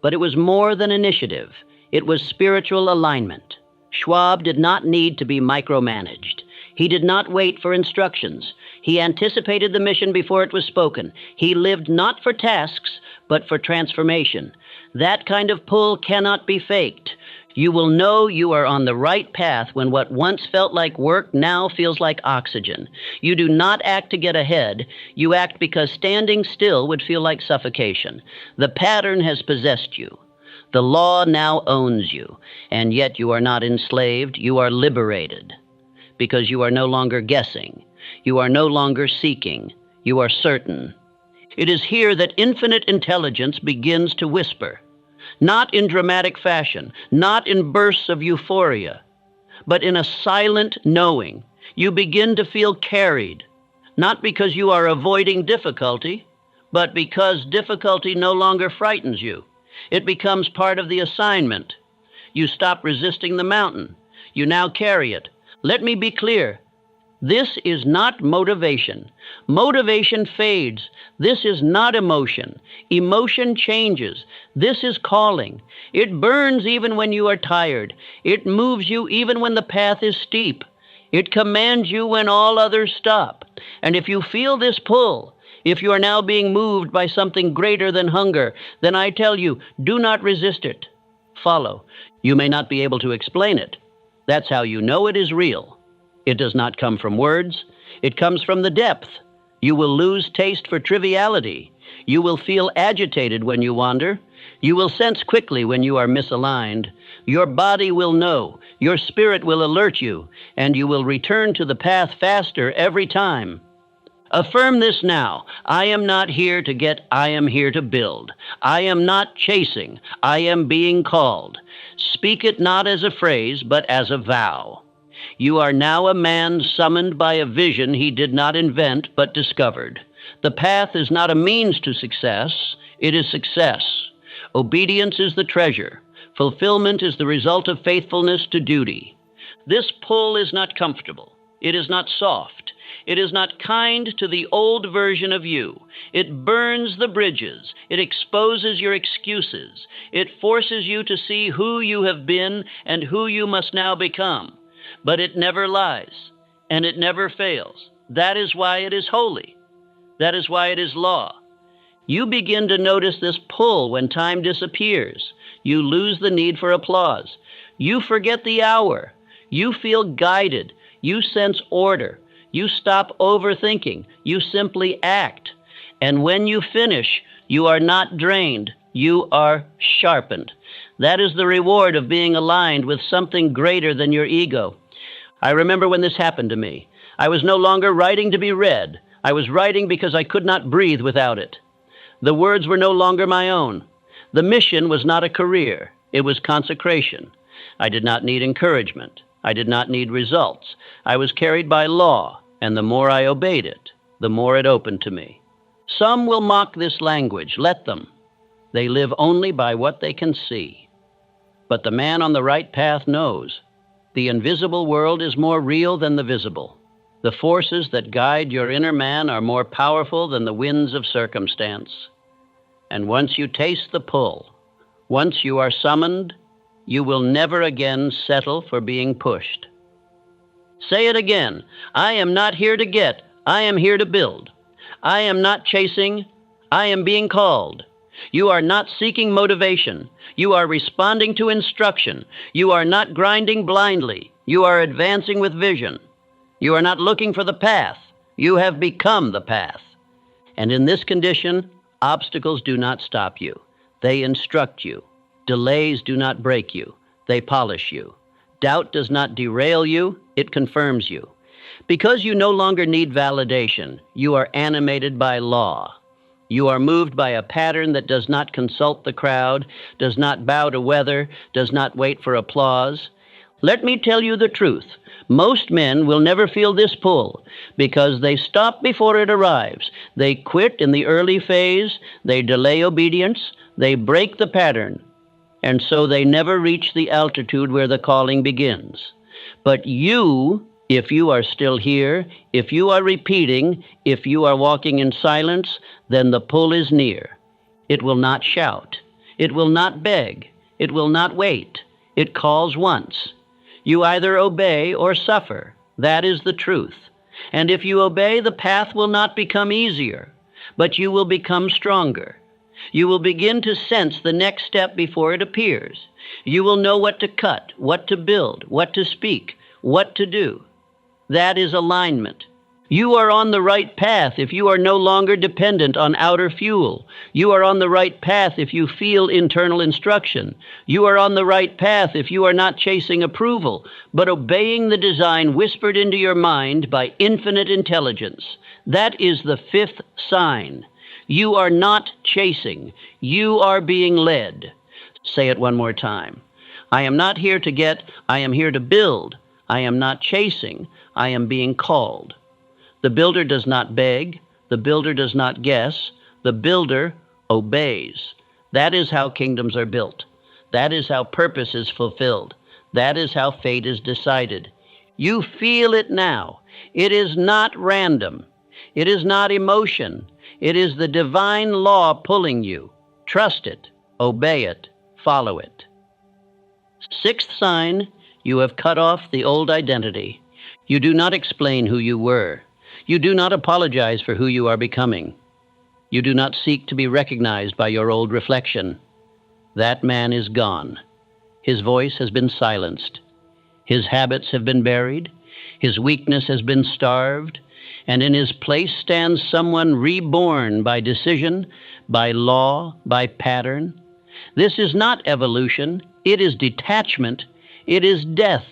But it was more than initiative. It was spiritual alignment. Schwab did not need to be micromanaged. He did not wait for instructions. He anticipated the mission before it was spoken. He lived not for tasks, but for transformation. That kind of pull cannot be faked. You will know you are on the right path when what once felt like work now feels like oxygen. You do not act to get ahead. You act because standing still would feel like suffocation. The pattern has possessed you. The law now owns you, and yet you are not enslaved. You are liberated because you are no longer guessing. You are no longer seeking. You are certain. It is here that infinite intelligence begins to whisper, not in dramatic fashion, not in bursts of euphoria, but in a silent knowing. You begin to feel carried, not because you are avoiding difficulty, but because difficulty no longer frightens you. It becomes part of the assignment. You stop resisting the mountain. You now carry it. Let me be clear. This is not motivation. Motivation fades. This is not emotion. Emotion changes. This is calling. It burns even when you are tired. It moves you even when the path is steep. It commands you when all others stop. And if you feel this pull, if you are now being moved by something greater than hunger, then I tell you, do not resist it. Follow. You may not be able to explain it. That's how you know it is real. It does not come from words. It comes from the depth. You will lose taste for triviality. You will feel agitated when you wander. You will sense quickly when you are misaligned. Your body will know. Your spirit will alert you, and you will return to the path faster every time. Affirm this now. I am not here to get, I am here to build. I am not chasing. I am being called. Speak it not as a phrase, but as a vow. You are now a man summoned by a vision he did not invent, but discovered. The path is not a means to success. It is success. Obedience is the treasure. Fulfillment is the result of faithfulness to duty. This pull is not comfortable. It is not soft. It is not kind to the old version of you. It burns the bridges. It exposes your excuses. It forces you to see who you have been and who you must now become. But it never lies, and it never fails. That is why it is holy. That is why it is law. You begin to notice this pull when time disappears. You lose the need for applause. You forget the hour. You feel guided. You sense order. You stop overthinking. You simply act. And when you finish, you are not drained. You are sharpened. That is the reward of being aligned with something greater than your ego. I remember when this happened to me. I was no longer writing to be read. I was writing because I could not breathe without it. The words were no longer my own. The mission was not a career. It was consecration. I did not need encouragement. I did not need results. I was carried by law, and the more I obeyed it, the more it opened to me. Some will mock this language. Let them. They live only by what they can see. But the man on the right path knows. The invisible world is more real than the visible. The forces that guide your inner man are more powerful than the winds of circumstance. And once you taste the pull, once you are summoned, you will never again settle for being pushed. Say it again. I am not here to get. I am here to build. I am not chasing. I am being called. You are not seeking motivation. You are responding to instruction. You are not grinding blindly. You are advancing with vision. You are not looking for the path. You have become the path. And in this condition, obstacles do not stop you. They instruct you. Delays do not break you. They polish you. Doubt does not derail you. It confirms you. Because you no longer need validation, you are animated by law. You are moved by a pattern that does not consult the crowd, does not bow to weather, does not wait for applause. Let me tell you the truth. Most men will never feel this pull because they stop before it arrives. They quit in the early phase. They delay obedience. They break the pattern. And so they never reach the altitude where the calling begins. But you, if you are still here, if you are repeating, if you are walking in silence, then the pull is near. It will not shout. It will not beg. It will not wait. It calls once. You either obey or suffer. That is the truth. And if you obey, the path will not become easier, but you will become stronger. You will begin to sense the next step before it appears. You will know what to cut, what to build, what to speak, what to do. That is alignment. You are on the right path if you are no longer dependent on outer fuel. You are on the right path if you feel internal instruction. You are on the right path if you are not chasing approval, but obeying the design whispered into your mind by infinite intelligence. That is the fifth sign. You are not chasing. You are being led. Say it one more time. I am not here to get. I am here to build. I am not chasing. I am being called. The builder does not beg. The builder does not guess. The builder obeys. That is how kingdoms are built. That is how purpose is fulfilled. That is how fate is decided. You feel it now. It is not random. It is not emotion. It is the divine law pulling you. Trust it. Obey it. Follow it. Sixth sign, you have cut off the old identity. You do not explain who you were. You do not apologize for who you are becoming. You do not seek to be recognized by your old reflection. That man is gone. His voice has been silenced. His habits have been buried. His weakness has been starved. And in his place stands someone reborn by decision, by law, by pattern. This is not evolution. It is detachment. It is death.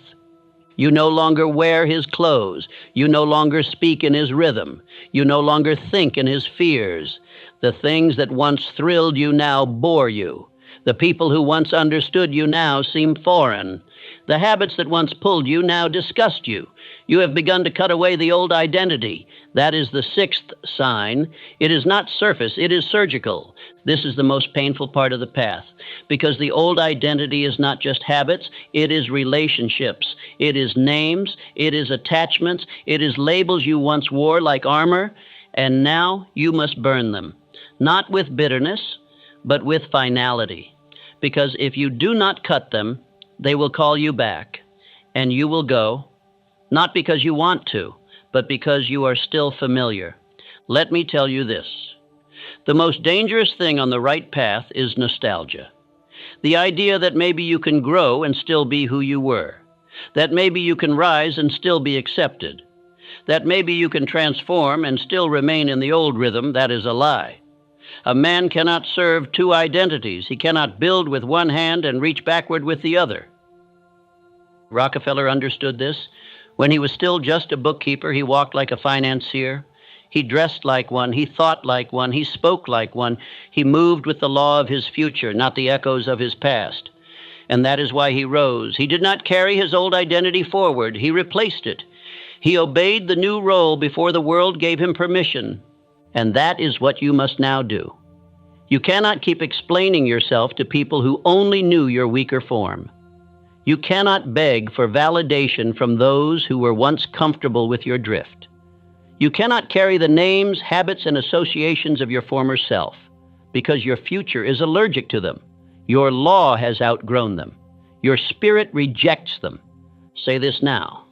You no longer wear his clothes. You no longer speak in his rhythm. You no longer think in his fears. The things that once thrilled you now bore you. The people who once understood you now seem foreign. The habits that once pulled you now disgust you. You have begun to cut away the old identity. That is the sixth sign. It is not surface, it is surgical. This is the most painful part of the path, because the old identity is not just habits, it is relationships. It is names, it is attachments, it is labels you once wore like armor, and now you must burn them. Not with bitterness, but with finality. Because if you do not cut them, they will call you back, and you will go, not because you want to, but because you are still familiar. Let me tell you this. The most dangerous thing on the right path is nostalgia. The idea that maybe you can grow and still be who you were. That maybe you can rise and still be accepted. That maybe you can transform and still remain in the old rhythm, that is a lie. A man cannot serve two identities. He cannot build with one hand and reach backward with the other. Rockefeller understood this. When he was still just a bookkeeper, he walked like a financier. He dressed like one. He thought like one. He spoke like one. He moved with the law of his future, not the echoes of his past. And that is why he rose. He did not carry his old identity forward. He replaced it. He obeyed the new role before the world gave him permission. And that is what you must now do. You cannot keep explaining yourself to people who only knew your weaker form. You cannot beg for validation from those who were once comfortable with your drift. You cannot carry the names, habits, and associations of your former self, because your future is allergic to them. Your law has outgrown them. Your spirit rejects them. Say this now.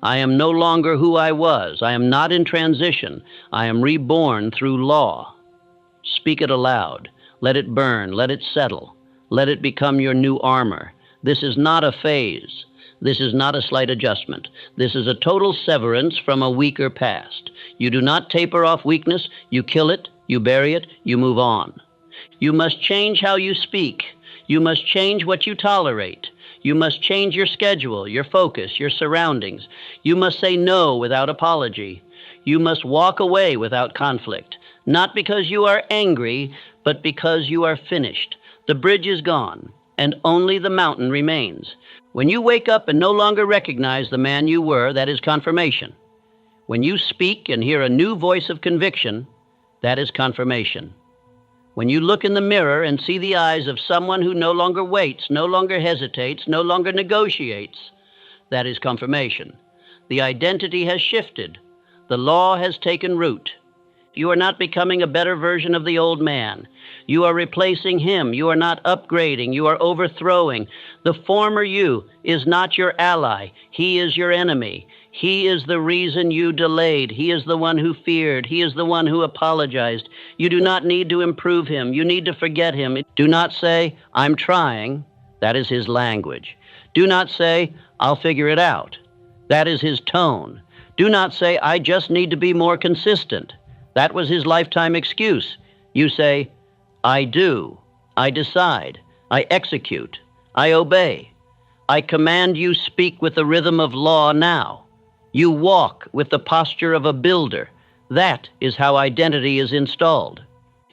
I am no longer who I was. I am not in transition. I am reborn through law. Speak it aloud. Let it burn. Let it settle. Let it become your new armor. This is not a phase. This is not a slight adjustment. This is a total severance from a weaker past. You do not taper off weakness. You kill it. You bury it. You move on. You must change how you speak. You must change what you tolerate. You must change your schedule, your focus, your surroundings. You must say no without apology. You must walk away without conflict, not because you are angry, but because you are finished. The bridge is gone, and only the mountain remains. When you wake up and no longer recognize the man you were, that is confirmation. When you speak and hear a new voice of conviction, that is confirmation. When you look in the mirror and see the eyes of someone who no longer waits, no longer hesitates, no longer negotiates, that is confirmation. The identity has shifted. The law has taken root. You are not becoming a better version of the old man. You are replacing him. You are not upgrading. You are overthrowing. The former you is not your ally. He is your enemy. He is the reason you delayed. He is the one who feared. He is the one who apologized. You do not need to improve him. You need to forget him. Do not say, I'm trying. That is his language. Do not say, I'll figure it out. That is his tone. Do not say, I just need to be more consistent. That was his lifetime excuse. You say, I do. I decide. I execute. I obey. I command you speak with the rhythm of law now. You walk with the posture of a builder. That is how identity is installed.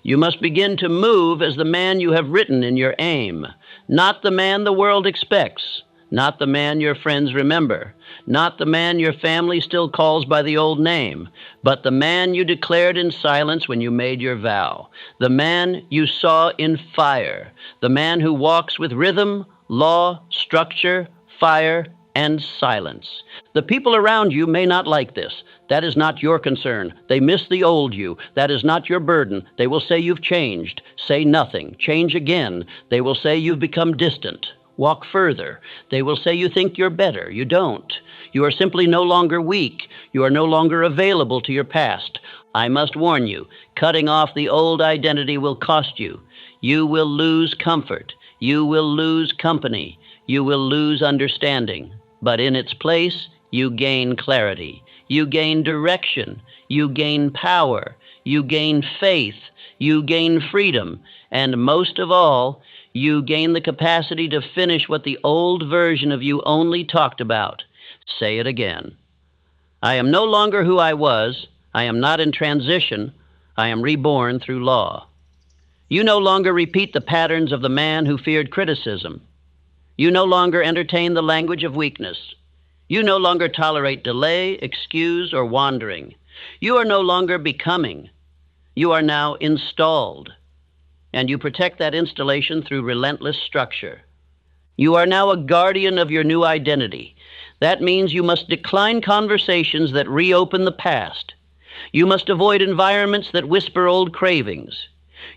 You must begin to move as the man you have written in your aim, not the man the world expects, not the man your friends remember, not the man your family still calls by the old name, but the man you declared in silence when you made your vow, the man you saw in fire, the man who walks with rhythm, law, structure, fire, and silence. The people around you may not like this. That is not your concern. They miss the old you. That is not your burden. They will say you've changed. Say nothing. Change again. They will say you've become distant. Walk further. They will say you think you're better. You don't. You are simply no longer weak. You are no longer available to your past. I must warn you, cutting off the old identity will cost you. You will lose comfort. You will lose company. You will lose understanding. But in its place, you gain clarity. You gain direction. You gain power. You gain faith. You gain freedom. And most of all, you gain the capacity to finish what the old version of you only talked about. Say it again. I am no longer who I was. I am not in transition. I am reborn through law. You no longer repeat the patterns of the man who feared criticism. You no longer entertain the language of weakness. You no longer tolerate delay, excuse, or wandering. You are no longer becoming. You are now installed. And you protect that installation through relentless structure. You are now a guardian of your new identity. That means you must decline conversations that reopen the past. You must avoid environments that whisper old cravings.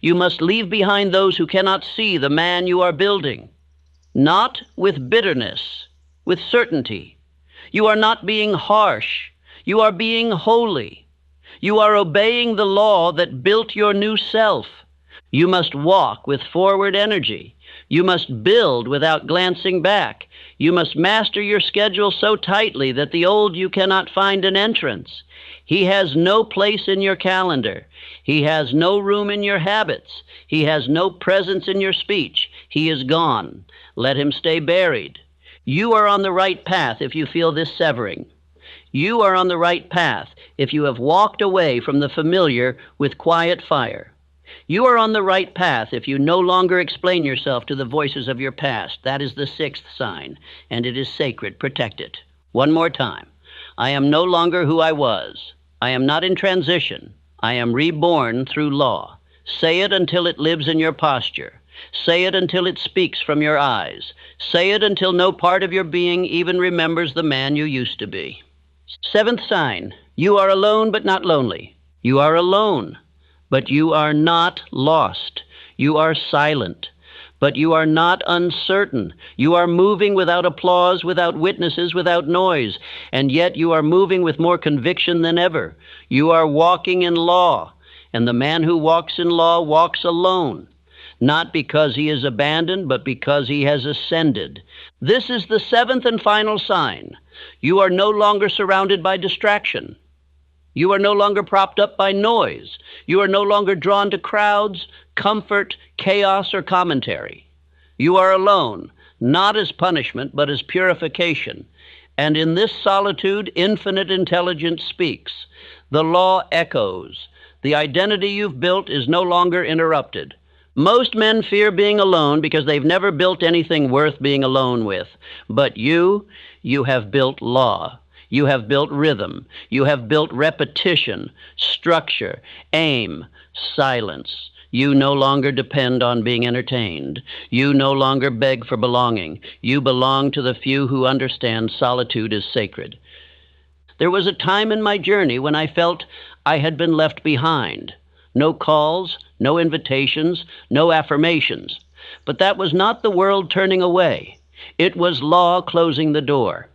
You must leave behind those who cannot see the man you are building. Not with bitterness, with certainty. You are not being harsh. You are being holy. You are obeying the law that built your new self. You must walk with forward energy. You must build without glancing back. You must master your schedule so tightly that the old you cannot find an entrance. He has no place in your calendar. He has no room in your habits. He has no presence in your speech. He is gone. Let him stay buried. You are on the right path if you feel this severing. You are on the right path if you have walked away from the familiar with quiet fire. You are on the right path if you no longer explain yourself to the voices of your past. That is the sixth sign, and it is sacred. Protect it. One more time. I am no longer who I was. I am not in transition. I am reborn through law. Say it until it lives in your posture. Say it until it speaks from your eyes. Say it until no part of your being even remembers the man you used to be. Seventh sign, you are alone but not lonely. You are alone, but you are not lost. You are silent, but you are not uncertain. You are moving without applause, without witnesses, without noise, and yet you are moving with more conviction than ever. You are walking in law, and the man who walks in law walks alone, not because he is abandoned, but because he has ascended. This is the seventh and final sign. You are no longer surrounded by distraction. You are no longer propped up by noise. You are no longer drawn to crowds, comfort, chaos, or commentary. You are alone, not as punishment, but as purification. And in this solitude, infinite intelligence speaks. The law echoes. The identity you've built is no longer interrupted. Most men fear being alone because they've never built anything worth being alone with. But you have built law. You have built rhythm. You have built repetition, structure, aim, silence. You no longer depend on being entertained. You no longer beg for belonging. You belong to the few who understand solitude is sacred. There was a time in my journey when I felt I had been left behind. No calls, no invitations, no affirmations. But that was not the world turning away. It was law closing the door.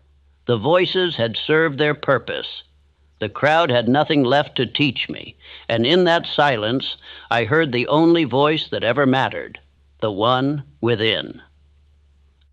The voices had served their purpose. The crowd had nothing left to teach me, and in that silence, I heard the only voice that ever mattered, the one within.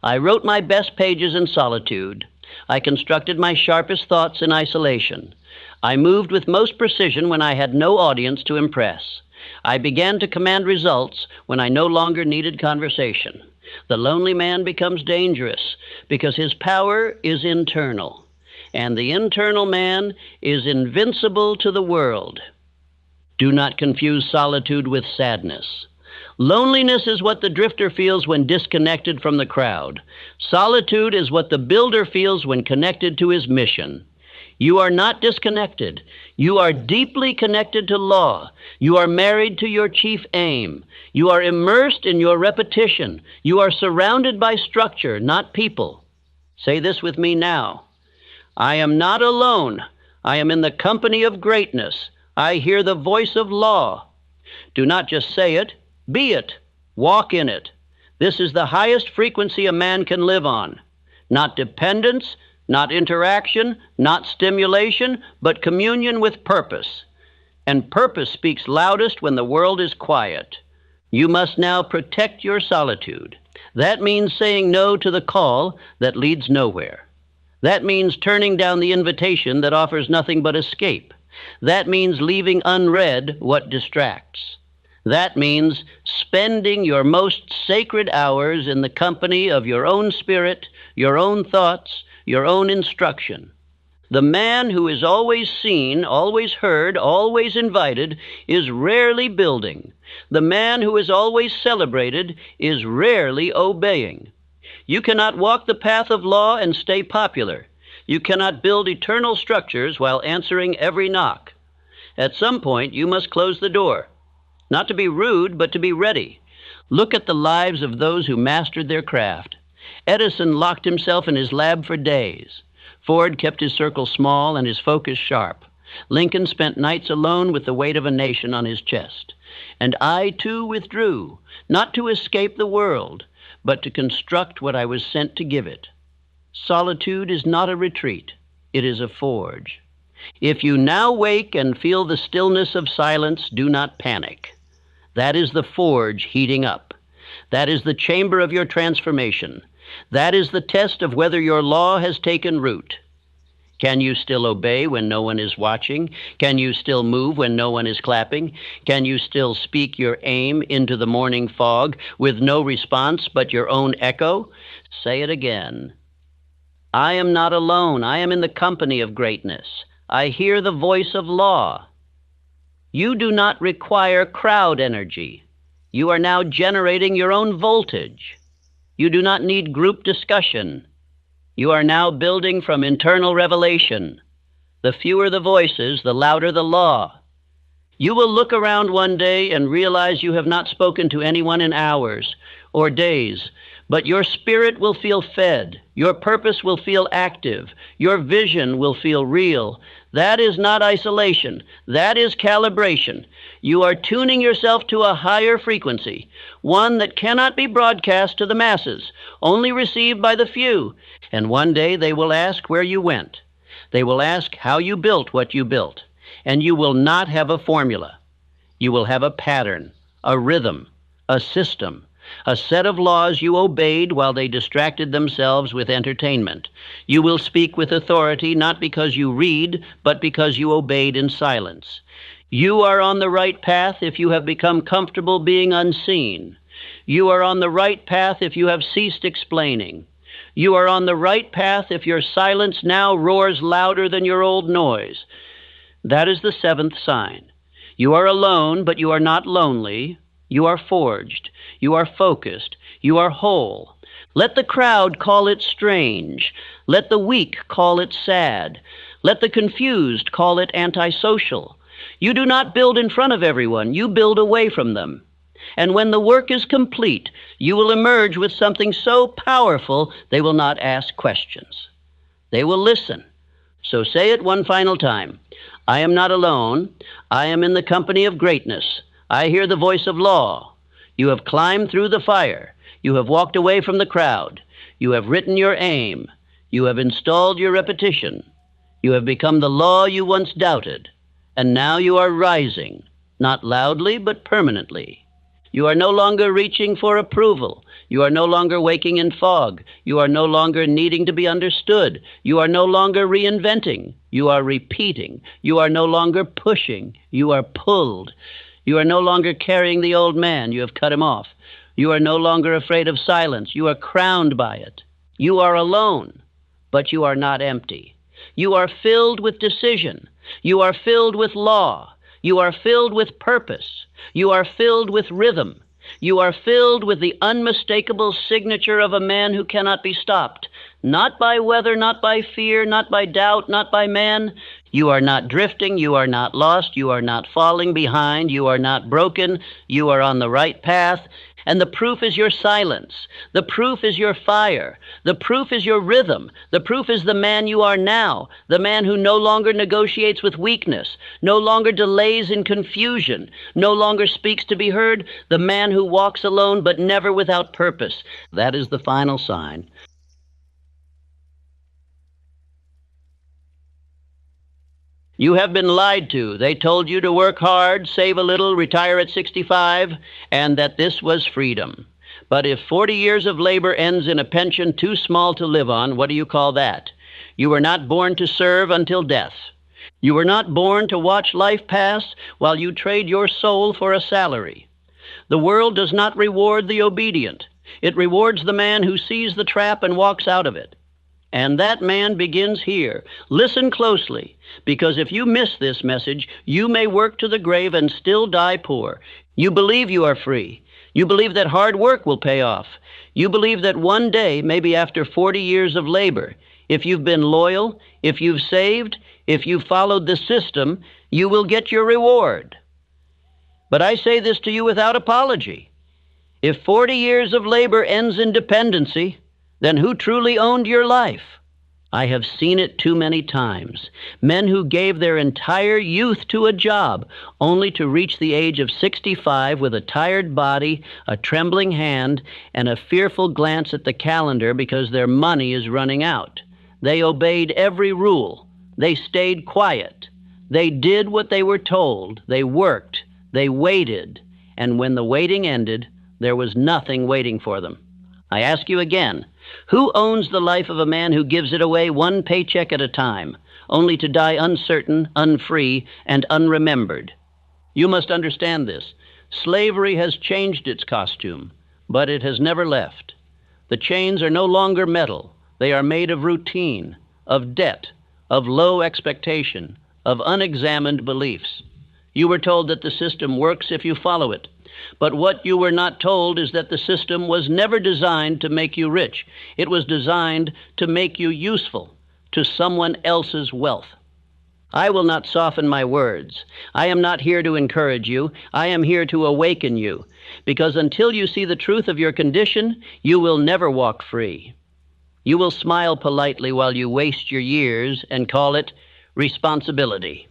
I wrote my best pages in solitude. I constructed my sharpest thoughts in isolation. I moved with most precision when I had no audience to impress. I began to command results when I no longer needed conversation. The lonely man becomes dangerous because his power is internal, and the internal man is invincible to the world. Do not confuse solitude with sadness. Loneliness is what the drifter feels when disconnected from the crowd. Solitude is what the builder feels when connected to his mission. You are not disconnected. You are deeply connected to law. You are married to your chief aim. You are immersed in your repetition. You are surrounded by structure, not people. Say this with me now. I am not alone. I am in the company of greatness. I hear the voice of law. Do not just say it, be it. Walk in it. This is the highest frequency a man can live on. Not dependence, not interaction, not stimulation, but communion with purpose. And purpose speaks loudest when the world is quiet. You must now protect your solitude. That means saying no to the call that leads nowhere. That means turning down the invitation that offers nothing but escape. That means leaving unread what distracts. That means spending your most sacred hours in the company of your own spirit, your own thoughts, your own instruction. The man who is always seen, always heard, always invited is rarely building. The man who is always celebrated is rarely obeying. You cannot walk the path of law and stay popular. You cannot build eternal structures while answering every knock. At some point, you must close the door. Not to be rude, but to be ready. Look at the lives of those who mastered their craft. Edison locked himself in his lab for days. Ford kept his circle small and his focus sharp. Lincoln spent nights alone with the weight of a nation on his chest. And I, too, withdrew, not to escape the world, but to construct what I was sent to give it. Solitude is not a retreat. It is a forge. If you now wake and feel the stillness of silence, do not panic. That is the forge heating up. That is the chamber of your transformation. That is the test of whether your law has taken root. Can you still obey when no one is watching? Can you still move when no one is clapping? Can you still speak your aim into the morning fog with no response but your own echo? Say it again. I am not alone. I am in the company of greatness. I hear the voice of law. You do not require crowd energy. You are now generating your own voltage. You do not need group discussion. You are now building from internal revelation. The fewer the voices, the louder the law. You will look around one day and realize you have not spoken to anyone in hours or days, but your spirit will feel fed, your purpose will feel active, your vision will feel real. That is not isolation, that is calibration. You are tuning yourself to a higher frequency, one that cannot be broadcast to the masses, only received by the few. And one day they will ask where you went. They will ask how you built what you built. And you will not have a formula. You will have a pattern, a rhythm, a system, a set of laws you obeyed while they distracted themselves with entertainment. You will speak with authority not because you read, but because you obeyed in silence. You are on the right path if you have become comfortable being unseen. You are on the right path if you have ceased explaining. You are on the right path if your silence now roars louder than your old noise. That is the seventh sign. You are alone, but you are not lonely. You are forged. You are focused. You are whole. Let the crowd call it strange. Let the weak call it sad. Let the confused call it antisocial. You do not build in front of everyone. You build away from them. And when the work is complete, you will emerge with something so powerful they will not ask questions. They will listen. So say it one final time. I am not alone. I am in the company of greatness. I hear the voice of law. You have climbed through the fire. You have walked away from the crowd. You have written your aim. You have installed your repetition. You have become the law you once doubted. And now you are rising, not loudly, but permanently. You are no longer reaching for approval. You are no longer waking in fog. You are no longer needing to be understood. You are no longer reinventing. You are repeating. You are no longer pushing. You are pulled. You are no longer carrying the old man. You have cut him off. You are no longer afraid of silence. You are crowned by it. You are alone, but you are not empty. You are filled with decision. You are filled with law. You are filled with purpose. You are filled with rhythm. You are filled with the unmistakable signature of a man who cannot be stopped, not by weather, not by fear, not by doubt, not by man. You are not drifting. You are not lost. You are not falling behind. You are not broken. You are on the right path. And the proof is your silence. The proof is your fire. The proof is your rhythm. The proof is the man you are now, the man who no longer negotiates with weakness, no longer delays in confusion, no longer speaks to be heard, the man who walks alone but never without purpose. That is the final sign. You have been lied to. They told you to work hard, save a little, retire at 65, and that this was freedom. But if 40 years of labor ends in a pension too small to live on, what do you call that? You were not born to serve until death. You were not born to watch life pass while you trade your soul for a salary. The world does not reward the obedient. It rewards the man who sees the trap and walks out of it. And that man begins here. Listen closely, because if you miss this message, you may work to the grave and still die poor. You believe you are free. You believe that hard work will pay off. You believe that one day, maybe after 40 years of labor, if you've been loyal, if you've saved, if you've followed the system, you will get your reward. But I say this to you without apology. If 40 years of labor ends in dependency, then who truly owned your life? I have seen it too many times. Men who gave their entire youth to a job, only to reach the age of 65 with a tired body, a trembling hand, and a fearful glance at the calendar because their money is running out. They obeyed every rule. They stayed quiet. They did what they were told. They worked. They waited. And when the waiting ended, there was nothing waiting for them. I ask you again, who owns the life of a man who gives it away one paycheck at a time, only to die uncertain, unfree, and unremembered? You must understand this. Slavery has changed its costume, but it has never left. The chains are no longer metal. They are made of routine, of debt, of low expectation, of unexamined beliefs. You were told that the system works if you follow it. But what you were not told is that the system was never designed to make you rich. It was designed to make you useful to someone else's wealth. I will not soften my words. I am not here to encourage you. I am here to awaken you, because until you see the truth of your condition, you will never walk free. You will smile politely while you waste your years and call it responsibility.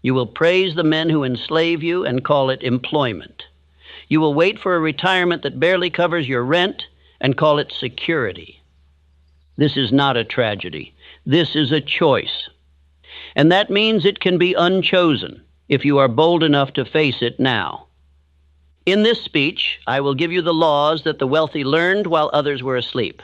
You will praise the men who enslave you and call it employment. You will wait for a retirement that barely covers your rent and call it security. This is not a tragedy. This is a choice. And that means it can be unchosen if you are bold enough to face it now. In this speech, I will give you the laws that the wealthy learned while others were asleep.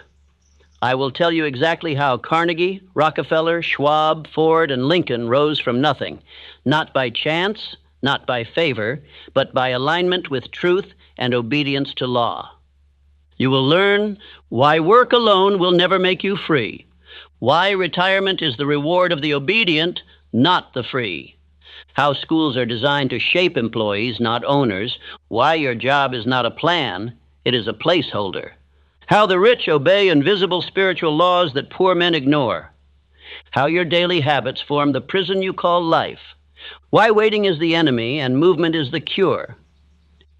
I will tell you exactly how Carnegie, Rockefeller, Schwab, Ford, and Lincoln rose from nothing, not by chance, not by favor, but by alignment with truth and obedience to law. You will learn why work alone will never make you free, why retirement is the reward of the obedient, not the free, how schools are designed to shape employees, not owners, why your job is not a plan, it is a placeholder, how the rich obey invisible spiritual laws that poor men ignore, how your daily habits form the prison you call life, why waiting is the enemy and movement is the cure,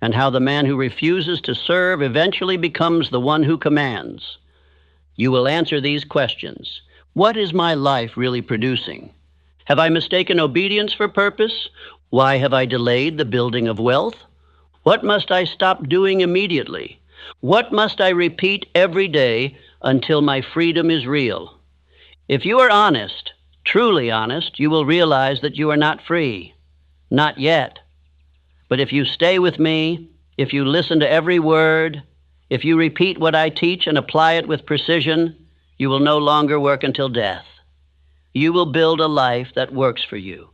and how the man who refuses to serve eventually becomes the one who commands. You will answer these questions. What is my life really producing? Have I mistaken obedience for purpose? Why have I delayed the building of wealth? What must I stop doing immediately? What must I repeat every day until my freedom is real? If you are honest, truly honest, you will realize that you are not free. Not yet. But if you stay with me, if you listen to every word, if you repeat what I teach and apply it with precision, you will no longer work until death. You will build a life that works for you.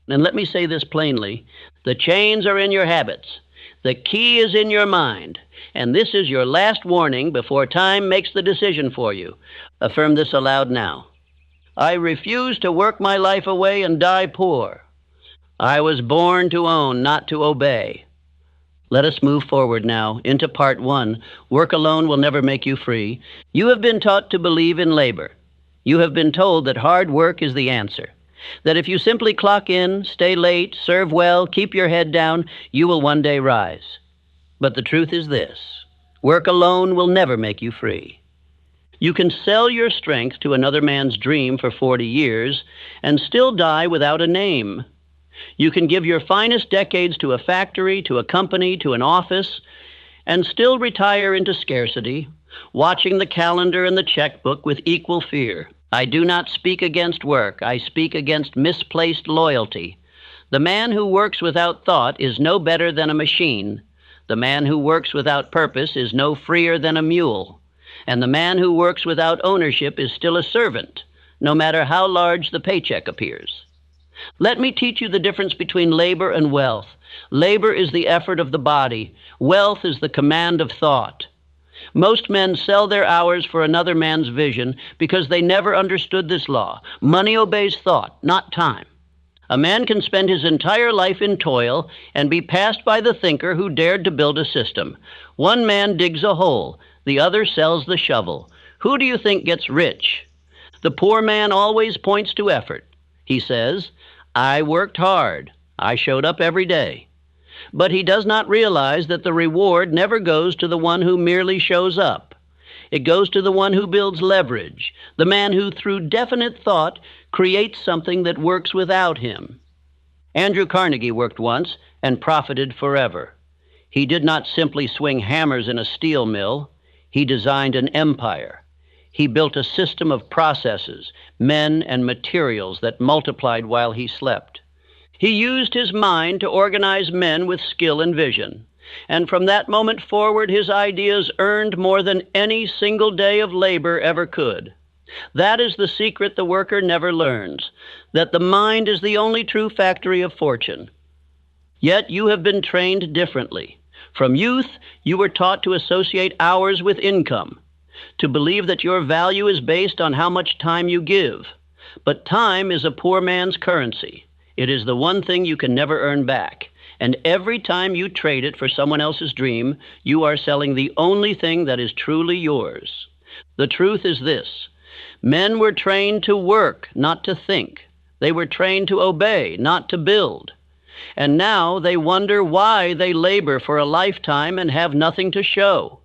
And let me say this plainly, the chains are in your habits. The key is in your mind. And this is your last warning before time makes the decision for you. Affirm this aloud now. I refuse to work my life away and die poor. I was born to own, not to obey. Let us move forward now into part 1. Work alone will never make you free. You have been taught to believe in labor. You have been told that hard work is the answer. That if you simply clock in, stay late, serve well, keep your head down, you will one day rise. But the truth is this: work alone will never make you free. You can sell your strength to another man's dream for 40 years and still die without a name. You can give your finest decades to a factory, to a company, to an office, and still retire into scarcity, watching the calendar and the checkbook with equal fear. I do not speak against work. I speak against misplaced loyalty. The man who works without thought is no better than a machine. The man who works without purpose is no freer than a mule. And the man who works without ownership is still a servant, no matter how large the paycheck appears. Let me teach you the difference between labor and wealth. Labor is the effort of the body. Wealth is the command of thought. Most men sell their hours for another man's vision because they never understood this law. Money obeys thought, not time. A man can spend his entire life in toil and be passed by the thinker who dared to build a system. One man digs a hole, the other sells the shovel. Who do you think gets rich? The poor man always points to effort. He says, I worked hard. I showed up every day. But he does not realize that the reward never goes to the one who merely shows up. It goes to the one who builds leverage, the man who, through definite thought, creates something that works without him. Andrew Carnegie worked once and profited forever. He did not simply swing hammers in a steel mill. He designed an empire. He built a system of processes, men, and materials that multiplied while he slept. He used his mind to organize men with skill and vision. And from that moment forward, his ideas earned more than any single day of labor ever could. That is the secret the worker never learns, that the mind is the only true factory of fortune. Yet you have been trained differently. From youth, you were taught to associate hours with income, to believe that your value is based on how much time you give. But time is a poor man's currency. It is the one thing you can never earn back. And every time you trade it for someone else's dream, you are selling the only thing that is truly yours. The truth is this: men were trained to work, not to think. They were trained to obey, not to build. And now they wonder why they labor for a lifetime and have nothing to show.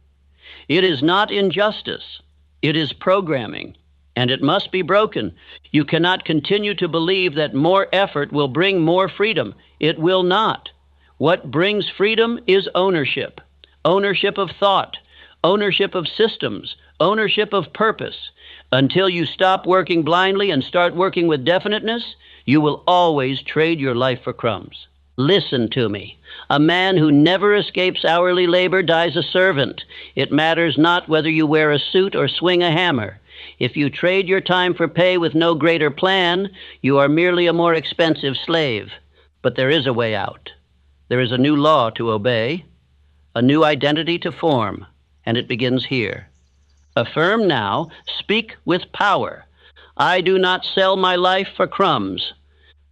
It is not injustice. It is programming, and it must be broken. You cannot continue to believe that more effort will bring more freedom. It will not. What brings freedom is ownership. Ownership of thought, ownership of systems, ownership of purpose. Until you stop working blindly and start working with definiteness, you will always trade your life for crumbs. Listen to me. A man who never escapes hourly labor dies a servant. It matters not whether you wear a suit or swing a hammer. If you trade your time for pay with no greater plan, you are merely a more expensive slave. But there is a way out. There is a new law to obey, a new identity to form, and it begins here. Affirm now, speak with power. I do not sell my life for crumbs.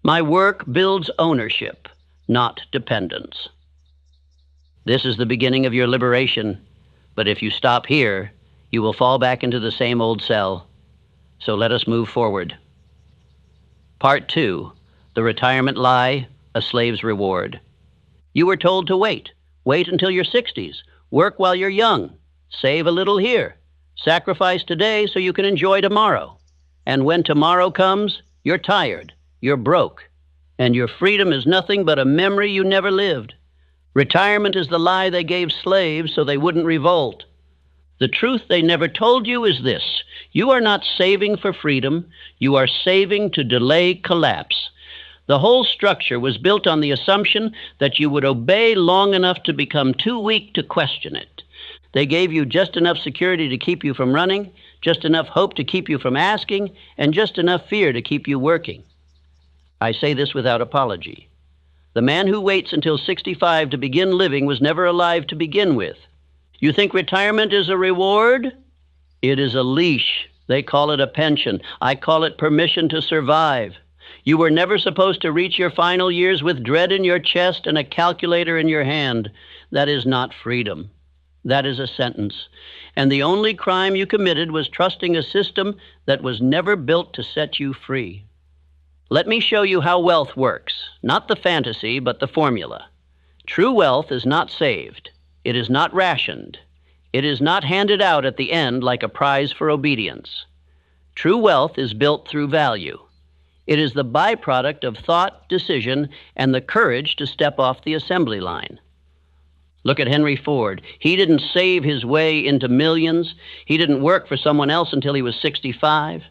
My work builds ownership, not dependence. This is the beginning of your liberation, but if you stop here, you will fall back into the same old cell. So let us move forward. Part 2, the retirement lie, a slave's reward. You were told to wait. Wait until your 60s. Work while you're young. Save a little here. Sacrifice today so you can enjoy tomorrow. And when tomorrow comes, you're tired, you're broke, and your freedom is nothing but a memory you never lived. Retirement is the lie they gave slaves so they wouldn't revolt. The truth they never told you is this: you are not saving for freedom, you are saving to delay collapse. The whole structure was built on the assumption that you would obey long enough to become too weak to question it. They gave you just enough security to keep you from running, just enough hope to keep you from asking, and just enough fear to keep you working. I say this without apology. The man who waits until 65 to begin living was never alive to begin with. You think retirement is a reward? It is a leash. They call it a pension. I call it permission to survive. You were never supposed to reach your final years with dread in your chest and a calculator in your hand. That is not freedom. That is a sentence. And the only crime you committed was trusting a system that was never built to set you free. Let me show you how wealth works. Not the fantasy, but the formula. True wealth is not saved. It is not rationed. It is not handed out at the end like a prize for obedience. True wealth is built through value. It is the byproduct of thought, decision, and the courage to step off the assembly line. Look at Henry Ford. He didn't save his way into millions. He didn't work for someone else until he was 65.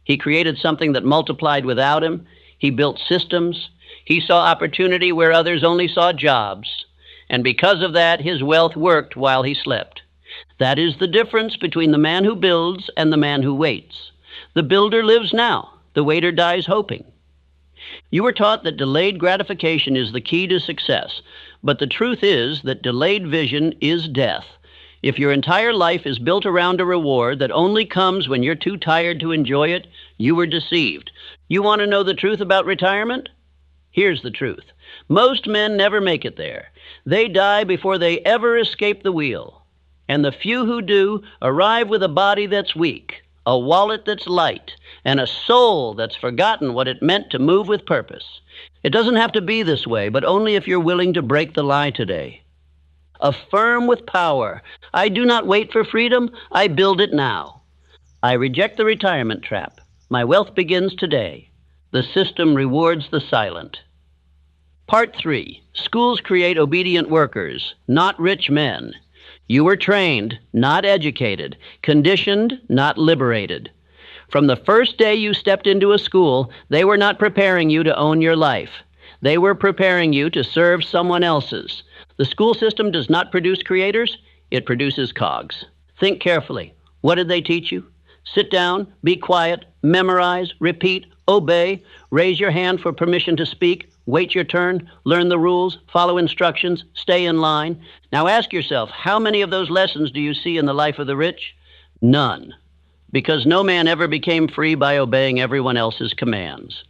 He created something that multiplied without him. He built systems. He saw opportunity where others only saw jobs. And because of that, his wealth worked while he slept. That is the difference between the man who builds and the man who waits. The builder lives now. The waiter dies hoping. You were taught that delayed gratification is the key to success, but the truth is that delayed vision is death. If your entire life is built around a reward that only comes when you're too tired to enjoy it, you were deceived. You want to know the truth about retirement? Here's the truth. Most men never make it there. They die before they ever escape the wheel. And the few who do arrive with a body that's weak, a wallet that's light, and a soul that's forgotten what it meant to move with purpose. It doesn't have to be this way, but only if you're willing to break the lie today. Affirm with power. I do not wait for freedom. I build it now. I reject the retirement trap. My wealth begins today. The system rewards the silent. Part 3. Schools create obedient workers, not rich men. You were trained, not educated, conditioned, not liberated. From the first day you stepped into a school, they were not preparing you to own your life. They were preparing you to serve someone else's. The school system does not produce creators, it produces cogs. Think carefully. What did they teach you? Sit down, be quiet, memorize, repeat, obey, raise your hand for permission to speak, wait your turn, learn the rules, follow instructions, stay in line. Now ask yourself, how many of those lessons do you see in the life of the rich? None. Because no man ever became free by obeying everyone else's commands.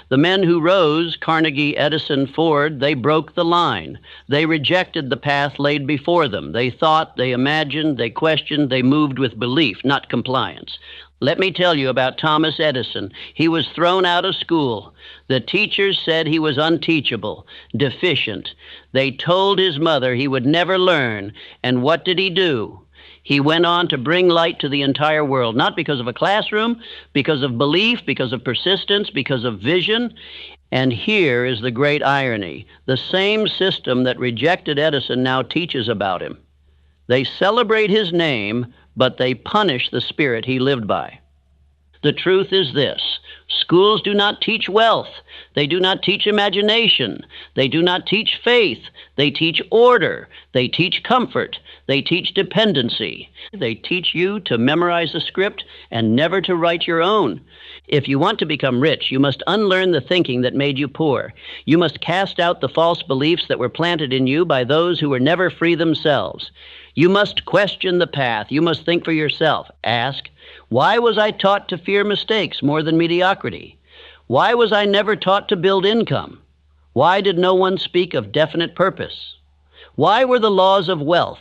The men who rose, Carnegie, Edison, Ford, they broke the line. They rejected the path laid before them. They thought, they imagined, they questioned, they moved with belief, not compliance. Let me tell you about Thomas Edison. He was thrown out of school. The teachers said he was unteachable, deficient. They told his mother he would never learn. And what did he do? He went on to bring light to the entire world, not because of a classroom, because of belief, because of persistence, because of vision. And here is the great irony. The same system that rejected Edison now teaches about him. They celebrate his name, but they punish the spirit he lived by. The truth is this: schools do not teach wealth. They do not teach imagination. They do not teach faith. They teach order. They teach comfort. They teach dependency. They teach you to memorize a script and never to write your own. If you want to become rich, you must unlearn the thinking that made you poor. You must cast out the false beliefs that were planted in you by those who were never free themselves. You must question the path. You must think for yourself. Ask, why was I taught to fear mistakes more than mediocrity? Why was I never taught to build income? Why did no one speak of definite purpose? Why were the laws of wealth,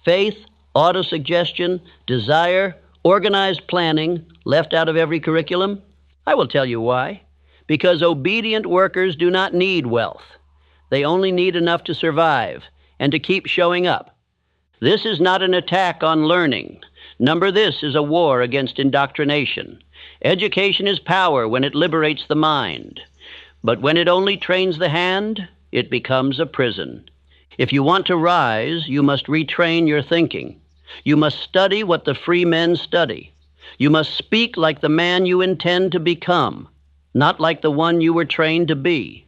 faith, autosuggestion, desire, organized planning left out of every curriculum? I will tell you why. Because obedient workers do not need wealth. They only need enough to survive and to keep showing up. This is not an attack on learning. This is a war against indoctrination. Education is power when it liberates the mind. But when it only trains the hand, it becomes a prison. If you want to rise, you must retrain your thinking. You must study what the free men study. You must speak like the man you intend to become, not like the one you were trained to be.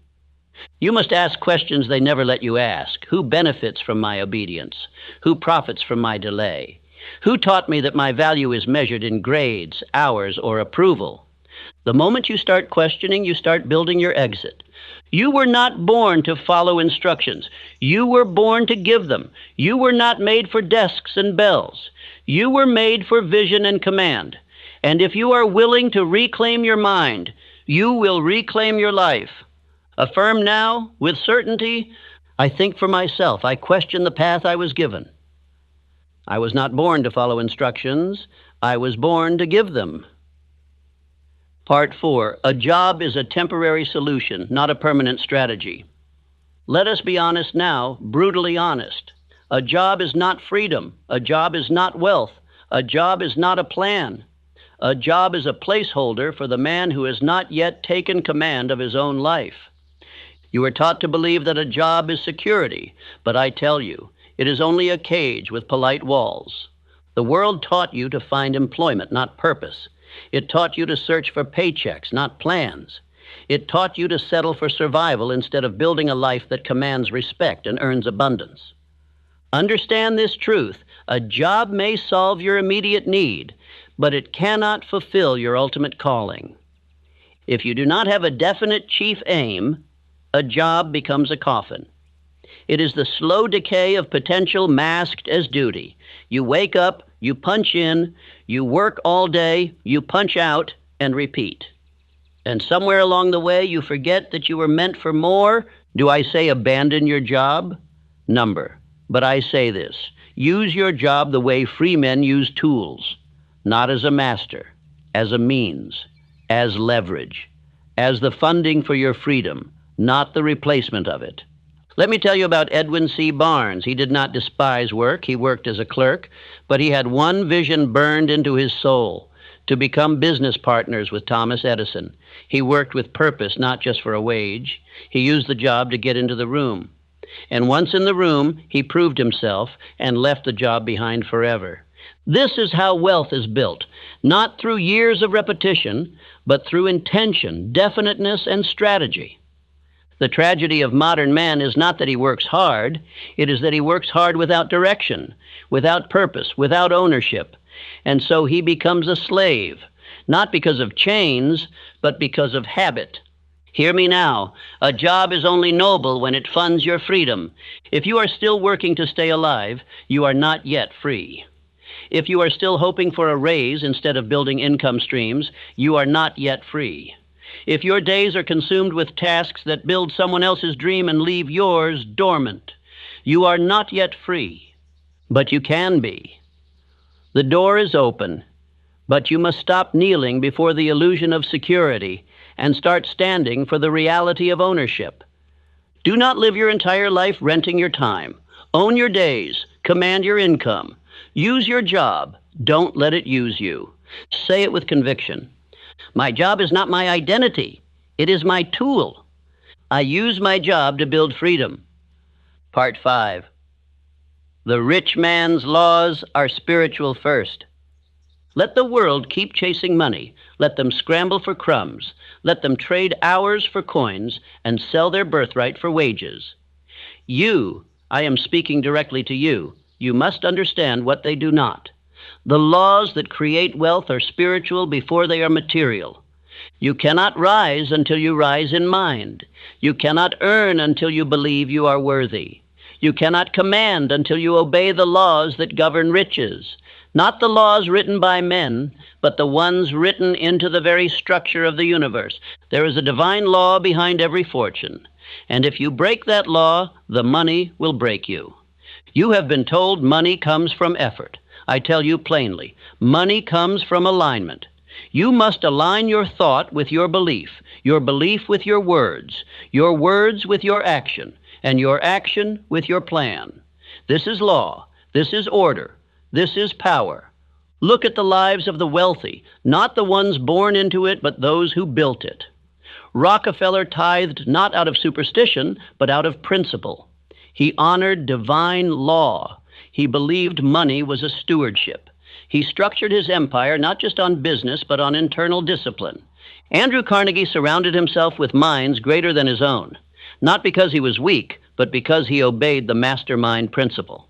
You must ask questions they never let you ask. Who benefits from my obedience? Who profits from my delay? Who taught me that my value is measured in grades, hours, or approval? The moment you start questioning, you start building your exit. You were not born to follow instructions. You were born to give them. You were not made for desks and bells. You were made for vision and command. And if you are willing to reclaim your mind, you will reclaim your life. Affirm now, with certainty, I think for myself. I question the path I was given. I was not born to follow instructions. I was born to give them. Part 4. A job is a temporary solution, not a permanent strategy. Let us be honest now, brutally honest. A job is not freedom. A job is not wealth. A job is not a plan. A job is a placeholder for the man who has not yet taken command of his own life. You are taught to believe that a job is security, but I tell you, it is only a cage with polite walls. The world taught you to find employment, not purpose. It taught you to search for paychecks, not plans. It taught you to settle for survival instead of building a life that commands respect and earns abundance. Understand this truth. A job may solve your immediate need, but it cannot fulfill your ultimate calling. If you do not have a definite chief aim, a job becomes a coffin. It is the slow decay of potential masked as duty. You wake up, you punch in, you work all day, you punch out, and repeat. And somewhere along the way, you forget that you were meant for more. Do I say abandon your job? But I say this: use your job the way free men use tools, not as a master, as a means, as leverage, as the funding for your freedom, not the replacement of it. Let me tell you about Edwin C. Barnes. He did not despise work. He worked as a clerk, but he had one vision burned into his soul: to become business partners with Thomas Edison. He worked with purpose, not just for a wage. He used the job to get into the room. And once in the room, he proved himself and left the job behind forever. This is how wealth is built, not through years of repetition, but through intention, definiteness, and strategy. The tragedy of modern man is not that he works hard, it is that he works hard without direction, without purpose, without ownership. And so he becomes a slave, not because of chains, but because of habit. Hear me now. A job is only noble when it funds your freedom. If you are still working to stay alive, you are not yet free. If you are still hoping for a raise instead of building income streams, you are not yet free. if your days are consumed with tasks that build someone else's dream and leave yours dormant, you are not yet free, but you can be. The door is open, but you must stop kneeling before the illusion of security and start standing for the reality of ownership. Do not live your entire life renting your time. Own your days. Command your income. Use your job. Don't let it use you. Say it with conviction. My job is not my identity. It is my tool. I use my job to build freedom. Part 5. The rich man's laws are spiritual first. Let the world keep chasing money. Let them scramble for crumbs. Let them trade hours for coins and sell their birthright for wages. You, I am speaking directly to you, you must understand what they do not. The laws that create wealth are spiritual before they are material. You cannot rise until you rise in mind. You cannot earn until you believe you are worthy. You cannot command until you obey the laws that govern riches. Not the laws written by men, but the ones written into the very structure of the universe. There is a divine law behind every fortune. And if you break that law, the money will break you. You have been told money comes from effort. I tell you plainly, money comes from alignment. You must align your thought with your belief with your words with your action, and your action with your plan. This is law. This is order. This is power. Look at the lives of the wealthy, not the ones born into it, but those who built it. Rockefeller tithed not out of superstition, but out of principle. He honored divine law. He believed money was a stewardship. He structured his empire not just on business, but on internal discipline. Andrew Carnegie surrounded himself with minds greater than his own, not because he was weak, but because he obeyed the mastermind principle.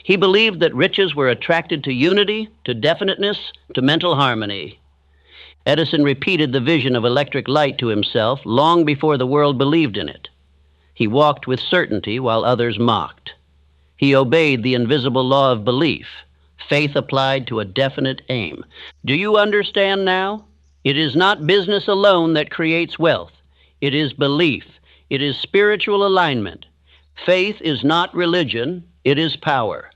He believed that riches were attracted to unity, to definiteness, to mental harmony. Edison repeated the vision of electric light to himself long before the world believed in it. He walked with certainty while others mocked. He obeyed the invisible law of belief, faith applied to a definite aim. Do you understand now? It is not business alone that creates wealth. It is belief. It is spiritual alignment. Faith is not religion. It is power.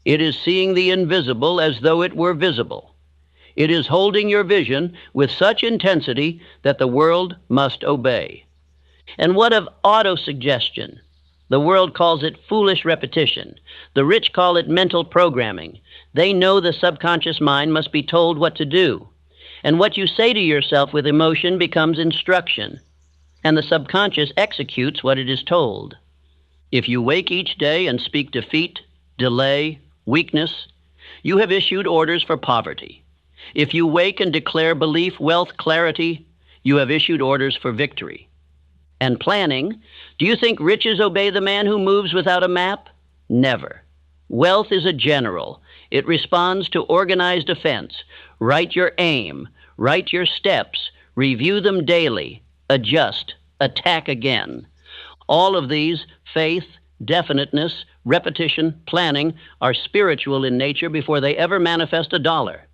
It is seeing the invisible as though it were visible. It is holding your vision with such intensity that the world must obey. And what of autosuggestion? The world calls it foolish repetition. The rich call it mental programming. They know the subconscious mind must be told what to do. And what you say to yourself with emotion becomes instruction. And the subconscious executes what it is told. If you wake each day and speak defeat, delay, weakness, you have issued orders for poverty. If you wake and declare belief, wealth, clarity, you have issued orders for victory. And planning, do you think riches obey the man who moves without a map? Never. Wealth is a general. It responds to organized defense. Write your aim, write your steps, review them daily, adjust, attack again. All of these, faith, definiteness, repetition, planning, are spiritual in nature before they ever manifest a dollar.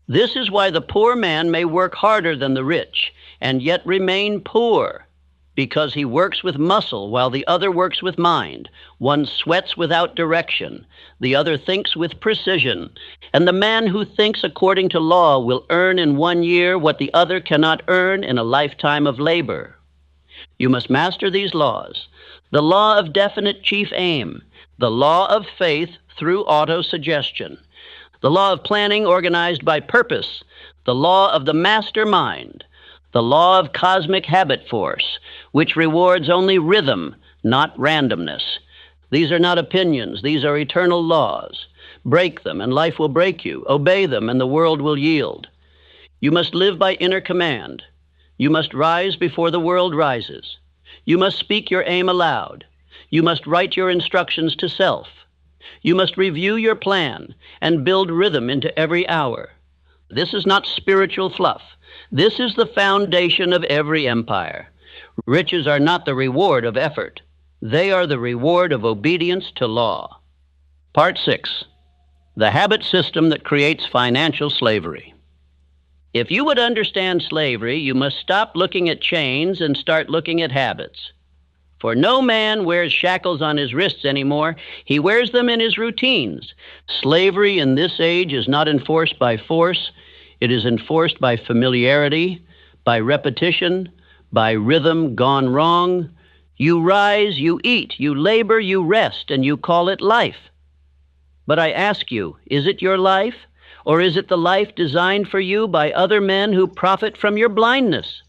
This is why the poor man may work harder than the rich and yet remain poor, because he works with muscle while the other works with mind. One sweats without direction, the other thinks with precision, and the man who thinks according to law will earn in 1 year what the other cannot earn in a lifetime of labor. You must master these laws. The law of definite chief aim, the law of faith through autosuggestion, the law of planning organized by purpose, the law of the mastermind, the law of cosmic habit force, which rewards only rhythm, not randomness. These are not opinions, these are eternal laws. Break them and life will break you. Obey them and the world will yield. You must live by inner command. You must rise before the world rises. You must speak your aim aloud. You must write your instructions to self. You must review your plan and build rhythm into every hour. This is not spiritual fluff. This is the foundation of every empire. Riches are not the reward of effort. They are the reward of obedience to law. Part 6. The habit system that creates financial slavery. If you would understand slavery, you must stop looking at chains and start looking at habits. For no man wears shackles on his wrists anymore. He wears them in his routines. Slavery in this age is not enforced by force. It is enforced by familiarity, by repetition, by rhythm gone wrong. You rise, you eat, you labor, you rest, and you call it life. But I ask you, is it your life? Or is it the life designed for you by other men who profit from your blindness?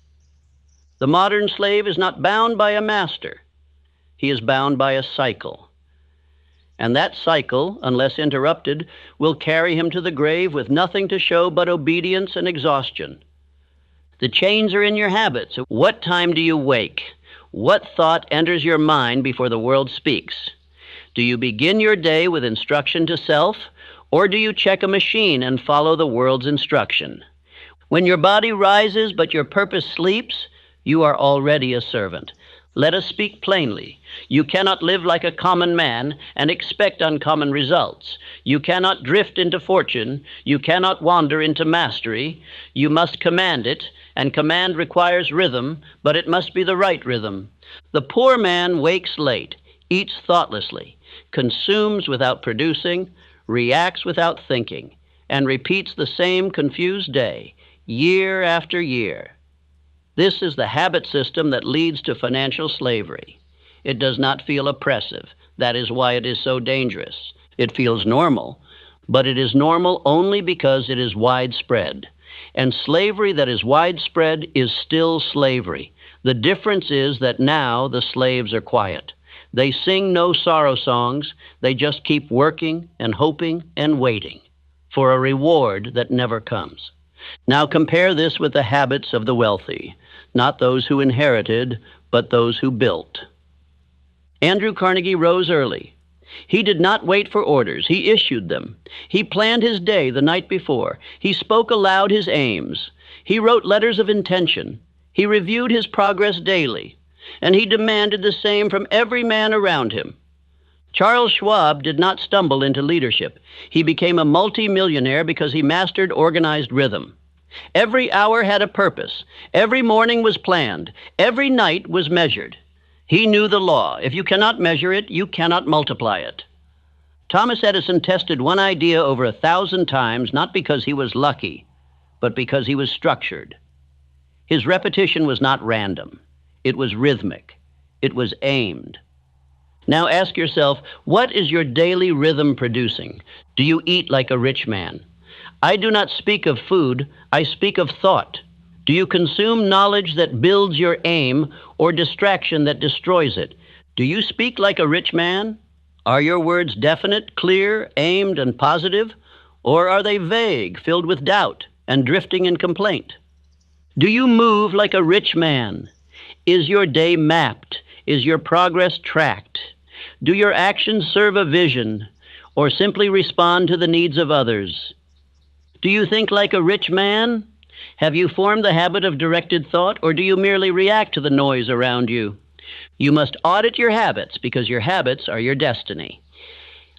The modern slave is not bound by a master. He is bound by a cycle. And that cycle, unless interrupted, will carry him to the grave with nothing to show but obedience and exhaustion. The chains are in your habits. What time do you wake? What thought enters your mind before the world speaks? Do you begin your day with instruction to self, or do you check a machine and follow the world's instruction? When your body rises but your purpose sleeps, you are already a servant. Let us speak plainly. You cannot live like a common man and expect uncommon results. You cannot drift into fortune. You cannot wander into mastery. You must command it, and command requires rhythm, but it must be the right rhythm. The poor man wakes late, eats thoughtlessly, consumes without producing, reacts without thinking, and repeats the same confused day, year after year. This is the habit system that leads to financial slavery. It does not feel oppressive. That is why it is so dangerous. It feels normal, but it is normal only because it is widespread. And slavery that is widespread is still slavery. The difference is that now the slaves are quiet. They sing no sorrow songs. They just keep working and hoping and waiting for a reward that never comes. Now compare this with the habits of the wealthy, not those who inherited, but those who built. Andrew Carnegie rose early. He did not wait for orders. He issued them. He planned his day the night before. He spoke aloud his aims. He wrote letters of intention. He reviewed his progress daily, and he demanded the same from every man around him. Charles Schwab did not stumble into leadership. He became a multi-millionaire because he mastered organized rhythm. Every hour had a purpose. Every morning was planned. Every night was measured. He knew the law. If you cannot measure it, you cannot multiply it. Thomas Edison tested one idea over 1,000 times, not because he was lucky, but because he was structured. His repetition was not random. It was rhythmic. It was aimed. Now ask yourself, what is your daily rhythm producing? Do you eat like a rich man? I do not speak of food, I speak of thought. Do you consume knowledge that builds your aim or distraction that destroys it? Do you speak like a rich man? Are your words definite, clear, aimed, and positive? Or are they vague, filled with doubt, and drifting in complaint? Do you move like a rich man? Is your day mapped? Is your progress tracked? Do your actions serve a vision, or simply respond to the needs of others? Do you think like a rich man? Have you formed the habit of directed thought, or do you merely react to the noise around you? You must audit your habits, because your habits are your destiny.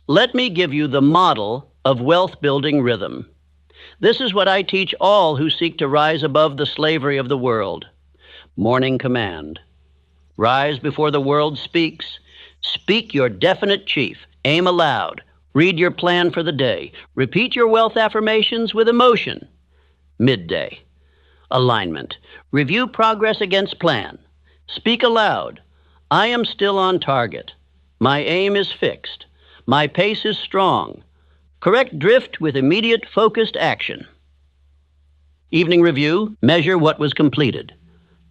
Let me give you the model of wealth-building rhythm. This is what I teach all who seek to rise above the slavery of the world. Morning command. Rise before the world speaks. Speak your definite chief. Aim aloud. Read your plan for the day. Repeat your wealth affirmations with emotion. Midday. Alignment. Review progress against plan. Speak aloud. I am still on target. My aim is fixed. My pace is strong. Correct drift with immediate focused action. Evening review. Measure what was completed.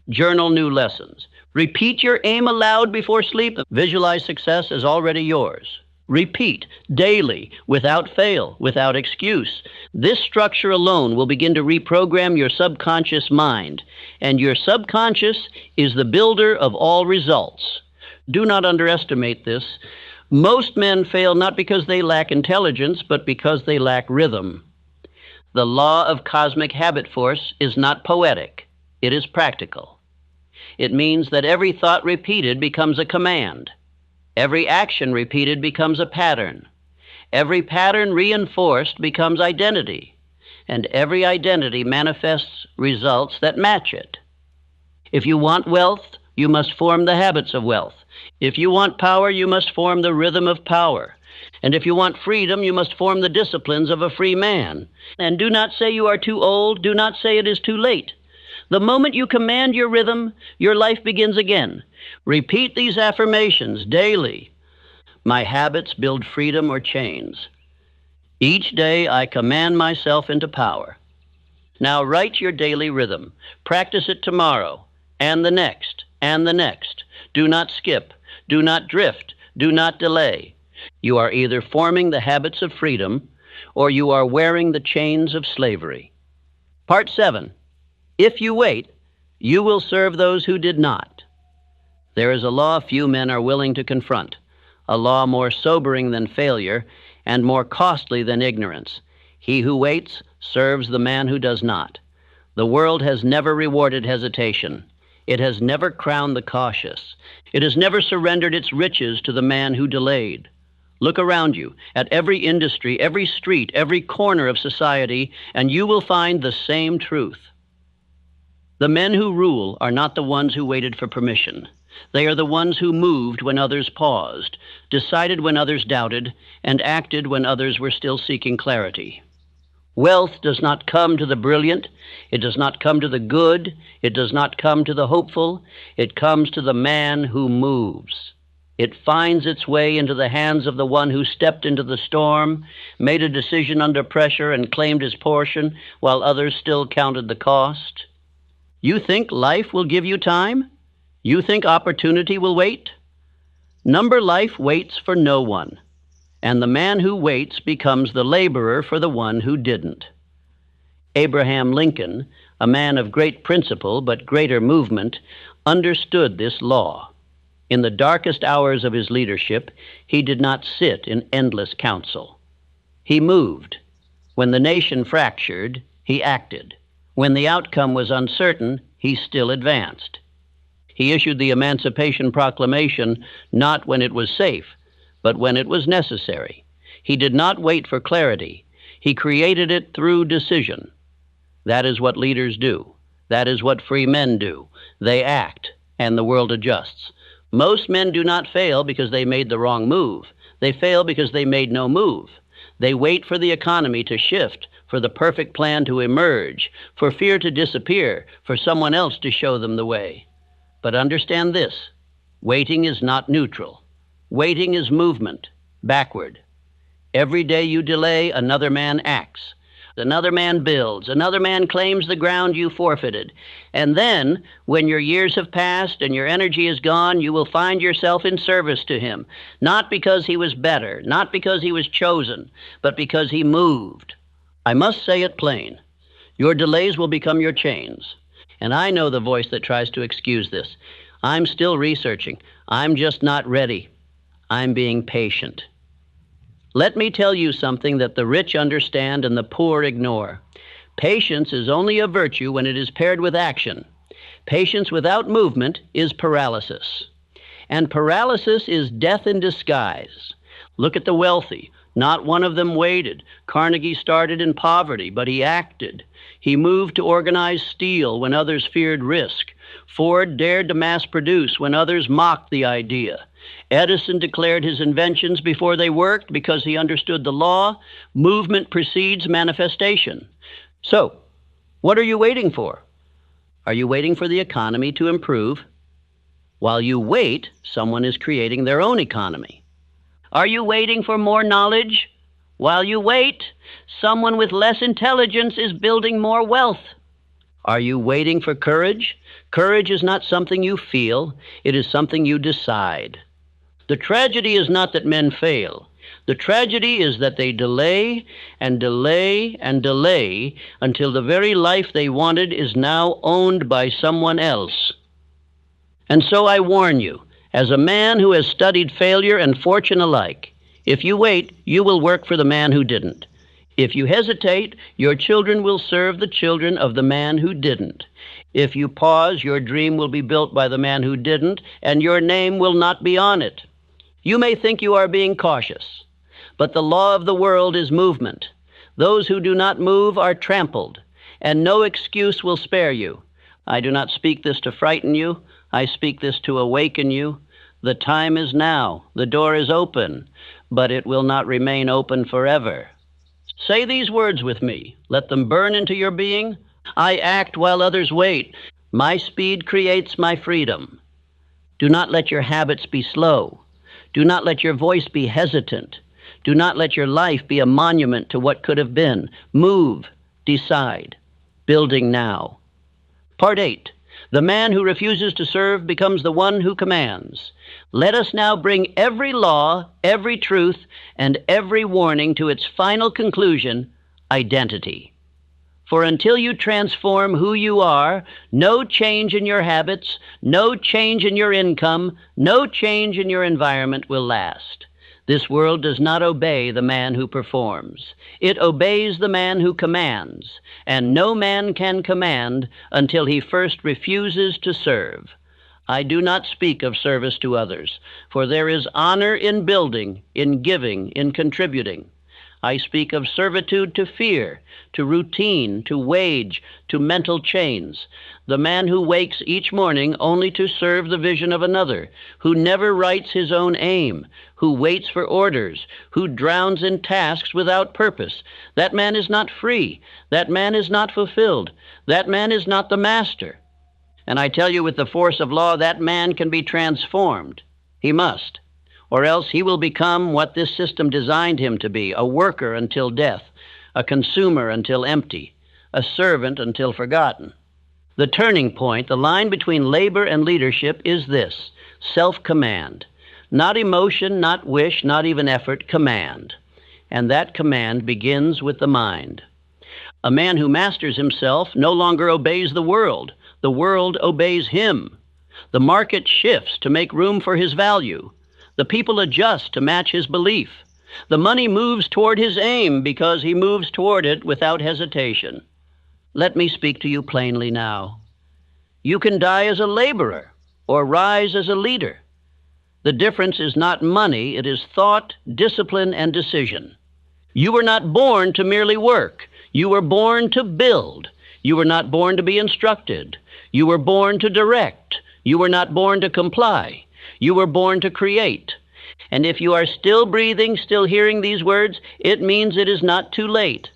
Journal new lessons. Repeat your aim aloud before sleep. Visualize success as already yours. Repeat daily, without fail, without excuse. This structure alone will begin to reprogram your subconscious mind, and your subconscious is the builder of all results. Do not underestimate this. Most men fail not because they lack intelligence, but because they lack rhythm. The law of cosmic habit force is not poetic. It is practical. It means that every thought repeated becomes a command. Every action repeated becomes a pattern. Every pattern reinforced becomes identity. and every identity manifests results that match it. If you want wealth, you must form the habits of wealth. If you want power, you must form the rhythm of power. And if you want freedom, you must form the disciplines of a free man. And do not say you are too old. Do not say it is too late. The moment you command your rhythm, your life begins again. Repeat these affirmations daily. My habits build freedom or chains. Each day I command myself into power. Now write your daily rhythm. Practice it tomorrow, and the next, and the next. Do not skip. Do not drift. Do not delay. You are either forming the habits of freedom, or you are wearing the chains of slavery. Part 7. If you wait, you will serve those who did not. There is a law few men are willing to confront, a law more sobering than failure and more costly than ignorance. He who waits serves the man who does not. The world has never rewarded hesitation. It has never crowned the cautious. It has never surrendered its riches to the man who delayed. Look around you at every industry, every street, every corner of society, and you will find the same truth. The men who rule are not the ones who waited for permission. They are the ones who moved when others paused, decided when others doubted, and acted when others were still seeking clarity. Wealth does not come to the brilliant. It does not come to the good. It does not come to the hopeful. It comes to the man who moves. It finds its way into the hands of the one who stepped into the storm, made a decision under pressure, and claimed his portion while others still counted the cost. You think life will give you time? You think opportunity will wait? Number life waits for no one, and the man who waits becomes the laborer for the one who didn't. Abraham Lincoln, a man of great principle but greater movement, understood this law. In the darkest hours of his leadership, he did not sit in endless counsel. He moved. When the nation fractured, he acted. When the outcome was uncertain, he still advanced. He issued the Emancipation Proclamation not when it was safe, but when it was necessary. He did not wait for clarity. He created it through decision. That is what leaders do. That is what free men do. They act, and the world adjusts. Most men do not fail because they made the wrong move. They fail because they made no move. They wait for the economy to shift, for the perfect plan to emerge, for fear to disappear, for someone else to show them the way. But understand this: waiting is not neutral. Waiting is movement, backward. Every day you delay, another man acts. Another man builds. Another man claims the ground you forfeited. And then, when your years have passed and your energy is gone, you will find yourself in service to him, not because he was better, not because he was chosen, but because he moved. I must say it plain. Your delays will become your chains. And I know the voice that tries to excuse this. I'm still researching. I'm just not ready. I'm being patient. Let me tell you something that the rich understand and the poor ignore. Patience is only a virtue when it is paired with action. Patience without movement is paralysis. And paralysis is death in disguise. Look at the wealthy. Not one of them waited. Carnegie started in poverty, but he acted. He moved to organize steel when others feared risk. Ford dared to mass produce when others mocked the idea. Edison declared his inventions before they worked because he understood the law. Movement precedes manifestation. So, what are you waiting for? Are you waiting for the economy to improve? While you wait, someone is creating their own economy. Are you waiting for more knowledge? While you wait, someone with less intelligence is building more wealth. Are you waiting for courage? Courage is not something you feel. It is something you decide. The tragedy is not that men fail. The tragedy is that they delay and delay and delay until the very life they wanted is now owned by someone else. And so I warn you, as a man who has studied failure and fortune alike, if you wait, you will work for the man who didn't. If you hesitate, your children will serve the children of the man who didn't. If you pause, your dream will be built by the man who didn't, and your name will not be on it. You may think you are being cautious, but the law of the world is movement. Those who do not move are trampled, and no excuse will spare you. I do not speak this to frighten you. I speak this to awaken you. The time is now. The door is open, but it will not remain open forever. Say these words with me. Let them burn into your being. I act while others wait. My speed creates my freedom. Do not let your habits be slow. Do not let your voice be hesitant. Do not let your life be a monument to what could have been. Move, decide. Building now. Part 8. The man who refuses to serve becomes the one who commands. Let us now bring every law, every truth, and every warning to its final conclusion, identity. For until you transform who you are, no change in your habits, no change in your income, no change in your environment will last. This world does not obey the man who performs. It obeys the man who commands, and no man can command until he first refuses to serve. I do not speak of service to others, for there is honor in building, in giving, in contributing. I speak of servitude to fear, to routine, to wage, to mental chains. The man who wakes each morning only to serve the vision of another, who never writes his own aim, who waits for orders, who drowns in tasks without purpose. That man is not free. That man is not fulfilled. That man is not the master. And I tell you with the force of law, that man can be transformed. He must. Or else he will become what this system designed him to be, a worker until death, a consumer until empty, a servant until forgotten. The turning point, the line between labor and leadership is this: self-command. Not emotion, not wish, not even effort, command. And that command begins with the mind. A man who masters himself no longer obeys the world. The world obeys him. The market shifts to make room for his value. The people adjust to match his belief. The money moves toward his aim because he moves toward it without hesitation. Let me speak to you plainly now. You can die as a laborer or rise as a leader. The difference is not money, it is thought, discipline, and decision. You were not born to merely work. You were born to build. You were not born to be instructed. You were born to direct. You were not born to comply. You were born to create. And if you are still breathing, still hearing these words, it means it is not too late.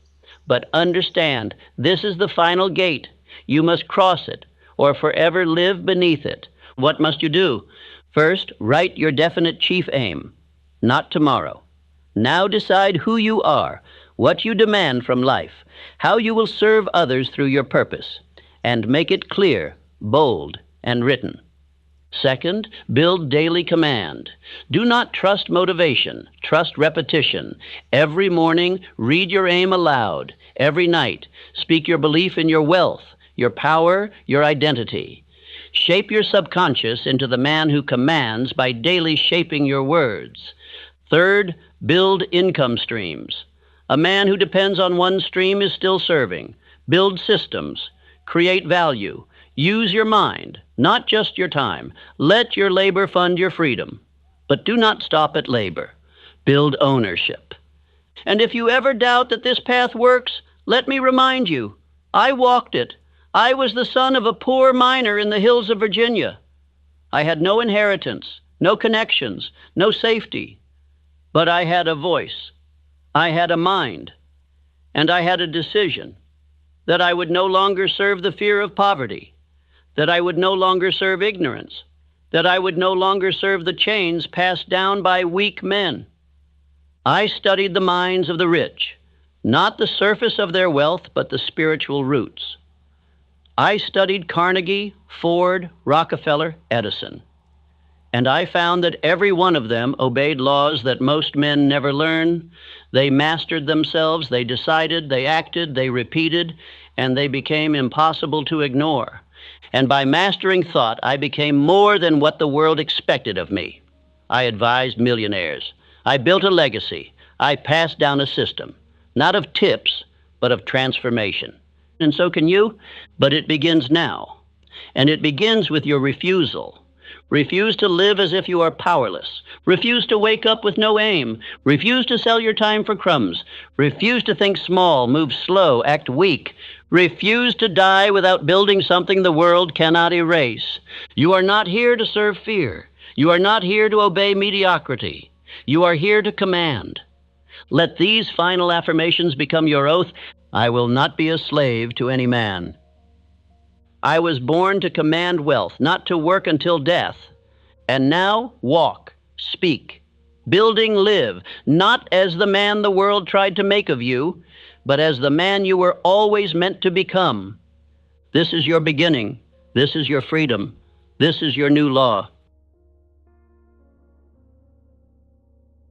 But understand, this is the final gate. You must cross it, or forever live beneath it. What must you do? First, write your definite chief aim. Not tomorrow. Now decide who you are, what you demand from life, how you will serve others through your purpose, and make it clear, bold, and written. Second, build daily command. Do not trust motivation, trust repetition. Every morning, read your aim aloud. Every night, speak your belief in your wealth, your power, your identity. Shape your subconscious into the man who commands by daily shaping your words. Third, build income streams. A man who depends on one stream is still serving. Build systems. Create value. Use your mind, not just your time. Let your labor fund your freedom. But do not stop at labor. Build ownership. And if you ever doubt that this path works, let me remind you, I walked it. I was the son of a poor miner in the hills of Virginia. I had no inheritance, no connections, no safety. But I had a voice. I had a mind. And I had a decision that I would no longer serve the fear of poverty, that I would no longer serve ignorance, that I would no longer serve the chains passed down by weak men. I studied the minds of the rich, not the surface of their wealth, but the spiritual roots. I studied Carnegie, Ford, Rockefeller, Edison, and I found that every one of them obeyed laws that most men never learn. They mastered themselves, they decided, they acted, they repeated, and they became impossible to ignore. And by mastering thought, I became more than what the world expected of me. I advised millionaires. I built a legacy. I passed down a system, not of tips, but of transformation. And so can you, but it begins now. And it begins with your refusal. Refuse to live as if you are powerless. Refuse to wake up with no aim. Refuse to sell your time for crumbs. Refuse to think small, move slow, act weak. Refuse to die without building something the world cannot erase. You are not here to serve fear. You are not here to obey mediocrity. You are here to command. Let these final affirmations become your oath. I will not be a slave to any man. I was born to command wealth, not to work until death. And now walk, speak, building live, not as the man the world tried to make of you, but as the man you were always meant to become. This is your beginning. This is your freedom. This is your new law.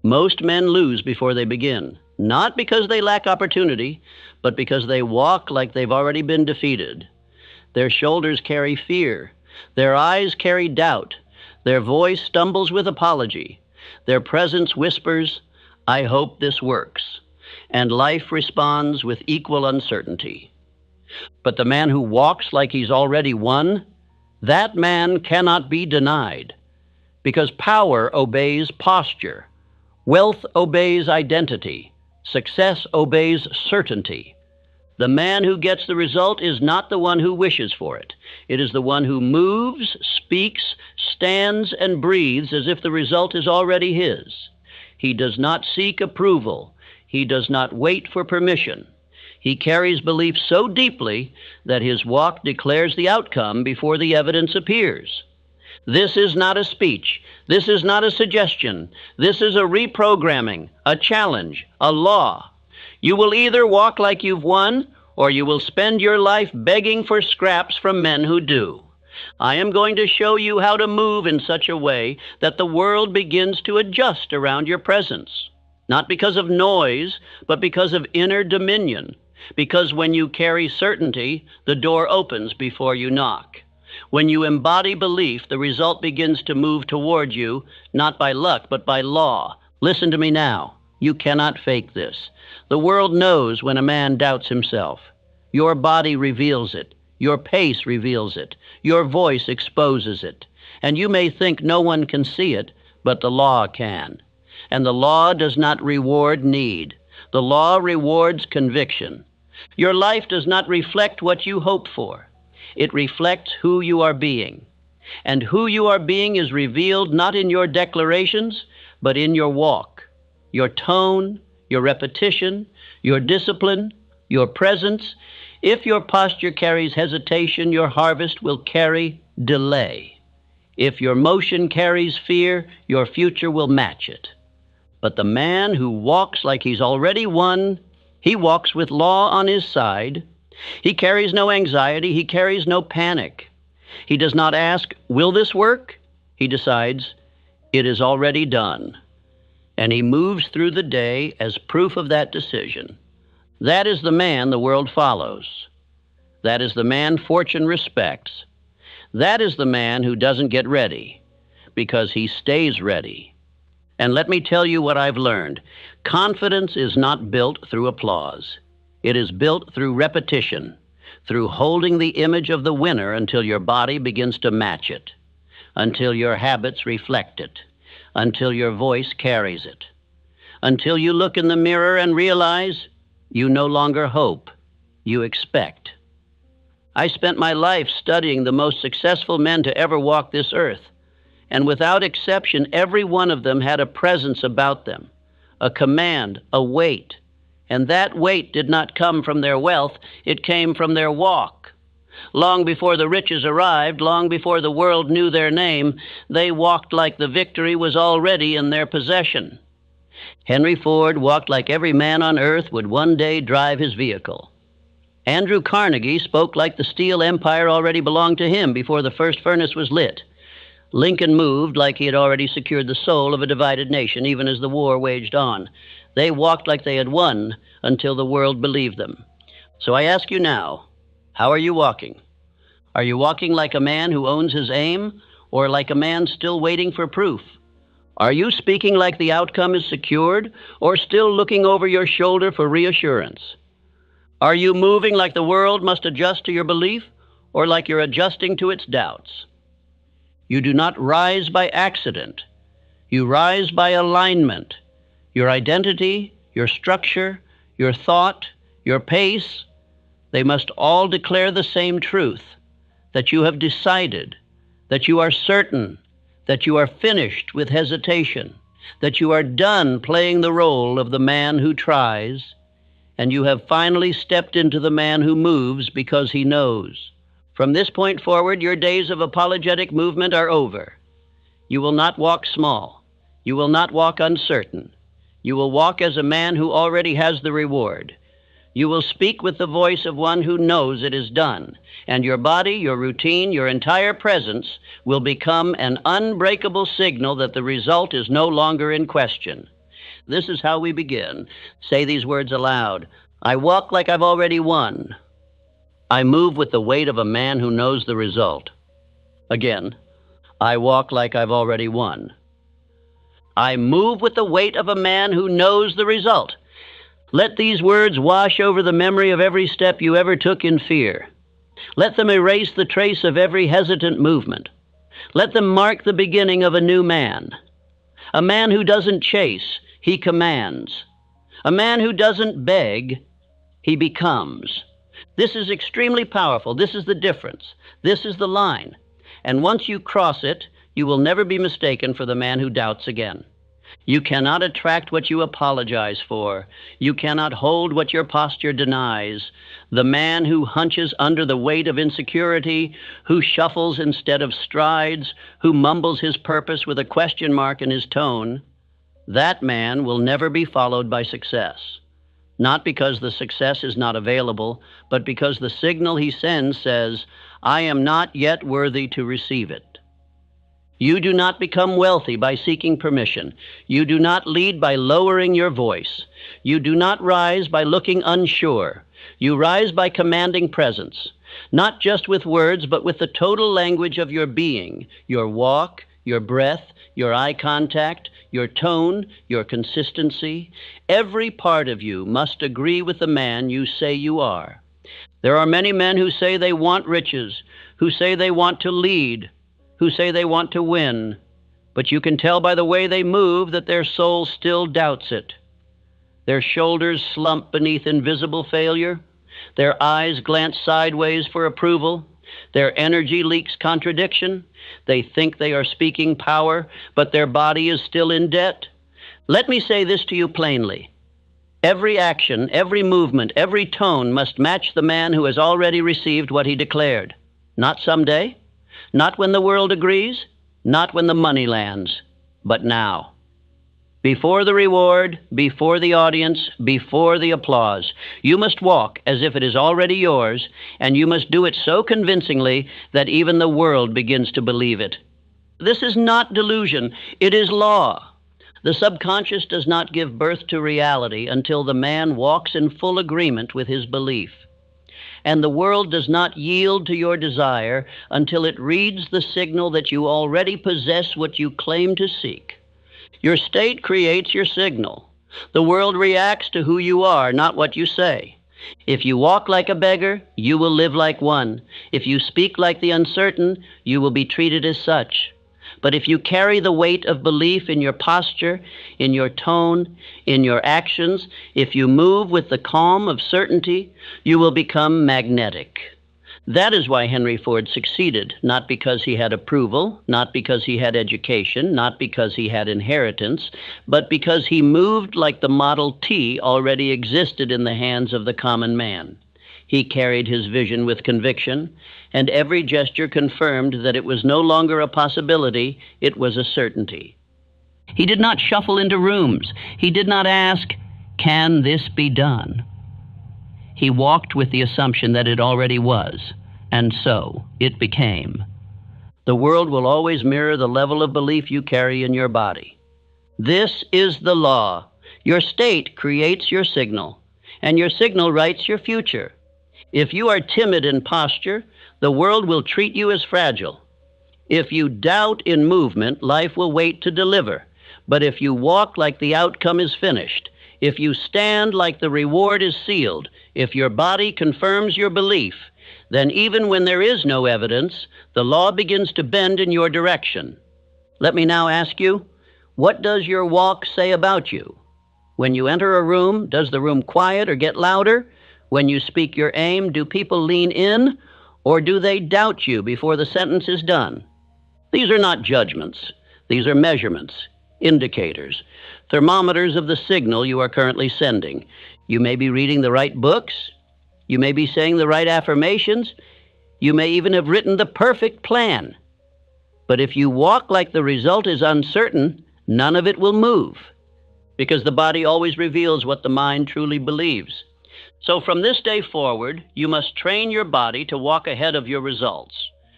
Most men lose before they begin, not because they lack opportunity, but because they walk like they've already been defeated. Their shoulders carry fear. Their eyes carry doubt. Their voice stumbles with apology. Their presence whispers, I hope this works. And life responds with equal uncertainty. But the man who walks like he's already won, that man cannot be denied. Because power obeys posture. Wealth obeys identity. Success obeys certainty. The man who gets the result is not the one who wishes for it. It is the one who moves, speaks, stands, and breathes as if the result is already his. He does not seek approval. He does not wait for permission. He carries belief so deeply that his walk declares the outcome before the evidence appears. This is not a speech. This is not a suggestion. This is a reprogramming, a challenge, a law. You will either walk like you've won, or you will spend your life begging for scraps from men who do. I am going to show you how to move in such a way that the world begins to adjust around your presence. Not because of noise, but because of inner dominion. Because when you carry certainty, the door opens before you knock. When you embody belief, the result begins to move toward you, not by luck, but by law. Listen to me now. You cannot fake this. The world knows when a man doubts himself. Your body reveals it. Your pace reveals it. Your voice exposes it. And you may think no one can see it, but the law can. And the law does not reward need. The law rewards conviction. Your life does not reflect what you hope for. It reflects who you are being. And who you are being is revealed not in your declarations, but in your walk, your tone, your repetition, your discipline, your presence. If your posture carries hesitation, your harvest will carry delay. If your motion carries fear, your future will match it. But the man who walks like he's already won, he walks with law on his side. He carries no anxiety. He carries no panic. He does not ask, will this work? He decides, it is already done. And he moves through the day as proof of that decision. That is the man the world follows. That is the man fortune respects. That is the man who doesn't get ready, because he stays ready. And let me tell you what I've learned. Confidence is not built through applause. It is built through repetition, through holding the image of the winner until your body begins to match it, until your habits reflect it, until your voice carries it, until you look in the mirror and realize you no longer hope, you expect. I spent my life studying the most successful men to ever walk this earth, and without exception, every one of them had a presence about them, a command, a weight, and that weight did not come from their wealth, it came from their walk. Long before the riches arrived, long before the world knew their name, they walked like the victory was already in their possession. Henry Ford walked like every man on earth would one day drive his vehicle. Andrew Carnegie spoke like the steel empire already belonged to him before the first furnace was lit. Lincoln moved like he had already secured the soul of a divided nation, even as the war waged on. They walked like they had won until the world believed them. So I ask you now, how are you walking? Are you walking like a man who owns his aim, or like a man still waiting for proof? Are you speaking like the outcome is secured, or still looking over your shoulder for reassurance? Are you moving like the world must adjust to your belief, or like you're adjusting to its doubts? You do not rise by accident. You rise by alignment. Your identity, your structure, your thought, your pace, they must all declare the same truth, that you have decided, that you are certain, that you are finished with hesitation, that you are done playing the role of the man who tries, and you have finally stepped into the man who moves because he knows. From this point forward, your days of apologetic movement are over. You will not walk small. You will not walk uncertain. You will walk as a man who already has the reward. You will speak with the voice of one who knows it is done, and your body, your routine, your entire presence will become an unbreakable signal that the result is no longer in question. This is how we begin. Say these words aloud. I walk like I've already won. I move with the weight of a man who knows the result. Again, I walk like I've already won. I move with the weight of a man who knows the result. Let these words wash over the memory of every step you ever took in fear. Let them erase the trace of every hesitant movement. Let them mark the beginning of a new man. A man who doesn't chase, he commands. A man who doesn't beg, he becomes. This is extremely powerful. This is the difference. This is the line. And once you cross it, you will never be mistaken for the man who doubts again. You cannot attract what you apologize for. You cannot hold what your posture denies. The man who hunches under the weight of insecurity, who shuffles instead of strides, who mumbles his purpose with a question mark in his tone, that man will never be followed by success. Not because the success is not available, but because the signal he sends says, I am not yet worthy to receive it. You do not become wealthy by seeking permission. You do not lead by lowering your voice. You do not rise by looking unsure. You rise by commanding presence, not just with words, but with the total language of your being, your walk, your breath, your eye contact, your tone, your consistency. Every part of you must agree with the man you say you are. There are many men who say they want riches, who say they want to lead, who say they want to win, but you can tell by the way they move that their soul still doubts it. Their shoulders slump beneath invisible failure. Their eyes glance sideways for approval. Their energy leaks contradiction. They think they are speaking power, but their body is still in debt. Let me say this to you plainly. Every action, every movement, every tone must match the man who has already received what he declared. Not someday, not when the world agrees, not when the money lands, but now. Before the reward, before the audience, before the applause, you must walk as if it is already yours, and you must do it so convincingly that even the world begins to believe it. This is not delusion, it is law. The subconscious does not give birth to reality until the man walks in full agreement with his belief. And the world does not yield to your desire until it reads the signal that you already possess what you claim to seek. Your state creates your signal. The world reacts to who you are, not what you say. If you walk like a beggar, you will live like one. If you speak like the uncertain, you will be treated as such. But if you carry the weight of belief in your posture, in your tone, in your actions, if you move with the calm of certainty, you will become magnetic. That is why Henry Ford succeeded, not because he had approval, not because he had education, not because he had inheritance, but because he moved like the Model T already existed in the hands of the common man. He carried his vision with conviction, and every gesture confirmed that it was no longer a possibility, it was a certainty. He did not shuffle into rooms. He did not ask, "Can this be done?" He walked with the assumption that it already was, and so it became. The world will always mirror the level of belief you carry in your body. This is the law. Your state creates your signal, and your signal writes your future. If you are timid in posture, the world will treat you as fragile. If you doubt in movement, life will wait to deliver. But if you walk like the outcome is finished, If you stand like the reward is sealed, if your body confirms your belief, then even when there is no evidence, the law begins to bend in your direction. Let me now ask you, what does your walk say about you? When you enter a room, does the room quiet or get louder? When you speak your aim, do people lean in, or do they doubt you before the sentence is done? These are not judgments. These are measurements, indicators, thermometers of the signal you are currently sending. You may be reading the right books. You may be saying the right affirmations. You may even have written the perfect plan. But if you walk like the result is uncertain, none of it will move, because the body always reveals what the mind truly believes. So from this day forward, you must train your body to walk ahead of your results.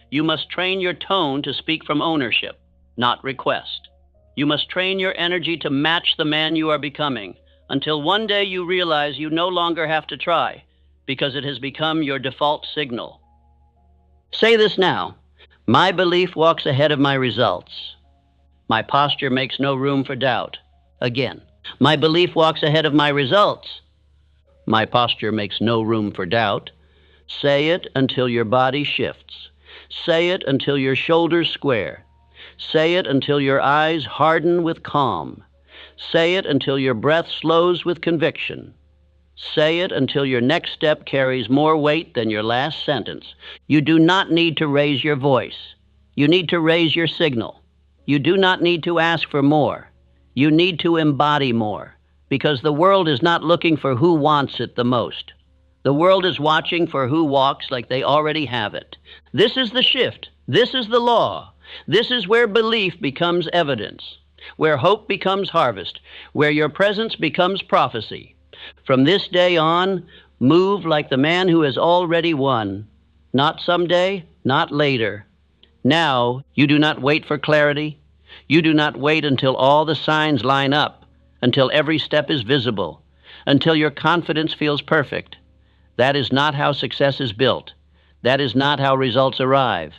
You must train your tone to speak from ownership, not request. You must train your energy to match the man you are becoming, until one day you realize you no longer have to try, because it has become your default signal. Say this now: my belief walks ahead of my results. My posture makes no room for doubt. Again, my belief walks ahead of my results. My posture makes no room for doubt. Say it until your body shifts. Say it until your shoulders square. Say it until your eyes harden with calm. Say it until your breath slows with conviction. Say it until your next step carries more weight than your last sentence. You do not need to raise your voice. You need to raise your signal. You do not need to ask for more. You need to embody more, because the world is not looking for who wants it the most. The world is watching for who walks like they already have it. This is the shift. This is the law. This is where belief becomes evidence, where hope becomes harvest, where your presence becomes prophecy. From this day on, move like the man who has already won. Not someday, not later. Now, you do not wait for clarity. You do not wait until all the signs line up, until every step is visible, until your confidence feels perfect. That is not how success is built. That is not how results arrive.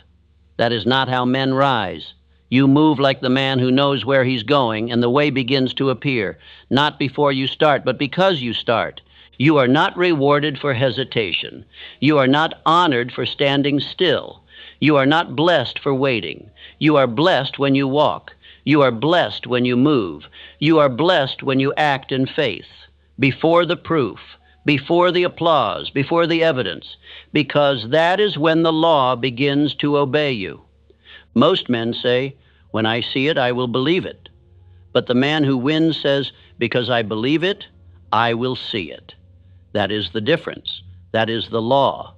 That is not how men rise. You move like the man who knows where he's going, and the way begins to appear, not before you start, but because you start. You are not rewarded for hesitation. You are not honored for standing still. You are not blessed for waiting. You are blessed when you walk. You are blessed when you move. You are blessed when you act in faith, before the proof, before the applause, before the evidence, because that is when the law begins to obey you. Most men say, when I see it, I will believe it. But the man who wins says, because I believe it, I will see it. That is the difference. That is the law.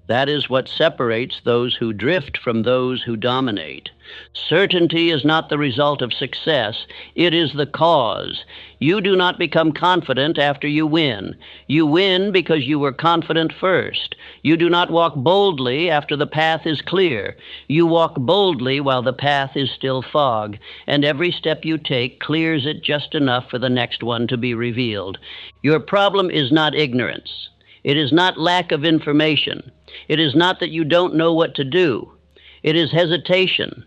That is what separates those who drift from those who dominate. Certainty is not the result of success. It is the cause. You do not become confident after you win. You win because you were confident first. You do not walk boldly after the path is clear. You walk boldly while the path is still fog, and every step you take clears it just enough for the next one to be revealed. Your problem is not ignorance. It is not lack of information. It is not that you don't know what to do. It is hesitation.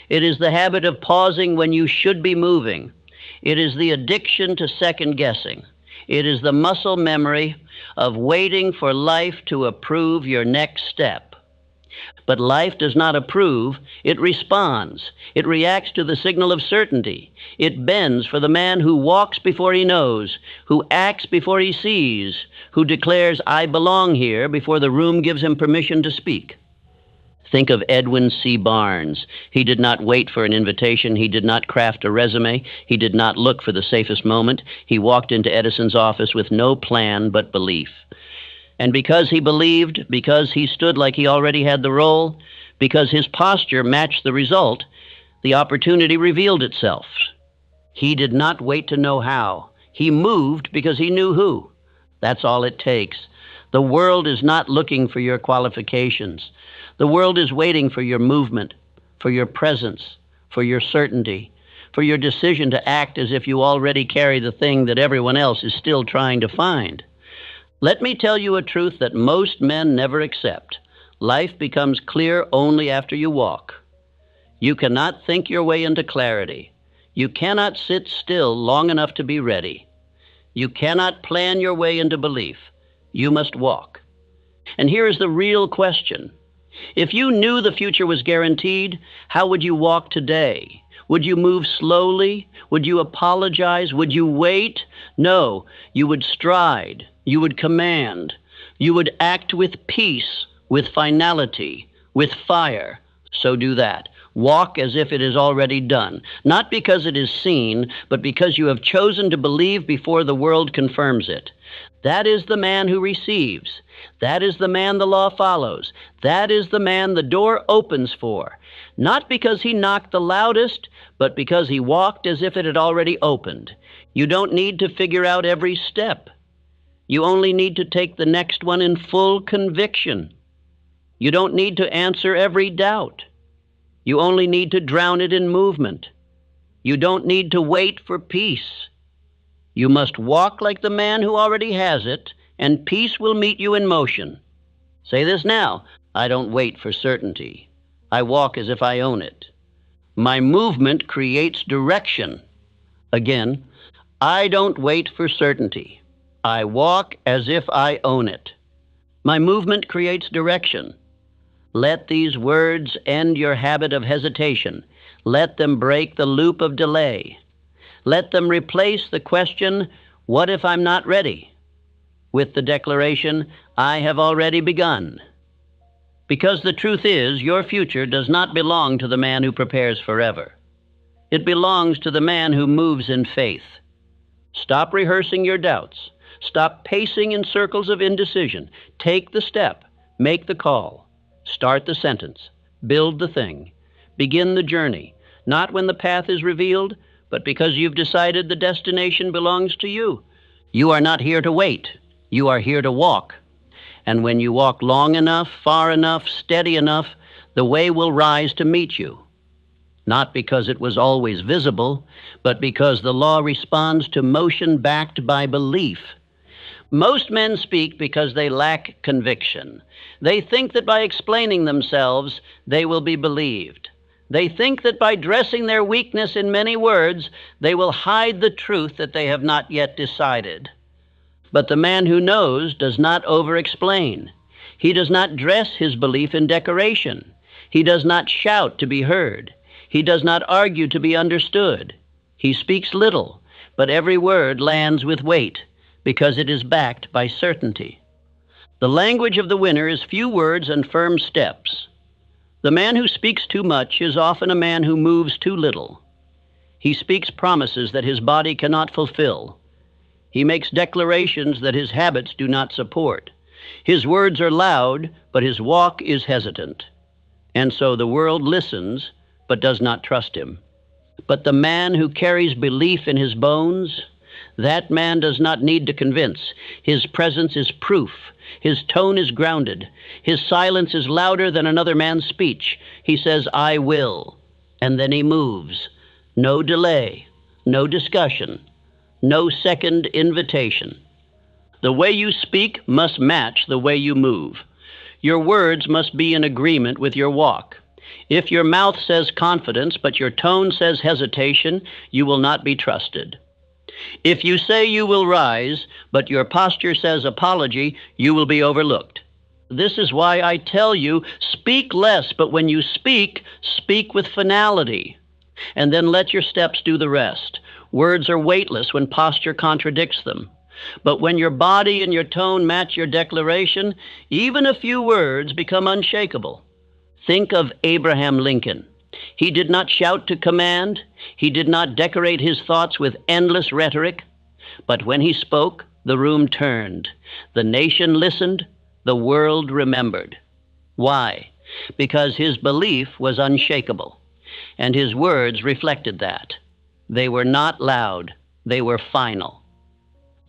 It is the habit of pausing when you should be moving. It is the addiction to second guessing. It is the muscle memory of waiting for life to approve your next step. But life does not approve, it responds. It reacts to the signal of certainty. It bends for the man who walks before he knows, who acts before he sees, who declares, I belong here, before the room gives him permission to speak. Think of Edwin C. Barnes. He did not wait for an invitation. He did not craft a resume. He did not look for the safest moment. He walked into Edison's office with no plan but belief. And because he believed, because he stood like he already had the role, because his posture matched the result, the opportunity revealed itself. He did not wait to know how. He moved because he knew who. That's all it takes. The world is not looking for your qualifications. The world is waiting for your movement, for your presence, for your certainty, for your decision to act as if you already carry the thing that everyone else is still trying to find. Let me tell you a truth that most men never accept. Life becomes clear only after you walk. You cannot think your way into clarity. You cannot sit still long enough to be ready. You cannot plan your way into belief. You must walk. And here is the real question. If you knew the future was guaranteed, how would you walk today? Would you move slowly? Would you apologize? Would you wait? No, you would stride. You would command. You would act with peace, with finality, with fire. So do that. Walk as if it is already done, not because it is seen, but because you have chosen to believe before the world confirms it. That is the man who receives. That is the man the law follows. That is the man the door opens for, not because he knocked the loudest, but because he walked as if it had already opened. You don't need to figure out every step. You only need to take the next one in full conviction. You don't need to answer every doubt. You only need to drown it in movement. You don't need to wait for peace. You must walk like the man who already has it, and peace will meet you in motion. Say this now: I don't wait for certainty. I walk as if I own it. My movement creates direction. Again, I don't wait for certainty. I walk as if I own it. My movement creates direction. Let these words end your habit of hesitation. Let them break the loop of delay. Let them replace the question, what if I'm not ready, with the declaration, I have already begun. Because the truth is, your future does not belong to the man who prepares forever. It belongs to the man who moves in faith. Stop rehearsing your doubts. Stop pacing in circles of indecision. Take the step. Make the call. Start the sentence. Build the thing. Begin the journey, not when the path is revealed, but because you've decided the destination belongs to you. You are not here to wait. You are here to walk. And when you walk long enough, far enough, steady enough, the way will rise to meet you. Not because it was always visible, but because the law responds to motion backed by belief. Most men speak because they lack conviction. They think that by explaining themselves, they will be believed. They think that by dressing their weakness in many words, they will hide the truth that they have not yet decided. But the man who knows does not over-explain. He does not dress his belief in decoration. He does not shout to be heard. He does not argue to be understood. He speaks little, but every word lands with weight, because it is backed by certainty. The language of the winner is few words and firm steps. The man who speaks too much is often a man who moves too little. He speaks promises that his body cannot fulfill. He makes declarations that his habits do not support. His words are loud, but his walk is hesitant. And so the world listens, but does not trust him. But the man who carries belief in his bones, that man does not need to convince. His presence is proof. His tone is grounded. His silence is louder than another man's speech. He says, I will, and then he moves. No delay, no discussion, no second invitation. The way you speak must match the way you move. Your words must be in agreement with your walk. If your mouth says confidence, but your tone says hesitation, you will not be trusted. If you say you will rise, but your posture says apology, you will be overlooked. This is why I tell you, speak less, but when you speak, speak with finality. And then let your steps do the rest. Words are weightless when posture contradicts them. But when your body and your tone match your declaration, even a few words become unshakable. Think of Abraham Lincoln. He did not shout to command. He did not decorate his thoughts with endless rhetoric. But when he spoke, the room turned. The nation listened. The world remembered. Why? Because his belief was unshakable, and his words reflected that. They were not loud. They were final.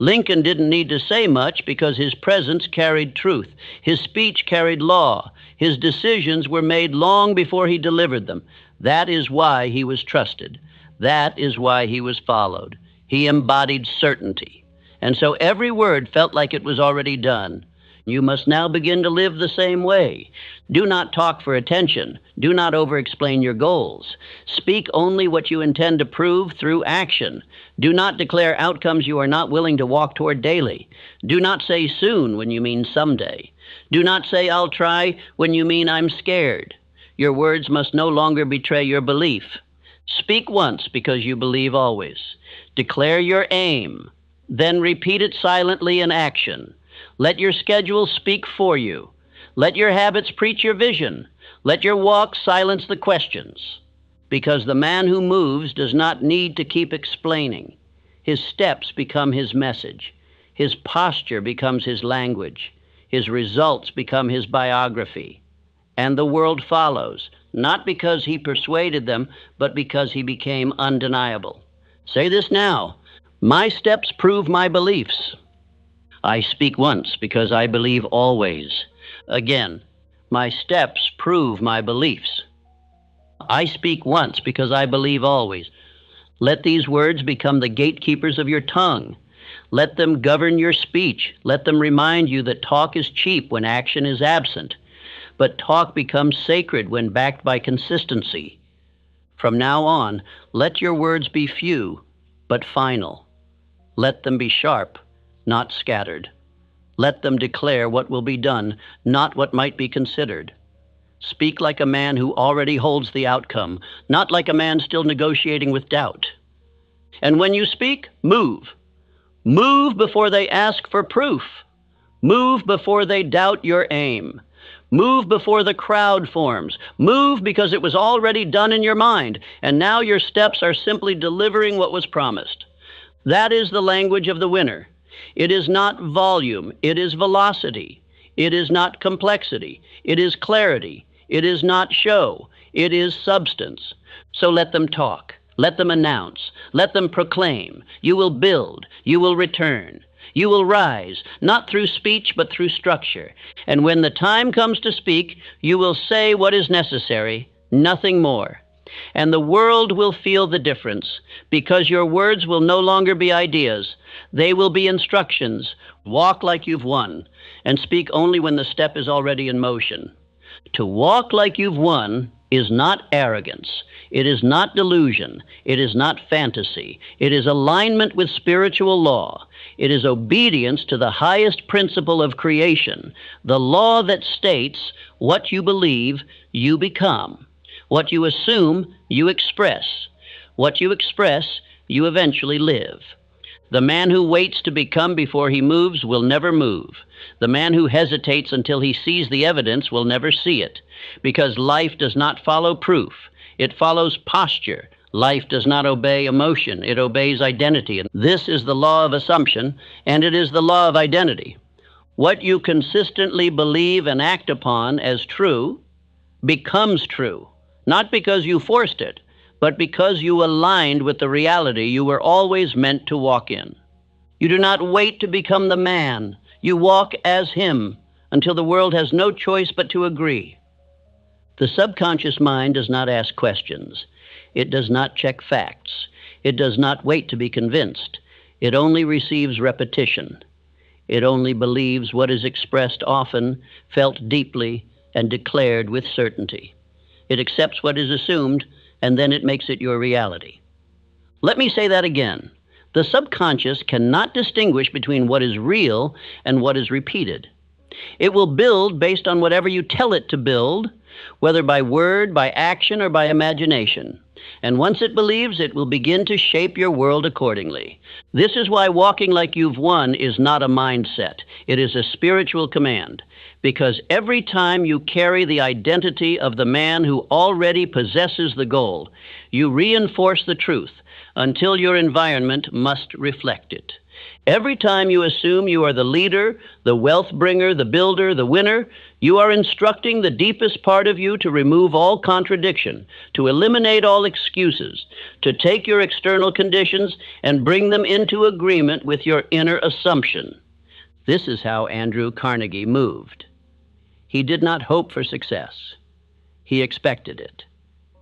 Lincoln didn't need to say much because his presence carried truth. His speech carried law. His decisions were made long before he delivered them. That is why he was trusted. That is why he was followed. He embodied certainty. And so every word felt like it was already done. You must now begin to live the same way. Do not talk for attention. Do not over-explain your goals. Speak only what you intend to prove through action. Do not declare outcomes you are not willing to walk toward daily. Do not say soon when you mean someday. Do not say I'll try when you mean I'm scared. Your words must no longer betray your belief. Speak once because you believe always. Declare your aim. Then repeat it silently in action. Let your schedule speak for you. Let your habits preach your vision. Let your walk silence the questions. Because the man who moves does not need to keep explaining. His steps become his message. His posture becomes his language. His results become his biography. And the world follows, not because he persuaded them, but because he became undeniable. Say this now. My steps prove my beliefs. I speak once because I believe always. Again, my steps prove my beliefs. I speak once because I believe always. Let these words become the gatekeepers of your tongue. Let them govern your speech. Let them remind you that talk is cheap when action is absent. But talk becomes sacred when backed by consistency. From now on, let your words be few, but final. Let them be sharp, not scattered. Let them declare what will be done, not what might be considered. Speak like a man who already holds the outcome, not like a man still negotiating with doubt. And when you speak, move. Move before they ask for proof. Move before they doubt your aim. Move before the crowd forms. Move because it was already done in your mind, and now your steps are simply delivering what was promised. That is the language of the winner. It is not volume, it is velocity. It is not complexity, it is clarity. It is not show, it is substance. So let them talk, let them announce, let them proclaim. You will build, you will return. You will rise, not through speech, but through structure. And when the time comes to speak, you will say what is necessary, nothing more. And the world will feel the difference, because your words will no longer be ideas. They will be instructions. Walk like you've won, and speak only when the step is already in motion. To walk like you've won is not arrogance. It is not delusion. It is not fantasy. It is alignment with spiritual law. It is obedience to the highest principle of creation, the law that states what you believe, you become. What you assume, you express. What you express, you eventually live. The man who waits to become before he moves will never move. The man who hesitates until he sees the evidence will never see it, because life does not follow proof. It follows posture. Life does not obey emotion. It obeys identity. And this is the law of assumption, and it is the law of identity. What you consistently believe and act upon as true becomes true, not because you forced it, but because you aligned with the reality you were always meant to walk in. You do not wait to become the man. You walk as him until the world has no choice but to agree. The subconscious mind does not ask questions. It does not check facts. It does not wait to be convinced. It only receives repetition. It only believes what is expressed often, felt deeply, and declared with certainty. It accepts what is assumed, and then it makes it your reality. Let me say that again. The subconscious cannot distinguish between what is real and what is repeated. It will build based on whatever you tell it to build, whether by word, by action, or by imagination. And once it believes, it will begin to shape your world accordingly. This is why walking like you've won is not a mindset. It is a spiritual command. Because every time you carry the identity of the man who already possesses the goal, you reinforce the truth until your environment must reflect it. Every time you assume you are the leader, the wealth bringer, the builder, the winner, you are instructing the deepest part of you to remove all contradiction, to eliminate all excuses, to take your external conditions and bring them into agreement with your inner assumption. This is how Andrew Carnegie moved. He did not hope for success. He expected it.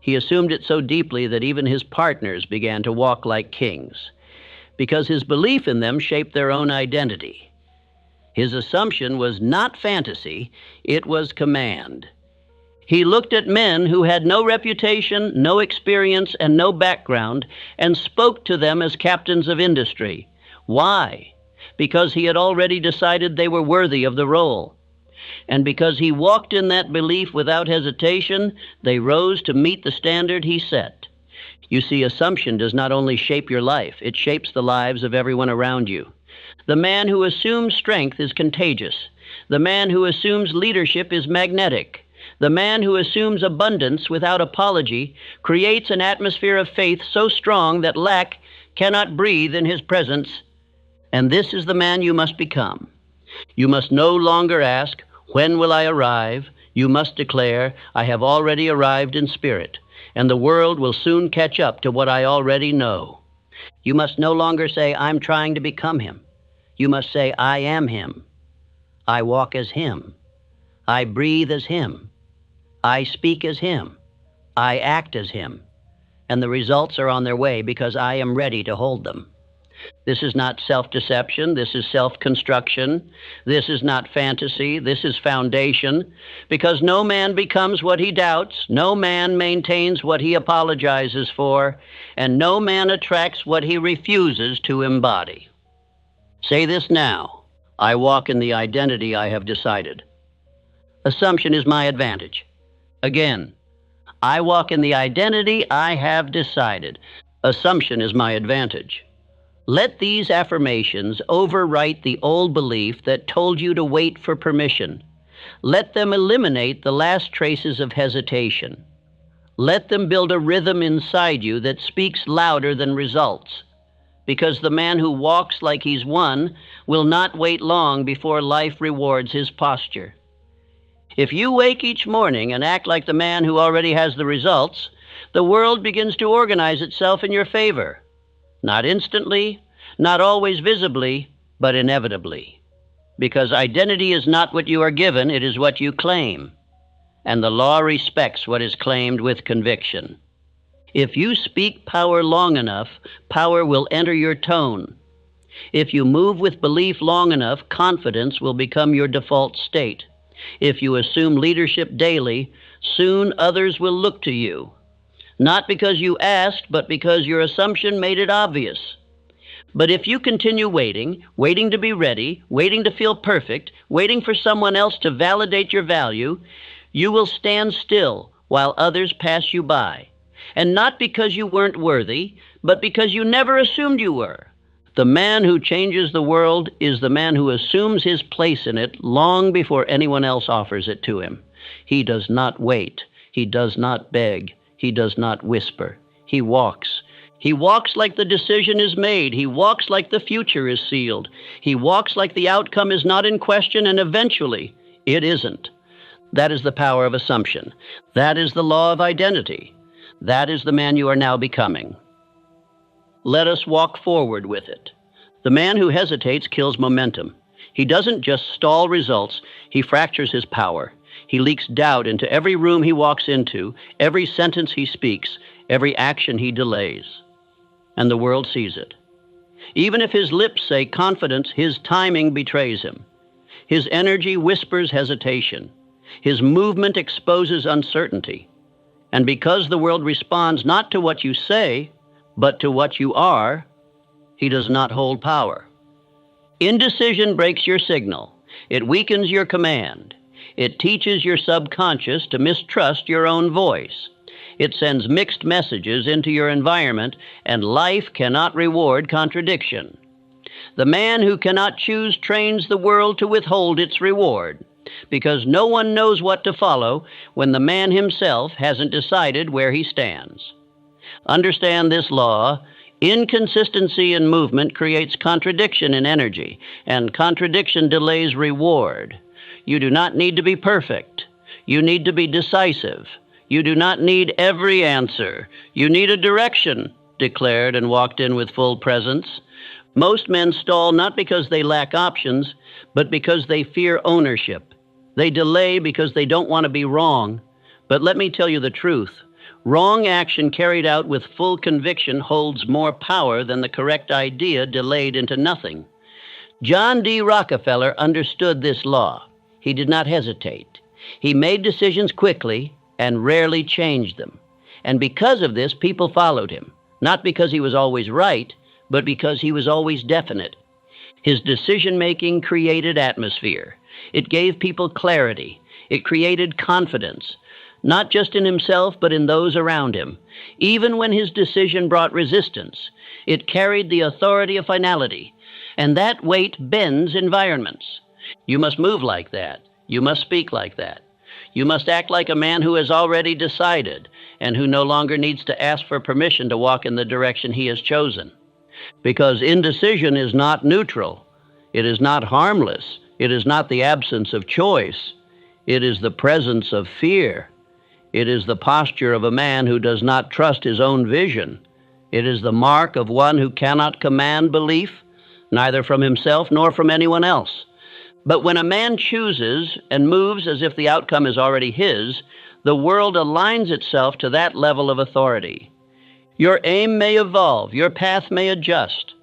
He assumed it so deeply that even his partners began to walk like kings, because his belief in them shaped their own identity. His assumption was not fantasy, it was command. He looked at men who had no reputation, no experience, and no background, and spoke to them as captains of industry. Why? Because he had already decided they were worthy of the role. And because he walked in that belief without hesitation, they rose to meet the standard he set. You see, assumption does not only shape your life, it shapes the lives of everyone around you. The man who assumes strength is contagious. The man who assumes leadership is magnetic. The man who assumes abundance without apology creates an atmosphere of faith so strong that lack cannot breathe in his presence. And this is the man you must become. You must no longer ask, "When will I arrive?" You must declare, "I have already arrived in spirit, and the world will soon catch up to what I already know." You must no longer say, "I'm trying to become him." You must say, "I am him. I walk as him. I breathe as him. I speak as him. I act as him. And the results are on their way because I am ready to hold them." This is not self-deception. This is self-construction. This is not fantasy. This is foundation. Because no man becomes what he doubts. No man maintains what he apologizes for. And no man attracts what he refuses to embody. Say this now. I walk in the identity I have decided. Assumption is my advantage. Again, I walk in the identity I have decided. Assumption is my advantage. Let these affirmations overwrite the old belief that told you to wait for permission. Let them eliminate the last traces of hesitation. Let them build a rhythm inside you that speaks louder than results. Because the man who walks like he's won will not wait long before life rewards his posture. If you wake each morning and act like the man who already has the results, the world begins to organize itself in your favor. Not instantly, not always visibly, but inevitably. Because identity is not what you are given, it is what you claim. And the law respects what is claimed with conviction. If you speak power long enough, power will enter your tone. If you move with belief long enough, confidence will become your default state. If you assume leadership daily, soon others will look to you. Not because you asked, but because your assumption made it obvious. But if you continue waiting, waiting to be ready, waiting to feel perfect, waiting for someone else to validate your value, you will stand still while others pass you by. And not because you weren't worthy, but because you never assumed you were. The man who changes the world is the man who assumes his place in it long before anyone else offers it to him. He does not wait. He does not beg. He does not whisper. He walks. He walks like the decision is made. He walks like the future is sealed. He walks like the outcome is not in question, and eventually it isn't. That is the power of assumption. That is the law of identity. That is the man you are now becoming. Let us walk forward with it. The man who hesitates kills momentum. He doesn't just stall results, he fractures his power. He leaks doubt into every room he walks into, every sentence he speaks, every action he delays. And the world sees it. Even if his lips say confidence, his timing betrays him. His energy whispers hesitation. His movement exposes uncertainty. And because the world responds not to what you say, but to what you are, he does not hold power. Indecision breaks your signal. It weakens your command. It teaches your subconscious to mistrust your own voice. It sends mixed messages into your environment, and life cannot reward contradiction. The man who cannot choose trains the world to withhold its reward, because no one knows what to follow when the man himself hasn't decided where he stands. Understand this law. Inconsistency in movement creates contradiction in energy, and contradiction delays reward. You do not need to be perfect. You need to be decisive. You do not need every answer. You need a direction, declared and walked in with full presence. Most men stall not because they lack options, but because they fear ownership. They delay because they don't want to be wrong. But let me tell you the truth. Wrong action carried out with full conviction holds more power than the correct idea delayed into nothing. John D. Rockefeller understood this law. He did not hesitate. He made decisions quickly and rarely changed them. And because of this, people followed him, not because he was always right, but because he was always definite. His decision-making created atmosphere. It gave people clarity. It created confidence, not just in himself, but in those around him. Even when his decision brought resistance, it carried the authority of finality, and that weight bends environments. You must move like that. You must speak like that. You must act like a man who has already decided and who no longer needs to ask for permission to walk in the direction he has chosen. Because indecision is not neutral. It is not harmless. It is not the absence of choice. It is the presence of fear. It is the posture of a man who does not trust his own vision. It is the mark of one who cannot command belief, neither from himself nor from anyone else. But when a man chooses and moves as if the outcome is already his, the world aligns itself to that level of authority. Your aim may evolve, your path may adjust,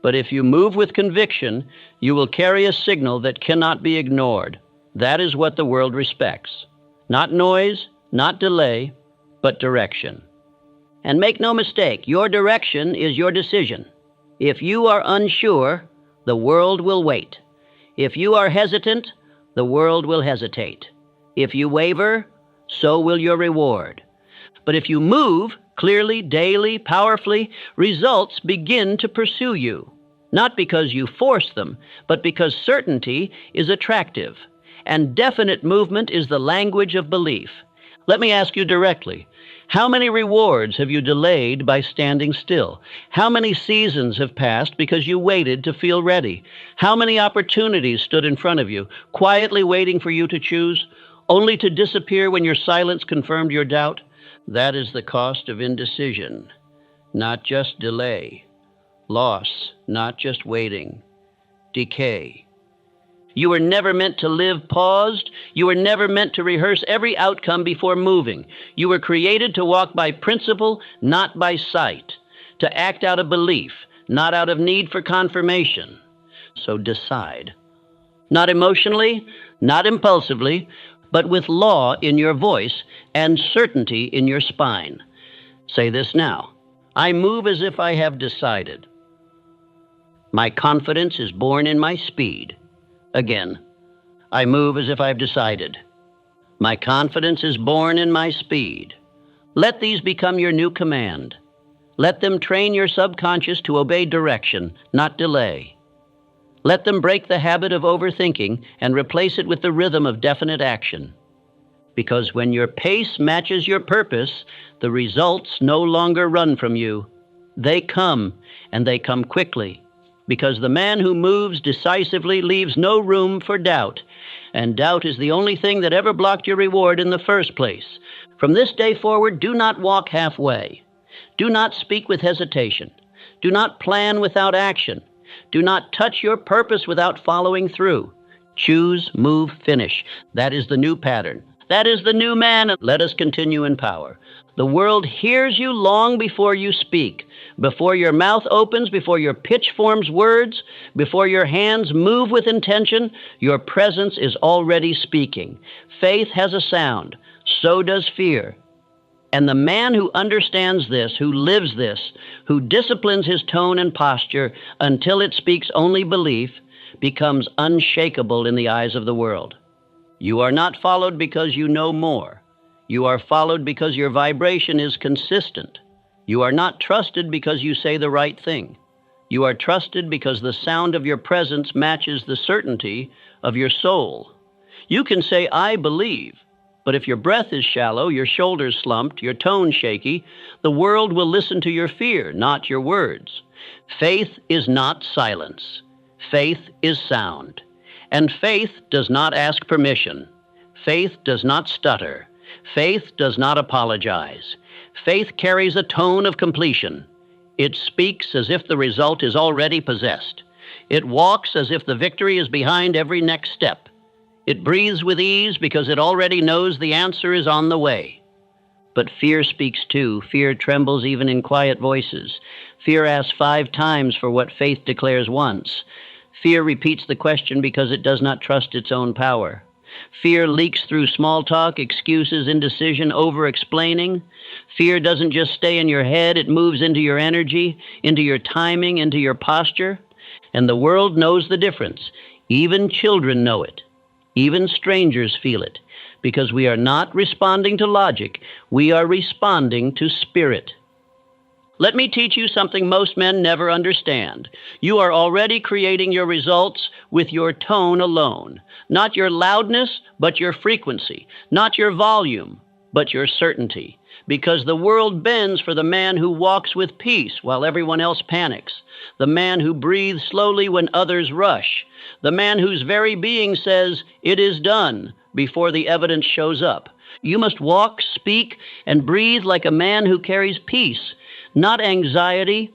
but if you move with conviction, you will carry a signal that cannot be ignored. That is what the world respects. Not noise, not delay, but direction. And make no mistake, your direction is your decision. If you are unsure, the world will wait. If you are hesitant, the world will hesitate. If you waver, so will your reward. But if you move clearly, daily, powerfully, results begin to pursue you. Not because you force them, but because certainty is attractive, and definite movement is the language of belief. Let me ask you directly, how many rewards have you delayed by standing still? How many seasons have passed because you waited to feel ready? How many opportunities stood in front of you, quietly waiting for you to choose, only to disappear when your silence confirmed your doubt? That is the cost of indecision, not just delay. Loss, not just waiting. Decay. You were never meant to live paused. You were never meant to rehearse every outcome before moving. You were created to walk by principle, not by sight, to act out of belief, not out of need for confirmation. So decide. Not emotionally, not impulsively, but with law in your voice and certainty in your spine. Say this now. I move as if I have decided. My confidence is born in my speed. Again, I move as if I've decided. My confidence is born in my speed. Let these become your new command. Let them train your subconscious to obey direction, not delay. Let them break the habit of overthinking and replace it with the rhythm of definite action. Because when your pace matches your purpose, the results no longer run from you. They come, and they come quickly. Because the man who moves decisively leaves no room for doubt, and doubt is the only thing that ever blocked your reward in the first place. From this day forward, do not walk halfway. Do not speak with hesitation. Do not plan without action. Do not touch your purpose without following through. Choose, move, finish. That is the new pattern. That is the new man. Let us continue in power. The world hears you long before you speak. Before your mouth opens, before your pitch forms words, before your hands move with intention, your presence is already speaking. Faith has a sound. So does fear. And the man who understands this, who lives this, who disciplines his tone and posture until it speaks only belief, becomes unshakable in the eyes of the world. You are not followed because you know more. You are followed because your vibration is consistent. You are not trusted because you say the right thing. You are trusted because the sound of your presence matches the certainty of your soul. You can say, I believe, but if your breath is shallow, your shoulders slumped, your tone shaky, the world will listen to your fear, not your words. Faith is not silence. Faith is sound. And faith does not ask permission. Faith does not stutter. Faith does not apologize. Faith carries a tone of completion. It speaks as if the result is already possessed. It walks as if the victory is behind every next step. It breathes with ease because it already knows the answer is on the way. But fear speaks too. Fear trembles even in quiet voices. Fear asks 5 times for what faith declares once. Fear repeats the question because it does not trust its own power. Fear leaks through small talk, excuses, indecision, over-explaining. Fear doesn't just stay in your head, it moves into your energy, into your timing, into your posture. And the world knows the difference. Even children know it. Even strangers feel it. Because we are not responding to logic, we are responding to spirit. Let me teach you something most men never understand. You are already creating your results with your tone alone. Not your loudness, but your frequency. Not your volume, but your certainty. Because the world bends for the man who walks with peace while everyone else panics. The man who breathes slowly when others rush. The man whose very being says, "It is done," before the evidence shows up. You must walk, speak, and breathe like a man who carries peace. Not anxiety,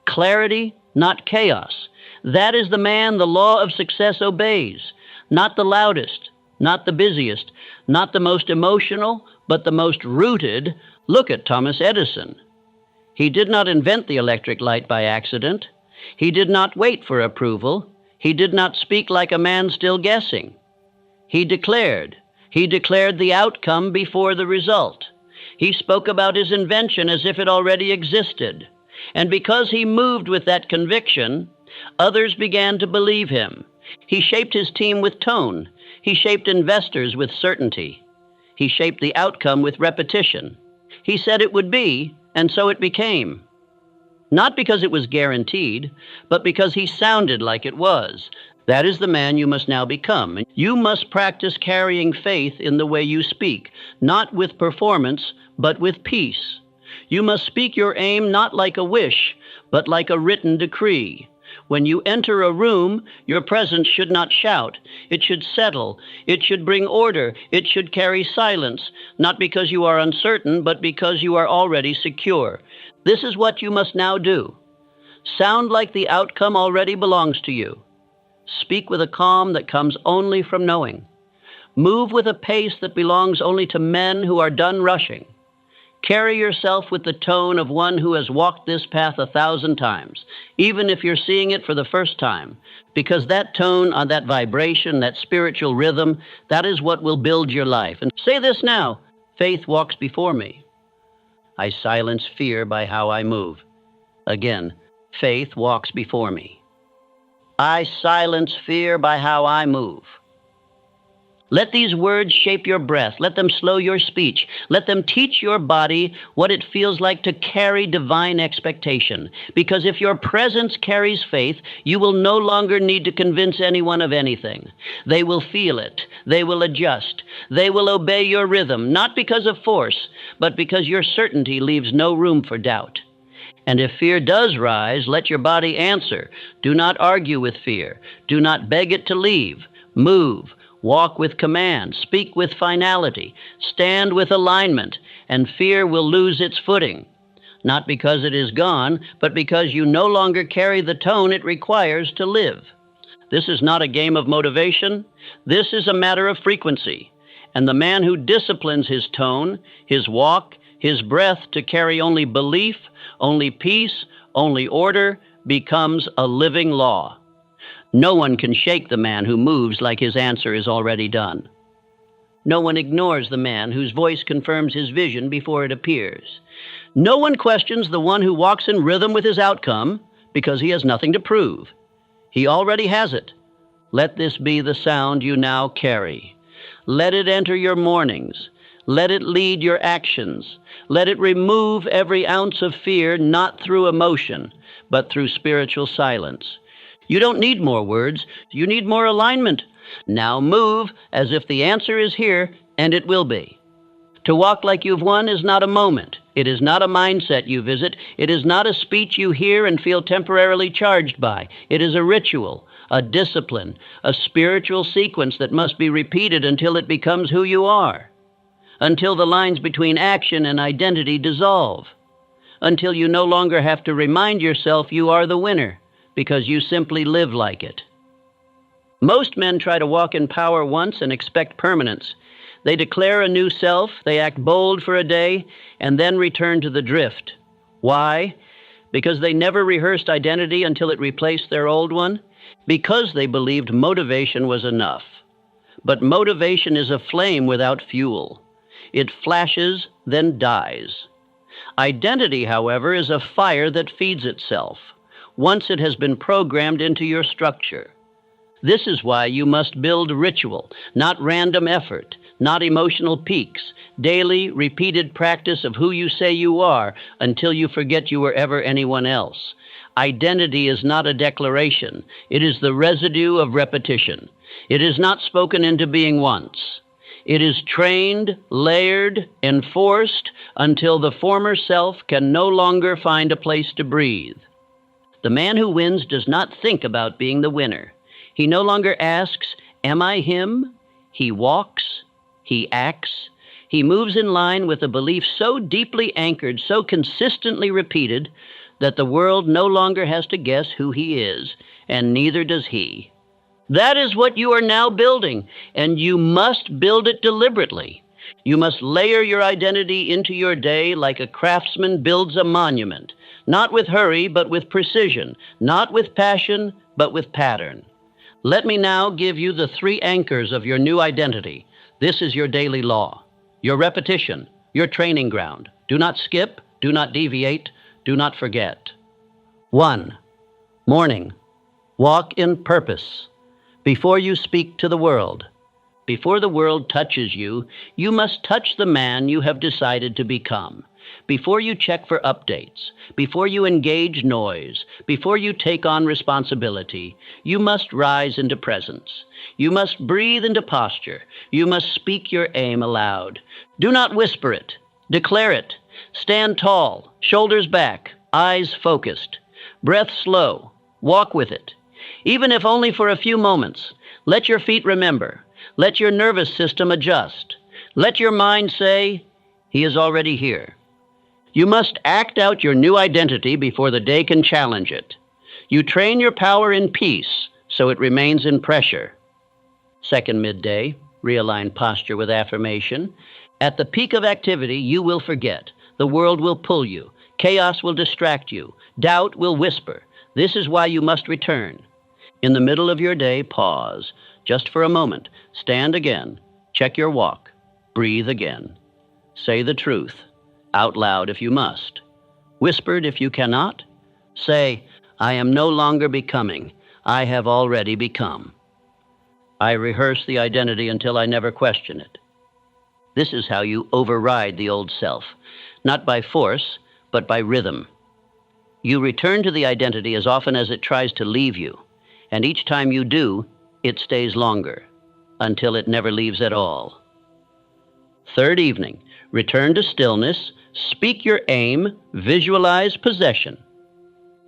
clarity, not chaos. That is the man the law of success obeys. Not the loudest, not the busiest, not the most emotional, but the most rooted. Look at Thomas Edison. He did not invent the electric light by accident. He did not wait for approval. He did not speak like a man still guessing. He declared the outcome before the result. He spoke about his invention as if it already existed. And because he moved with that conviction, others began to believe him. He shaped his team with tone. He shaped investors with certainty. He shaped the outcome with repetition. He said it would be, and so it became. Not because it was guaranteed, but because he sounded like it was. That is the man you must now become. You must practice carrying faith in the way you speak, not with performance, but with peace. You must speak your aim not like a wish, but like a written decree. When you enter a room, your presence should not shout. It should settle. It should bring order. It should carry silence, not because you are uncertain, but because you are already secure. This is what you must now do. Sound like the outcome already belongs to you. Speak with a calm that comes only from knowing. Move with a pace that belongs only to men who are done rushing. Carry yourself with the tone of one who has walked this path 1,000 times, even if you're seeing it for the first time, because that tone, that vibration, that spiritual rhythm, that is what will build your life. And say this now: faith walks before me. I silence fear by how I move. Again, faith walks before me. I silence fear by how I move. Let these words shape your breath. Let them slow your speech. Let them teach your body what it feels like to carry divine expectation. Because if your presence carries faith, you will no longer need to convince anyone of anything. They will feel it. They will adjust. They will obey your rhythm, not because of force, but because your certainty leaves no room for doubt. And if fear does rise, let your body answer. Do not argue with fear. Do not beg it to leave. Move. Walk with command, speak with finality, stand with alignment, and fear will lose its footing. Not because it is gone, but because you no longer carry the tone it requires to live. This is not a game of motivation. This is a matter of frequency. And the man who disciplines his tone, his walk, his breath to carry only belief, only peace, only order, becomes a living law. No one can shake the man who moves like his answer is already done. No one ignores the man whose voice confirms his vision before it appears. No one questions the one who walks in rhythm with his outcome because he has nothing to prove. He already has it. Let this be the sound you now carry. Let it enter your mornings. Let it lead your actions. Let it remove every ounce of fear, not through emotion, but through spiritual silence. You don't need more words. You need more alignment. Now move as if the answer is here, and it will be. To walk like you've won is not a moment. It is not a mindset you visit. It is not a speech you hear and feel temporarily charged by. It is a ritual, a discipline, a spiritual sequence that must be repeated until it becomes who you are, until the lines between action and identity dissolve, until you no longer have to remind yourself you are the winner, because you simply live like it. Most men try to walk in power once and expect permanence. They declare a new self, they act bold for a day, and then return to the drift. Why? Because they never rehearsed identity until it replaced their old one. because they believed motivation was enough. But motivation is a flame without fuel. It flashes, then dies. Identity, however, is a fire that feeds itself, once it has been programmed into your structure. This is why you must build ritual, not random effort, not emotional peaks, daily, repeated practice of who you say you are until you forget you were ever anyone else. Identity is not a declaration. It is the residue of repetition. It is not spoken into being once. It is trained, layered, enforced until the former self can no longer find a place to breathe. The man who wins does not think about being the winner. He no longer asks, "Am I him?" He walks, he acts, he moves in line with a belief so deeply anchored, so consistently repeated, that the world no longer has to guess who he is, and neither does he. That is what you are now building, and you must build it deliberately. You must layer your identity into your day like a craftsman builds a monument, not with hurry, but with precision, not with passion, but with pattern. Let me now give you the 3 anchors of your new identity. This is your daily law, your repetition, your training ground. Do not skip, do not deviate, do not forget. 1. Morning. Walk in purpose. Before you speak to the world, before the world touches you, you must touch the man you have decided to become. Before you check for updates, before you engage noise, before you take on responsibility, you must rise into presence. You must breathe into posture. You must speak your aim aloud. Do not whisper it. Declare it. Stand tall, shoulders back, eyes focused. Breath slow. Walk with it. Even if only for a few moments, let your feet remember. Let your nervous system adjust. Let your mind say, "He is already here." You must act out your new identity before the day can challenge it. You train your power in peace so it remains in pressure. 2nd midday, realign posture with affirmation. At the peak of activity, you will forget. The world will pull you. Chaos will distract you. Doubt will whisper. This is why you must return. In the middle of your day, pause. Just for a moment. Stand again. Check your walk. Breathe again. Say the truth. Out loud if you must. Whispered if you cannot. Say, "I am no longer becoming. I have already become." I rehearse the identity until I never question it. This is how you override the old self, not by force, but by rhythm. You return to the identity as often as it tries to leave you, and each time you do, it stays longer, until it never leaves at all. 3rd evening, return to stillness, speak your aim, visualize possession.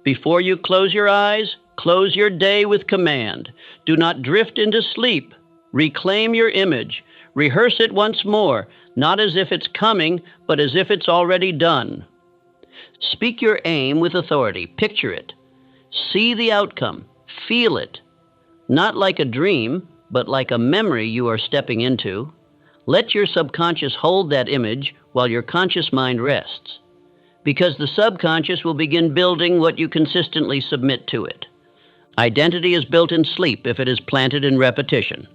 Before you close your eyes, close your day with command. Do not drift into sleep. Reclaim your image. Rehearse it once more, not as if it's coming, but as if it's already done. Speak your aim with authority. Picture it. See the outcome. Feel it. Not like a dream, but like a memory you are stepping into. Let your subconscious hold that image while your conscious mind rests, because the subconscious will begin building what you consistently submit to it. Identity is built in sleep if it is planted in repetition.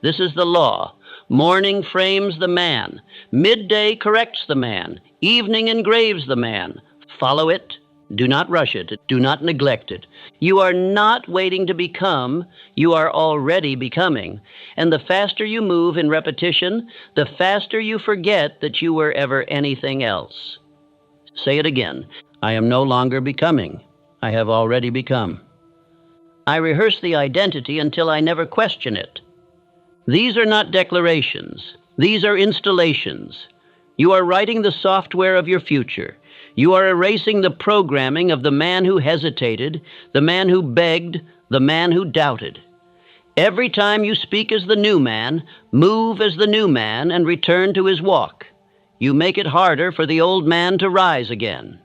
This is the law. Morning frames the man. Midday corrects the man. Evening engraves the man. Follow it. Do not rush it. Do not neglect it. You are not waiting to become. You are already becoming. And the faster you move in repetition, the faster you forget that you were ever anything else. Say it again. I am no longer becoming. I have already become. I rehearse the identity until I never question it. These are not declarations. These are installations. You are writing the software of your future. You are erasing the programming of the man who hesitated, the man who begged, the man who doubted. Every time you speak as the new man, move as the new man, and return to his walk, you make it harder for the old man to rise again.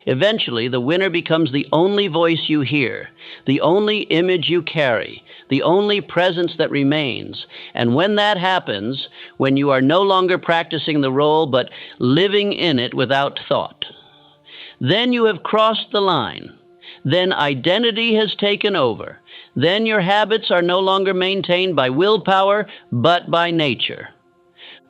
Eventually, the winner becomes the only voice you hear, the only image you carry, the only presence that remains. And when that happens, when you are no longer practicing the role but living in it without thought, then you have crossed the line. then identity has taken over. Then your habits are no longer maintained by willpower, but by nature.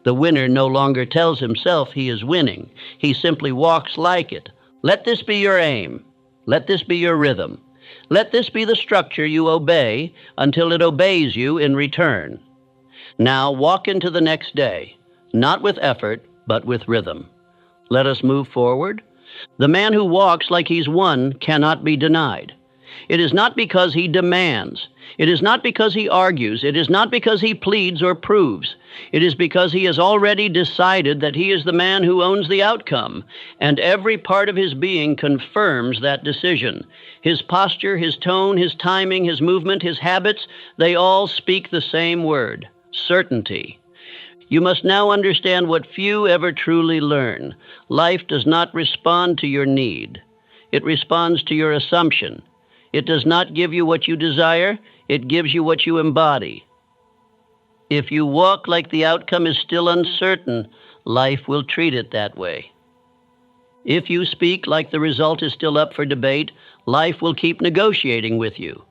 The winner no longer tells himself he is winning. He simply walks like it. Let this be your aim. Let this be your rhythm. Let this be the structure you obey until it obeys you in return. Now walk into the next day, not with effort, but with rhythm. Let us move forward. The man who walks like he's won cannot be denied. It is not because he demands. It is not because he argues. It is not because he pleads or proves. It is because he has already decided that he is the man who owns the outcome, and every part of his being confirms that decision. His posture, his tone, his timing, his movement, his habits, they all speak the same word: certainty. You must now understand what few ever truly learn. Life does not respond to your need. It responds to your assumption. It does not give you what you desire. It gives you what you embody. If you walk like the outcome is still uncertain, life will treat it that way. If you speak like the result is still up for debate, life will keep negotiating with you.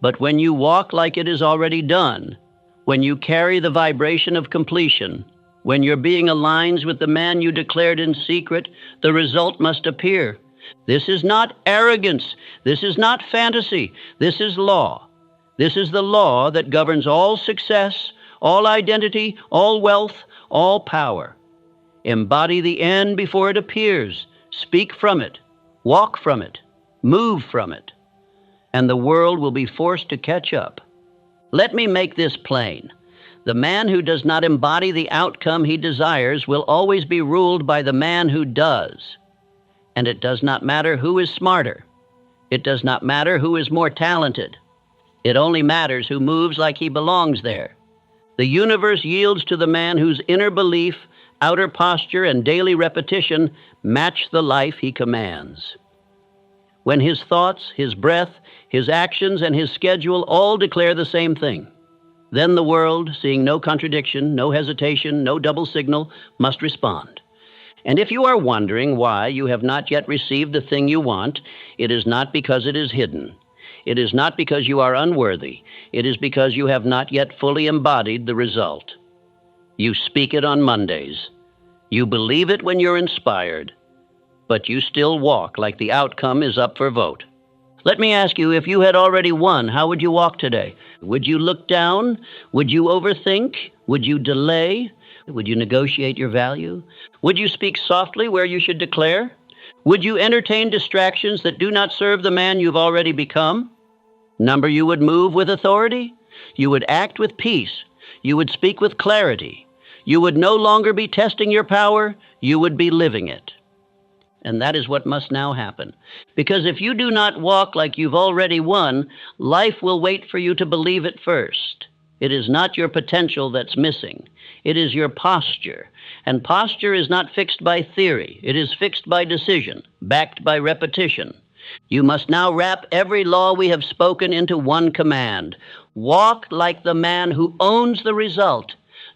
But when you walk like it is already done, when you carry the vibration of completion, when your being aligns with the man you declared in secret, the result must appear. This is not arrogance. This is not fantasy. This is law. This is the law that governs all success, all identity, all wealth, all power. Embody the end before it appears. Speak from it. Walk from it. Move from it. And the world will be forced to catch up. Let me make this plain. The man who does not embody the outcome he desires will always be ruled by the man who does. And it does not matter who is smarter. It does not matter who is more talented. It only matters who moves like he belongs there. The universe yields to the man whose inner belief, outer posture, and daily repetition match the life he commands. When his thoughts, his breath, his actions, and his schedule all declare the same thing, then the world, seeing no contradiction, no hesitation, no double signal, must respond. And if you are wondering why you have not yet received the thing you want, it is not because it is hidden. It is not because you are unworthy. It is because you have not yet fully embodied the result. You speak it on Mondays. You believe it when you're inspired. But you still walk like the outcome is up for vote. Let me ask you, if you had already won, how would you walk today? Would you look down? Would you overthink? Would you delay? Would you negotiate your value? Would you speak softly where you should declare? Would you entertain distractions that do not serve the man you've already become? Number, you would move with authority. You would act with peace. You would speak with clarity. You would no longer be testing your power. You would be living it. And that is what must now happen. Because if you do not walk like you've already won, life will wait for you to believe it first. It is not your potential that's missing. It is your posture. And posture is not fixed by theory. It is fixed by decision, backed by repetition. You must now wrap every law we have spoken into one command. Walk like the man who owns the result,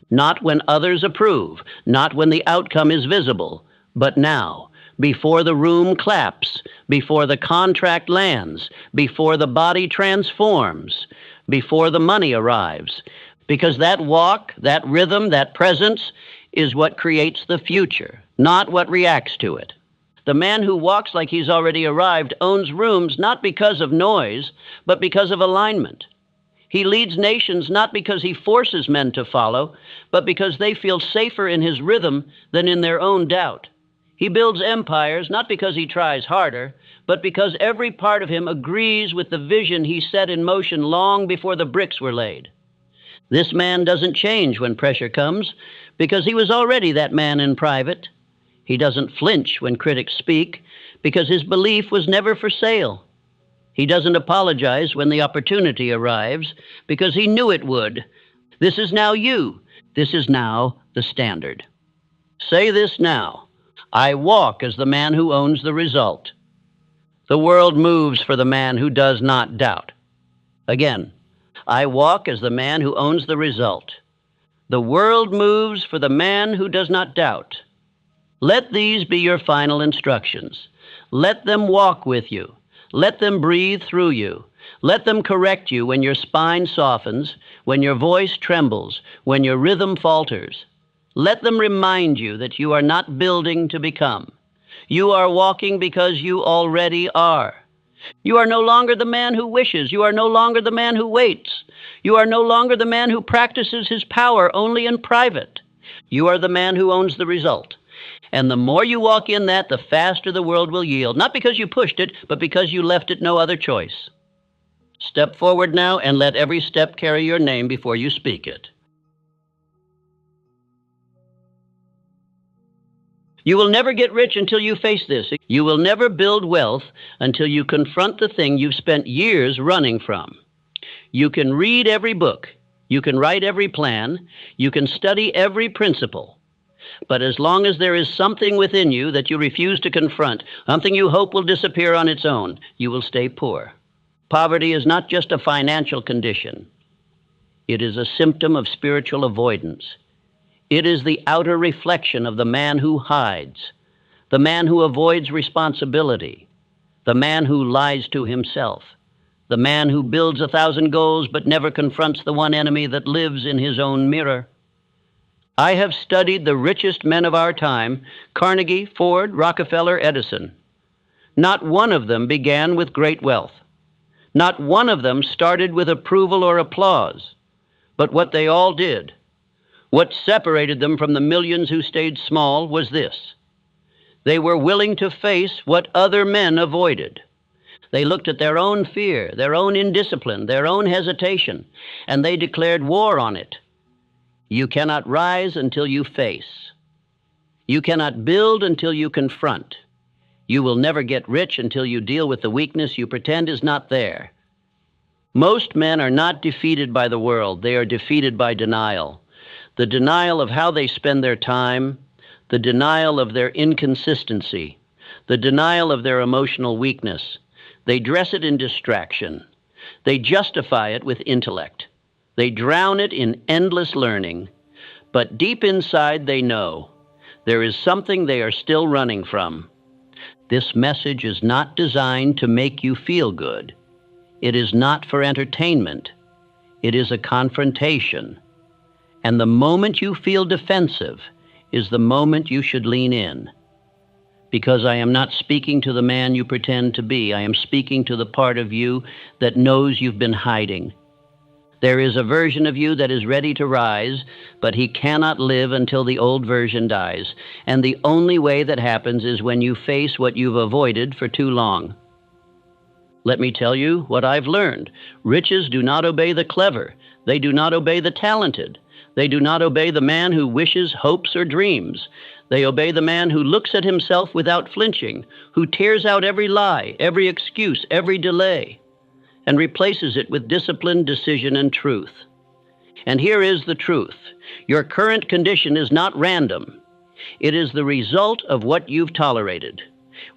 not when others approve, not when the outcome is visible, but now, before the room claps, before the contract lands, before the body transforms, before the money arrives. Because that walk, that rhythm, that presence is what creates the future, not what reacts to it. The man who walks like he's already arrived owns rooms not because of noise, but because of alignment. He leads nations not because he forces men to follow, but because they feel safer in his rhythm than in their own doubt. He builds empires not because he tries harder, but because every part of him agrees with the vision he set in motion long before the bricks were laid. This man doesn't change when pressure comes, because he was already that man in private. He doesn't flinch when critics speak, because his belief was never for sale. He doesn't apologize when the opportunity arrives, because he knew it would. This is now you. This is now the standard. Say this now. I walk as the man who owns the result. The world moves for the man who does not doubt. Again, I walk as the man who owns the result. The world moves for the man who does not doubt. Let these be your final instructions. Let them walk with you. Let them breathe through you. Let them correct you when your spine softens, when your voice trembles, when your rhythm falters. Let them remind you that you are not building to become. You are walking because you already are. You are no longer the man who wishes. You are no longer the man who waits. You are no longer the man who practices his power only in private. You are the man who owns the result. And the more you walk in that, the faster the world will yield, not because you pushed it, but because you left it no other choice. Step forward now and let every step carry your name before you speak it. You will never get rich until you face this. You will never build wealth until you confront the thing you've spent years running from. You can read every book. You can write every plan. You can study every principle. But as long as there is something within you that you refuse to confront, something you hope will disappear on its own, you will stay poor. Poverty is not just a financial condition. It is a symptom of spiritual avoidance. It is the outer reflection of the man who hides, the man who avoids responsibility, the man who lies to himself, the man who builds 1,000 goals but never confronts the one enemy that lives in his own mirror. I have studied the richest men of our time, Carnegie, Ford, Rockefeller, Edison. Not one of them began with great wealth. Not one of them started with approval or applause. But what they all did, what separated them from the millions who stayed small, was this: they were willing to face what other men avoided. They looked at their own fear, their own indiscipline, their own hesitation, and they declared war on it. You cannot rise until you face. You cannot build until you confront. You will never get rich until you deal with the weakness you pretend is not there. Most men are not defeated by the world. They are defeated by denial. The denial of how they spend their time, the denial of their inconsistency, the denial of their emotional weakness. They dress it in distraction. They justify it with intellect. They drown it in endless learning. But deep inside they know there is something they are still running from. This message is not designed to make you feel good. It is not for entertainment. It is a confrontation. And the moment you feel defensive is the moment you should lean in. Because I am not speaking to the man you pretend to be. I am speaking to the part of you that knows you've been hiding. There is a version of you that is ready to rise, but he cannot live until the old version dies. And the only way that happens is when you face what you've avoided for too long. Let me tell you what I've learned. Riches do not obey the clever. They do not obey the talented. They do not obey the man who wishes, hopes, or dreams. They obey the man who looks at himself without flinching, who tears out every lie, every excuse, every delay, and replaces it with discipline, decision, and truth. And here is the truth. Your current condition is not random. It is the result of what you've tolerated,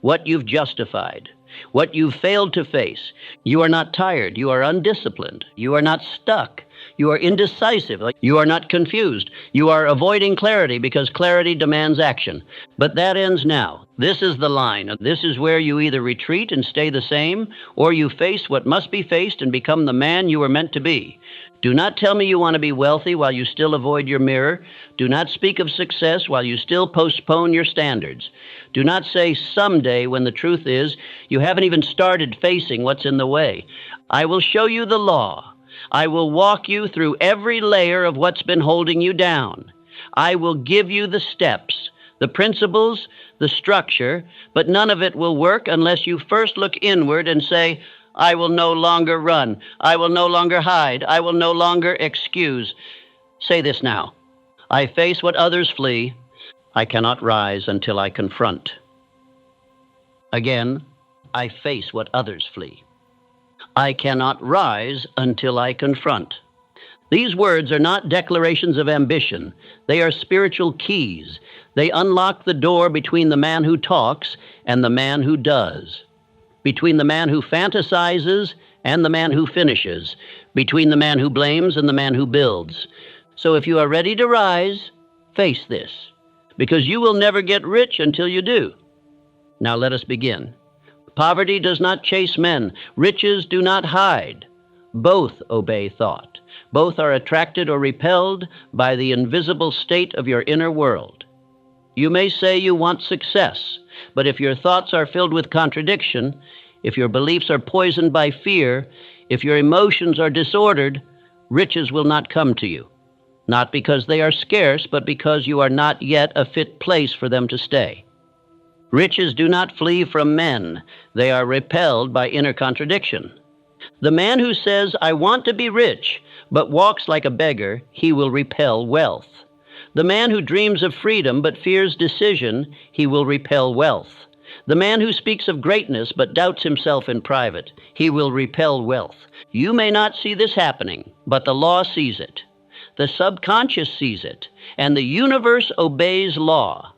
what you've justified, what you've failed to face. You are not tired. You are undisciplined. You are not stuck. You are indecisive. You are not confused. You are avoiding clarity because clarity demands action. But that ends now. This is the line. This is where you either retreat and stay the same, or you face what must be faced and become the man you were meant to be. Do not tell me you want to be wealthy while you still avoid your mirror. Do not speak of success while you still postpone your standards. Do not say someday when the truth is you haven't even started facing what's in the way. I will show you the law. I will walk you through every layer of what's been holding you down. I will give you the steps, the principles, the structure, but none of it will work unless you first look inward and say, I will no longer run. I will no longer hide. I will no longer excuse. Say this now. I face what others flee. I cannot rise until I confront. Again, I face what others flee. I cannot rise until I confront. These words are not declarations of ambition. They are spiritual keys. They unlock the door between the man who talks and the man who does, between the man who fantasizes and the man who finishes, between the man who blames and the man who builds. So if you are ready to rise, face this, because you will never get rich until you do. Now let us begin. Poverty does not chase men. Riches do not hide. Both obey thought. Both are attracted or repelled by the invisible state of your inner world. You may say you want success, but if your thoughts are filled with contradiction, if your beliefs are poisoned by fear, if your emotions are disordered, riches will not come to you. Not because they are scarce, but because you are not yet a fit place for them to stay. Riches do not flee from men. They are repelled by inner contradiction. The man who says, "I want to be rich," but walks like a beggar, he will repel wealth. The man who dreams of freedom but fears decision, he will repel wealth. The man who speaks of greatness but doubts himself in private, he will repel wealth. You may not see this happening, but the law sees it. The subconscious sees it, and the universe obeys law.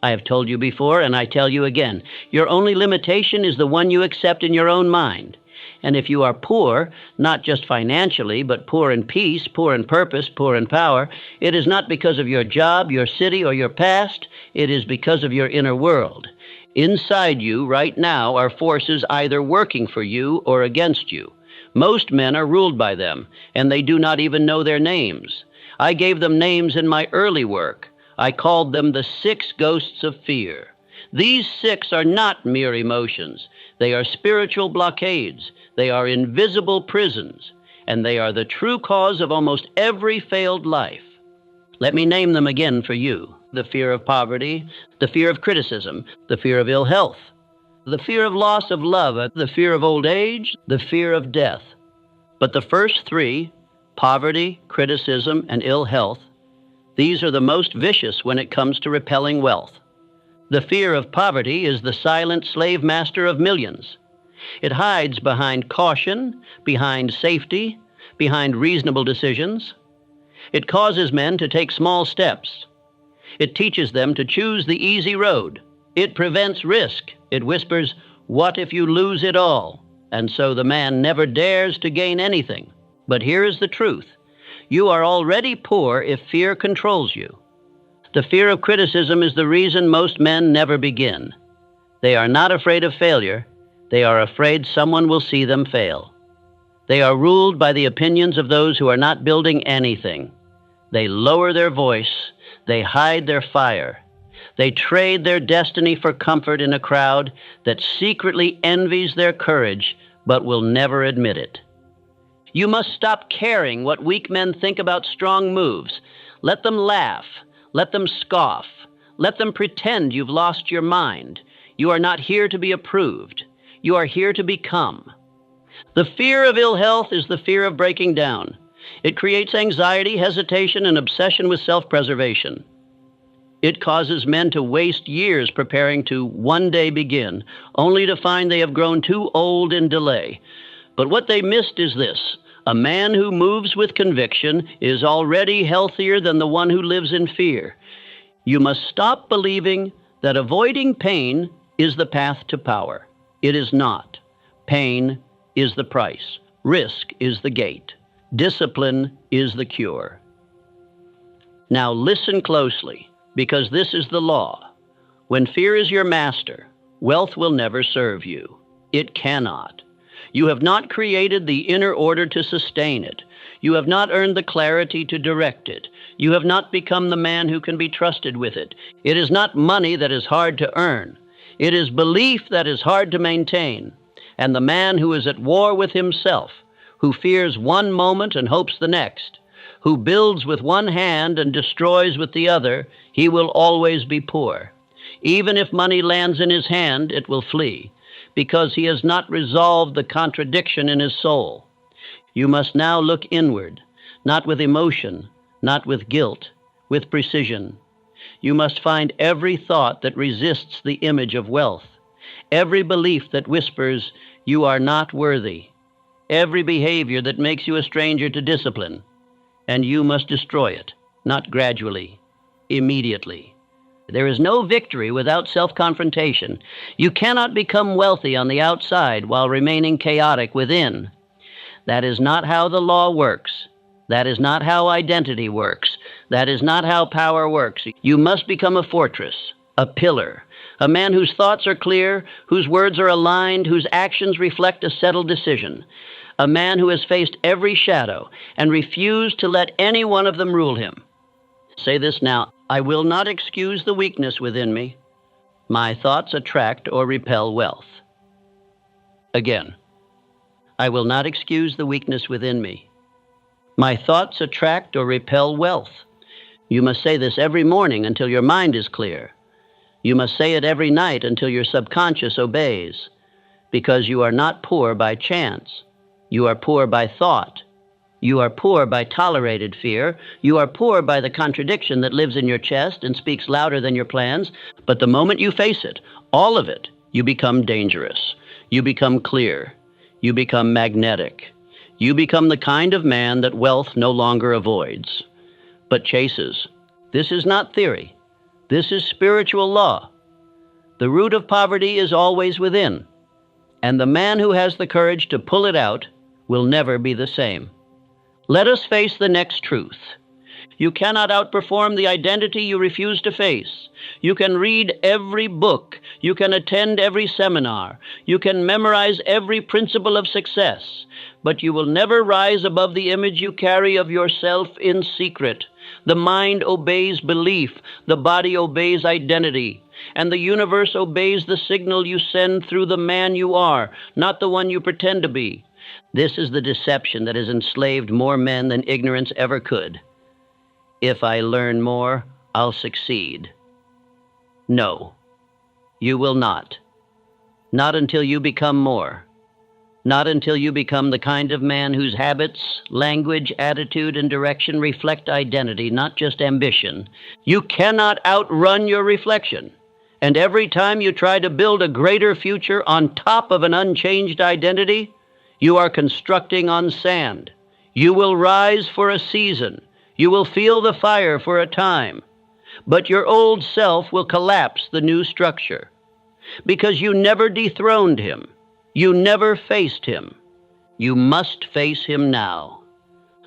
I have told you before, and I tell you again, your only limitation is the one you accept in your own mind. And if you are poor, not just financially, but poor in peace, poor in purpose, poor in power, it is not because of your job, your city, or your past. It is because of your inner world. Inside you, right now, are forces either working for you or against you. Most men are ruled by them, and they do not even know their names. I gave them names in my early work. I called them the 6 ghosts of fear. These 6 are not mere emotions. They are spiritual blockades. They are invisible prisons, and they are the true cause of almost every failed life. Let me name them again for you. The fear of poverty, the fear of criticism, the fear of ill health, the fear of loss of love, the fear of old age, the fear of death. But the first 3, poverty, criticism, and ill health, these are the most vicious when it comes to repelling wealth. The fear of poverty is the silent slave master of millions. It hides behind caution, behind safety, behind reasonable decisions. It causes men to take small steps. It teaches them to choose the easy road. It prevents risk. It whispers, "What if you lose it all?" And so the man never dares to gain anything. But here is the truth. You are already poor if fear controls you. The fear of criticism is the reason most men never begin. They are not afraid of failure. They are afraid someone will see them fail. They are ruled by the opinions of those who are not building anything. They lower their voice. They hide their fire. They trade their destiny for comfort in a crowd that secretly envies their courage but will never admit it. You must stop caring what weak men think about strong moves. Let them laugh. Let them scoff. Let them pretend you've lost your mind. You are not here to be approved. You are here to become. The fear of ill health is the fear of breaking down. It creates anxiety, hesitation, and obsession with self-preservation. It causes men to waste years preparing to one day begin, only to find they have grown too old in delay. But what they missed is this: a man who moves with conviction is already healthier than the one who lives in fear. You must stop believing that avoiding pain is the path to power. It is not. Pain is the price. Risk is the gate. Discipline is the cure. Now listen closely, because this is the law. When fear is your master, wealth will never serve you. It cannot. You have not created the inner order to sustain it. You have not earned the clarity to direct it. You have not become the man who can be trusted with it. It is not money that is hard to earn. It is belief that is hard to maintain. And the man who is at war with himself, who fears one moment and hopes the next, who builds with one hand and destroys with the other, he will always be poor. Even if money lands in his hand, it will flee, because he has not resolved the contradiction in his soul. You must now look inward, not with emotion, not with guilt, with precision. You must find every thought that resists the image of wealth, every belief that whispers, "You are not worthy," every behavior that makes you a stranger to discipline, and you must destroy it, not gradually, immediately. There is no victory without self-confrontation. You cannot become wealthy on the outside while remaining chaotic within. That is not how the law works. That is not how identity works. That is not how power works. You must become a fortress, a pillar, A man whose thoughts are clear, whose words are aligned, whose actions reflect a settled decision. A man who has faced every shadow and refused to let any one of them rule him. Say this now: I will not excuse the weakness within me. My thoughts attract or repel wealth. Again, I will not excuse the weakness within me. My thoughts attract or repel wealth. You must say this every morning until your mind is clear. You must say it every night until your subconscious obeys, because you are not poor by chance. You are poor by thought. You are poor by tolerated fear. You are poor by the contradiction that lives in your chest and speaks louder than your plans. But the moment you face it, all of it, you become dangerous. You become clear. You become magnetic. You become the kind of man that wealth no longer avoids, but chases. This is not theory. This is spiritual law. The root of poverty is always within, and the man who has the courage to pull it out will never be the same. Let us face the next truth. You cannot outperform the identity you refuse to face. You can read every book. You can attend every seminar. You can memorize every principle of success, but you will never rise above the image you carry of yourself in secret. The mind obeys belief, the body obeys identity, and the universe obeys the signal you send through the man you are, not the one you pretend to be. This is the deception that has enslaved more men than ignorance ever could. If I learn more, I'll succeed. No, you will not. Not until you become more. Not until you become the kind of man whose habits, language, attitude, and direction reflect identity, not just ambition. You cannot outrun your reflection. And every time you try to build a greater future on top of an unchanged identity, you are constructing on sand. You will rise for a season. You will feel the fire for a time. But your old self will collapse the new structure, because you never dethroned him. You never faced him. You must face him now.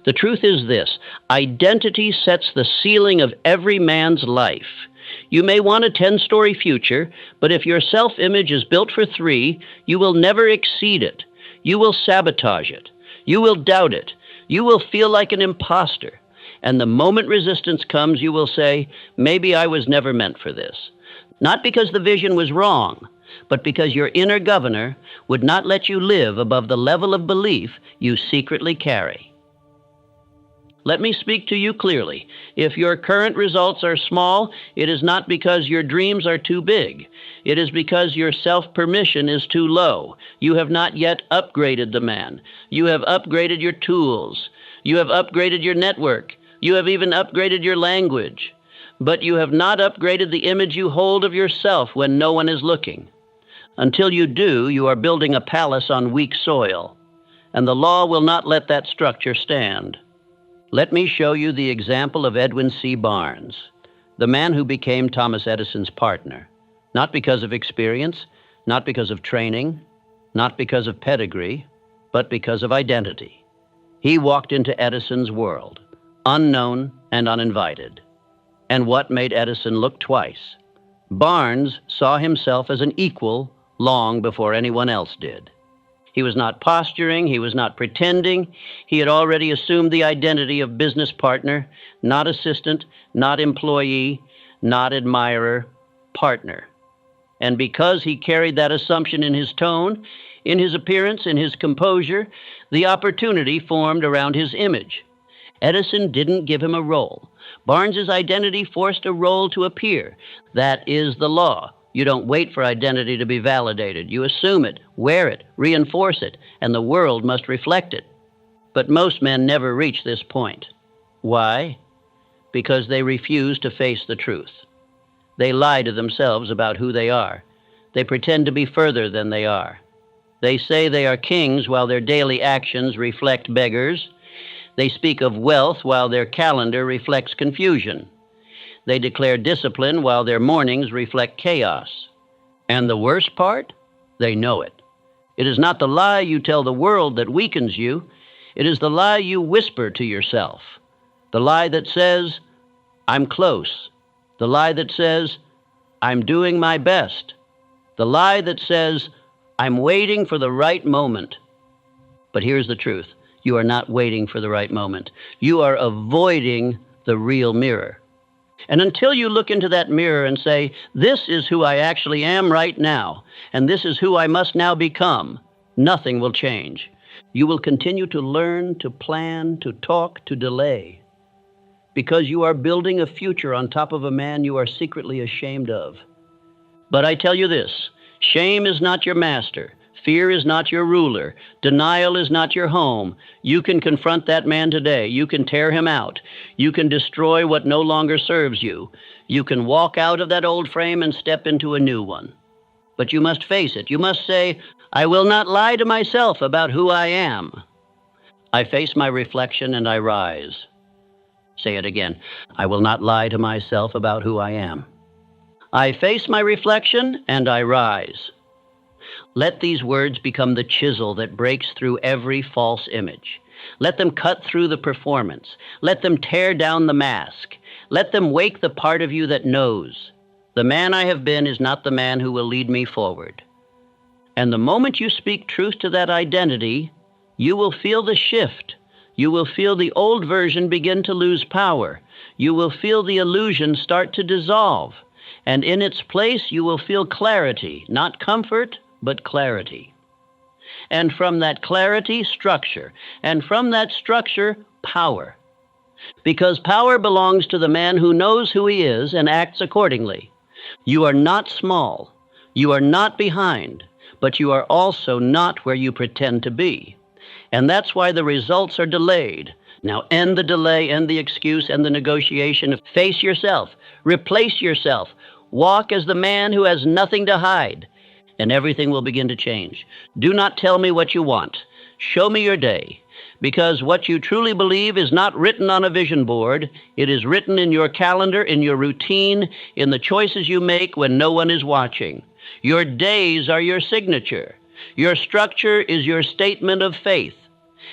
The truth is this: identity sets the ceiling of every man's life. You may want a 10-story future, but if your self-image is built for 3, you will never exceed it. You will sabotage it. You will doubt it. You will feel like an imposter. And the moment resistance comes, you will say, maybe I was never meant for this. Not because the vision was wrong, but because your inner governor would not let you live above the level of belief you secretly carry. Let me speak to you clearly. If your current results are small, it is not because your dreams are too big. It is because your self-permission is too low. You have not yet upgraded the man. You have upgraded your tools. You have upgraded your network. You have even upgraded your language. But you have not upgraded the image you hold of yourself when no one is looking. Until you do, you are building a palace on weak soil, and the law will not let that structure stand. Let me show you the example of Edwin C. Barnes, the man who became Thomas Edison's partner, not because of experience, not because of training, not because of pedigree, but because of identity. He walked into Edison's world, unknown and uninvited. And what made Edison look twice? Barnes saw himself as an equal long before anyone else did. He was not posturing, he was not pretending. He had already assumed the identity of business partner, not assistant, not employee, not admirer, partner. And because he carried that assumption in his tone, in his appearance, in his composure, the opportunity formed around his image. Edison didn't give him a role. Barnes's identity forced a role to appear. That is the law. You don't wait for identity to be validated. You assume it, wear it, reinforce it, and the world must reflect it. But most men never reach this point. Why? Because they refuse to face the truth. They lie to themselves about who they are. They pretend to be further than they are. They say they are kings while their daily actions reflect beggars. They speak of wealth while their calendar reflects confusion. They declare discipline while their mornings reflect chaos. And the worst part? They know it. It is not the lie you tell the world that weakens you. It is the lie you whisper to yourself. The lie that says, I'm close. The lie that says, I'm doing my best. The lie that says, I'm waiting for the right moment. But here's the truth. You are not waiting for the right moment. You are avoiding the real mirror. And until you look into that mirror and say, this is who I actually am right now, and this is who I must now become, nothing will change. You will continue to learn, to plan, to talk, to delay, because you are building a future on top of a man you are secretly ashamed of. But I tell you this, shame is not your master. Fear is not your ruler. Denial is not your home. You can confront that man today. You can tear him out. You can destroy what no longer serves you. You can walk out of that old frame and step into a new one. But you must face it. You must say, I will not lie to myself about who I am. I face my reflection and I rise. Say it again. I will not lie to myself about who I am. I face my reflection and I rise. Let these words become the chisel that breaks through every false image. Let them cut through the performance. Let them tear down the mask. Let them wake the part of you that knows. The man I have been is not the man who will lead me forward. And the moment you speak truth to that identity, you will feel the shift. You will feel the old version begin to lose power. You will feel the illusion start to dissolve. And in its place, you will feel clarity, not comfort, but clarity. And from that clarity, structure. And from that structure, power. Because power belongs to the man who knows who he is and acts accordingly. You are not small. You are not behind. But you are also not where you pretend to be. And that's why the results are delayed. Now end the delay, end the excuse, end the negotiation. Face yourself. Replace yourself. Walk as the man who has nothing to hide. And everything will begin to change. Do not tell me what you want. Show me your day. Because what you truly believe is not written on a vision board. It is written in your calendar, in your routine, in the choices you make when no one is watching. Your days are your signature. Your structure is your statement of faith.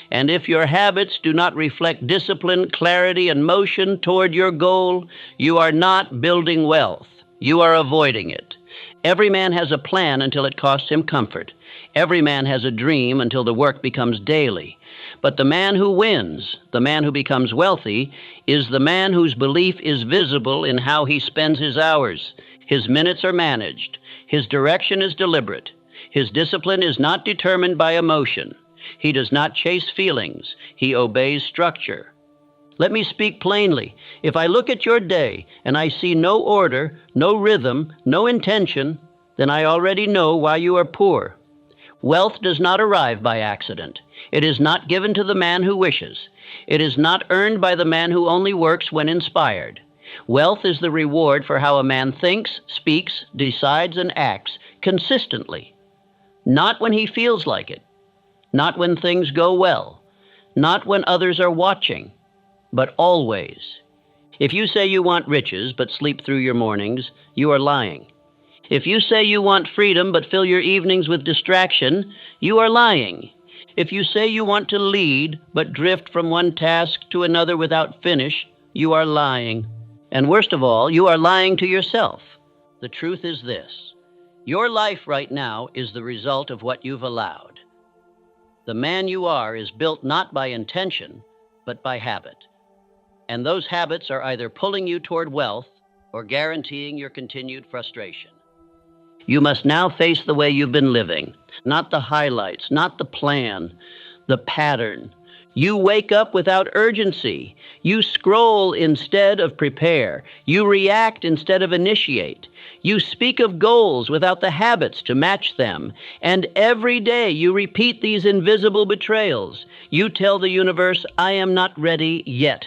And if your habits do not reflect discipline, clarity, and motion toward your goal, you are not building wealth. You are avoiding it. Every man has a plan until it costs him comfort. Every man has a dream until the work becomes daily. But the man who wins, the man who becomes wealthy, is the man whose belief is visible in how he spends his hours. His minutes are managed. His direction is deliberate. His discipline is not determined by emotion. He does not chase feelings. He obeys structure. Let me speak plainly. If I look at your day and I see no order, no rhythm, no intention, then I already know why you are poor. Wealth does not arrive by accident. It is not given to the man who wishes. It is not earned by the man who only works when inspired. Wealth is the reward for how a man thinks, speaks, decides, and acts consistently. Not when he feels like it. Not when things go well. Not when others are watching. But always. If you say you want riches but sleep through your mornings, you are lying. If you say you want freedom but fill your evenings with distraction, you are lying. If you say you want to lead but drift from one task to another without finish, you are lying. And worst of all, you are lying to yourself. The truth is this. Your life right now is the result of what you've allowed. The man you are is built not by intention, but by habit. And those habits are either pulling you toward wealth or guaranteeing your continued frustration. You must now face the way you've been living, not the highlights, not the plan, the pattern. You wake up without urgency. You scroll instead of prepare. You react instead of initiate. You speak of goals without the habits to match them. And every day you repeat these invisible betrayals. You tell the universe, I am not ready yet.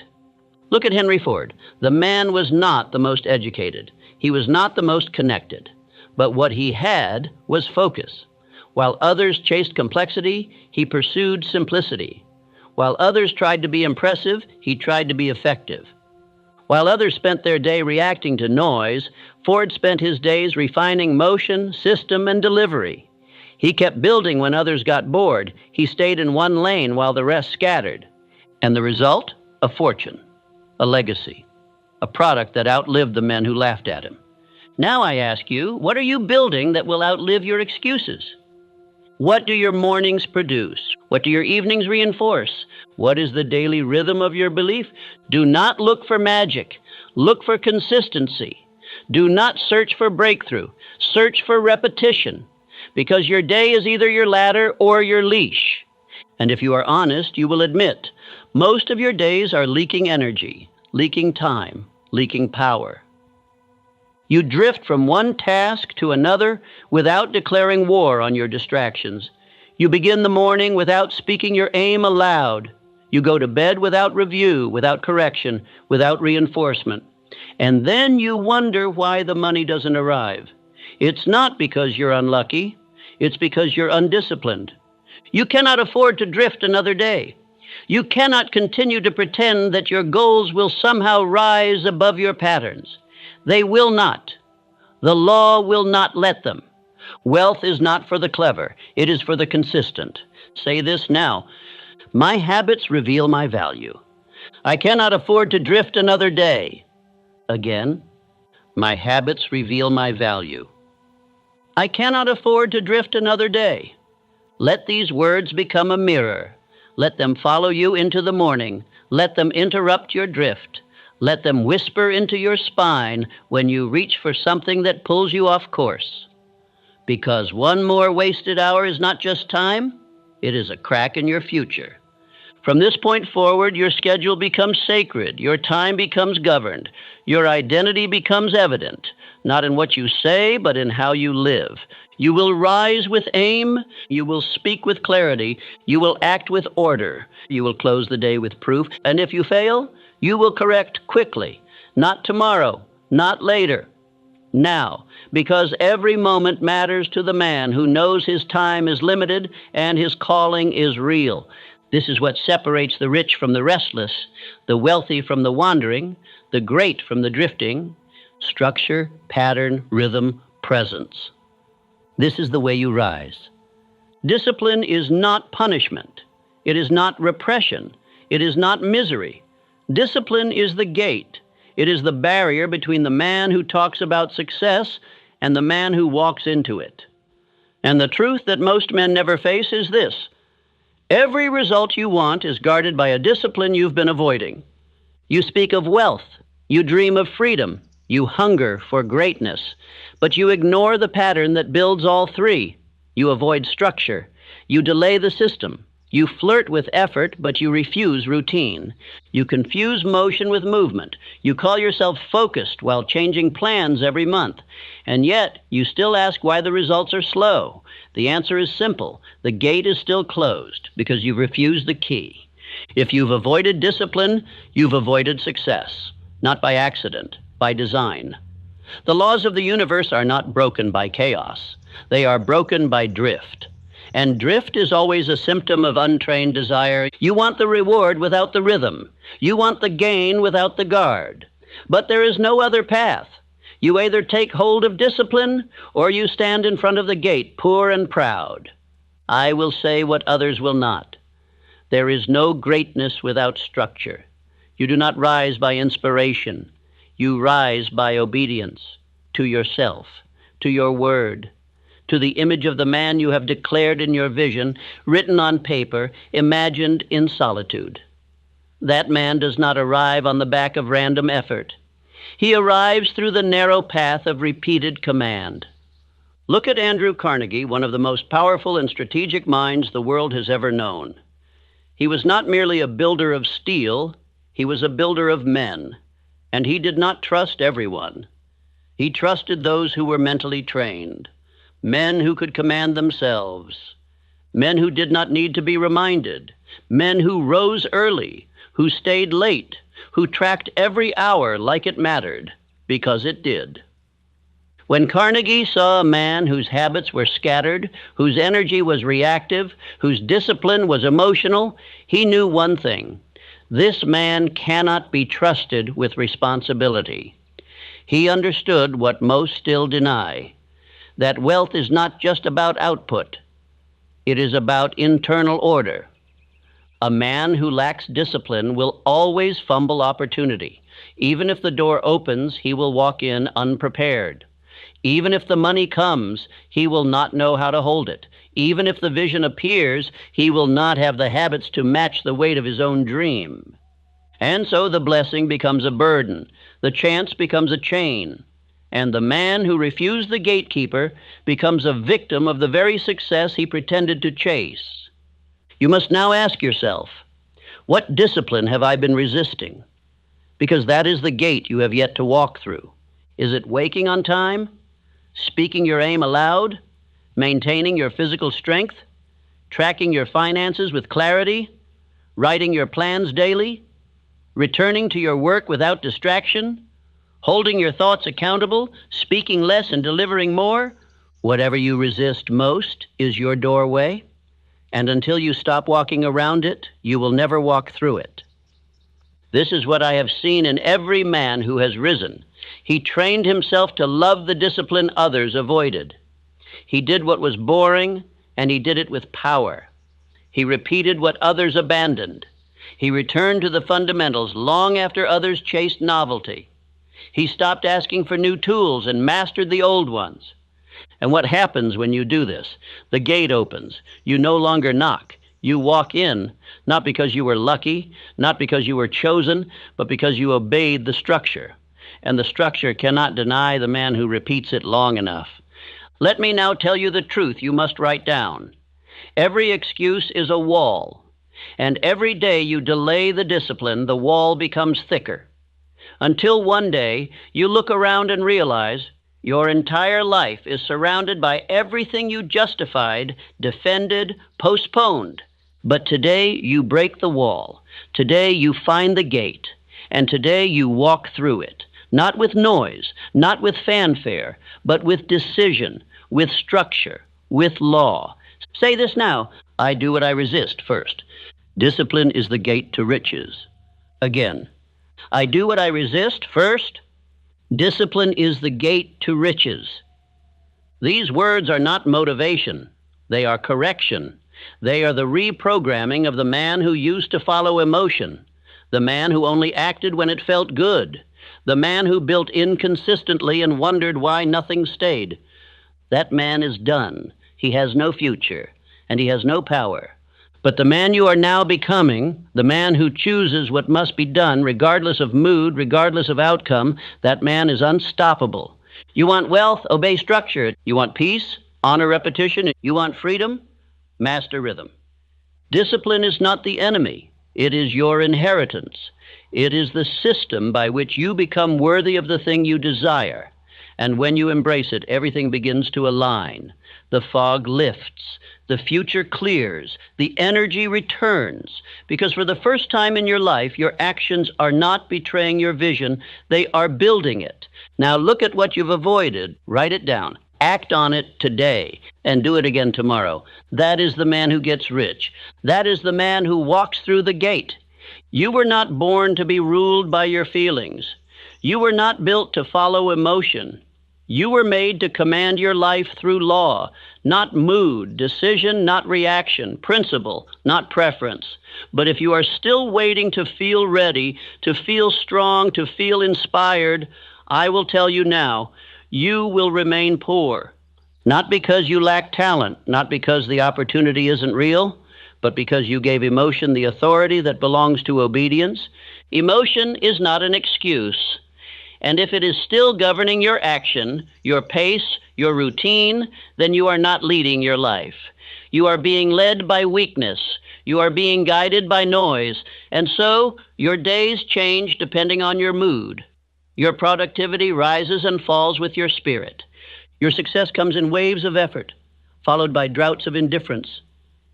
Look at Henry Ford. The man was not the most educated. He was not the most connected. But what he had was focus. While others chased complexity, he pursued simplicity. While others tried to be impressive, he tried to be effective. While others spent their day reacting to noise, Ford spent his days refining motion, system, and delivery. He kept building when others got bored. He stayed in one lane while the rest scattered. And the result? A fortune. A legacy, a product that outlived the men who laughed at him. Now I ask you, what are you building that will outlive your excuses? What do your mornings produce? What do your evenings reinforce? What is the daily rhythm of your belief? Do not look for magic. Look for consistency. Do not search for breakthrough. Search for repetition, because your day is either your ladder or your leash. And if you are honest, you will admit most of your days are leaking energy, leaking time, leaking power. You drift from one task to another without declaring war on your distractions. You begin the morning without speaking your aim aloud. You go to bed without review, without correction, without reinforcement. And then you wonder why the money doesn't arrive. It's not because you're unlucky. It's because you're undisciplined. You cannot afford to drift another day. You cannot continue to pretend that your goals will somehow rise above your patterns. They will not. The law will not let them. Wealth is not for the clever. It is for the consistent. Say this now. My habits reveal my value. I cannot afford to drift another day. Again, my habits reveal my value. I cannot afford to drift another day. Let these words become a mirror. Let them follow you into the morning. Let them interrupt your drift. Let them whisper into your spine when you reach for something that pulls you off course. Because one more wasted hour is not just time, it is a crack in your future. From this point forward, your schedule becomes sacred. Your time becomes governed. Your identity becomes evident, not in what you say, but in how you live. You will rise with aim. You will speak with clarity. You will act with order. You will close the day with proof. And if you fail, you will correct quickly. Not tomorrow, not later. Now, because every moment matters to the man who knows his time is limited and his calling is real. This is what separates the rich from the restless, the wealthy from the wandering, the great from the drifting. Structure, pattern, rhythm, presence. This is the way you rise. Discipline is not punishment. It is not repression. It is not misery. Discipline is the gate. It is the barrier between the man who talks about success and the man who walks into it. And the truth that most men never face is this. Every result you want is guarded by a discipline you've been avoiding. You speak of wealth. You dream of freedom. You hunger for greatness. But you ignore the pattern that builds all three. You avoid structure. You delay the system. You flirt with effort, but you refuse routine. You confuse motion with movement. You call yourself focused while changing plans every month. And yet, you still ask why the results are slow. The answer is simple. The gate is still closed because you've refused the key. If you've avoided discipline, you've avoided success. Not by accident, by design. The laws of the universe are not broken by chaos. They are broken by drift. And drift is always a symptom of untrained desire. You want the reward without the rhythm. You want the gain without the guard. But there is no other path. You either take hold of discipline or you stand in front of the gate, poor and proud. I will say what others will not. There is no greatness without structure. You do not rise by inspiration. You rise by obedience to yourself, to your word, to the image of the man you have declared in your vision, written on paper, imagined in solitude. That man does not arrive on the back of random effort. He arrives through the narrow path of repeated command. Look at Andrew Carnegie, one of the most powerful and strategic minds the world has ever known. He was not merely a builder of steel, he was a builder of men, and he did not trust everyone. He trusted those who were mentally trained. Men who could command themselves, men who did not need to be reminded, men who rose early, who stayed late, who tracked every hour like it mattered, because it did. When Carnegie saw a man whose habits were scattered, whose energy was reactive, whose discipline was emotional, he knew one thing. This man cannot be trusted with responsibility. He understood what most still deny. That wealth is not just about output. It is about internal order. A man who lacks discipline will always fumble opportunity. Even if the door opens, he will walk in unprepared. Even if the money comes, he will not know how to hold it. Even if the vision appears, he will not have the habits to match the weight of his own dream. And so the blessing becomes a burden, the chance becomes a chain, and the man who refused the gatekeeper becomes a victim of the very success he pretended to chase. You must now ask yourself, what discipline have I been resisting? Because that is the gate you have yet to walk through. Is it waking on time? Speaking your aim aloud? Maintaining your physical strength? Tracking your finances with clarity? Writing your plans daily? Returning to your work without distraction? Holding your thoughts accountable? Speaking less and delivering more? Whatever you resist most is your doorway, and until you stop walking around it, you will never walk through it. This is what I have seen in every man who has risen. He trained himself to love the discipline others avoided. He did what was boring, and he did it with power. He repeated what others abandoned. He returned to the fundamentals long after others chased novelty. He stopped asking for new tools and mastered the old ones. And what happens when you do this? The gate opens. You no longer knock. You walk in, not because you were lucky, not because you were chosen, but because you obeyed the structure. And the structure cannot deny the man who repeats it long enough. Let me now tell you the truth you must write down. Every excuse is a wall. And every day you delay the discipline, the wall becomes thicker. Until one day you look around and realize your entire life is surrounded by everything you justified, defended, postponed. But today you break the wall. Today you find the gate. And today you walk through it. Not with noise, not with fanfare, but with decision, with structure, with law. Say this now. I do what I resist first. Discipline is the gate to riches. Again, I do what I resist first. Discipline is the gate to riches. These words are not motivation. They are correction. They are the reprogramming of the man who used to follow emotion, the man who only acted when it felt good, the man who built inconsistently and wondered why nothing stayed. That man is done. He has no future, and he has no power. But the man you are now becoming, the man who chooses what must be done, regardless of mood, regardless of outcome, that man is unstoppable. You want wealth? Obey structure. You want peace? Honor repetition. You want freedom? Master rhythm. Discipline is not the enemy. It is your inheritance. It is the system by which you become worthy of the thing you desire. And when you embrace it, everything begins to align. The fog lifts. The future clears. The energy returns. Because for the first time in your life, your actions are not betraying your vision. They are building it. Now look at what you've avoided. Write it down. Act on it today and do it again tomorrow. That is the man who gets rich. That is the man who walks through the gate. You were not born to be ruled by your feelings. You were not built to follow emotion. You were made to command your life through law, not mood, decision, not reaction, principle, not preference. But if you are still waiting to feel ready, to feel strong, to feel inspired, I will tell you now, you will remain poor. Not because you lack talent, not because the opportunity isn't real, but because you gave emotion the authority that belongs to obedience. Emotion is not an excuse. And if it is still governing your action, your pace, your routine, then you are not leading your life. You are being led by weakness. You are being guided by noise. And so your days change depending on your mood. Your productivity rises and falls with your spirit. Your success comes in waves of effort, followed by droughts of indifference.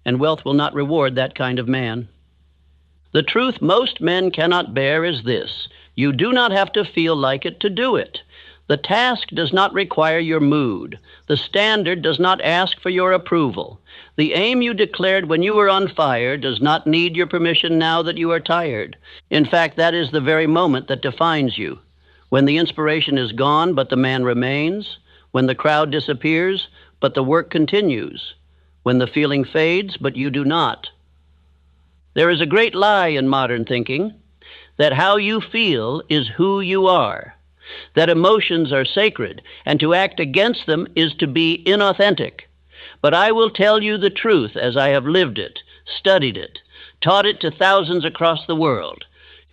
And wealth will not reward that kind of man. The truth most men cannot bear is this. You do not have to feel like it to do it. The task does not require your mood. The standard does not ask for your approval. The aim you declared when you were on fire does not need your permission now that you are tired. In fact, that is the very moment that defines you. When the inspiration is gone, but the man remains. When the crowd disappears, but the work continues. When the feeling fades, but you do not. There is a great lie in modern thinking, that how you feel is who you are. that emotions are sacred, and to act against them is to be inauthentic. But I will tell you the truth as I have lived it, studied it, taught it to thousands across the world.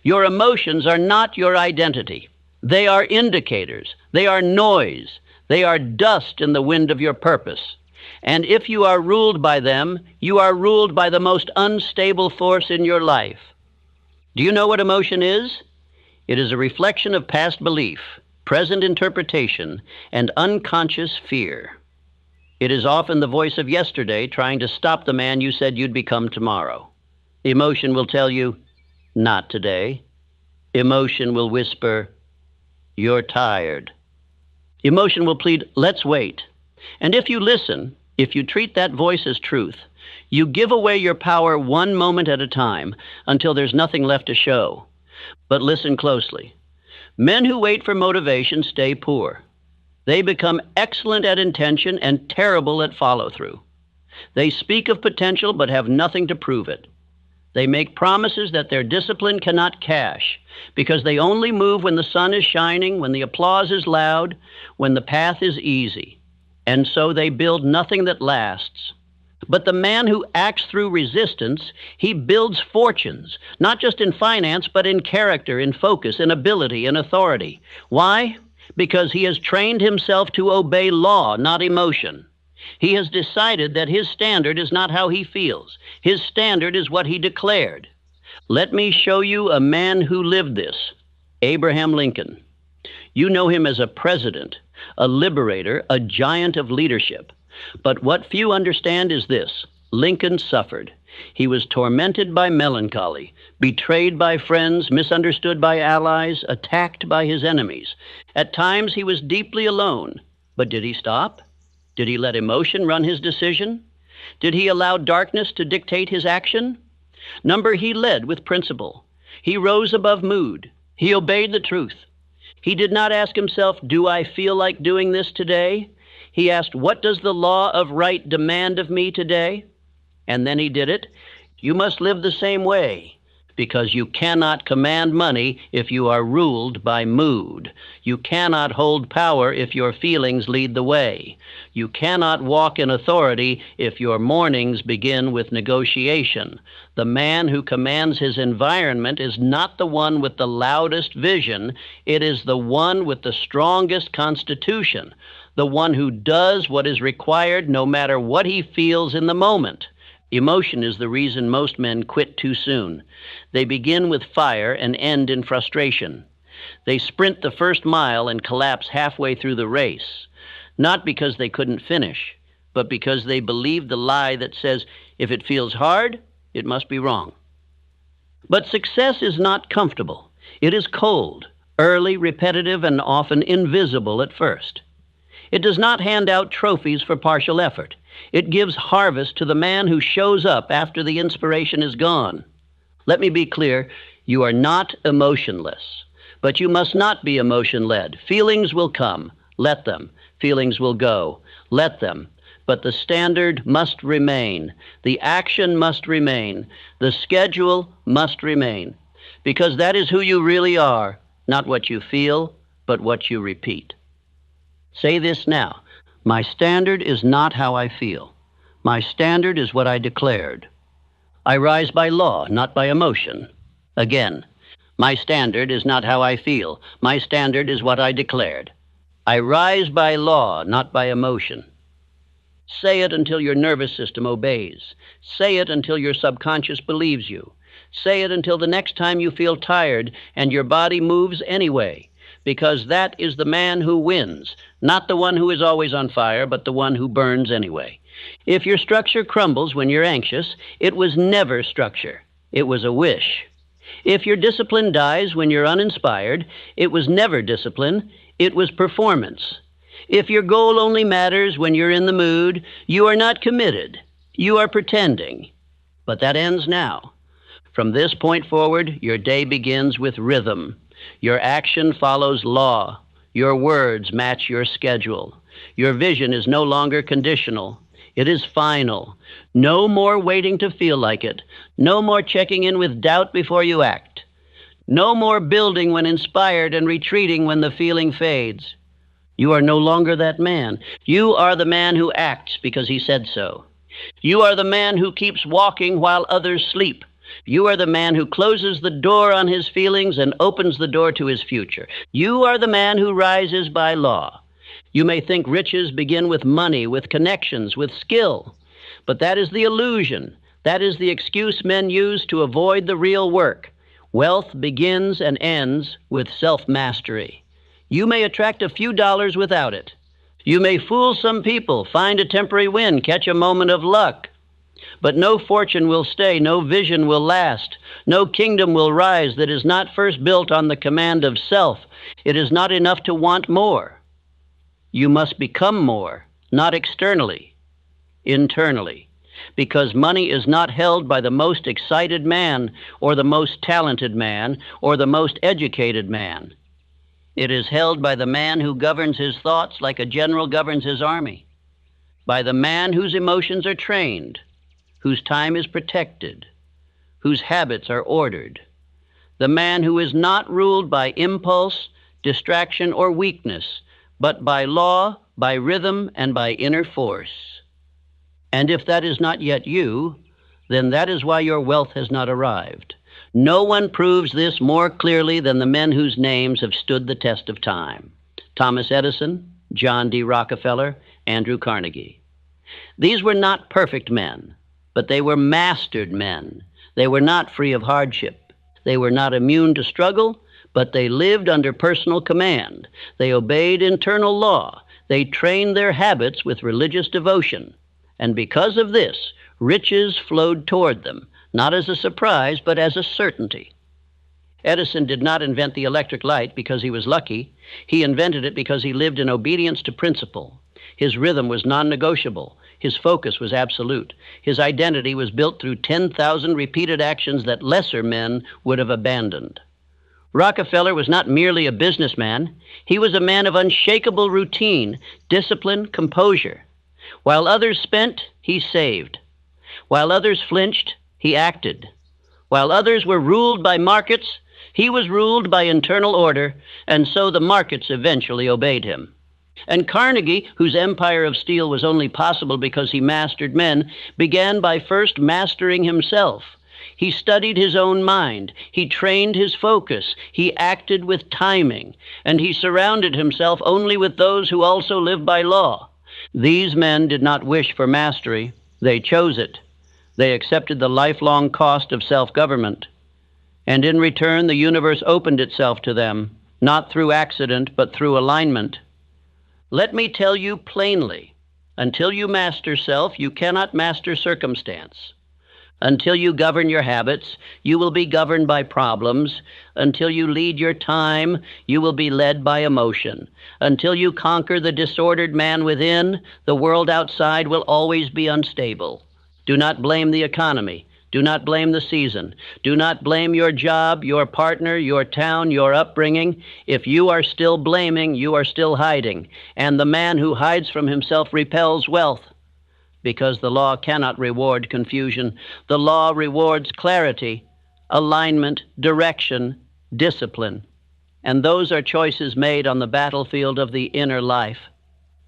Your emotions are not your identity. They are indicators. They are noise. They are dust in the wind of your purpose. And if you are ruled by them, you are ruled by the most unstable force in your life. Do you know what emotion is? It is a reflection of past belief, present interpretation, and unconscious fear. It is often the voice of yesterday trying to stop the man you said you'd become tomorrow. Emotion will tell you, not today. Emotion will whisper, you're tired. Emotion will plead, let's wait. And if you listen, if you treat that voice as truth, you give away your power one moment at a time until there's nothing left to show. But listen closely. Men who wait for motivation stay poor. They become excellent at intention and terrible at follow-through. They speak of potential but have nothing to prove it. They make promises that their discipline cannot cash because they only move when the sun is shining, when the applause is loud, when the path is easy. And so they build nothing that lasts. But the man who acts through resistance, he builds fortunes, not just in finance, but in character, in focus, in ability, in authority. Why? Because he has trained himself to obey law, not emotion. He has decided that his standard is not how he feels. His standard is what he declared. Let me show you a man who lived this, Abraham Lincoln. You know him as a president, a liberator, a giant of leadership. But what few understand is this: Lincoln suffered. He was tormented by melancholy, betrayed by friends, misunderstood by allies, attacked by his enemies. At times he was deeply alone. But did he stop? Did he let emotion run his decision? Did he allow darkness to dictate his action? He led with principle. He rose above mood. He obeyed the truth. He did not ask himself, do I feel like doing this today? He asked, what does the law of right demand of me today? And then he did it. You must live the same way, because you cannot command money if you are ruled by mood. You cannot hold power if your feelings lead the way. You cannot walk in authority if your mornings begin with negotiation. The man who commands his environment is not the one with the loudest vision. It is the one with the strongest constitution, the one who does what is required no matter what he feels in the moment. Emotion is the reason most men quit too soon. They begin with fire and end in frustration. They sprint the first mile and collapse halfway through the race, not because they couldn't finish, but because they believe the lie that says, if it feels hard, it must be wrong. But success is not comfortable. It is cold, early, repetitive, and often invisible at first. It does not hand out trophies for partial effort. It gives harvest to the man who shows up after the inspiration is gone. Let me be clear, you are not emotionless, but you must not be emotion-led. Feelings will come, let them. Feelings will go, let them. But the standard must remain. The action must remain. The schedule must remain. Because that is who you really are, not what you feel, but what you repeat. Say this now. My standard is not how I feel. My standard is what I declared. I rise by law, not by emotion. Again, my standard is not how I feel. My standard is what I declared. I rise by law, not by emotion. Say it until your nervous system obeys. Say it until your subconscious believes you. Say it until the next time you feel tired and your body moves anyway. Because that is the man who wins, not the one who is always on fire, but the one who burns anyway. If your structure crumbles when you're anxious, it was never structure. It was a wish. If your discipline dies when you're uninspired, it was never discipline. It was performance. If your goal only matters when you're in the mood, you are not committed. You are pretending. But that ends now. From this point forward, your day begins with rhythm. Your action follows law. Your words match your schedule. Your vision is no longer conditional. It is final. No more waiting to feel like it. No more checking in with doubt before you act. No more building when inspired and retreating when the feeling fades. You are no longer that man. You are the man who acts because he said so. You are the man who keeps walking while others sleep. You are the man who closes the door on his feelings and opens the door to his future. You are the man who rises by law. You may think riches begin with money, with connections, with skill, but that is the illusion. That is the excuse men use to avoid the real work. Wealth begins and ends with self-mastery. You may attract a few dollars without it. You may fool some people, find a temporary win, catch a moment of luck. But no fortune will stay, no vision will last, no kingdom will rise that is not first built on the command of self. It is not enough to want more. You must become more, not externally, internally, because money is not held by the most excited man or the most talented man or the most educated man. It is held by the man who governs his thoughts like a general governs his army, by the man whose emotions are trained, whose time is protected, whose habits are ordered, the man who is not ruled by impulse, distraction, or weakness, but by law, by rhythm, and by inner force. And if that is not yet you, then that is why your wealth has not arrived. No one proves this more clearly than the men whose names have stood the test of time: Thomas Edison, John D. Rockefeller, Andrew Carnegie. These were not perfect men, but they were mastered men. They were not free of hardship. They were not immune to struggle, but they lived under personal command. They obeyed internal law. They trained their habits with religious devotion. And because of this, riches flowed toward them, not as a surprise, but as a certainty. Edison did not invent the electric light because he was lucky. He invented it because he lived in obedience to principle. His rhythm was non-negotiable. His focus was absolute. His identity was built through 10,000 repeated actions that lesser men would have abandoned. Rockefeller was not merely a businessman. He was a man of unshakable routine, discipline, composure. While others spent, he saved. While others flinched, he acted. While others were ruled by markets, he was ruled by internal order, and so the markets eventually obeyed him. And Carnegie, whose empire of steel was only possible because he mastered men, began by first mastering himself. He studied his own mind. He trained his focus. He acted with timing. And he surrounded himself only with those who also lived by law. These men did not wish for mastery. They chose it. They accepted the lifelong cost of self-government. And in return, the universe opened itself to them, not through accident, but through alignment. Let me tell you plainly, until you master self, you cannot master circumstance. Until you govern your habits, you will be governed by problems. Until you lead your time, you will be led by emotion. Until you conquer the disordered man within, the world outside will always be unstable. Do not blame the economy. Do not blame the season. Do not blame your job, your partner, your town, your upbringing. If you are still blaming, you are still hiding. And the man who hides from himself repels wealth. Because the law cannot reward confusion. The law rewards clarity, alignment, direction, discipline. And those are choices made on the battlefield of the inner life.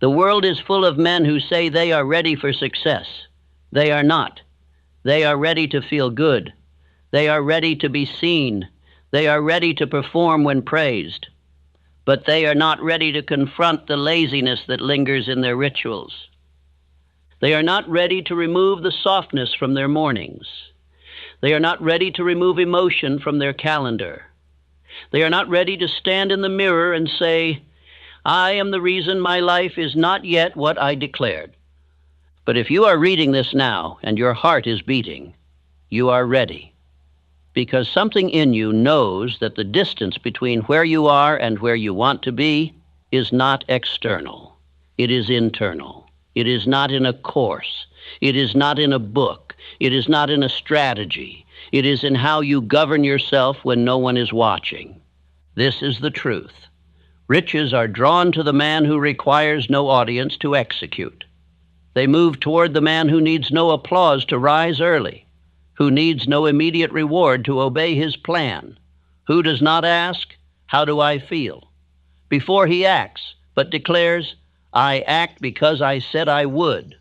The world is full of men who say they are ready for success. They are not. They are ready to feel good. They are ready to be seen. They are ready to perform when praised. But they are not ready to confront the laziness that lingers in their rituals. They are not ready to remove the softness from their mornings. They are not ready to remove emotion from their calendar. They are not ready to stand in the mirror and say, "I am the reason my life is not yet what I declared." But if you are reading this now and your heart is beating, you are ready. Because something in you knows that the distance between where you are and where you want to be is not external. It is internal. It is not in a course. It is not in a book. It is not in a strategy. It is in how you govern yourself when no one is watching. This is the truth. Riches are drawn to the man who requires no audience to execute. They move toward the man who needs no applause to rise early, who needs no immediate reward to obey his plan, Who does not ask, how do I feel? Before he acts, but declares, I act because I said I would.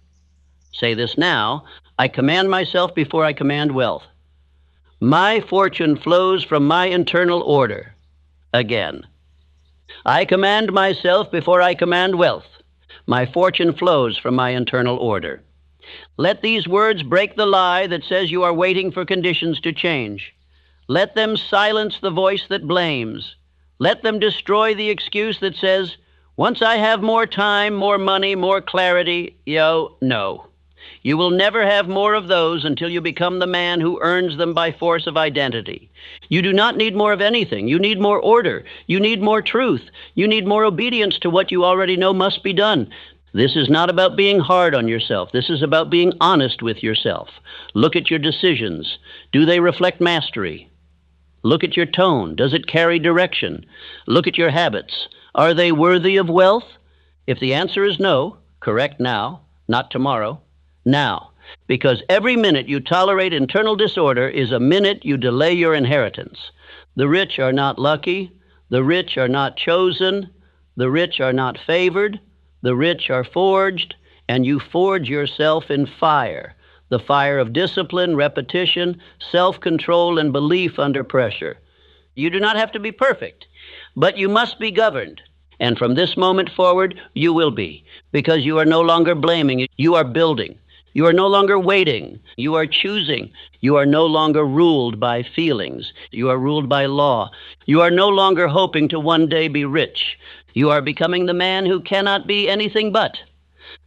Say this now, I command myself before I command wealth. My fortune flows from my internal order. Again. I command myself before I command wealth. My fortune flows from my internal order. Let these words break the lie that says you are waiting for conditions to change. Let them silence the voice that blames. Let them destroy the excuse that says, once I have more time, more money, more clarity, no. You will never have more of those until you become the man who earns them by force of identity. You do not need more of anything. You need more order. You need more truth. You need more obedience to what you already know must be done. This is not about being hard on yourself. This is about being honest with yourself. Look at your decisions. Do they reflect mastery? Look at your tone. Does it carry direction? Look at your habits. Are they worthy of wealth? If the answer is no, correct now, not tomorrow. Now, because every minute you tolerate internal disorder is a minute you delay your inheritance. The rich are not lucky. The rich are not chosen. The rich are not favored. The rich are forged, and you forge yourself in fire, the fire of discipline, repetition, self-control, and belief under pressure. You do not have to be perfect, but you must be governed. And from this moment forward, you will be, because you are no longer blaming. You are building. You are no longer waiting. You are choosing. You are no longer ruled by feelings. You are ruled by law. You are no longer hoping to one day be rich. You are becoming the man who cannot be anything but.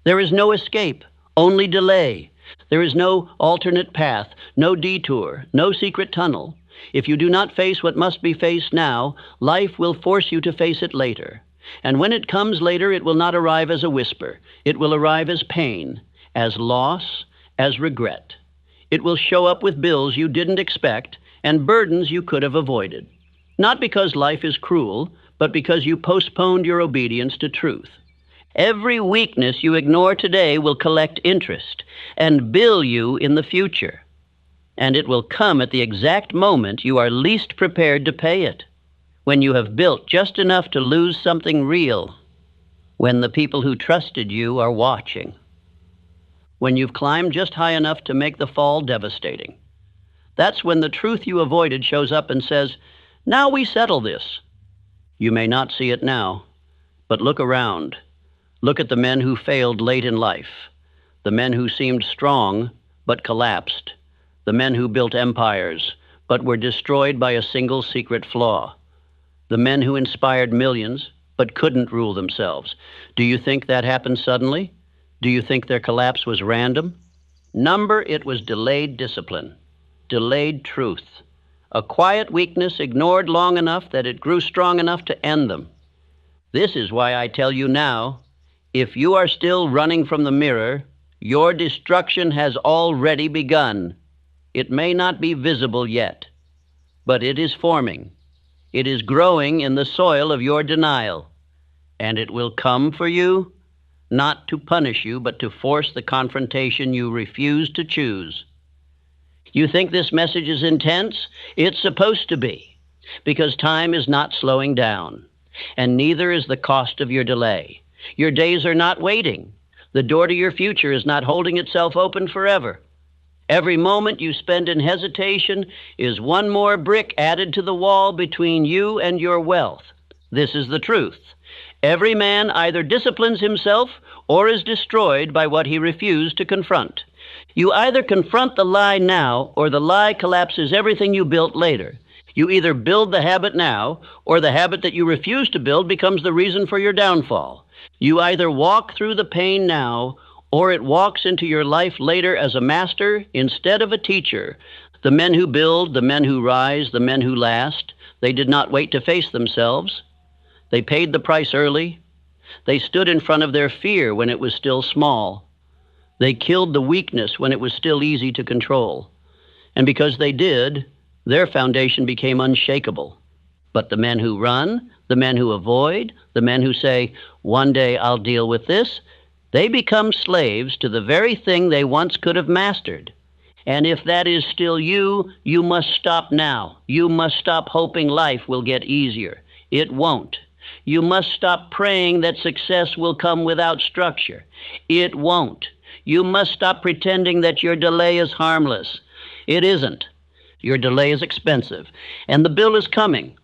There is no escape, only delay. There is no alternate path, no detour, no secret tunnel. If you do not face what must be faced now, life will force you to face it later. And when it comes later, it will not arrive as a whisper. It will arrive as pain, as loss, as regret. It will show up with bills you didn't expect and burdens you could have avoided. Not because life is cruel, but because you postponed your obedience to truth. Every weakness you ignore today will collect interest and bill you in the future. And it will come at the exact moment you are least prepared to pay it, when you have built just enough to lose something real, when the people who trusted you are watching, when you've climbed just high enough to make the fall devastating. That's when the truth you avoided shows up and says, now we settle this. You may not see it now, but look around. Look at the men who failed late in life, the men who seemed strong but collapsed, the men who built empires but were destroyed by a single secret flaw, the men who inspired millions but couldn't rule themselves. Do you think that happened suddenly? Do you think their collapse was random? Number, it was delayed discipline, delayed truth. A quiet weakness ignored long enough that it grew strong enough to end them. This is why I tell you now, if you are still running from the mirror, your destruction has already begun. It may not be visible yet, but it is forming. It is growing in the soil of your denial, and it will come for you, not to punish you, but to force the confrontation you refuse to choose. You think this message is intense? It's supposed to be, because time is not slowing down, and neither is the cost of your delay. Your days are not waiting. The door to your future is not holding itself open forever. Every moment you spend in hesitation is one more brick added to the wall between you and your wealth. This is the truth. Every man either disciplines himself or is destroyed by what he refused to confront. You either confront the lie now, or the lie collapses everything you built later. You either build the habit now, or the habit that you refuse to build becomes the reason for your downfall. You either walk through the pain now, or it walks into your life later as a master instead of a teacher. The men who build, the men who rise, the men who last, they did not wait to face themselves. They paid the price early. They stood in front of their fear when it was still small. They killed the weakness when it was still easy to control. And because they did, their foundation became unshakable. But the men who run, the men who avoid, the men who say, one day I'll deal with this, they become slaves to the very thing they once could have mastered. And if that is still you, you must stop now. You must stop hoping life will get easier. It won't. You must stop praying that success will come without structure. It won't. You must stop pretending that your delay is harmless. It isn't. Your delay is expensive, and the bill is coming.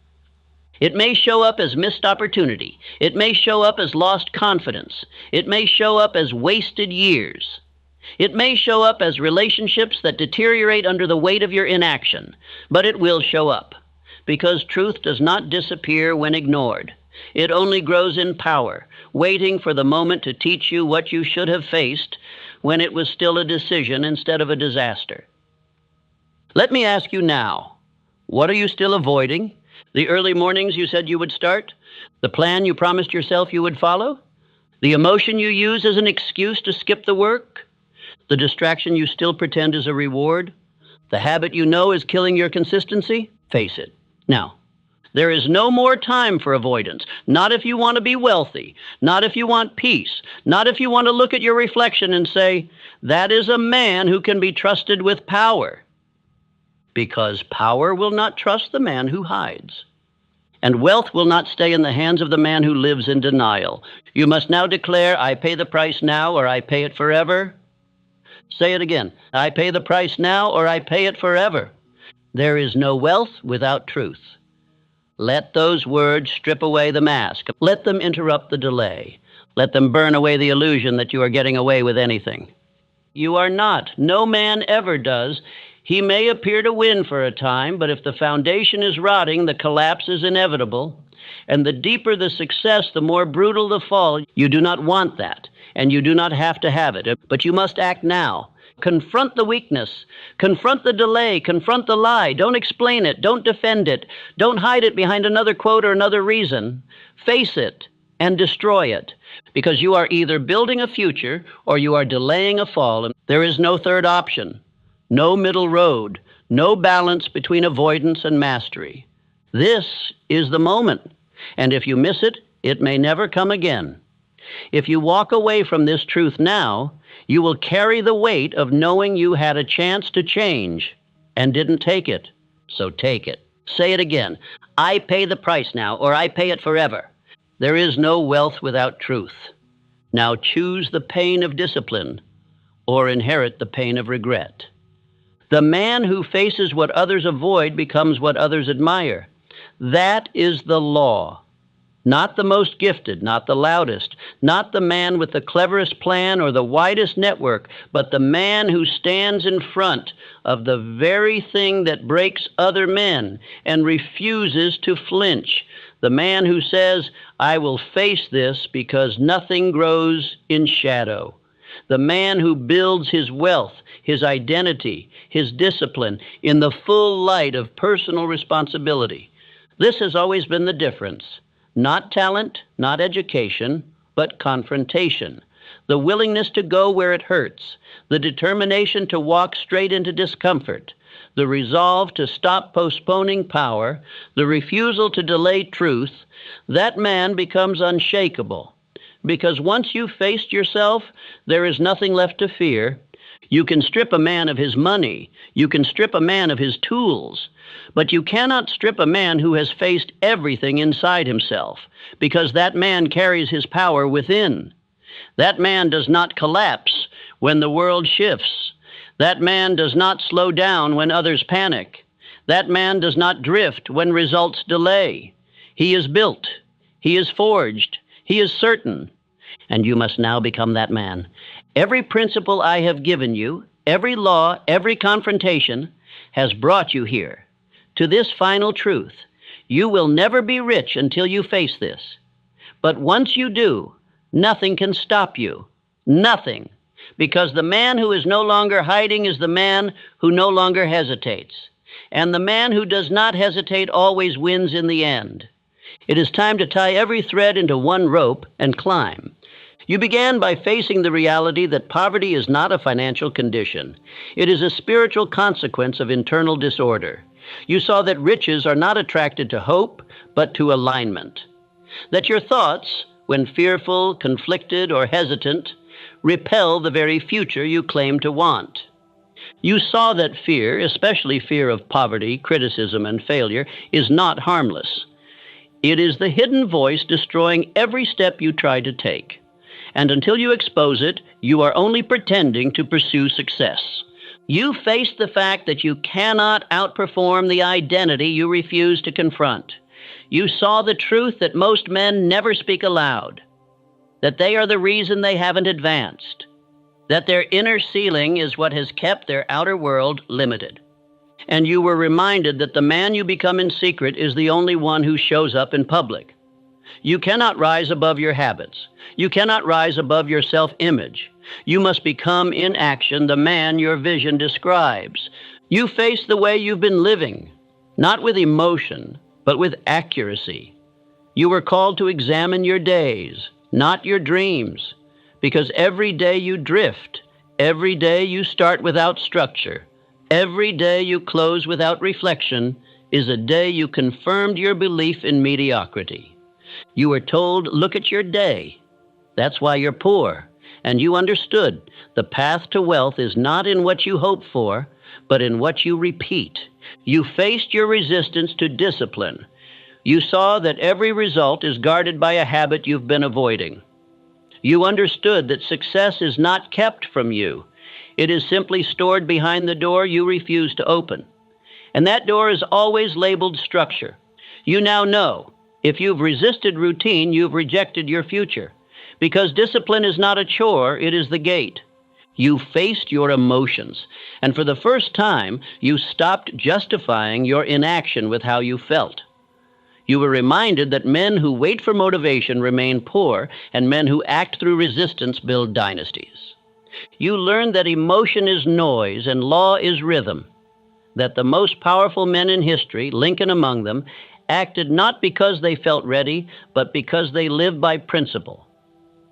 It may show up as missed opportunity. It may show up as lost confidence. It may show up as wasted years. It may show up as relationships that deteriorate under the weight of your inaction, but it will show up, because truth does not disappear when ignored. It only grows in power, waiting for the moment to teach you what you should have faced when it was still a decision instead of a disaster. Let me ask you now, what are you still avoiding? The early mornings you said you would start? The plan you promised yourself you would follow? The emotion you use as an excuse to skip the work? The distraction you still pretend is a reward? The habit you know is killing your consistency? Face it. Now, there is no more time for avoidance. Not if you want to be wealthy. Not if you want peace. Not if you want to look at your reflection and say, that is a man who can be trusted with power. Because power will not trust the man who hides. And wealth will not stay in the hands of the man who lives in denial. You must now declare, I pay the price now or I pay it forever. Say it again. I pay the price now or I pay it forever. There is no wealth without truth. Let those words strip away the mask. Let them interrupt the delay. Let them burn away the illusion that you are getting away with anything. You are not. No man ever does. He may appear to win for a time, but if the foundation is rotting, the collapse is inevitable. And the deeper the success, the more brutal the fall. You do not want that, and you do not have to have it, but you must act now. Confront the weakness. Confront the delay. Confront the lie. Don't explain it. Don't defend it. Don't hide it behind another quote or another reason. Face it and destroy it, because you are either building a future or you are delaying a fall, and there is no third option. No middle road, no balance between avoidance and mastery. This is the moment, and if you miss it, it may never come again. If you walk away from this truth now, you will carry the weight of knowing you had a chance to change and didn't take it. So take it. Say it again. I pay the price now, or I pay it forever. There is no wealth without truth. Now choose the pain of discipline or inherit the pain of regret. The man who faces what others avoid becomes what others admire. That is the law. Not the most gifted, not the loudest, not the man with the cleverest plan or the widest network, but the man who stands in front of the very thing that breaks other men and refuses to flinch. The man who says, I will face this because nothing grows in shadow. The man who builds his wealth, his identity, his discipline in the full light of personal responsibility. This has always been the difference. Not talent, not education, but confrontation. The willingness to go where it hurts. The determination to walk straight into discomfort. The resolve to stop postponing power. The refusal to delay truth. That man becomes unshakable. Because once you've faced yourself, there is nothing left to fear. You can strip a man of his money. You can strip a man of his tools. But you cannot strip a man who has faced everything inside himself, because that man carries his power within. That man does not collapse when the world shifts. That man does not slow down when others panic. That man does not drift when results delay. He is built. He is forged. He is certain. And you must now become that man. Every principle I have given you, every law, every confrontation has brought you here to this final truth. You will never be rich until you face this. But once you do, nothing can stop you. Nothing. Because the man who is no longer hiding is the man who no longer hesitates. And the man who does not hesitate always wins in the end. It is time to tie every thread into one rope and climb. You began by facing the reality that poverty is not a financial condition. It is a spiritual consequence of internal disorder. You saw that riches are not attracted to hope, but to alignment. That your thoughts, when fearful, conflicted, or hesitant, repel the very future you claim to want. You saw that fear, especially fear of poverty, criticism, and failure, is not harmless. It is the hidden voice destroying every step you try to take. And until you expose it, you are only pretending to pursue success. You face the fact that you cannot outperform the identity you refuse to confront. You saw the truth that most men never speak aloud, that they are the reason they haven't advanced, that their inner ceiling is what has kept their outer world limited. And you were reminded that the man you become in secret is the only one who shows up in public. You cannot rise above your habits. You cannot rise above your self-image. You must become in action the man your vision describes. You face the way you've been living, not with emotion, but with accuracy. You were called to examine your days, not your dreams, because every day you drift, every day you start without structure, every day you close without reflection is a day you confirmed your belief in mediocrity. You were told, look at your day. That's why you're poor. And you understood the path to wealth is not in what you hope for, but in what you repeat. You faced your resistance to discipline. You saw that every result is guarded by a habit you've been avoiding. You understood that success is not kept from you. It is simply stored behind the door you refuse to open. And that door is always labeled structure. You now know, if you've resisted routine, you've rejected your future. Because discipline is not a chore, it is the gate. You faced your emotions, and for the first time, you stopped justifying your inaction with how you felt. You were reminded that men who wait for motivation remain poor, and men who act through resistance build dynasties. You learned that emotion is noise and law is rhythm, that the most powerful men in history, Lincoln among them, acted not because they felt ready, but because they lived by principle.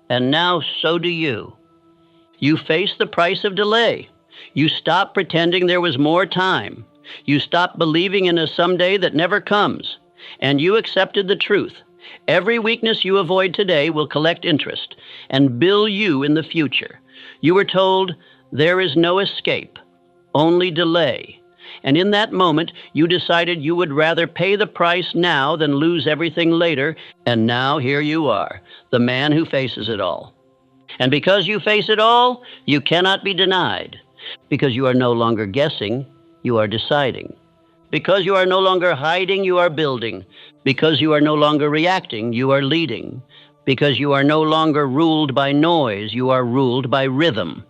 And now so do you. You face the price of delay. You stop pretending there was more time. You stop believing in a someday that never comes. And you accepted the truth. Every weakness you avoid today will collect interest and bill you in the future. You were told, there is no escape, only delay. And in that moment, you decided you would rather pay the price now than lose everything later. And now here you are, the man who faces it all. And because you face it all, you cannot be denied. Because you are no longer guessing, you are deciding. Because you are no longer hiding, you are building. Because you are no longer reacting, you are leading. Because you are no longer ruled by noise, you are ruled by rhythm.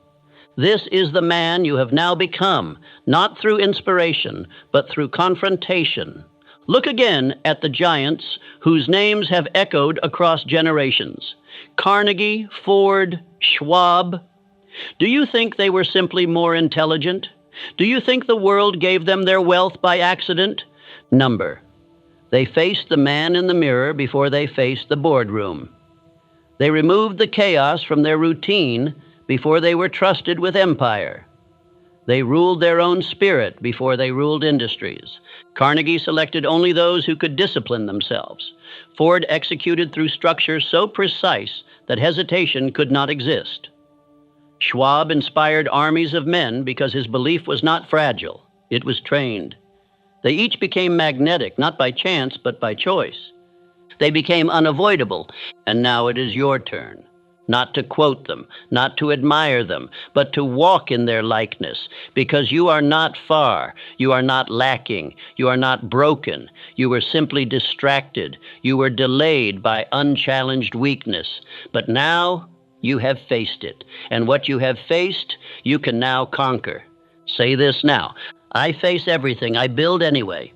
This is the man you have now become, not through inspiration, but through confrontation. Look again at the giants whose names have echoed across generations. Carnegie, Ford, Schwab. Do you think they were simply more intelligent? Do you think the world gave them their wealth by accident? Number. They faced the man in the mirror before they faced the boardroom. They removed the chaos from their routine before they were trusted with empire. They ruled their own spirit before they ruled industries. Carnegie selected only those who could discipline themselves. Ford executed through structure so precise that hesitation could not exist. Schwab inspired armies of men because his belief was not fragile, it was trained. They each became magnetic, not by chance, but by choice. They became unavoidable, and now it is your turn. Not to quote them, not to admire them, but to walk in their likeness, because you are not far, you are not lacking, you are not broken, you were simply distracted, you were delayed by unchallenged weakness. But now you have faced it, and what you have faced, you can now conquer. Say this now, I face everything, I build anyway.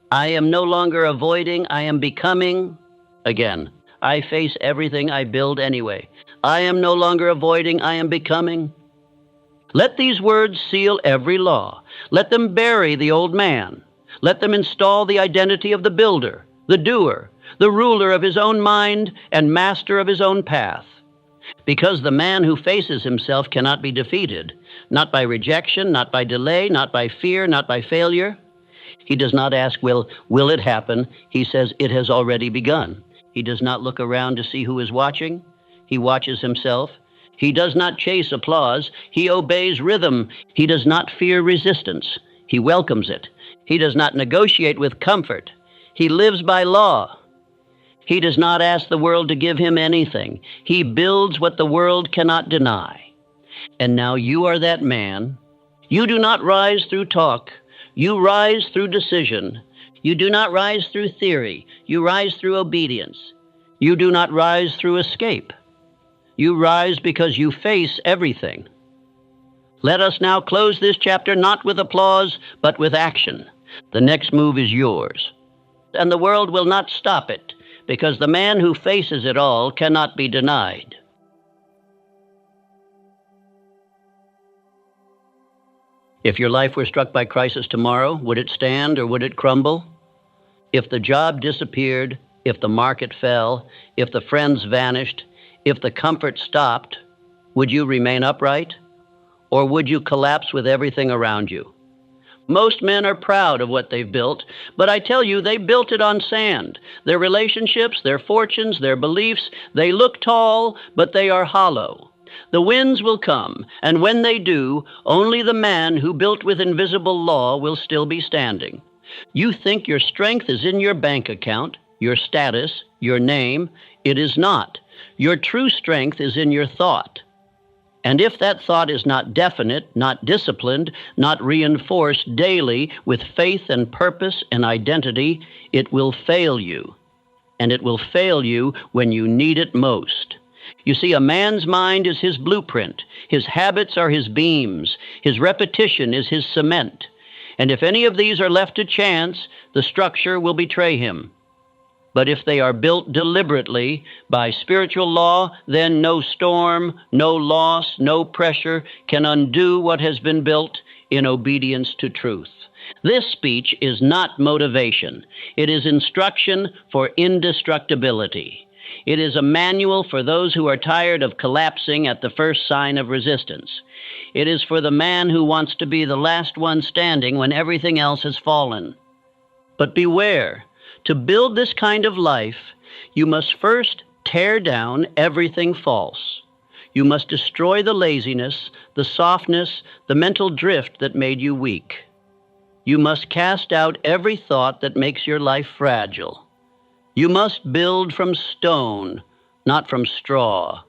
I am no longer avoiding, I am becoming. Again. I face everything, I build anyway. I am no longer avoiding, I am becoming. Let these words seal every law. Let them bury the old man. Let them install the identity of the builder, the doer, the ruler of his own mind and master of his own path. Because the man who faces himself cannot be defeated, not by rejection, not by delay, not by fear, not by failure. He does not ask, will it happen? He says, it has already begun. He does not look around to see who is watching. He watches himself. He does not chase applause. He obeys rhythm. He does not fear resistance. He welcomes it. He does not negotiate with comfort. He lives by law. He does not ask the world to give him anything. He builds what the world cannot deny. And now you are that man. You do not rise through talk. You rise through decision. You do not rise through theory. You rise through obedience. You do not rise through escape. You rise because you face everything. Let us now close this chapter not with applause, but with action. The next move is yours. And the world will not stop it, because the man who faces it all cannot be denied. If your life were struck by crisis tomorrow, would it stand or would it crumble? If the job disappeared, if the market fell, if the friends vanished, if the comfort stopped, would you remain upright? Or would you collapse with everything around you? Most men are proud of what they've built, but I tell you, they built it on sand. Their relationships, their fortunes, their beliefs, they look tall, but they are hollow. The winds will come, and when they do, only the man who built with invisible law will still be standing. You think your strength is in your bank account, your status, your name. It is not. Your true strength is in your thought. And if that thought is not definite, not disciplined, not reinforced daily with faith and purpose and identity, it will fail you. And it will fail you when you need it most. You see, a man's mind is his blueprint. His habits are his beams. His repetition is his cement. And if any of these are left to chance, the structure will betray him. But if they are built deliberately by spiritual law, then no storm, no loss, no pressure can undo what has been built in obedience to truth. This speech is not motivation. It is instruction for indestructibility. It is a manual for those who are tired of collapsing at the first sign of resistance. It is for the man who wants to be the last one standing when everything else has fallen. But beware. To build this kind of life, you must first tear down everything false. You must destroy the laziness, the softness, the mental drift that made you weak. You must cast out every thought that makes your life fragile. You must build from stone, not from straw.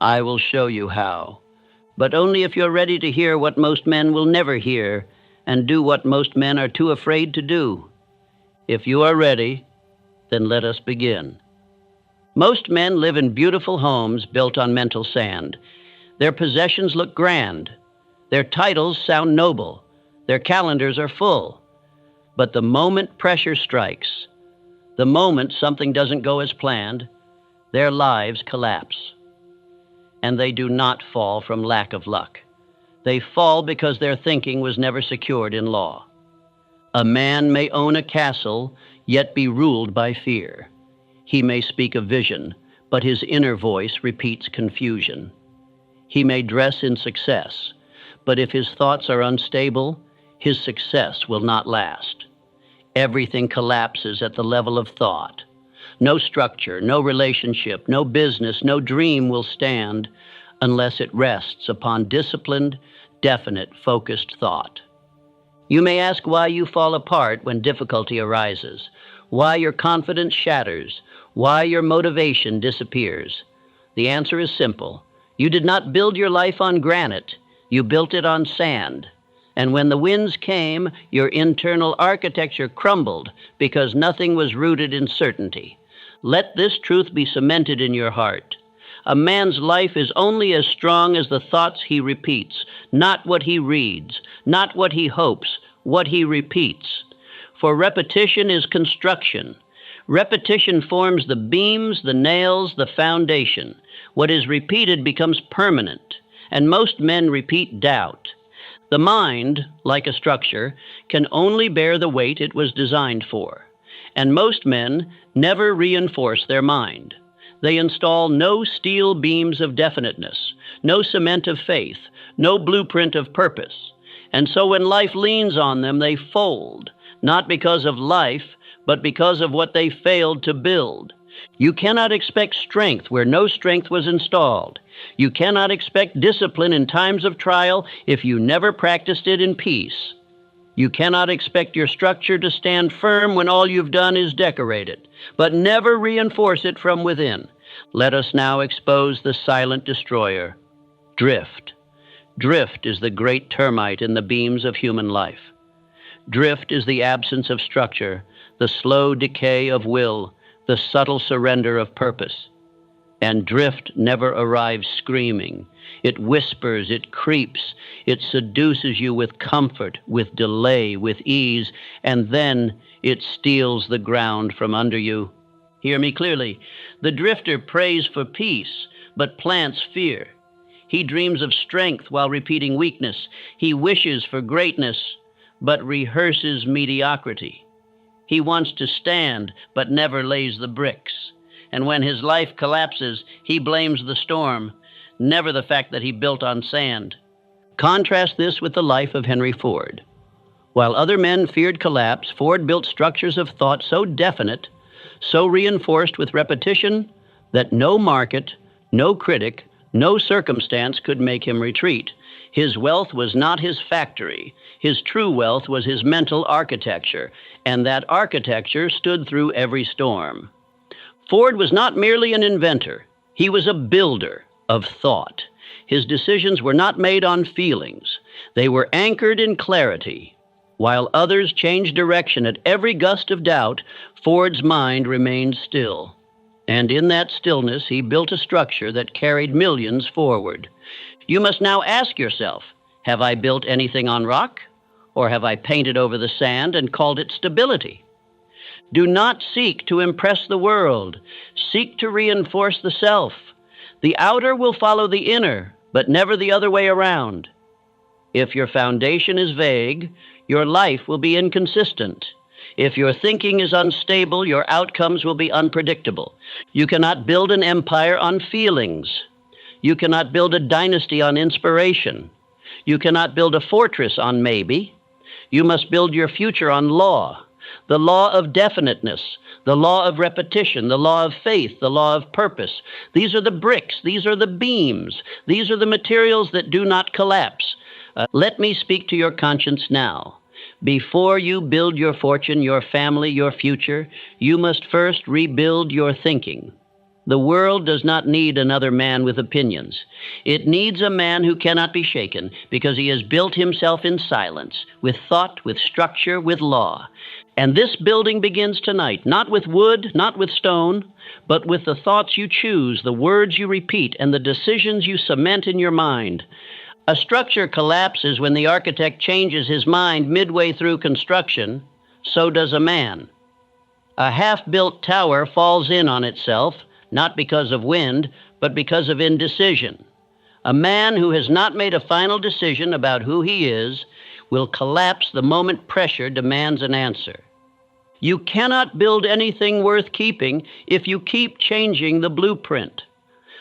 I will show you how. But only if you're ready to hear what most men will never hear and do what most men are too afraid to do. If you are ready, then let us begin. Most men live in beautiful homes built on mental sand. Their possessions look grand. Their titles sound noble. Their calendars are full. But the moment pressure strikes, the moment something doesn't go as planned, their lives collapse. And they do not fall from lack of luck. They fall because their thinking was never secured in law. A man may own a castle, yet be ruled by fear. He may speak a vision, but his inner voice repeats confusion. He may dress in success, but if his thoughts are unstable, his success will not last. Everything collapses at the level of thought. No structure, no relationship, no business, no dream will stand unless it rests upon disciplined, definite, focused thought. You may ask why you fall apart when difficulty arises, why your confidence shatters, why your motivation disappears. The answer is simple. You did not build your life on granite. You built it on sand. And when the winds came, your internal architecture crumbled because nothing was rooted in certainty. Let this truth be cemented in your heart. A man's life is only as strong as the thoughts he repeats, not what he reads, not what he hopes, what he repeats. For repetition is construction. Repetition forms the beams, the nails, the foundation. What is repeated becomes permanent, and most men repeat doubt. The mind, like a structure, can only bear the weight it was designed for, and most men never reinforce their mind. They install no steel beams of definiteness, no cement of faith, no blueprint of purpose. And so when life leans on them, they fold, not because of life, but because of what they failed to build. You cannot expect strength where no strength was installed. You cannot expect discipline in times of trial if you never practiced it in peace. You cannot expect your structure to stand firm when all you've done is decorate it, but never reinforce it from within. Let us now expose the silent destroyer, drift. Drift is the great termite in the beams of human life. Drift is the absence of structure, the slow decay of will, the subtle surrender of purpose. And drift never arrives screaming. It whispers, it creeps, it seduces you with comfort, with delay, with ease, and then it steals the ground from under you. Hear me clearly. The drifter prays for peace, but plants fear. He dreams of strength while repeating weakness. He wishes for greatness, but rehearses mediocrity. He wants to stand, but never lays the bricks. And when his life collapses, he blames the storm, never the fact that he built on sand. Contrast this with the life of Henry Ford. While other men feared collapse, Ford built structures of thought so definite, so reinforced with repetition, that no market, no critic, no circumstance could make him retreat. His wealth was not his factory. His true wealth was his mental architecture, and that architecture stood through every storm. Ford was not merely an inventor. He was a builder of thought. His decisions were not made on feelings. They were anchored in clarity. While others changed direction at every gust of doubt, Ford's mind remained still. And in that stillness, he built a structure that carried millions forward. You must now ask yourself, have I built anything on rock? Or have I painted over the sand and called it stability? Do not seek to impress the world. Seek to reinforce the self. The outer will follow the inner, but never the other way around. If your foundation is vague, your life will be inconsistent. If your thinking is unstable, your outcomes will be unpredictable. You cannot build an empire on feelings. You cannot build a dynasty on inspiration. You cannot build a fortress on maybe. You must build your future on law. The law of definiteness, the law of repetition, the law of faith, the law of purpose. These are the bricks, these are the beams, these are the materials that do not collapse. Let me speak to your conscience now. Before you build your fortune, your family, your future, you must first rebuild your thinking. The world does not need another man with opinions. It needs a man who cannot be shaken because he has built himself in silence, with thought, with structure, with law. And this building begins tonight, not with wood, not with stone, but with the thoughts you choose, the words you repeat, and the decisions you cement in your mind. A structure collapses when the architect changes his mind midway through construction. So does a man. A half-built tower falls in on itself, not because of wind, but because of indecision. A man who has not made a final decision about who he is will collapse the moment pressure demands an answer. You cannot build anything worth keeping if you keep changing the blueprint.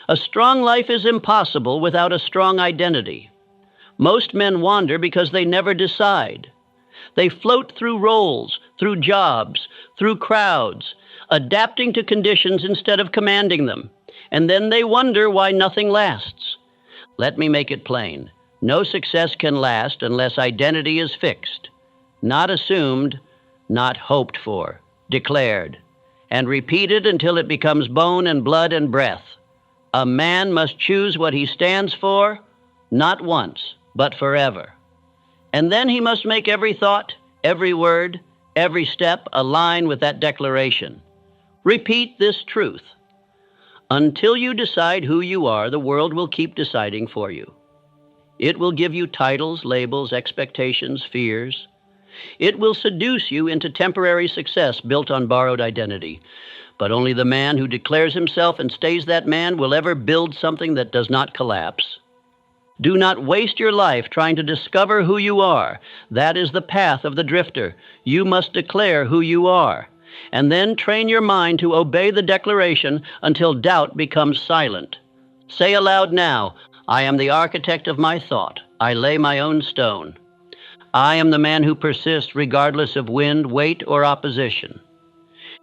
A strong life is impossible without a strong identity. Most men wander because they never decide. They float through roles, through jobs, through crowds, adapting to conditions instead of commanding them, and then they wonder why nothing lasts. Let me make it plain. No success can last unless identity is fixed, not assumed, not hoped for, declared, and repeated until it becomes bone and blood and breath. A man must choose what he stands for, not once, but forever. And then he must make every thought, every word, every step align with that declaration. Repeat this truth. Until you decide who you are, the world will keep deciding for you. It will give you titles, labels, expectations, fears. It will seduce you into temporary success built on borrowed identity. But only the man who declares himself and stays that man will ever build something that does not collapse. Do not waste your life trying to discover who you are. That is the path of the drifter. You must declare who you are. And then train your mind to obey the declaration until doubt becomes silent. Say aloud now, I am the architect of my thought. I lay my own stone. I am the man who persists regardless of wind, weight, or opposition.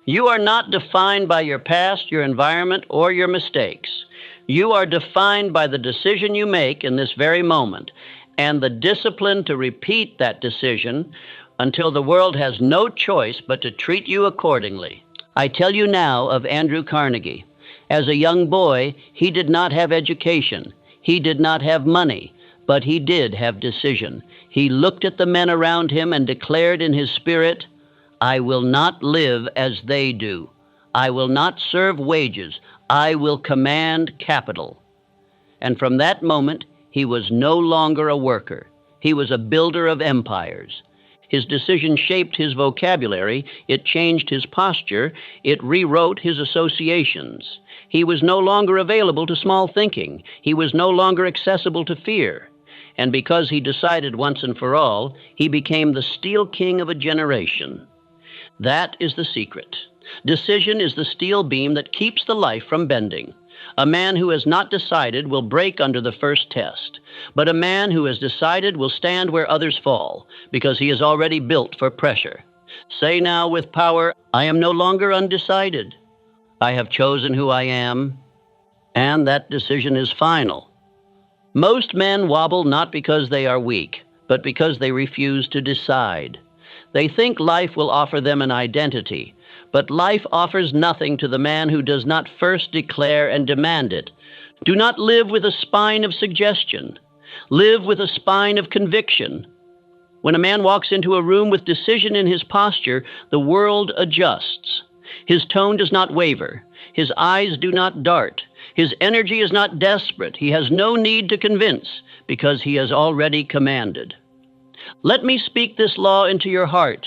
You are not defined by your past, your environment, or your mistakes. You are defined by the decision you make in this very moment and the discipline to repeat that decision until the world has no choice but to treat you accordingly. I tell you now of Andrew Carnegie. As a young boy, he did not have education. He did not have money, but he did have decision. He looked at the men around him and declared in his spirit, "I will not live as they do. I will not serve wages. I will command capital." And from that moment, he was no longer a worker. He was a builder of empires. His decision shaped his vocabulary. It changed his posture. It rewrote his associations. He was no longer available to small thinking. He was no longer accessible to fear. And because he decided once and for all, he became the steel king of a generation. That is the secret. Decision is the steel beam that keeps the life from bending. A man who has not decided will break under the first test, but a man who has decided will stand where others fall, because he is already built for pressure. Say now with power, "I am no longer undecided. I have chosen who I am," and that decision is final. Most men wobble not because they are weak, but because they refuse to decide. They think life will offer them an identity, but life offers nothing to the man who does not first declare and demand it. Do not live with a spine of suggestion. Live with a spine of conviction. When a man walks into a room with decision in his posture, the world adjusts. His tone does not waver. His eyes do not dart. His energy is not desperate. He has no need to convince, because he has already commanded. Let me speak this law into your heart.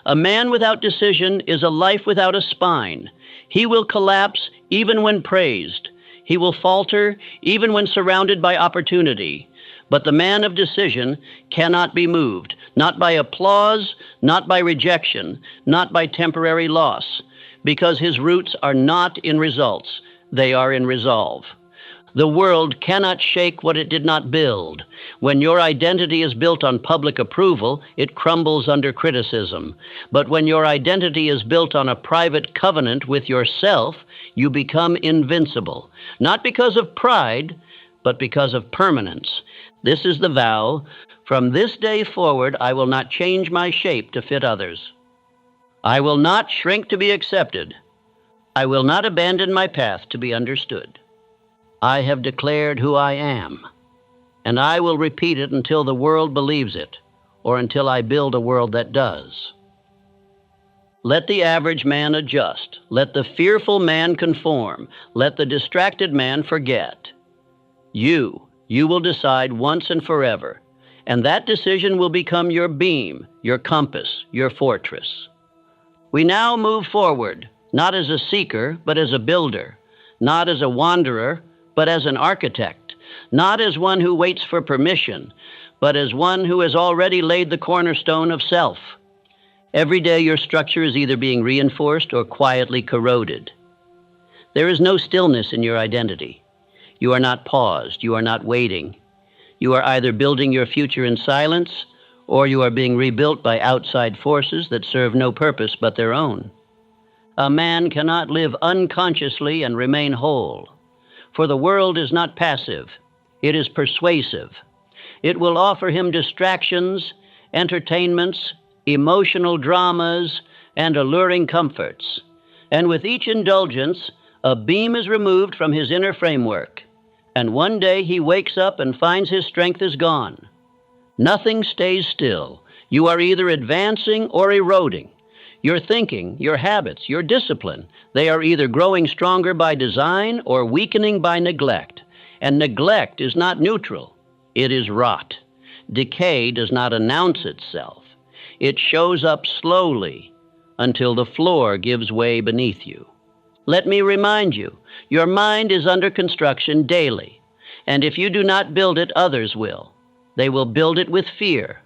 A man without decision is a life without a spine. He will collapse even when praised. He will falter even when surrounded by opportunity. But the man of decision cannot be moved, not by applause, not by rejection, not by temporary loss, because his roots are not in results, they are in resolve. The world cannot shake what it did not build. When your identity is built on public approval, it crumbles under criticism. But when your identity is built on a private covenant with yourself, you become invincible, not because of pride, but because of permanence. This is the vow: from this day forward, I will not change my shape to fit others. I will not shrink to be accepted. I will not abandon my path to be understood. I have declared who I am, and I will repeat it until the world believes it, or until I build a world that does. Let the average man adjust. Let the fearful man conform. Let the distracted man forget. You will decide once and forever, and that decision will become your beam, your compass, your fortress. We now move forward, not as a seeker, but as a builder, not as a wanderer, but as an architect, not as one who waits for permission, but as one who has already laid the cornerstone of self. Every day your structure is either being reinforced or quietly corroded. There is no stillness in your identity. You are not paused. You are not waiting. You are either building your future in silence, or you are being rebuilt by outside forces that serve no purpose but their own. A man cannot live unconsciously and remain whole. For the world is not passive, it is persuasive. It will offer him distractions, entertainments, emotional dramas, and alluring comforts. And with each indulgence, a beam is removed from his inner framework. And one day he wakes up and finds his strength is gone. Nothing stays still. You are either advancing or eroding. Your thinking, your habits, your discipline, they are either growing stronger by design or weakening by neglect. And neglect is not neutral. It is rot. Decay does not announce itself. It shows up slowly until the floor gives way beneath you. Let me remind you, your mind is under construction daily. And if you do not build it, others will. They will build it with fear,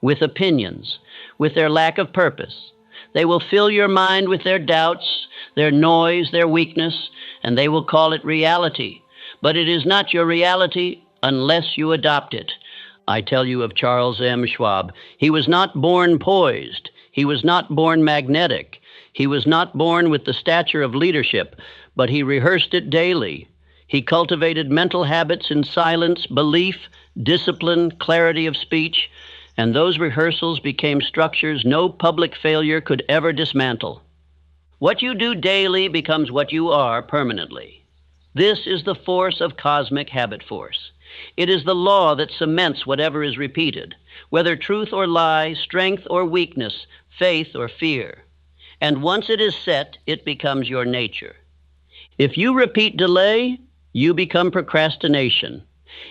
with opinions, with their lack of purpose. They will fill your mind with their doubts, their noise, their weakness, and they will call it reality. But it is not your reality unless you adopt it. I tell you of Charles M. Schwab. He was not born poised. He was not born magnetic. He was not born with the stature of leadership, but he rehearsed it daily. He cultivated mental habits in silence, belief, discipline, clarity of speech, and those rehearsals became structures no public failure could ever dismantle. What you do daily becomes what you are permanently. This is the force of cosmic habit force. It is the law that cements whatever is repeated, whether truth or lie, strength or weakness, faith or fear. And once it is set, it becomes your nature. If you repeat delay, you become procrastination.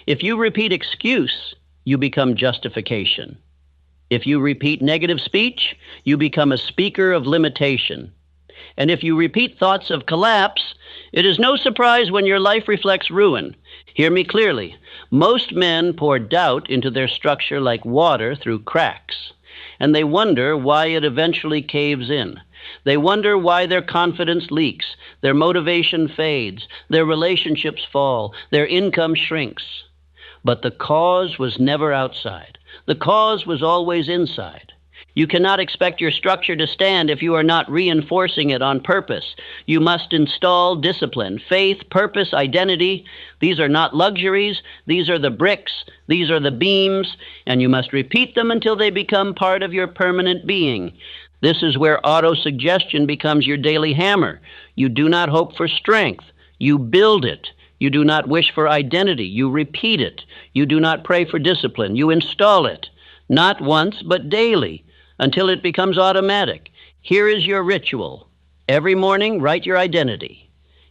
If you repeat excuse, you become justification. If you repeat negative speech, you become a speaker of limitation. And if you repeat thoughts of collapse, it is no surprise when your life reflects ruin. Hear me clearly. Most men pour doubt into their structure like water through cracks, and they wonder why it eventually caves in. They wonder why their confidence leaks, their motivation fades, their relationships fall, their income shrinks. But the cause was never outside. The cause was always inside. You cannot expect your structure to stand if you are not reinforcing it on purpose. You must install discipline, faith, purpose, identity. These are not luxuries. These are the bricks. These are the beams. And you must repeat them until they become part of your permanent being. This is where autosuggestion becomes your daily hammer. You do not hope for strength. You build it. You do not wish for identity. You repeat it. You do not pray for discipline. You install it. Not once, but daily, until it becomes automatic. Here is your ritual. Every morning, write your identity.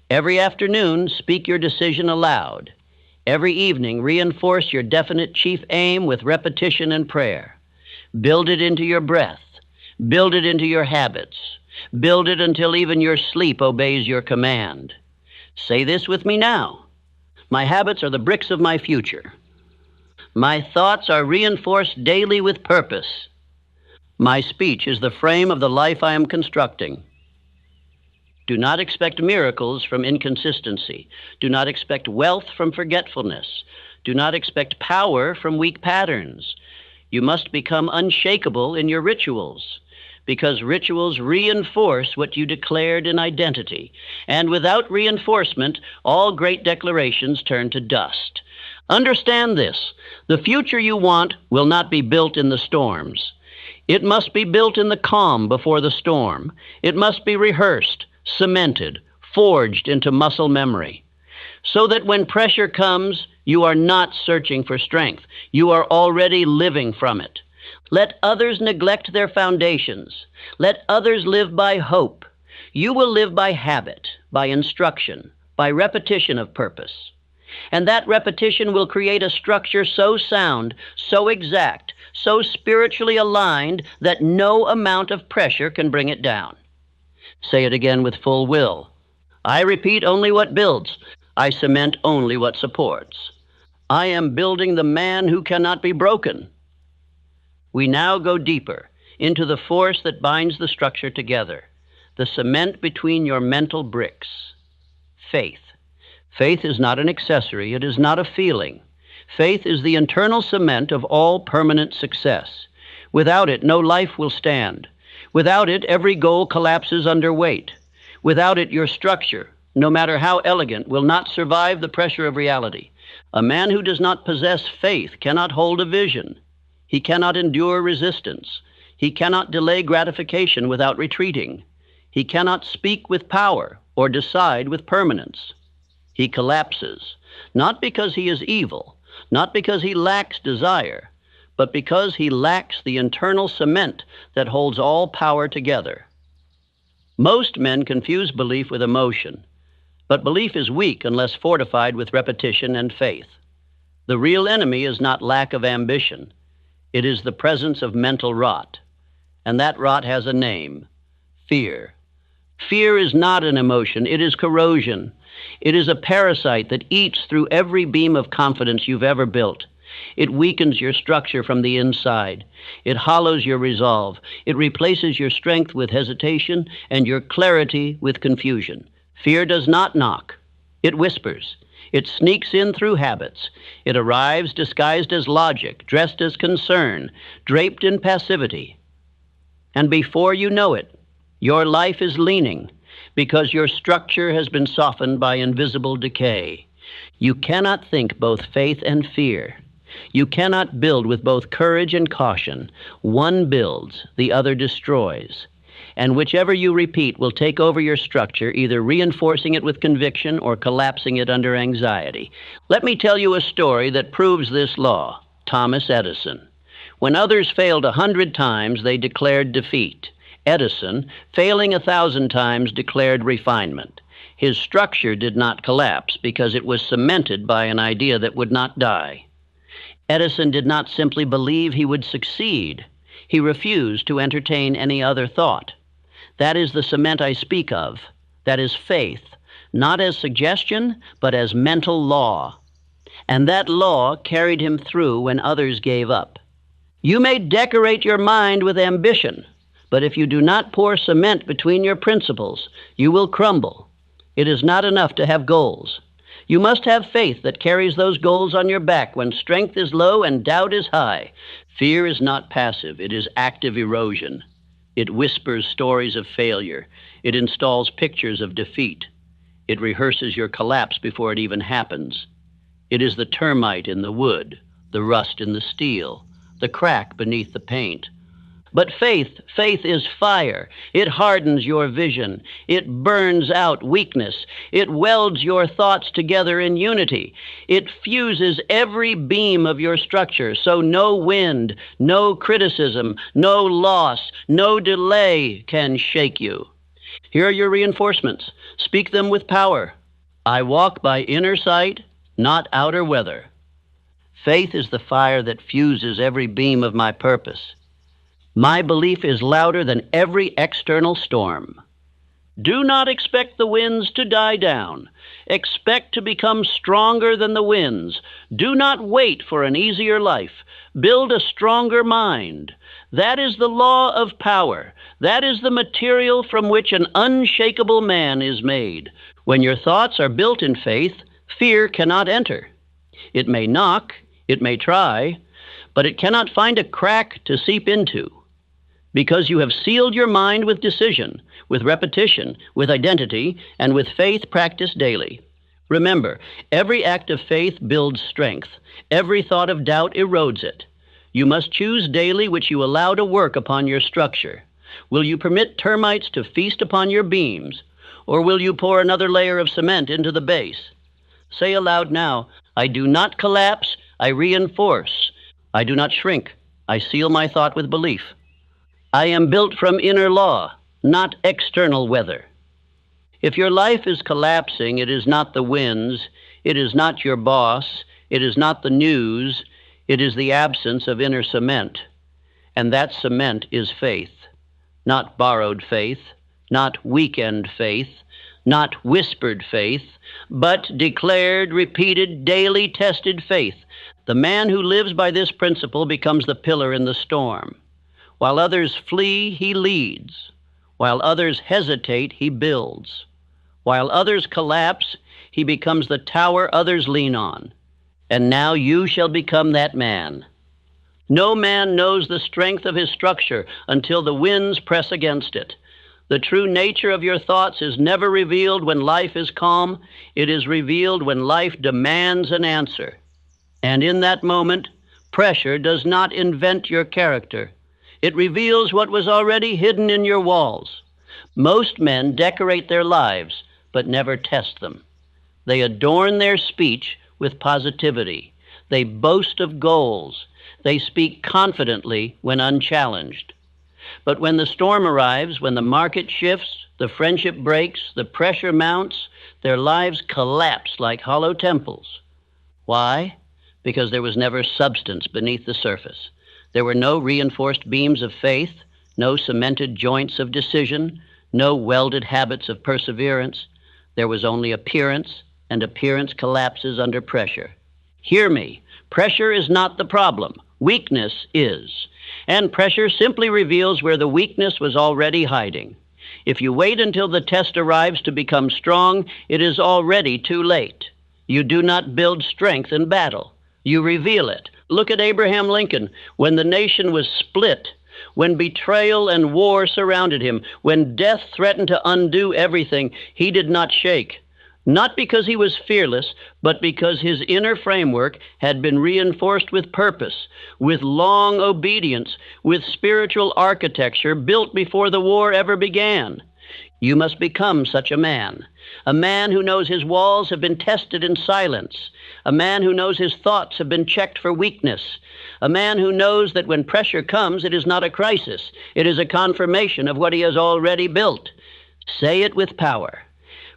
Every afternoon, speak your decision aloud. Every evening, reinforce your definite chief aim with repetition and prayer. Build it into your breath. Build it into your habits. Build it until even your sleep obeys your command. Say this with me now. My habits are the bricks of my future. My thoughts are reinforced daily with purpose. My speech is the frame of the life I am constructing. Do not expect miracles from inconsistency. Do not expect wealth from forgetfulness. Do not expect power from weak patterns. You must become unshakable in your rituals, because rituals reinforce what you declared in identity. And without reinforcement, all great declarations turn to dust. Understand this. The future you want will not be built in the storms. It must be built in the calm before the storm. It must be rehearsed, cemented, forged into muscle memory, so that when pressure comes, you are not searching for strength. You are already living from it. Let others neglect their foundations. Let others live by hope. You will live by habit, by instruction, by repetition of purpose. And that repetition will create a structure so sound, so exact, so spiritually aligned that no amount of pressure can bring it down. Say it again with full will. I repeat only what builds. I cement only what supports. I am building the man who cannot be broken. We now go deeper into the force that binds the structure together, the cement between your mental bricks. Faith. Faith is not an accessory. It is not a feeling. Faith is the internal cement of all permanent success. Without it, no life will stand. Without it, every goal collapses under weight. Without it, your structure, no matter how elegant, will not survive the pressure of reality. A man who does not possess faith cannot hold a vision. He cannot endure resistance. He cannot delay gratification without retreating. He cannot speak with power or decide with permanence. He collapses, not because he is evil, not because he lacks desire, but because he lacks the internal cement that holds all power together. Most men confuse belief with emotion, but belief is weak unless fortified with repetition and faith. The real enemy is not lack of ambition. It is the presence of mental rot, and that rot has a name: fear. Fear is not an emotion, it is corrosion. It is a parasite that eats through every beam of confidence you've ever built. It weakens your structure from the inside. It hollows your resolve. It replaces your strength with hesitation and your clarity with confusion. Fear does not knock. It whispers. It sneaks in through habits. It arrives disguised as logic, dressed as concern, draped in passivity. And before you know it, Your life is leaning because your structure has been softened by invisible decay. You cannot think both faith and fear. You cannot build with both courage and caution. One builds, the other destroys. And whichever you repeat will take over your structure, either reinforcing it with conviction or collapsing it under anxiety. Let me tell you a story that proves this law. Thomas Edison. When others failed 100 times, they declared defeat. Edison, failing 1,000 times, declared refinement. His structure did not collapse because it was cemented by an idea that would not die. Edison did not simply believe he would succeed. He refused to entertain any other thought. That is the cement I speak of. That is faith, not as suggestion, but as mental law. And that law carried him through when others gave up. You may decorate your mind with ambition, but if you do not pour cement between your principles, you will crumble. It is not enough to have goals. You must have faith that carries those goals on your back when strength is low and doubt is high. Fear is not passive. It is active erosion. It whispers stories of failure. It installs pictures of defeat. It rehearses your collapse before it even happens. It is the termite in the wood, the rust in the steel, the crack beneath the paint. But faith is fire. It hardens your vision. It burns out weakness. It welds your thoughts together in unity. It fuses every beam of your structure, so no wind, no criticism, no loss, no delay can shake you. Here are your reinforcements. Speak them with power. I walk by inner sight, not outer weather. Faith is the fire that fuses every beam of my purpose. My belief is louder than every external storm. Do not expect the winds to die down. Expect to become stronger than the winds. Do not wait for an easier life. Build a stronger mind. That is the law of power. That is the material from which an unshakable man is made. When your thoughts are built in faith, fear cannot enter. It may knock, it may try, but it cannot find a crack to seep into. Because you have sealed your mind with decision, with repetition, with identity, and with faith practiced daily. Remember, every act of faith builds strength. Every thought of doubt erodes it. You must choose daily which you allow to work upon your structure. Will you permit termites to feast upon your beams, or will you pour another layer of cement into the base? Say aloud now, I do not collapse, I reinforce. I do not shrink, I seal my thought with belief. I am built from inner law, not external weather. If your life is collapsing, it is not the winds, it is not your boss, it is not the news, it is the absence of inner cement. And that cement is faith, not borrowed faith, not weekend faith, not whispered faith, but declared, repeated, daily tested faith. The man who lives by this principle becomes the pillar in the storm. While others flee, he leads. While others hesitate, he builds. While others collapse, he becomes the tower others lean on. And now you shall become that man. No man knows the strength of his structure until the winds press against it. The true nature of your thoughts is never revealed when life is calm. It is revealed when life demands an answer. And in that moment, pressure does not invent your character. It reveals what was already hidden in your walls. Most men decorate their lives, but never test them. They adorn their speech with positivity. They boast of goals. They speak confidently when unchallenged. But when the storm arrives, when the market shifts, the friendship breaks, the pressure mounts, their lives collapse like hollow temples. Why? Because there was never substance beneath the surface. There were no reinforced beams of faith, no cemented joints of decision, no welded habits of perseverance. There was only appearance, and appearance collapses under pressure. Hear me, pressure is not the problem. Weakness is. And pressure simply reveals where the weakness was already hiding. If you wait until the test arrives to become strong, it is already too late. You do not build strength in battle. You reveal it. Look at Abraham Lincoln. When the nation was split, When betrayal and war surrounded him, when death threatened to undo everything, he did not shake. Not because he was fearless, but because his inner framework had been reinforced with purpose, with long obedience, with spiritual architecture built before the war ever began. You must become such a man who knows his walls have been tested in silence, a man who knows his thoughts have been checked for weakness, a man who knows that when pressure comes, it is not a crisis, it is a confirmation of what he has already built. Say it with power.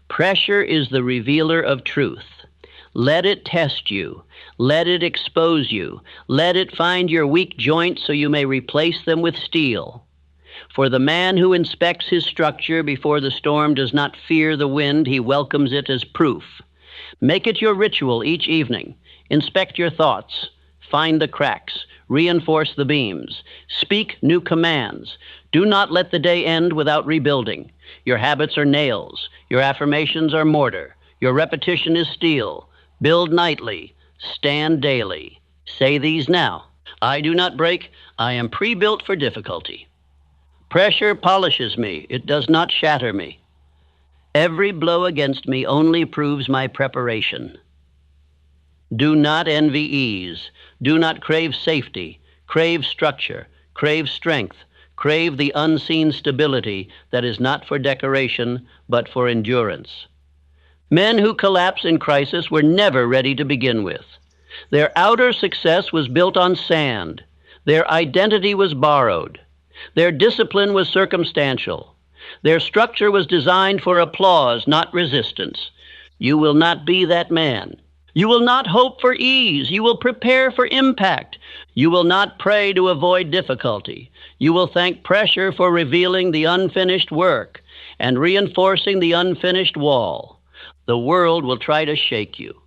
Pressure is the revealer of truth. Let it test you. Let it expose you. Let it find your weak joints so you may replace them with steel. For the man who inspects his structure before the storm does not fear the wind, he welcomes it as proof. Make it your ritual each evening. Inspect your thoughts. Find the cracks. Reinforce the beams. Speak new commands. Do not let the day end without rebuilding. Your habits are nails. Your affirmations are mortar. Your repetition is steel. Build nightly. Stand daily. Say these now. I do not break. I am pre-built for difficulty. Pressure polishes me. It does not shatter me. Every blow against me only proves my preparation. Do not envy ease. Do not crave safety. Crave structure. Crave strength. Crave the unseen stability that is not for decoration, but for endurance. Men who collapse in crisis were never ready to begin with. Their outer success was built on sand. Their identity was borrowed. Their discipline was circumstantial. Their structure was designed for applause, not resistance. You will not be that man. You will not hope for ease. You will prepare for impact. You will not pray to avoid difficulty. You will thank pressure for revealing the unfinished work and reinforcing the unfinished wall. The world will try to shake you.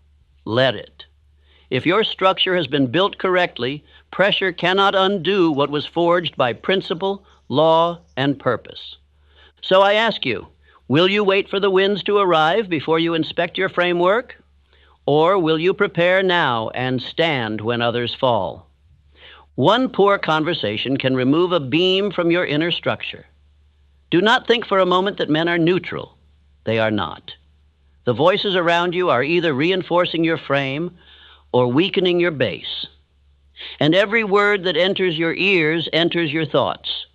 Let it. If your structure has been built correctly, pressure cannot undo what was forged by principle, law, and purpose. So I ask you, will you wait for the winds to arrive before you inspect your framework? Or will you prepare now and stand when others fall? One poor conversation can remove a beam from your inner structure. Do not think for a moment that men are neutral. They are not. The voices around you are either reinforcing your frame or weakening your base. And every word that enters your ears enters your thoughts.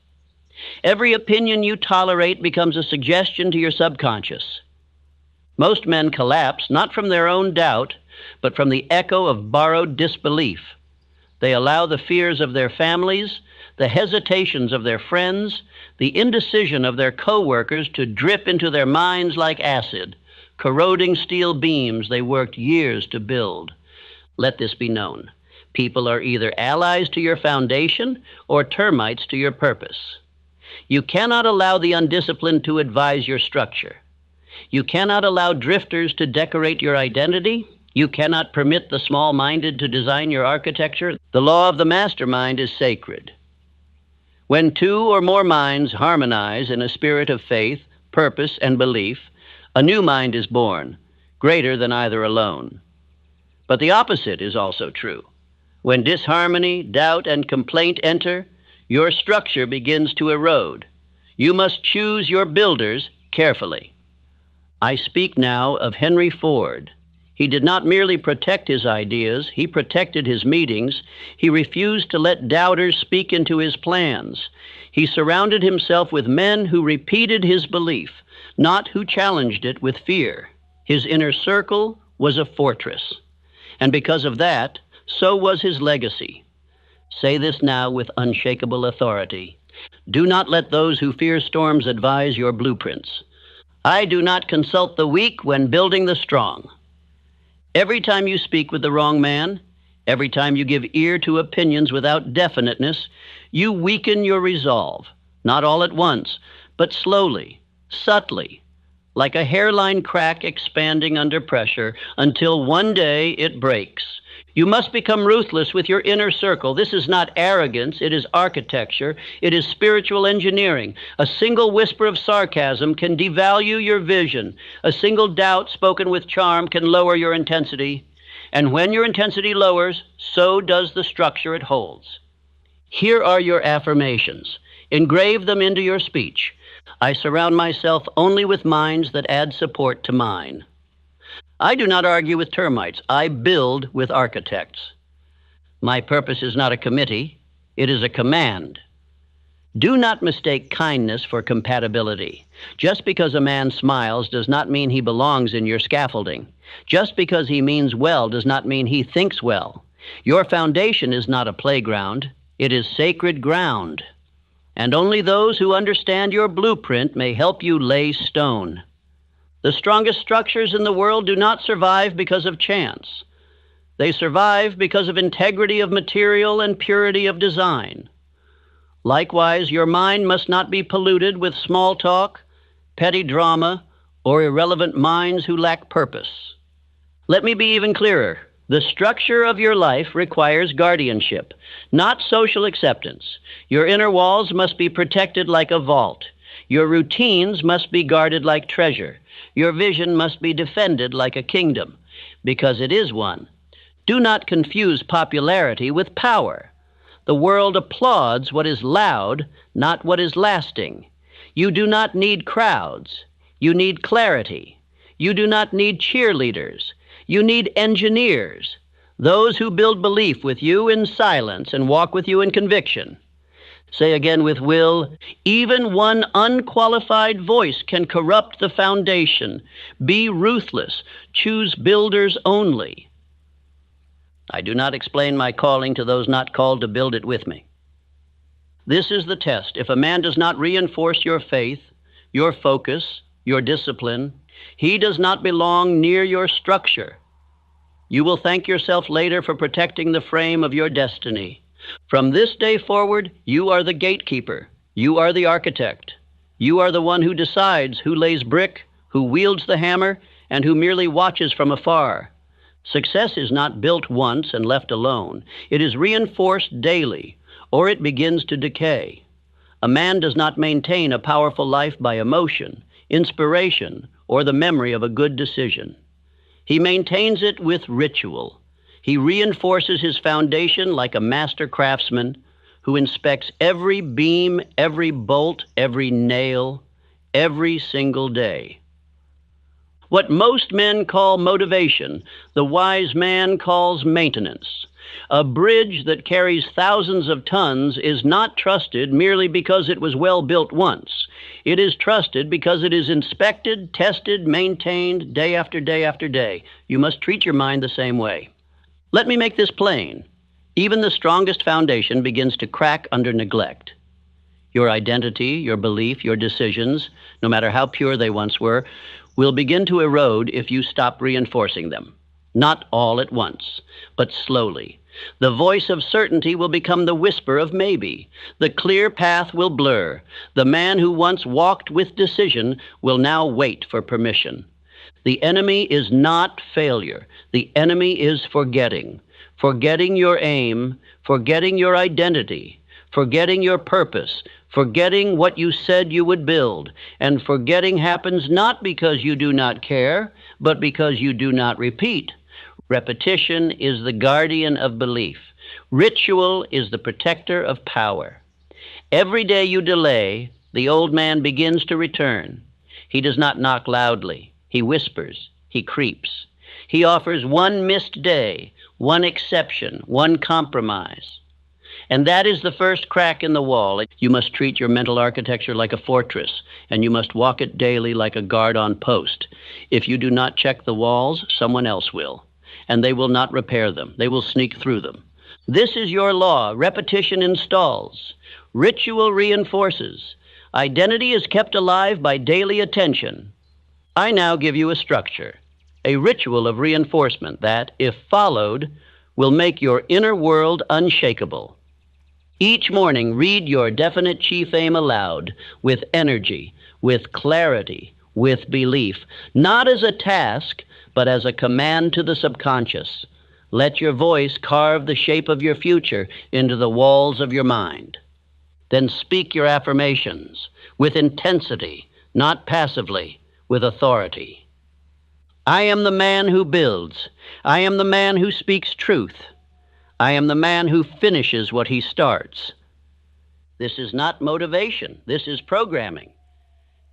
Every opinion you tolerate becomes a suggestion to your subconscious. Most men collapse not from their own doubt, but from the echo of borrowed disbelief. They allow the fears of their families, the hesitations of their friends, the indecision of their co-workers to drip into their minds like acid, corroding steel beams they worked years to build. Let this be known. People are either allies to your foundation or termites to your purpose. You cannot allow the undisciplined to advise your structure. You cannot allow drifters to decorate your identity. You cannot permit the small-minded to design your architecture. The law of the mastermind is sacred. When two or more minds harmonize in a spirit of faith, purpose, and belief, a new mind is born, greater than either alone. But the opposite is also true. When disharmony, doubt, and complaint enter, your structure begins to erode. You must choose your builders carefully. I speak now of Henry Ford. He did not merely protect his ideas, he protected his meetings. He refused to let doubters speak into his plans. He surrounded himself with men who repeated his belief, not who challenged it with fear. His inner circle was a fortress. And because of that, so was his legacy. Say this now with unshakable authority. Do not let those who fear storms advise your blueprints. I do not consult the weak when building the strong. Every time you speak with the wrong man, every time you give ear to opinions without definiteness, you weaken your resolve, not all at once, but slowly, subtly, like a hairline crack expanding under pressure until one day it breaks. You must become ruthless with your inner circle. This is not arrogance, it is architecture, it is spiritual engineering. A single whisper of sarcasm can devalue your vision. A single doubt spoken with charm can lower your intensity. And when your intensity lowers, so does the structure it holds. Here are your affirmations. Engrave them into your speech. I surround myself only with minds that add support to mine. I do not argue with termites. I build with architects. My purpose is not a committee. It is a command. Do not mistake kindness for compatibility. Just because a man smiles does not mean he belongs in your scaffolding. Just because he means well does not mean he thinks well. Your foundation is not a playground. It is sacred ground. And only those who understand your blueprint may help you lay stone. The strongest structures in the world do not survive because of chance. They survive because of integrity of material and purity of design. Likewise, your mind must not be polluted with small talk, petty drama, or irrelevant minds who lack purpose. Let me be even clearer. The structure of your life requires guardianship, not social acceptance. Your inner walls must be protected like a vault. Your routines must be guarded like treasure. Your vision must be defended like a kingdom, because it is one. Do not confuse popularity with power. The world applauds what is loud, not what is lasting. You do not need crowds. You need clarity. You do not need cheerleaders. You need engineers, those who build belief with you in silence and walk with you in conviction. Say again with will, even one unqualified voice can corrupt the foundation. Be ruthless. Choose builders only. I do not explain my calling to those not called to build it with me. This is the test. If a man does not reinforce your faith, your focus, your discipline, he does not belong near your structure. You will thank yourself later for protecting the frame of your destiny. From this day forward, you are the gatekeeper. You are the architect. You are the one who decides who lays brick, who wields the hammer, and who merely watches from afar. Success is not built once and left alone. It is reinforced daily, or it begins to decay. A man does not maintain a powerful life by emotion, inspiration, or the memory of a good decision. He maintains it with ritual. He reinforces his foundation like a master craftsman who inspects every beam, every bolt, every nail, every single day. What most men call motivation, the wise man calls maintenance. A bridge that carries thousands of tons is not trusted merely because it was well built once. It is trusted because it is inspected, tested, maintained day after day after day. You must treat your mind the same way. Let me make this plain. Even the strongest foundation begins to crack under neglect. Your identity, your belief, your decisions, no matter how pure they once were, will begin to erode if you stop reinforcing them. Not all at once, but slowly. The voice of certainty will become the whisper of maybe. The clear path will blur. The man who once walked with decision will now wait for permission. The enemy is not failure. The enemy is forgetting. Forgetting your aim, forgetting your identity, forgetting your purpose, forgetting what you said you would build. And forgetting happens not because you do not care, but because you do not repeat. Repetition is the guardian of belief. Ritual is the protector of power. Every day you delay, the old man begins to return. He does not knock loudly. He whispers. He creeps. He offers one missed day, one exception, one compromise. And that is the first crack in the wall. You must treat your mental architecture like a fortress, and you must walk it daily like a guard on post. If you do not check the walls, someone else will. And they will not repair them. They will sneak through them. This is your law. Repetition installs. Ritual reinforces. Identity is kept alive by daily attention. I now give you a structure, a ritual of reinforcement that, if followed, will make your inner world unshakable. Each morning, read your definite chief aim aloud, with energy, with clarity, with belief, not as a task, but as a command to the subconscious. Let your voice carve the shape of your future into the walls of your mind. Then speak your affirmations with intensity, not passively, with authority. I am the man who builds. I am the man who speaks truth. I am the man who finishes what he starts. This is not motivation. This is programming.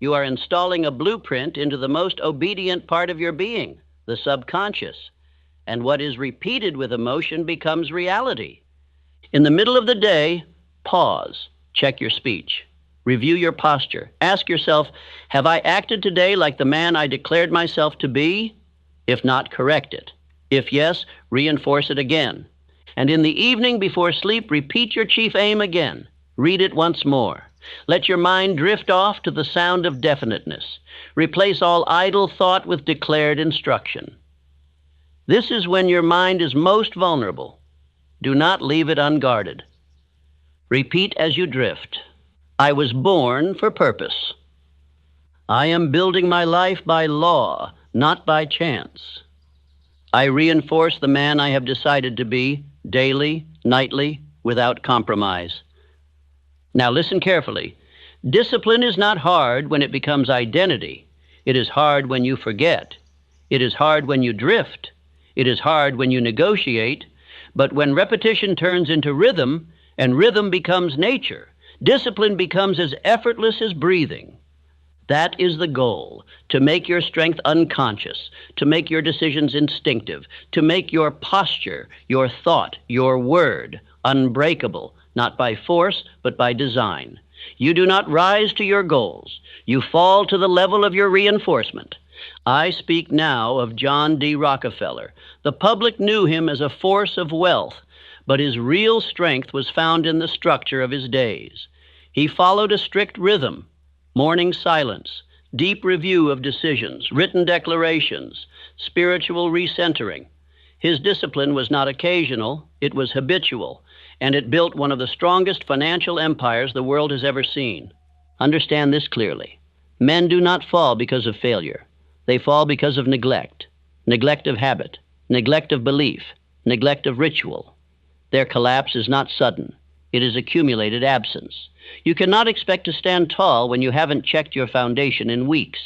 You are installing a blueprint into the most obedient part of your being, the subconscious. And what is repeated with emotion becomes reality. In the middle of the day, pause. Check your speech. Review your posture. Ask yourself, have I acted today like the man I declared myself to be? If not, correct it. If yes, reinforce it again. And in the evening before sleep, repeat your chief aim again. Read it once more. Let your mind drift off to the sound of definiteness. Replace all idle thought with declared instruction. This is when your mind is most vulnerable. Do not leave it unguarded. Repeat as you drift. I was born for purpose. I am building my life by law, not by chance. I reinforce the man I have decided to be, daily, nightly, without compromise. Now listen carefully. Discipline is not hard when it becomes identity. It is hard when you forget. It is hard when you drift. It is hard when you negotiate. But when repetition turns into rhythm, and rhythm becomes nature, discipline becomes as effortless as breathing. That is the goal, to make your strength unconscious, to make your decisions instinctive, to make your posture, your thought, your word unbreakable, not by force, but by design. You do not rise to your goals. You fall to the level of your reinforcement. I speak now of John D. Rockefeller. The public knew him as a force of wealth, but his real strength was found in the structure of his days. He followed a strict rhythm, morning silence, deep review of decisions, written declarations, spiritual recentering. His discipline was not occasional, it was habitual, and it built one of the strongest financial empires the world has ever seen. Understand this clearly. Men do not fall because of failure. They fall because of neglect of habit, neglect of belief, neglect of ritual. Their collapse is not sudden. It is accumulated absence. You cannot expect to stand tall when you haven't checked your foundation in weeks.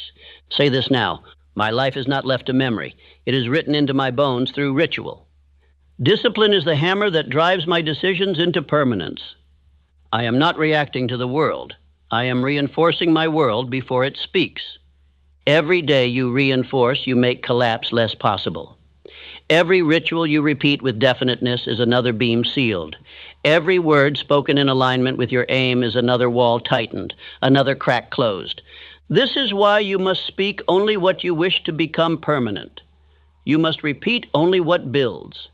Say this now. My life is not left to memory. It is written into my bones through ritual. Discipline is the hammer that drives my decisions into permanence. I am not reacting to the world. I am reinforcing my world before it speaks. Every day you reinforce, you make collapse less possible. Every ritual you repeat with definiteness is another beam sealed. Every word spoken in alignment with your aim is another wall tightened, another crack closed. This is why you must speak only what you wish to become permanent. You must repeat only what builds.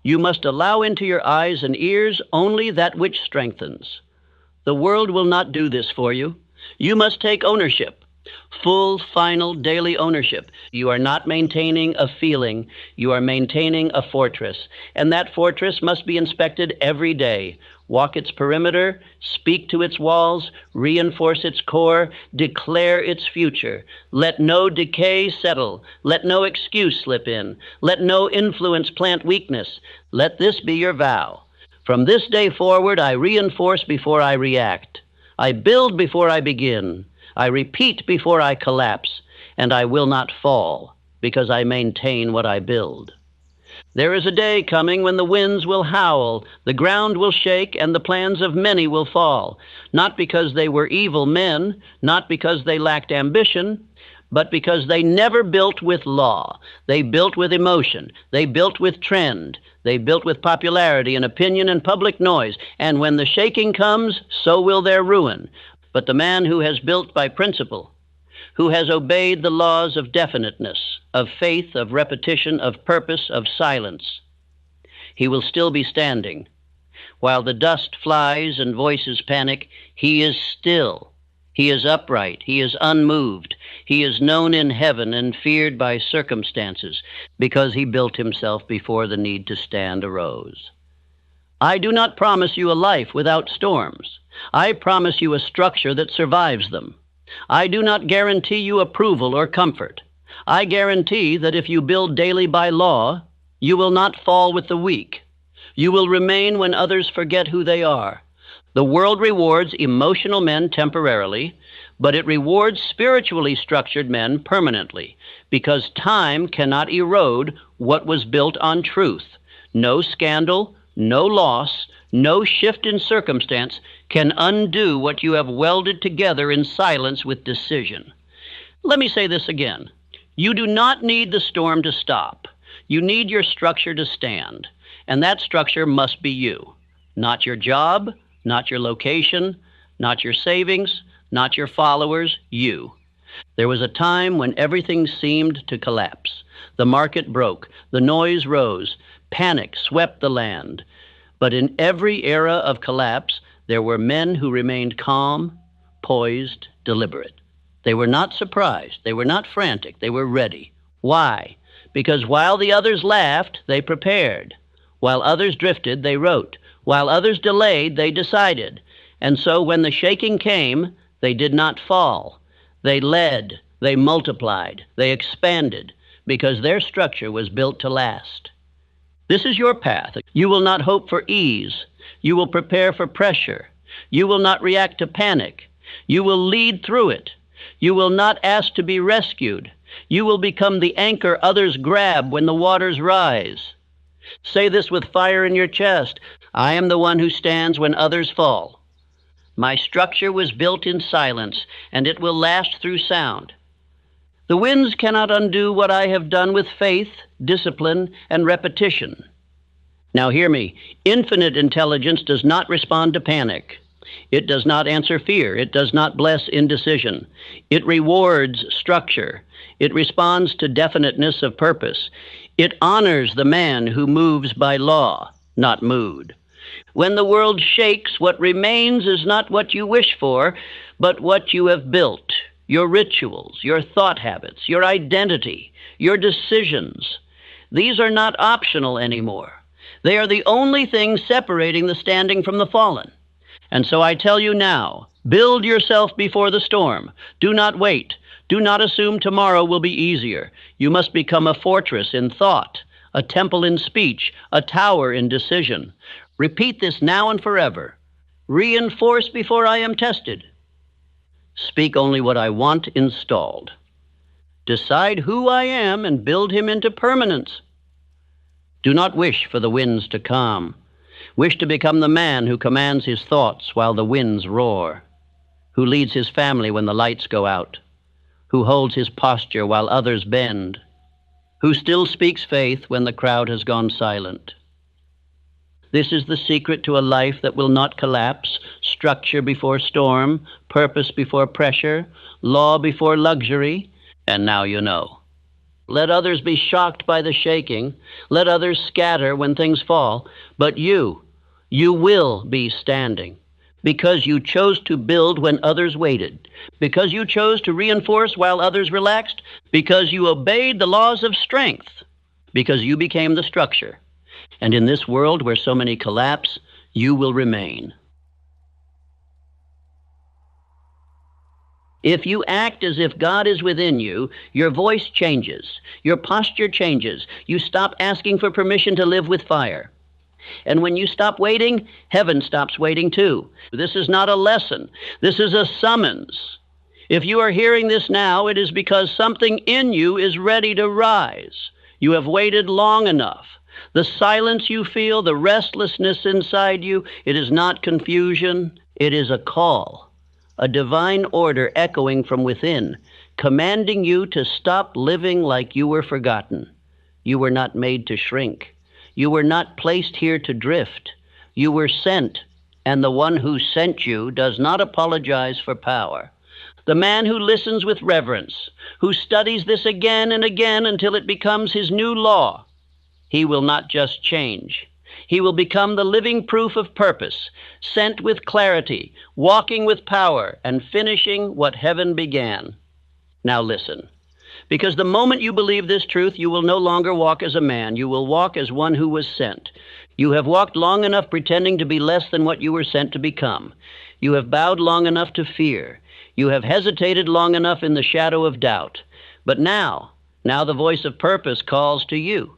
You must allow into your eyes and ears only that which strengthens. The world will not do this for you. You must take ownership, full, final, daily ownership. You are not maintaining a feeling. You are maintaining a fortress, and that fortress must be inspected every day. Walk its perimeter, speak to its walls, reinforce its core, declare its future. Let no decay settle. Let no excuse slip in. Let no influence plant weakness. Let this be your vow. From this day forward, I reinforce before I react. I build before I begin. I repeat before I collapse, and I will not fall, because I maintain what I build. There is a day coming when the winds will howl, the ground will shake, and the plans of many will fall, not because they were evil men, not because they lacked ambition, but because they never built with law. They built with emotion. They built with trend. They built with popularity and opinion and public noise. And when the shaking comes, so will their ruin. But the man who has built by principle, who has obeyed the laws of definiteness, of faith, of repetition, of purpose, of silence, he will still be standing. While the dust flies and voices panic, he is still. He is upright. He is unmoved. He is known in heaven and feared by circumstances because he built himself before the need to stand arose. I do not promise you a life without storms. I promise you a structure that survives them. I do not guarantee you approval or comfort. I guarantee that if you build daily by law, you will not fall with the weak. You will remain when others forget who they are. The world rewards emotional men temporarily, but it rewards spiritually structured men permanently, because time cannot erode what was built on truth. No scandal, no loss, No shift in circumstance can undo what you have welded together in silence with decision. Let me say this again. You do not need the storm to stop. You need your structure to stand. And that structure must be you. Not your job, not your location, not your savings, not your followers, you. There was a time when everything seemed to collapse. The market broke, the noise rose, panic swept the land. But in every era of collapse, there were men who remained calm, poised, deliberate. They were not surprised. They were not frantic. They were ready. Why? Because while the others laughed, they prepared. While others drifted, they wrote. While others delayed, they decided. And so when the shaking came, they did not fall. They led, they multiplied, they expanded, because their structure was built to last. This is your path. You will not hope for ease. You will prepare for pressure. You will not react to panic. You will lead through it. You will not ask to be rescued. You will become the anchor others grab when the waters rise. Say this with fire in your chest. I am the one who stands when others fall. My structure was built in silence, and it will last through sound. The winds cannot undo what I have done with faith, discipline, and repetition. Now hear me. Infinite intelligence does not respond to panic. It does not answer fear. It does not bless indecision. It rewards structure. It responds to definiteness of purpose. It honors the man who moves by law, not mood. When the world shakes, what remains is not what you wish for, but what you have built. Your rituals, your thought habits, your identity, your decisions. These are not optional anymore. They are the only thing separating the standing from the fallen. And so I tell you now, build yourself before the storm. Do not wait. Do not assume tomorrow will be easier. You must become a fortress in thought, a temple in speech, a tower in decision. Repeat this now and forever. Reinforce before I am tested. Speak only what I want installed. Decide who I am and build him into permanence. Do not wish for the winds to calm. Wish to become the man who commands his thoughts while the winds roar, who leads his family when the lights go out, who holds his posture while others bend, who still speaks faith when the crowd has gone silent. This is the secret to a life that will not collapse, structure before storm, purpose before pressure, law before luxury, and now you know. Let others be shocked by the shaking. Let others scatter when things fall. But you will be standing because you chose to build when others waited, because you chose to reinforce while others relaxed, because you obeyed the laws of strength, because you became the structure. And in this world where so many collapse, you will remain. If you act as if God is within you, your voice changes, your posture changes. You stop asking for permission to live with fire. And when you stop waiting, heaven stops waiting too. This is not a lesson. This is a summons. If you are hearing this now, it is because something in you is ready to rise. You have waited long enough. The silence you feel, the restlessness inside you, it is not confusion. It is a call. A divine order echoing from within, commanding you to stop living like you were forgotten. You were not made to shrink. You were not placed here to drift. You were sent, and the one who sent you does not apologize for power. The man who listens with reverence, who studies this again and again until it becomes his new law, he will not just change. He will become the living proof of purpose, sent with clarity, walking with power, and finishing what heaven began. Now listen, because the moment you believe this truth, you will no longer walk as a man. You will walk as one who was sent. You have walked long enough pretending to be less than what you were sent to become. You have bowed long enough to fear. You have hesitated long enough in the shadow of doubt. But now the voice of purpose calls to you.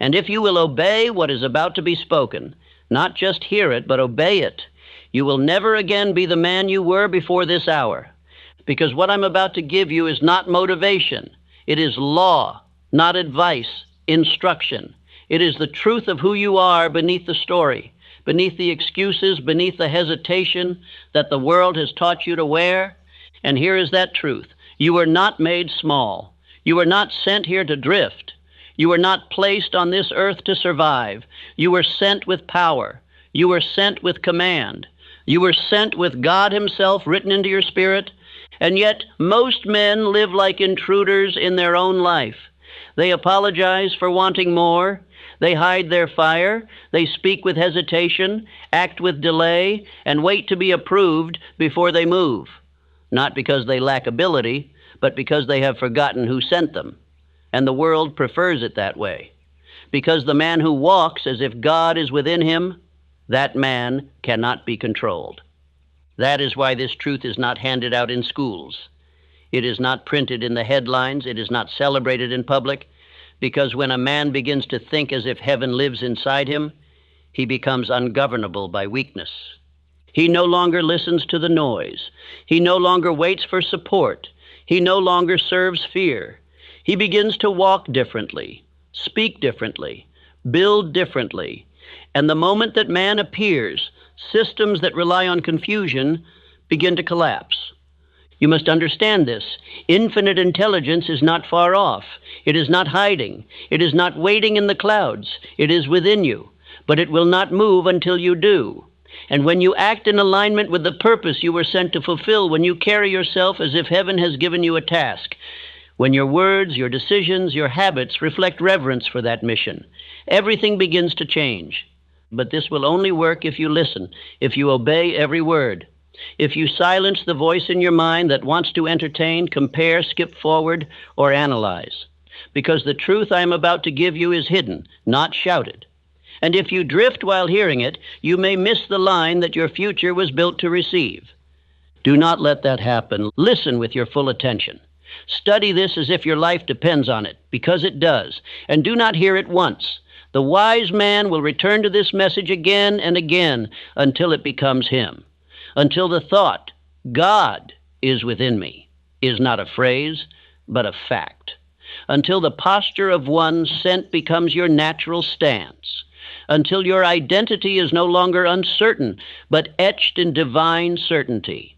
And if you will obey what is about to be spoken, not just hear it, but obey it, you will never again be the man you were before this hour. Because what I'm about to give you is not motivation. It is law, not advice, instruction. It is the truth of who you are beneath the story, beneath the excuses, beneath the hesitation that the world has taught you to wear. And here is that truth. You were not made small. You were not sent here to drift. You were not placed on this earth to survive. You were sent with power. You were sent with command. You were sent with God Himself written into your spirit. And yet most men live like intruders in their own life. They apologize for wanting more. They hide their fire. They speak with hesitation, act with delay, and wait to be approved before they move. Not because they lack ability, but because they have forgotten who sent them. And the world prefers it that way. Because the man who walks as if God is within him, that man cannot be controlled. That is why this truth is not handed out in schools. It is not printed in the headlines. It is not celebrated in public. Because when a man begins to think as if heaven lives inside him, he becomes ungovernable by weakness. He no longer listens to the noise. He no longer waits for support. He no longer serves fear. He begins to walk differently, speak differently, build differently. And the moment that man appears, systems that rely on confusion begin to collapse. You must understand this. Infinite intelligence is not far off. It is not hiding. It is not waiting in the clouds. It is within you. But it will not move until you do. And when you act in alignment with the purpose you were sent to fulfill, when you carry yourself as if heaven has given you a task, when your words, your decisions, your habits reflect reverence for that mission, everything begins to change. But this will only work if you listen, if you obey every word. If you silence the voice in your mind that wants to entertain, compare, skip forward, or analyze. Because the truth I am about to give you is hidden, not shouted. And if you drift while hearing it, you may miss the line that your future was built to receive. Do not let that happen. Listen with your full attention. Study this as if your life depends on it, because it does. And do not hear it once. The wise man will return to this message again and again until it becomes him. Until the thought, God is within me, is not a phrase, but a fact. Until the posture of one sent becomes your natural stance. Until your identity is no longer uncertain, but etched in divine certainty.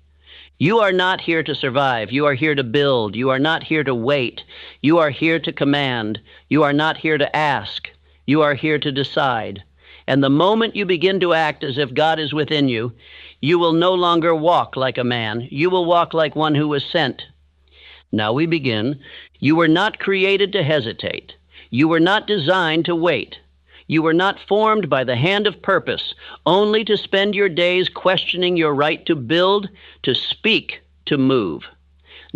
You are not here to survive. You are here to build. You are not here to wait. You are here to command. You are not here to ask. You are here to decide. And the moment you begin to act as if God is within you, you will no longer walk like a man. You will walk like one who was sent. Now we begin. You were not created to hesitate. You were not designed to wait. You were not formed by the hand of purpose, only to spend your days questioning your right to build, to speak, to move.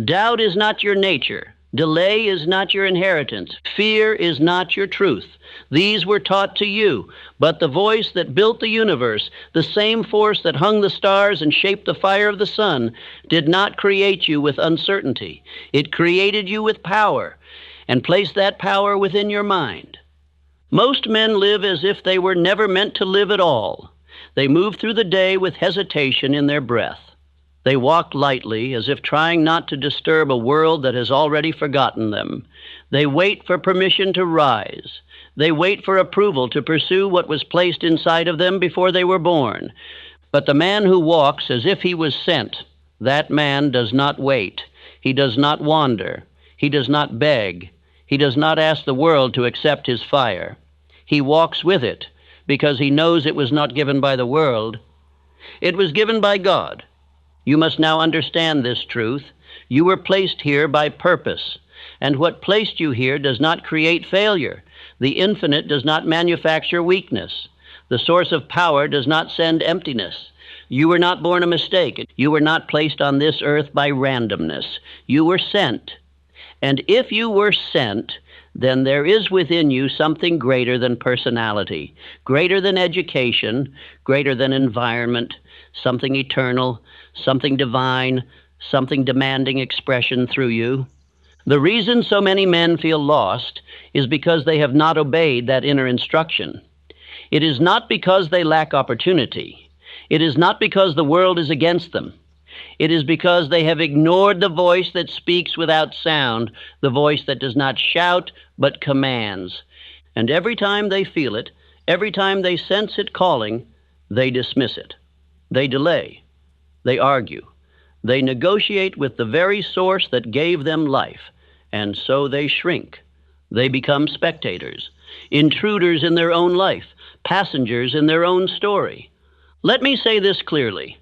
Doubt is not your nature. Delay is not your inheritance. Fear is not your truth. These were taught to you, but the voice that built the universe, the same force that hung the stars and shaped the fire of the sun, did not create you with uncertainty. It created you with power, and placed that power within your mind. Most men live as if they were never meant to live at all. They move through the day with hesitation in their breath. They walk lightly, as if trying not to disturb a world that has already forgotten them. They wait for permission to rise. They wait for approval to pursue what was placed inside of them before they were born. But the man who walks as if he was sent, that man does not wait. He does not wander. He does not beg. He does not ask the world to accept his fire. He walks with it because he knows it was not given by the world. It was given by God. You must now understand this truth. You were placed here by purpose, and what placed you here does not create failure. The infinite does not manufacture weakness. The source of power does not send emptiness. You were not born a mistake. You were not placed on this earth by randomness. You were sent. And if you were sent, then there is within you something greater than personality, greater than education, greater than environment, something eternal, something divine, something demanding expression through you. The reason so many men feel lost is because they have not obeyed that inner instruction. It is not because they lack opportunity. It is not because the world is against them. It is because they have ignored the voice that speaks without sound, the voice that does not shout but commands. And every time they feel it, every time they sense it calling, They dismiss it. They delay. They argue. They negotiate with the very source that gave them life, and so they shrink. They become spectators, intruders in their own life, passengers in their own story. Let me say this clearly.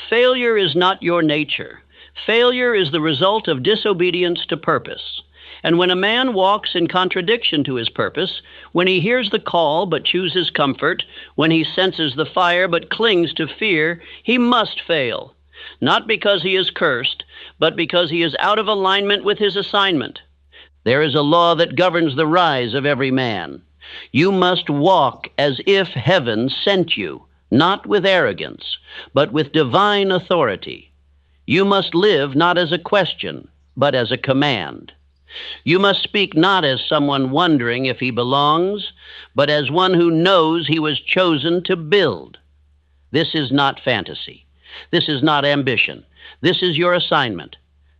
Failure is not your nature. Failure is the result of disobedience to purpose. And when a man walks in contradiction to his purpose, when he hears the call but chooses comfort, when he senses the fire but clings to fear, he must fail. Not because he is cursed, but because he is out of alignment with his assignment. There is a law that governs the rise of every man. You must walk as if heaven sent you, not with arrogance, but with divine authority. You must live not as a question, but as a command. You must speak not as someone wondering if he belongs, but as one who knows he was chosen to build. This is not fantasy. This is not ambition. This is your assignment.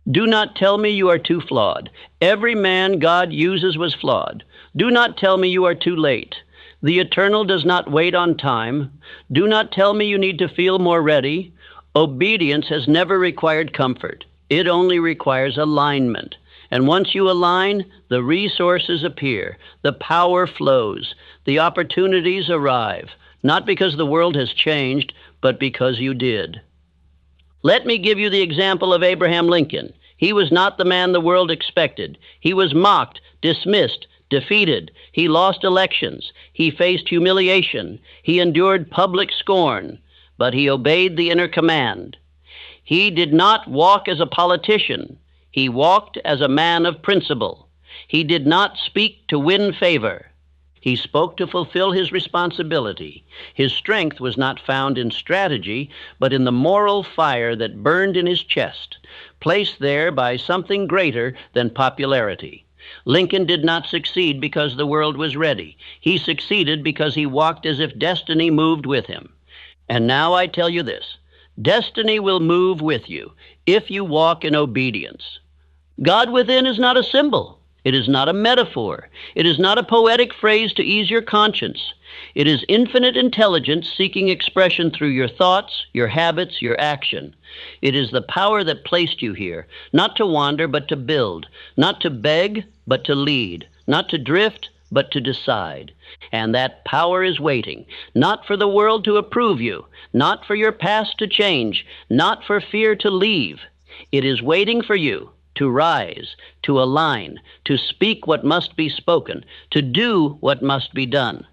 Do not tell me you are too flawed. Every man God uses was flawed. Do not tell me you are too late. The eternal does not wait on time. Do not tell me you need to feel more ready. Obedience has never required comfort. It only requires alignment. And once you align, the resources appear, the power flows, the opportunities arrive, not because the world has changed, but because you did. Let me give you the example of Abraham Lincoln. He was not the man the world expected. He was mocked, dismissed, defeated. He lost elections. He faced humiliation. He endured public scorn, but he obeyed the inner command. He did not walk as a politician. He walked as a man of principle. He did not speak to win favor. He spoke to fulfill his responsibility. His strength was not found in strategy, but in the moral fire that burned in his chest, placed there by something greater than popularity. Lincoln did not succeed because the world was ready. He succeeded because he walked as if destiny moved with him. And now I tell you this, destiny will move with you if you walk in obedience. God within is not a symbol. It is not a metaphor. It is not a poetic phrase to ease your conscience. It is infinite intelligence seeking expression through your thoughts, your habits, your action. It is the power that placed you here, not to wander, but to build, not to beg, but to lead, not to drift, but to decide. And that power is waiting, not for the world to approve you, not for your past to change, not for fear to leave. It is waiting for you to rise, to align, to speak what must be spoken, to do what must be done.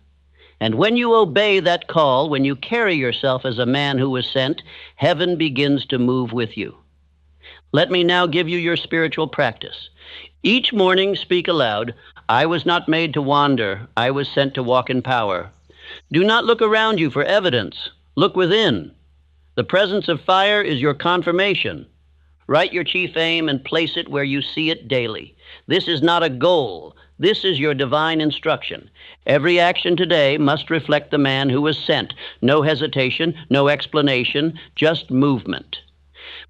And when you obey that call, when you carry yourself as a man who was sent, heaven begins to move with you. Let me now give you your spiritual practice. Each morning speak aloud, I was not made to wander, I was sent to walk in power. Do not look around you for evidence. Look within. The presence of fire is your confirmation. Write your chief aim and place it where you see it daily. This is not a goal. This is your divine instruction. Every action today must reflect the man who was sent. No hesitation, no explanation, just movement.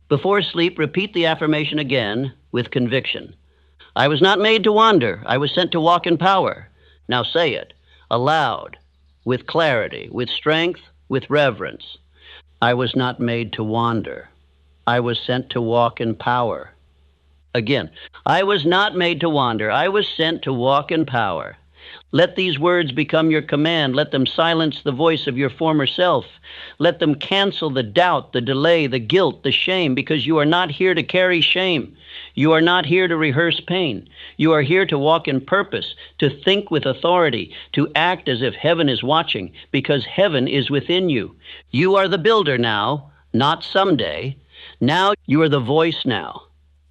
Before sleep, repeat the affirmation again with conviction. I was not made to wander. I was sent to walk in power. Now say it aloud, with clarity, with strength, with reverence. I was not made to wander. I was sent to walk in power. Again, I was not made to wander. I was sent to walk in power. Let these words become your command. Let them silence the voice of your former self. Let them cancel the doubt, the delay, the guilt, the shame, because you are not here to carry shame. You are not here to rehearse pain. You are here to walk in purpose, to think with authority, to act as if heaven is watching, because heaven is within you. You are the builder now, not someday. Now you are the voice now,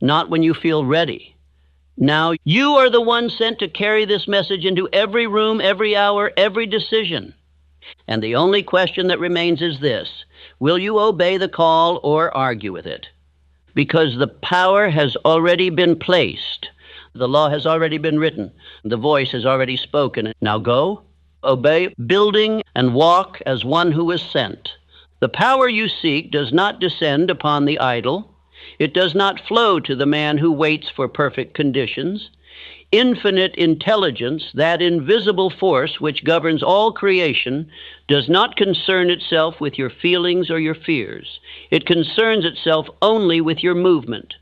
not when you feel ready. Now you are the one sent to carry this message into every room, every hour, every decision. And the only question that remains is this: will you obey the call or argue with it? Because the power has already been placed. The law has already been written. The voice has already spoken. Now go, obey, building, and walk as one who is sent. The power you seek does not descend upon the idle. It does not flow to the man who waits for perfect conditions. Infinite intelligence, that invisible force which governs all creation, does not concern itself with your feelings or your fears. It concerns itself only with your movement.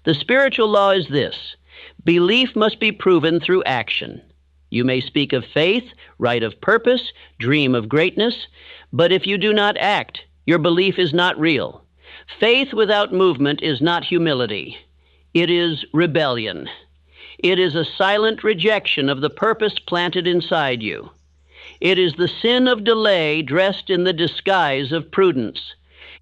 The spiritual law is this: belief must be proven through action. You may speak of faith, write of purpose, dream of greatness, but if you do not act, your belief is not real. Faith without movement is not humility. It is rebellion. It is a silent rejection of the purpose planted inside you. It is the sin of delay dressed in the disguise of prudence.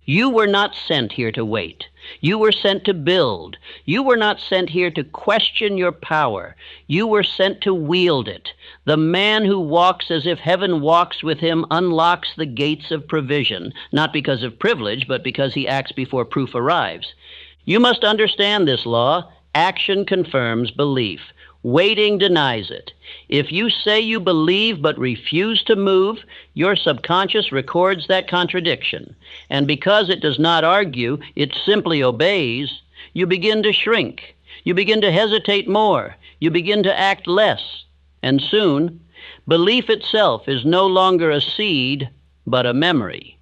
You were not sent here to wait. You were sent to build. You were not sent here to question your power. You were sent to wield it. The man who walks as if heaven walks with him unlocks the gates of provision, not because of privilege, but because he acts before proof arrives. You must understand this law. Action confirms belief. Waiting denies it. If you say you believe but refuse to move, your subconscious records that contradiction. And because it does not argue, it simply obeys, you begin to shrink. You begin to hesitate more. You begin to act less. And soon, belief itself is no longer a seed, but a memory.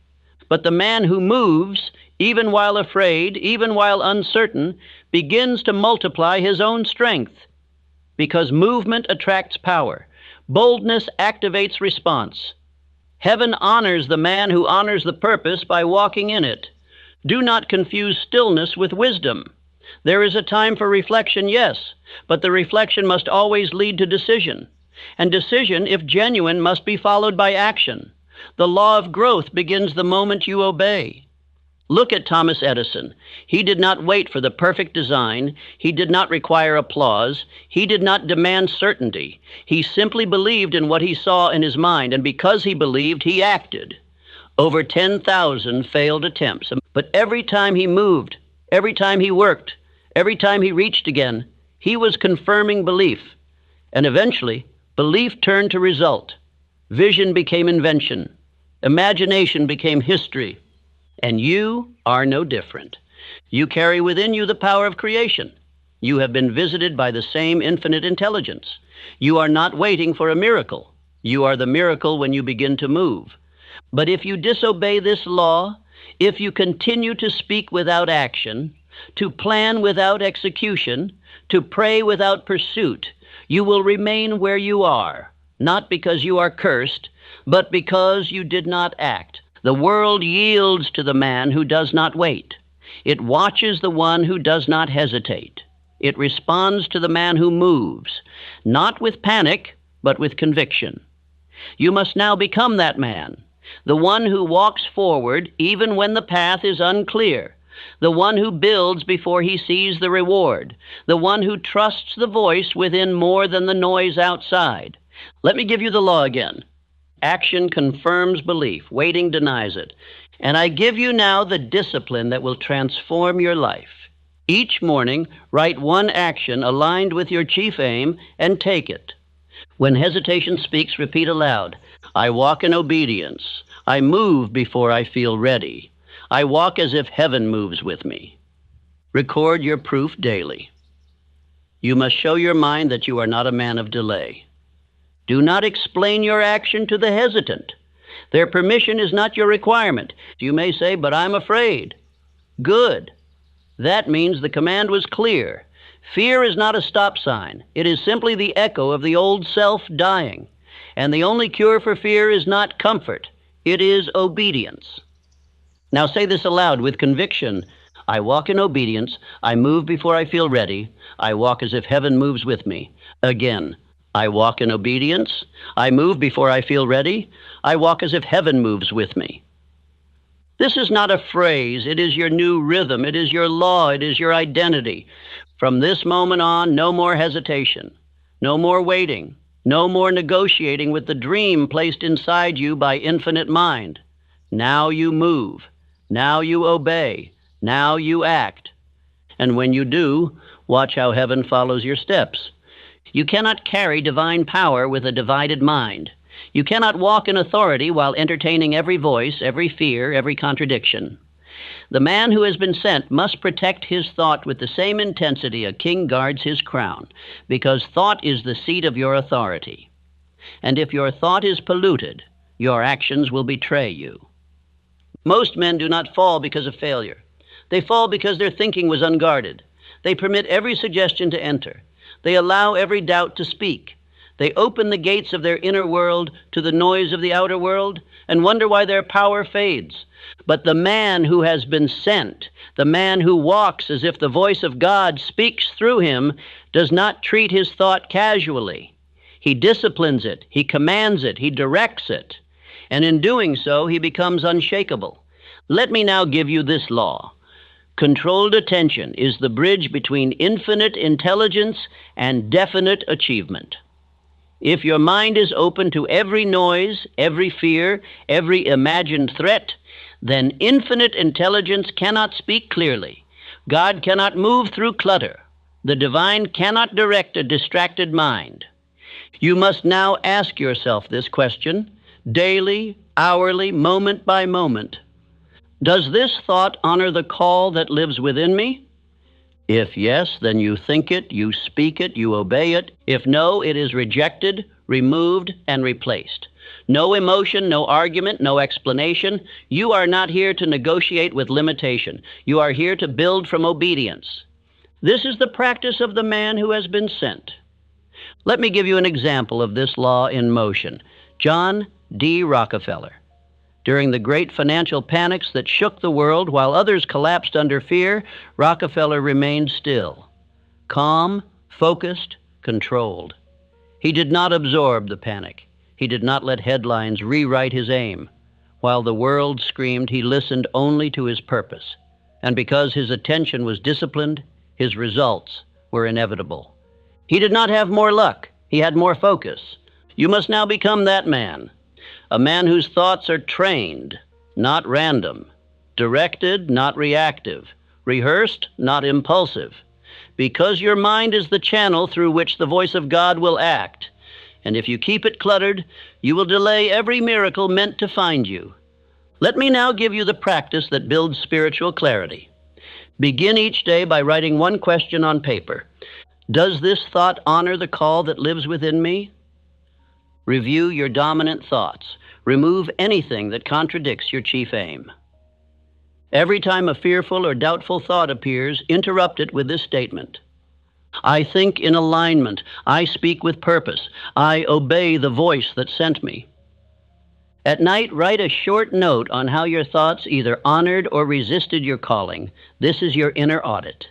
But the man who moves, even while afraid, even while uncertain, begins to multiply his own strength. Because movement attracts power. Boldness activates response. Heaven honors the man who honors the purpose by walking in it. Do not confuse stillness with wisdom. There is a time for reflection, yes, but the reflection must always lead to decision. And decision, if genuine, must be followed by action. The law of growth begins the moment you obey. Look at Thomas Edison. He did not wait for the perfect design. He did not require applause. He did not demand certainty. He simply believed in what he saw in his mind, and because he believed, he acted. Over 10,000 failed attempts, but every time he moved, every time he worked, every time he reached again, he was confirming belief. And eventually, belief turned to result. Vision became invention. Imagination became history. And you are no different. You carry within you the power of creation. You have been visited by the same infinite intelligence. You are not waiting for a miracle. You are the miracle when you begin to move. But if you disobey this law, if you continue to speak without action, to plan without execution, to pray without pursuit, you will remain where you are, not because you are cursed, but because you did not act. The world yields to the man who does not wait. It watches the one who does not hesitate. It responds to the man who moves, not with panic, but with conviction. You must now become that man, the one who walks forward even when the path is unclear, the one who builds before he sees the reward, the one who trusts the voice within more than the noise outside. Let me give you the law again. Action confirms belief. Waiting denies it. And I give you now the discipline that will transform your life. Each morning, write one action aligned with your chief aim and take it. When hesitation speaks, repeat aloud, I walk in obedience. I move before I feel ready. I walk as if heaven moves with me. Record your proof daily. You must show your mind that you are not a man of delay. Do not explain your action to the hesitant. Their permission is not your requirement. You may say, but I'm afraid. Good. That means the command was clear. Fear is not a stop sign. It is simply the echo of the old self dying. And the only cure for fear is not comfort. It is obedience. Now say this aloud with conviction. I walk in obedience. I move before I feel ready. I walk as if heaven moves with me. Again. I walk in obedience. I move before I feel ready. I walk as if heaven moves with me. This is not a phrase. It is your new rhythm. It is your law. It is your identity. From this moment on, no more hesitation. No more waiting. No more negotiating with the dream placed inside you by infinite mind. Now you move. Now you obey. Now you act. And when you do, watch how heaven follows your steps. You cannot carry divine power with a divided mind. You cannot walk in authority while entertaining every voice, every fear, every contradiction. The man who has been sent must protect his thought with the same intensity a king guards his crown, because thought is the seat of your authority. And if your thought is polluted, your actions will betray you. Most men do not fall because of failure. They fall because their thinking was unguarded. They permit every suggestion to enter. They allow every doubt to speak. They open the gates of their inner world to the noise of the outer world and wonder why their power fades. But the man who has been sent, the man who walks as if the voice of God speaks through him, does not treat his thought casually. He disciplines it, he commands it, he directs it, and in doing so, he becomes unshakable. Let me now give you this law. Controlled attention is the bridge between infinite intelligence and definite achievement. If your mind is open to every noise, every fear, every imagined threat, then infinite intelligence cannot speak clearly. God cannot move through clutter. The divine cannot direct a distracted mind. You must now ask yourself this question, daily, hourly, moment by moment. Does this thought honor the call that lives within me? If yes, then you think it, you speak it, you obey it. If no, it is rejected, removed, and replaced. No emotion, no argument, no explanation. You are not here to negotiate with limitation. You are here to build from obedience. This is the practice of the man who has been sent. Let me give you an example of this law in motion. John D. Rockefeller. During the great financial panics that shook the world while others collapsed under fear, Rockefeller remained still, calm, focused, controlled. He did not absorb the panic. He did not let headlines rewrite his aim. While the world screamed, he listened only to his purpose. And because his attention was disciplined, his results were inevitable. He did not have more luck. He had more focus. You must now become that man. A man whose thoughts are trained, not random, directed, not reactive, rehearsed, not impulsive, because your mind is the channel through which the voice of God will act. And if you keep it cluttered, you will delay every miracle meant to find you. Let me now give you the practice that builds spiritual clarity. Begin each day by writing one question on paper. Does this thought honor the call that lives within me? Review your dominant thoughts. Remove anything that contradicts your chief aim. Every time a fearful or doubtful thought appears, interrupt it with this statement. I think in alignment. I speak with purpose. I obey the voice that sent me. At night, write a short note on how your thoughts either honored or resisted your calling. This is your inner audit.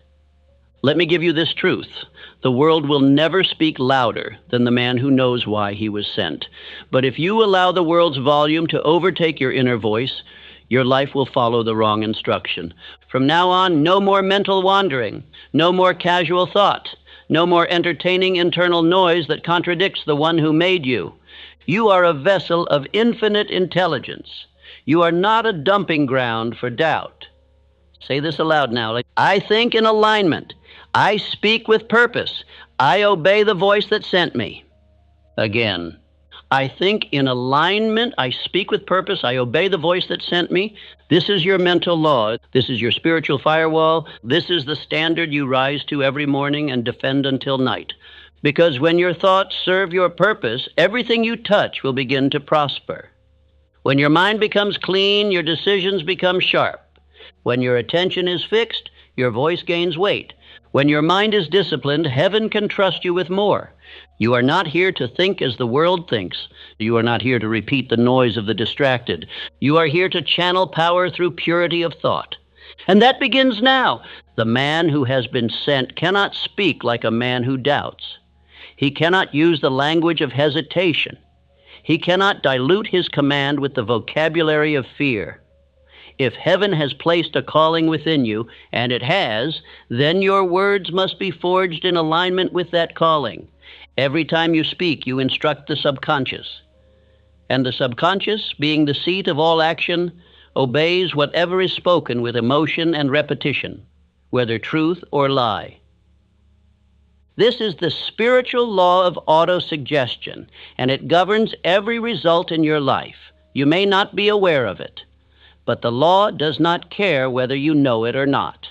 Let me give you this truth. The world will never speak louder than the man who knows why he was sent. But if you allow the world's volume to overtake your inner voice, your life will follow the wrong instruction. From now on, no more mental wandering, no more casual thought, no more entertaining internal noise that contradicts the one who made you. You are a vessel of infinite intelligence. You are not a dumping ground for doubt. Say this aloud now. I think in alignment. I speak with purpose. I obey the voice that sent me. Again. I think in alignment. I speak with purpose. I obey the voice that sent me. This is your mental law. This is your spiritual firewall. This is the standard you rise to every morning and defend until night. Because when your thoughts serve your purpose, everything you touch will begin to prosper. When your mind becomes clean, your decisions become sharp. When your attention is fixed, your voice gains weight. When your mind is disciplined, heaven can trust you with more. You are not here to think as the world thinks. You are not here to repeat the noise of the distracted. You are here to channel power through purity of thought. And that begins now. The man who has been sent cannot speak like a man who doubts. He cannot use the language of hesitation. He cannot dilute his command with the vocabulary of fear. If heaven has placed a calling within you, and it has, then your words must be forged in alignment with that calling. Every time you speak, you instruct the subconscious. And the subconscious, being the seat of all action, obeys whatever is spoken with emotion and repetition, whether truth or lie. This is the spiritual law of autosuggestion, and it governs every result in your life. You may not be aware of it, But the law does not care whether you know it or not.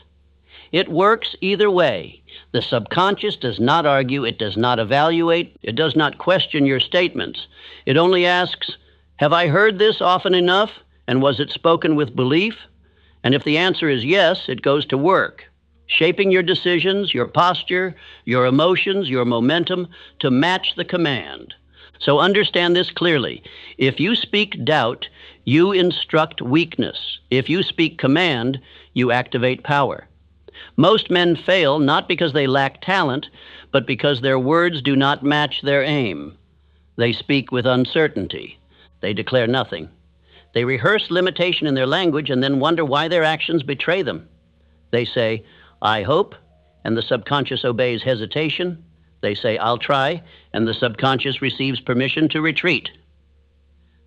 It works either way. The subconscious does not argue, it does not evaluate, it does not question your statements. It only asks, have I heard this often enough, and was it spoken with belief? And if the answer is yes, it goes to work, shaping your decisions, your posture, your emotions, your momentum to match the command. So understand this clearly. If you speak doubt, you instruct weakness. If you speak command, you activate power. Most men fail not because they lack talent, but because their words do not match their aim. They speak with uncertainty. They declare nothing. They rehearse limitation in their language and then wonder why their actions betray them. They say, I hope, and the subconscious obeys hesitation. They say, I'll try, and the subconscious receives permission to retreat.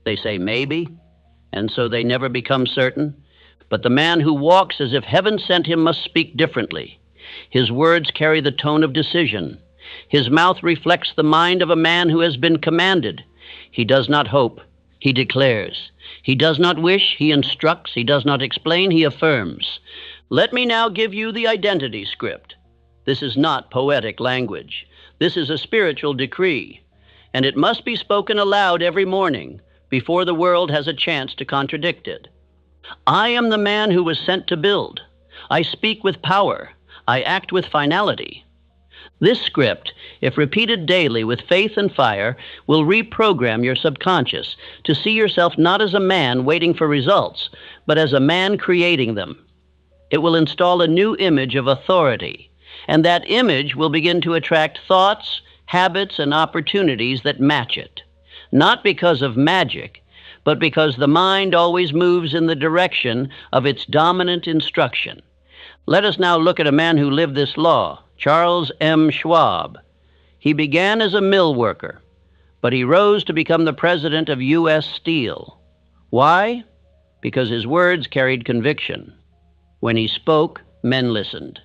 They say, maybe, and so they never become certain. But the man who walks as if heaven sent him must speak differently. His words carry the tone of decision. His mouth reflects the mind of a man who has been commanded. He does not hope, he declares. He does not wish, he instructs. He does not explain, he affirms. Let me now give you the identity script. This is not poetic language. This is a spiritual decree, and it must be spoken aloud every morning before the world has a chance to contradict it. I am the man who was sent to build. I speak with power. I act with finality. This script, if repeated daily with faith and fire, will reprogram your subconscious to see yourself not as a man waiting for results, but as a man creating them. It will install a new image of authority, and that image will begin to attract thoughts, habits, and opportunities that match it. Not because of magic, but because the mind always moves in the direction of its dominant instruction. Let us now look at a man who lived this law, Charles M. Schwab. He began as a mill worker, but he rose to become the president of U.S. Steel. Why? Because his words carried conviction. When he spoke, men listened.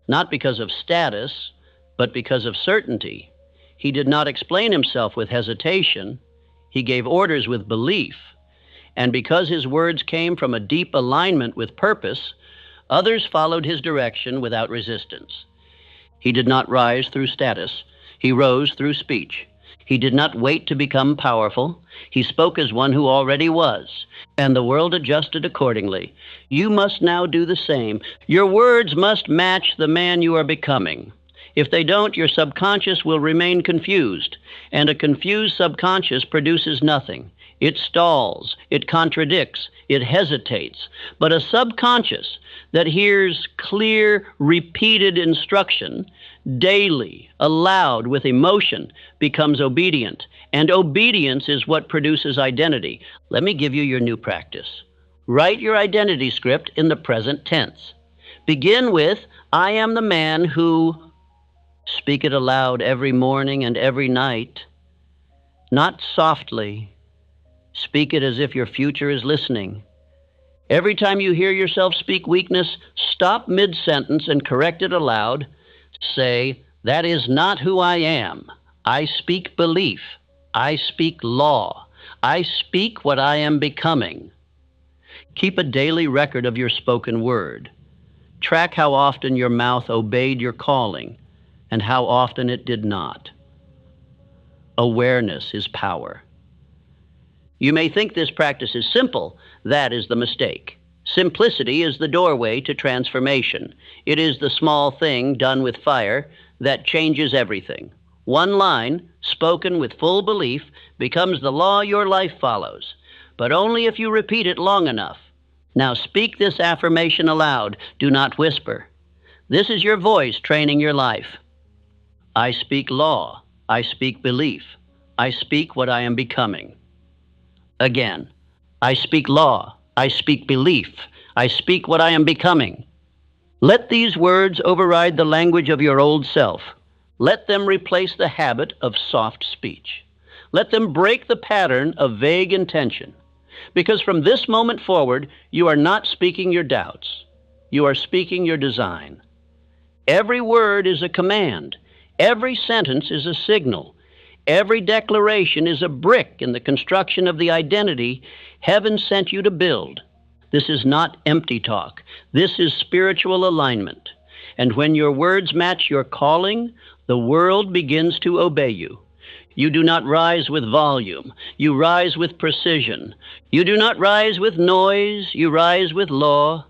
Not because of status, but because of certainty. He did not explain himself with hesitation. He gave orders with belief. And because his words came from a deep alignment with purpose, others followed his direction without resistance. He did not rise through status. He rose through speech. He did not wait to become powerful. He spoke as one who already was, and the world adjusted accordingly. You must now do the same. Your words must match the man you are becoming. If they don't, your subconscious will remain confused, and a confused subconscious produces nothing. It stalls, it contradicts, it hesitates. But a subconscious that hears clear, repeated instruction daily, aloud, with emotion, becomes obedient. And obedience is what produces identity. Let me give you your new practice. Write your identity script in the present tense. Begin with, I am the man who... Speak it aloud every morning and every night. Not softly. Speak it as if your future is listening. Every time you hear yourself speak weakness, stop mid-sentence and correct it aloud. Say, that is not who I am. I speak belief. I speak law. I speak what I am becoming. Keep a daily record of your spoken word. Track how often your mouth obeyed your calling and how often it did not. Awareness is power. You may think this practice is simple. That is the mistake. Simplicity is the doorway to transformation. It is the small thing done with fire that changes everything. One line, spoken with full belief, becomes the law your life follows, but only if you repeat it long enough. Now speak this affirmation aloud. Do not whisper. This is your voice training your life. I speak law. I speak belief. I speak what I am becoming. Again, I speak law. I speak belief. I speak what I am becoming. Let these words override the language of your old self. Let them replace the habit of soft speech. Let them break the pattern of vague intention. Because from this moment forward, you are not speaking your doubts. You are speaking your design. Every word is a command. Every sentence is a signal. Every declaration is a brick in the construction of the identity heaven sent you to build. This is not empty talk. This is spiritual alignment. And when your words match your calling, the world begins to obey you. You do not rise with volume. You rise with precision. You do not rise with noise. You rise with law.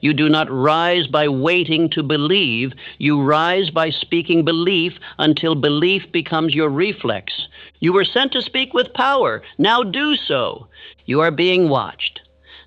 You do not rise by waiting to believe. You rise by speaking belief until belief becomes your reflex. You were sent to speak with power. Now do so. You are being watched.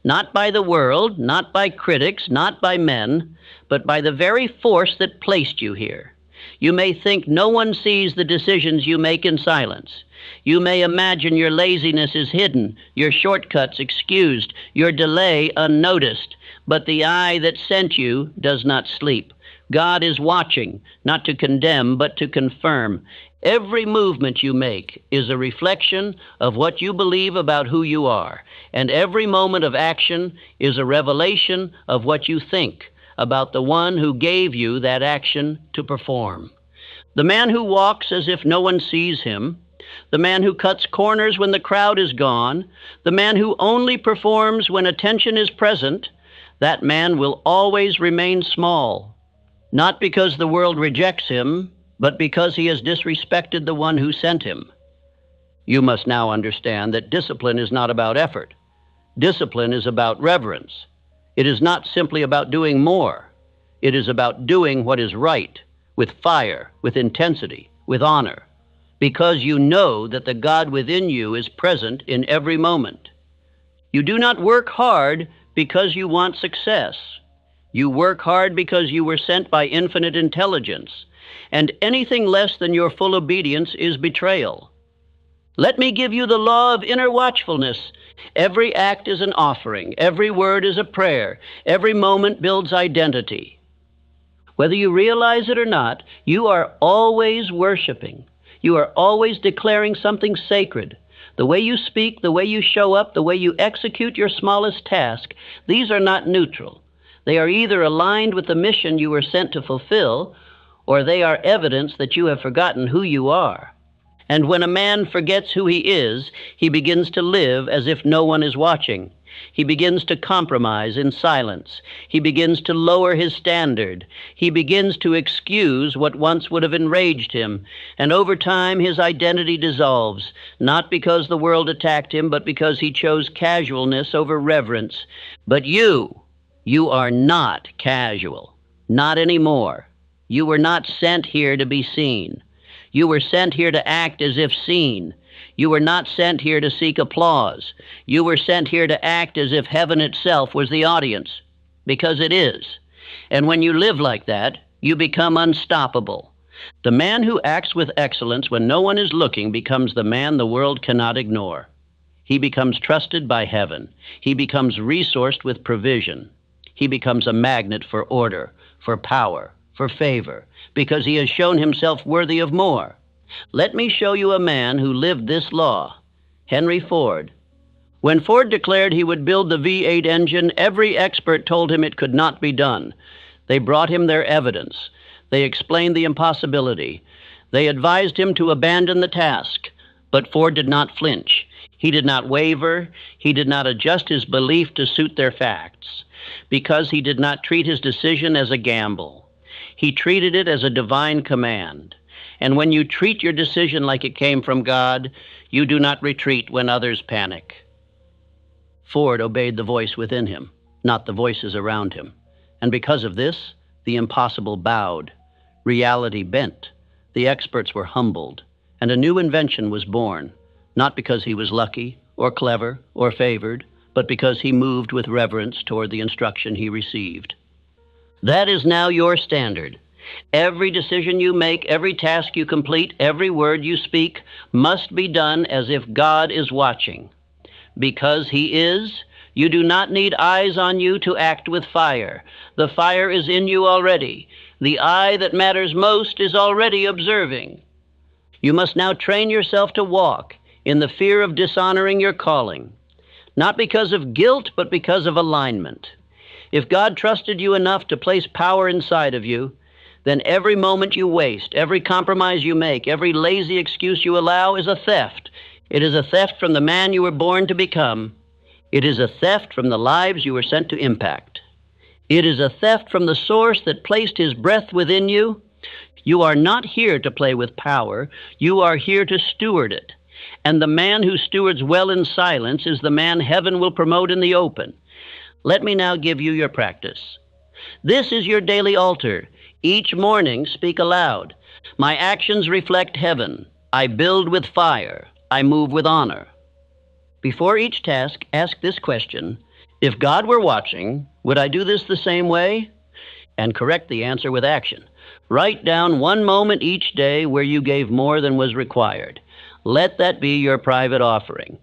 Not by the world, not by critics, not by men, but by the very force that placed you here. You may think no one sees the decisions you make in silence. You may imagine your laziness is hidden, your shortcuts excused, your delay unnoticed, but the eye that sent you does not sleep. God is watching, not to condemn, but to confirm. Every movement you make is a reflection of what you believe about who you are, and every moment of action is a revelation of what you think about the one who gave you that action to perform. The man who walks as if no one sees him, the man who cuts corners when the crowd is gone, the man who only performs when attention is present, that man will always remain small, not because the world rejects him, but because he has disrespected the one who sent him. You must now understand that discipline is not about effort. Discipline is about reverence. It is not simply about doing more. It is about doing what is right, with fire, with intensity, with honor, because you know that the God within you is present in every moment. You do not work hard because you want success. You work hard because you were sent by infinite intelligence, and anything less than your full obedience is betrayal. Let me give you the law of inner watchfulness. Every act is an offering. Every word is a prayer. Every moment builds identity. Whether you realize it or not, you are always worshiping. You are always declaring something sacred. The way you speak, the way you show up, the way you execute your smallest task, these are not neutral. They are either aligned with the mission you were sent to fulfill, or they are evidence that you have forgotten who you are. And when a man forgets who he is, he begins to live as if no one is watching. He begins to compromise in silence. He begins to lower his standard. He begins to excuse what once would have enraged him. And over time, his identity dissolves, not because the world attacked him, but because he chose casualness over reverence. But you are not casual. Not anymore. You were not sent here to be seen. You were sent here to act as if seen. You were not sent here to seek applause. You were sent here to act as if heaven itself was the audience, because it is. And when you live like that, you become unstoppable. The man who acts with excellence when no one is looking becomes the man the world cannot ignore. He becomes trusted by heaven. He becomes resourced with provision. He becomes a magnet for order, for power, for favor, because he has shown himself worthy of more. Let me show you a man who lived this law, Henry Ford. When Ford declared he would build the V8 engine, every expert told him it could not be done. They brought him their evidence. They explained the impossibility. They advised him to abandon the task, but Ford did not flinch. He did not waver. He did not adjust his belief to suit their facts, because he did not treat his decision as a gamble. He treated it as a divine command. And when you treat your decision like it came from God, you do not retreat when others panic. Ford obeyed the voice within him, not the voices around him. And because of this, the impossible bowed. Reality bent. The experts were humbled. And a new invention was born, not because he was lucky or clever or favored, but because he moved with reverence toward the instruction he received. That is now your standard. Every decision you make, every task you complete, every word you speak must be done as if God is watching. Because he is, you do not need eyes on you to act with fire. The fire is in you already. The eye that matters most is already observing. You must now train yourself to walk in the fear of dishonoring your calling, not because of guilt, but because of alignment. If God trusted you enough to place power inside of you, then every moment you waste, every compromise you make, every lazy excuse you allow is a theft. It is a theft from the man you were born to become. It is a theft from the lives you were sent to impact. It is a theft from the source that placed his breath within you. You are not here to play with power. You are here to steward it. And the man who stewards well in silence is the man heaven will promote in the open. Let me now give you your practice. This is your daily altar. Each morning, speak aloud. My actions reflect heaven. I build with fire. I move with honor. Before each task, ask this question. If God were watching, would I do this the same way? And correct the answer with action. Write down one moment each day where you gave more than was required. Let that be your private offering.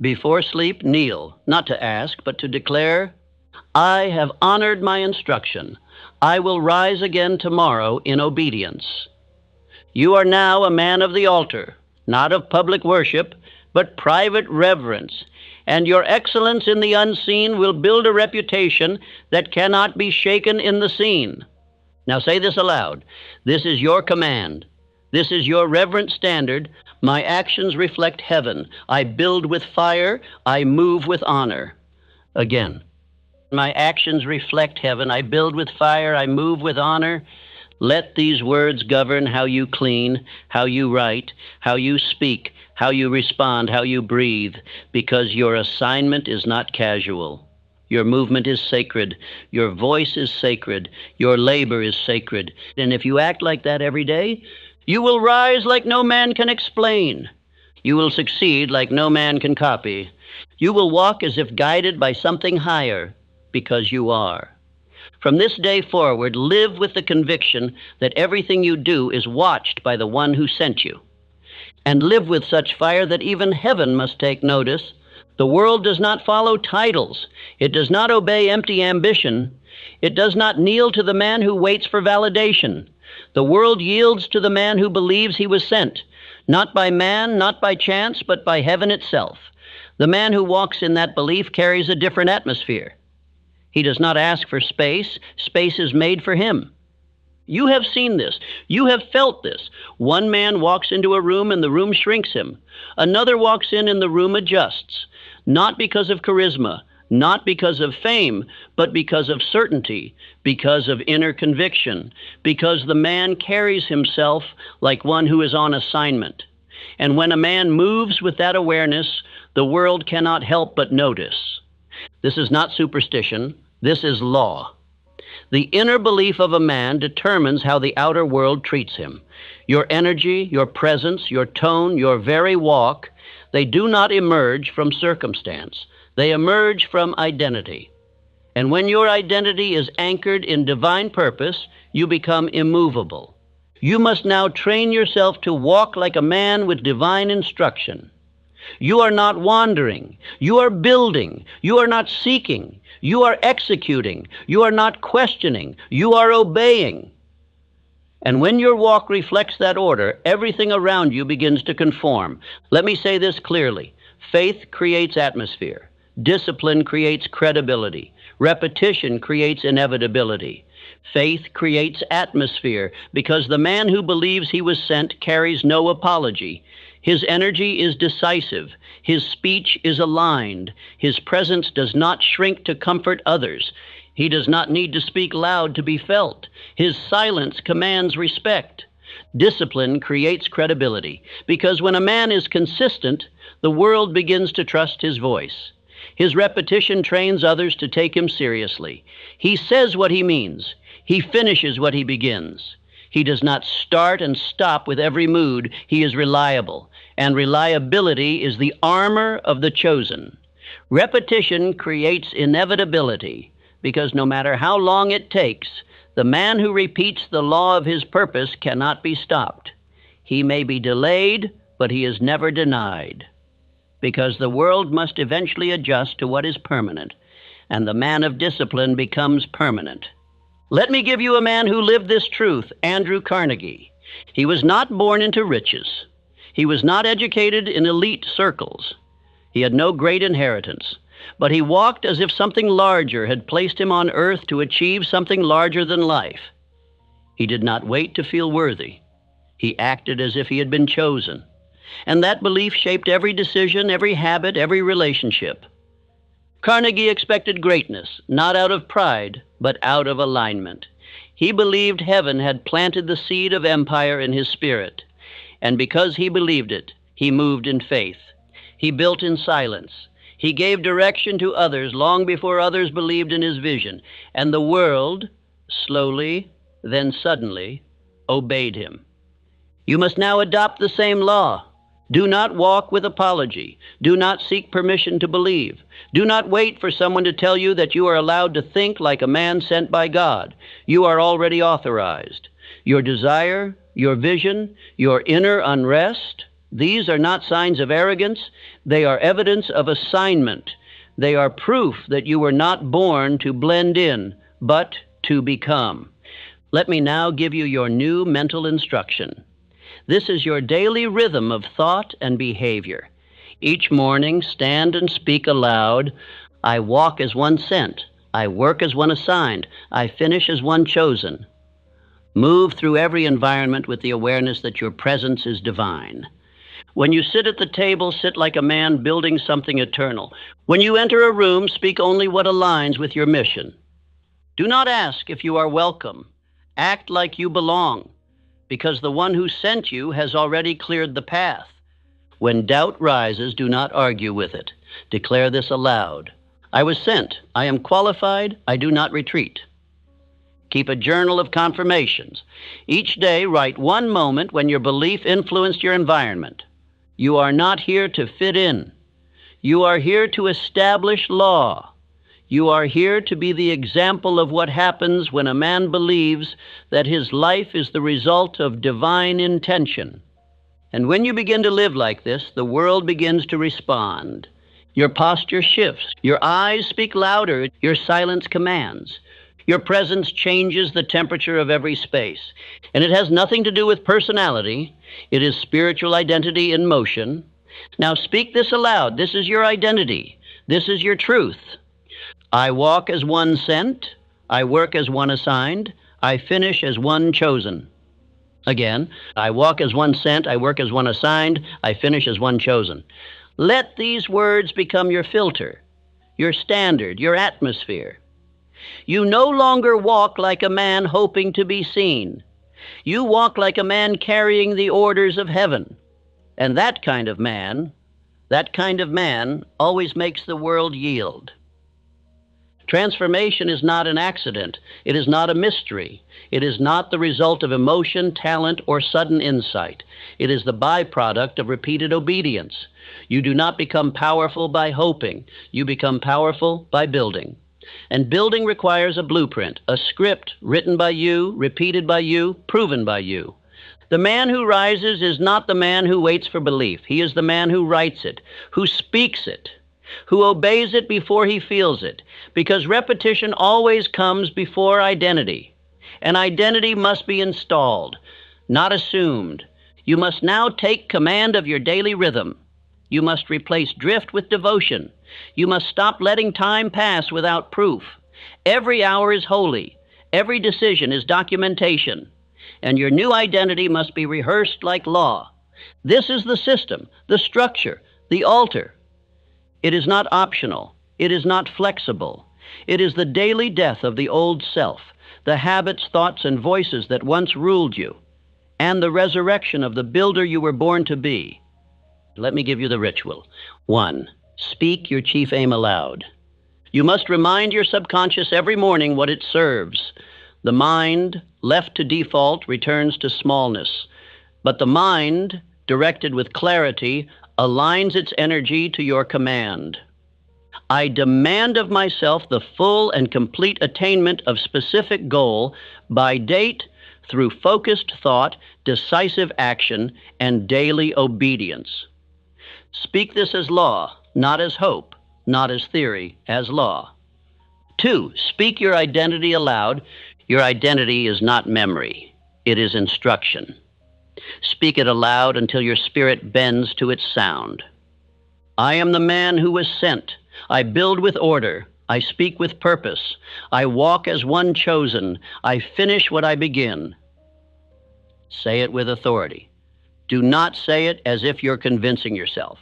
Before sleep, kneel, not to ask, but to declare, I have honored my instruction. I will rise again tomorrow in obedience. You are now a man of the altar, not of public worship, but private reverence, and your excellence in the unseen will build a reputation that cannot be shaken in the seen. Now say this aloud. This is your command. This is your reverent standard. My actions reflect heaven. I build with fire. I move with honor. Again. My actions reflect heaven. I build with fire. I move with honor. Let these words govern how you clean, how you write, how you speak, how you respond, how you breathe, because your assignment is not casual. Your movement is sacred. Your voice is sacred. Your labor is sacred. And if you act like that every day, you will rise like no man can explain. You will succeed like no man can copy. You will walk as if guided by something higher, because you are. From this day forward, live with the conviction that everything you do is watched by the one who sent you. And live with such fire that even heaven must take notice. The world does not follow titles. It does not obey empty ambition. It does not kneel to the man who waits for validation. The world yields to the man who believes he was sent, not by man, not by chance, but by heaven itself. The man who walks in that belief carries a different atmosphere. He does not ask for space. Space is made for him. You have seen this. You have felt this. One man walks into a room and the room shrinks him. Another walks in and the room adjusts. Not because of charisma, not because of fame, but because of certainty, because of inner conviction, because the man carries himself like one who is on assignment. And when a man moves with that awareness, the world cannot help but notice. This is not superstition. This is law. The inner belief of a man determines how the outer world treats him. Your energy, your presence, your tone, your very walk, they do not emerge from circumstance. They emerge from identity. And when your identity is anchored in divine purpose, you become immovable. You must now train yourself to walk like a man with divine instruction. You are not wandering. You are building. You are not seeking. You are executing. You are not questioning. You are obeying. And when your walk reflects that order, everything around you begins to conform. Let me say this clearly. Faith creates atmosphere. Discipline creates credibility. Repetition creates inevitability. Faith creates atmosphere because the man who believes he was sent carries no apology. His energy is decisive. His speech is aligned. His presence does not shrink to comfort others. He does not need to speak loud to be felt. His silence commands respect. Discipline creates credibility because when a man is consistent, the world begins to trust his voice. His repetition trains others to take him seriously. He says what he means. He finishes what he begins. He does not start and stop with every mood. He is reliable, and reliability is the armor of the chosen. Repetition creates inevitability, because no matter how long it takes, the man who repeats the law of his purpose cannot be stopped. He may be delayed, but he is never denied, because the world must eventually adjust to what is permanent, and the man of discipline becomes permanent. Let me give you a man who lived this truth, Andrew Carnegie. He was not born into riches. He was not educated in elite circles. He had no great inheritance, but he walked as if something larger had placed him on earth to achieve something larger than life. He did not wait to feel worthy. He acted as if he had been chosen. And that belief shaped every decision, every habit, every relationship. Carnegie expected greatness, not out of pride, but out of alignment. He believed heaven had planted the seed of empire in his spirit, and because he believed it, he moved in faith. He built in silence. He gave direction to others long before others believed in his vision, and the world, slowly, then suddenly, obeyed him. You must now adopt the same law. Do not walk with apology. Do not seek permission to believe. Do not wait for someone to tell you that you are allowed to think like a man sent by God. You are already authorized. Your desire, your vision, your inner unrest, these are not signs of arrogance. They are evidence of assignment. They are proof that you were not born to blend in, but to become. Let me now give you your new mental instruction. This is your daily rhythm of thought and behavior. Each morning, stand and speak aloud. I walk as one sent. I work as one assigned. I finish as one chosen. Move through every environment with the awareness that your presence is divine. When you sit at the table, sit like a man building something eternal. When you enter a room, speak only what aligns with your mission. Do not ask if you are welcome. Act like you belong, because the one who sent you has already cleared the path. When doubt rises, do not argue with it. Declare this aloud. I was sent. I am qualified. I do not retreat. Keep a journal of confirmations. Each day, write one moment when your belief influenced your environment. You are not here to fit in. You are here to establish law. You are here to be the example of what happens when a man believes that his life is the result of divine intention. And when you begin to live like this, the world begins to respond. Your posture shifts. Your eyes speak louder. Your silence commands. Your presence changes the temperature of every space. And it has nothing to do with personality. It is spiritual identity in motion. Now speak this aloud. This is your identity. This is your truth. I walk as one sent. I work as one assigned. I finish as one chosen. Again, I walk as one sent. I work as one assigned. I finish as one chosen. Let these words become your filter, your standard, your atmosphere. You no longer walk like a man hoping to be seen. You walk like a man carrying the orders of heaven. And that kind of man always makes the world yield. Transformation is not an accident. It is not a mystery. It is not the result of emotion, talent, or sudden insight. It is the byproduct of repeated obedience. You do not become powerful by hoping. You become powerful by building. And building requires a blueprint, a script written by you, repeated by you, proven by you. The man who rises is not the man who waits for belief. He is the man who writes it, who speaks it, who obeys it before he feels it, because repetition always comes before identity. And identity must be installed, not assumed. You must now take command of your daily rhythm. You must replace drift with devotion. You must stop letting time pass without proof. Every hour is holy. Every decision is documentation. And your new identity must be rehearsed like law. This is the system, the structure, the altar. It is not optional. It is not flexible. It is the daily death of the old self, the habits, thoughts, and voices that once ruled you, and the resurrection of the builder you were born to be. Let me give you the ritual. 1. Speak your chief aim aloud. You must remind your subconscious every morning what it serves. The mind, left to default, returns to smallness. But the mind, directed with clarity, aligns its energy to your command. I demand of myself the full and complete attainment of specific goal by date through focused thought, decisive action, and daily obedience. Speak this as law, not as hope, not as theory, as law. 2, speak your identity aloud. Your identity is not memory. It is instruction. Speak it aloud until your spirit bends to its sound. I am the man who was sent. I build with order. I speak with purpose. I walk as one chosen. I finish what I begin. Say it with authority. Do not say it as if you're convincing yourself.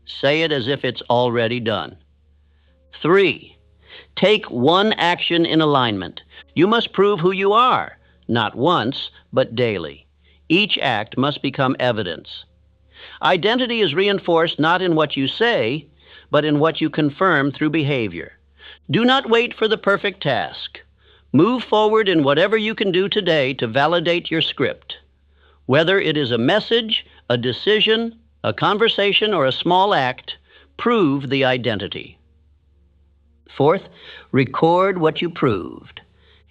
Say it as if it's already done. 3. Take one action in alignment. You must prove who you are, not once, but daily. Each act must become evidence. Identity is reinforced not in what you say, but in what you confirm through behavior. Do not wait for the perfect task. Move forward in whatever you can do today to validate your script. Whether it is a message, a decision, a conversation, or a small act, prove the identity. 4th, record what you proved.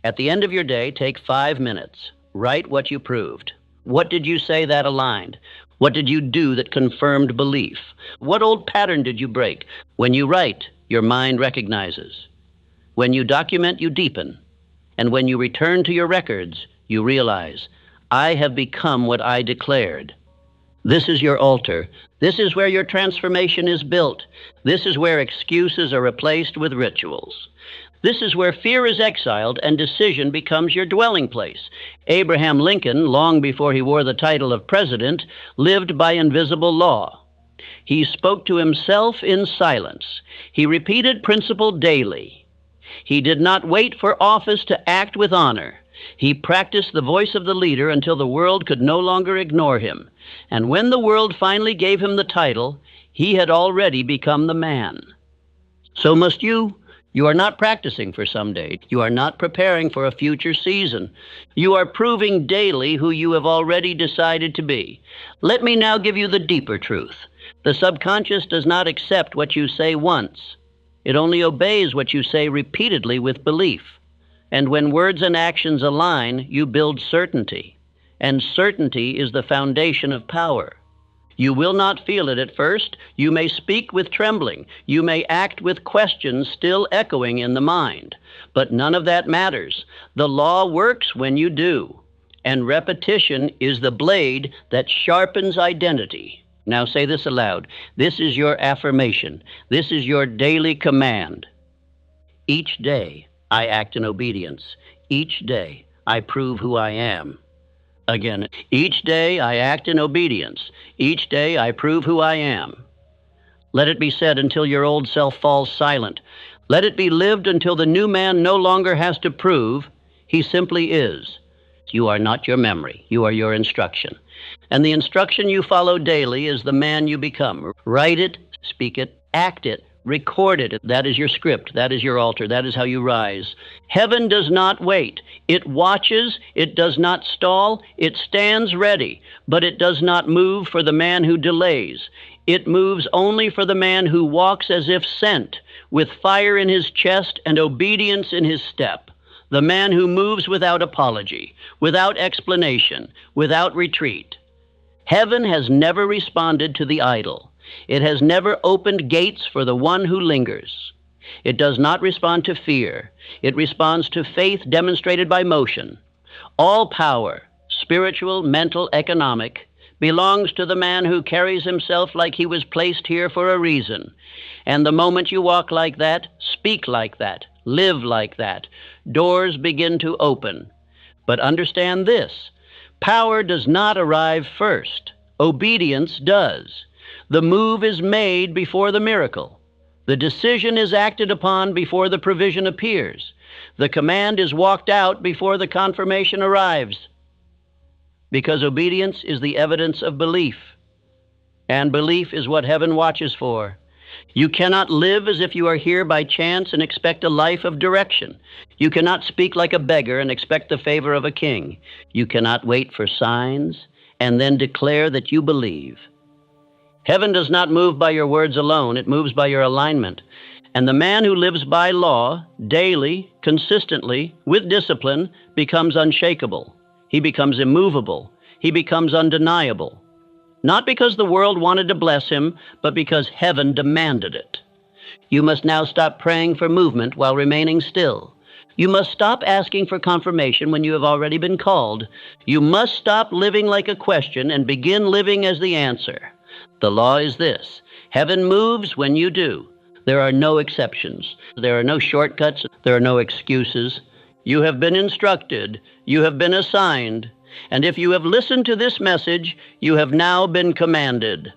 At the end of your day, take 5 minutes. Write what you proved. What did you say that aligned? What did you do that confirmed belief? What old pattern did you break? When you write, your mind recognizes. When you document, you deepen. And when you return to your records, you realize, I have become what I declared. This is your altar. This is where your transformation is built. This is where excuses are replaced with rituals. This is where fear is exiled and decision becomes your dwelling place. Abraham Lincoln, long before he wore the title of president, lived by invisible law. He spoke to himself in silence. He repeated principle daily. He did not wait for office to act with honor. He practiced the voice of the leader until the world could no longer ignore him. And when the world finally gave him the title, he had already become the man. So must you. You are not practicing for someday. You are not preparing for a future season. You are proving daily who you have already decided to be. Let me now give you the deeper truth. The subconscious does not accept what you say once. It only obeys what you say repeatedly with belief. And when words and actions align, you build certainty. And certainty is the foundation of power. You will not feel it at first. You may speak with trembling. You may act with questions still echoing in the mind. But none of that matters. The law works when you do. And repetition is the blade that sharpens identity. Now say this aloud. This is your affirmation. This is your daily command. Each day, I act in obedience. Each day, I prove who I am. Again, each day I act in obedience. Each day I prove who I am. Let it be said until your old self falls silent. Let it be lived until the new man no longer has to prove. He simply is. You are not your memory. You are your instruction. And the instruction you follow daily is the man you become. Write it, speak it, act it. Record it. That is your script. That is your altar. That is how you rise. Heaven does not wait. It watches. It does not stall. It stands ready. But it does not move for the man who delays. It moves only for the man who walks as if sent, with fire in his chest and obedience in his step. The man who moves without apology, without explanation, without retreat. Heaven has never responded to the idle. It has never opened gates for the one who lingers. It does not respond to fear. It responds to faith demonstrated by motion. All power, spiritual, mental, economic, belongs to the man who carries himself like he was placed here for a reason. And the moment you walk like that, speak like that, live like that, doors begin to open. But understand this, power does not arrive first. Obedience does. The move is made before the miracle. The decision is acted upon before the provision appears. The command is walked out before the confirmation arrives. Because obedience is the evidence of belief. And belief is what heaven watches for. You cannot live as if you are here by chance and expect a life of direction. You cannot speak like a beggar and expect the favor of a king. You cannot wait for signs and then declare that you believe. Heaven does not move by your words alone. It moves by your alignment. And the man who lives by law, daily, consistently, with discipline, becomes unshakable. He becomes immovable. He becomes undeniable. Not because the world wanted to bless him, but because heaven demanded it. You must now stop praying for movement while remaining still. You must stop asking for confirmation when you have already been called. You must stop living like a question and begin living as the answer. The law is this: heaven moves when you do. There are no exceptions. There are no shortcuts. There are no excuses. You have been instructed. You have been assigned. And if you have listened to this message, you have now been commanded.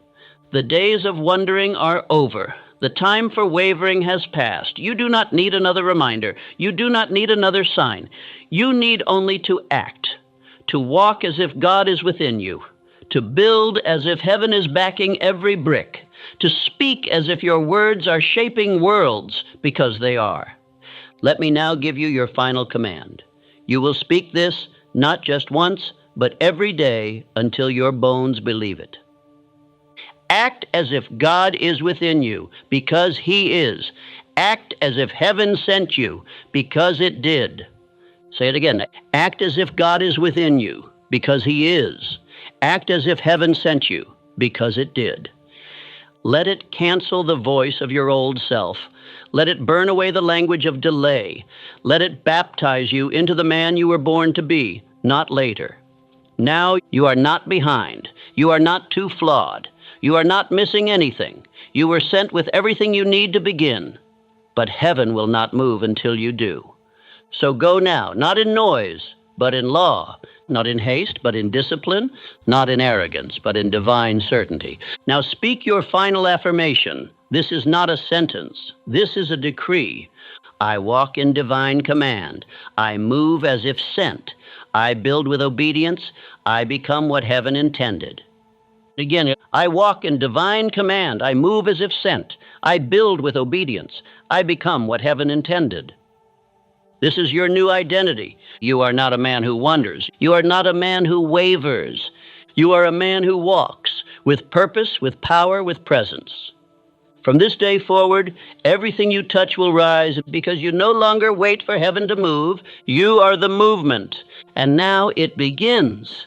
The days of wondering are over. The time for wavering has passed. You do not need another reminder. You do not need another sign. You need only to act, to walk as if God is within you, to build as if heaven is backing every brick, to speak as if your words are shaping worlds, because they are. Let me now give you your final command. You will speak this not just once, but every day until your bones believe it. Act as if God is within you, because He is. Act as if heaven sent you, because it did. Say it again. Act as if God is within you, because He is. Act as if heaven sent you, because it did. Let it cancel the voice of your old self. Let it burn away the language of delay. Let it baptize you into the man you were born to be, not later. Now you are not behind. You are not too flawed. You are not missing anything. You were sent with everything you need to begin. But heaven will not move until you do. So go now, not in noise, but in law, not in haste, but in discipline, not in arrogance, but in divine certainty. Now speak your final affirmation. This is not a sentence. This is a decree. I walk in divine command. I move as if sent. I build with obedience. I become what heaven intended. Again, I walk in divine command. I move as if sent. I build with obedience. I become what heaven intended. This is your new identity. You are not a man who wonders. You are not a man who wavers. You are a man who walks with purpose, with power, with presence. From this day forward, everything you touch will rise because you no longer wait for heaven to move. You are the movement. And now it begins.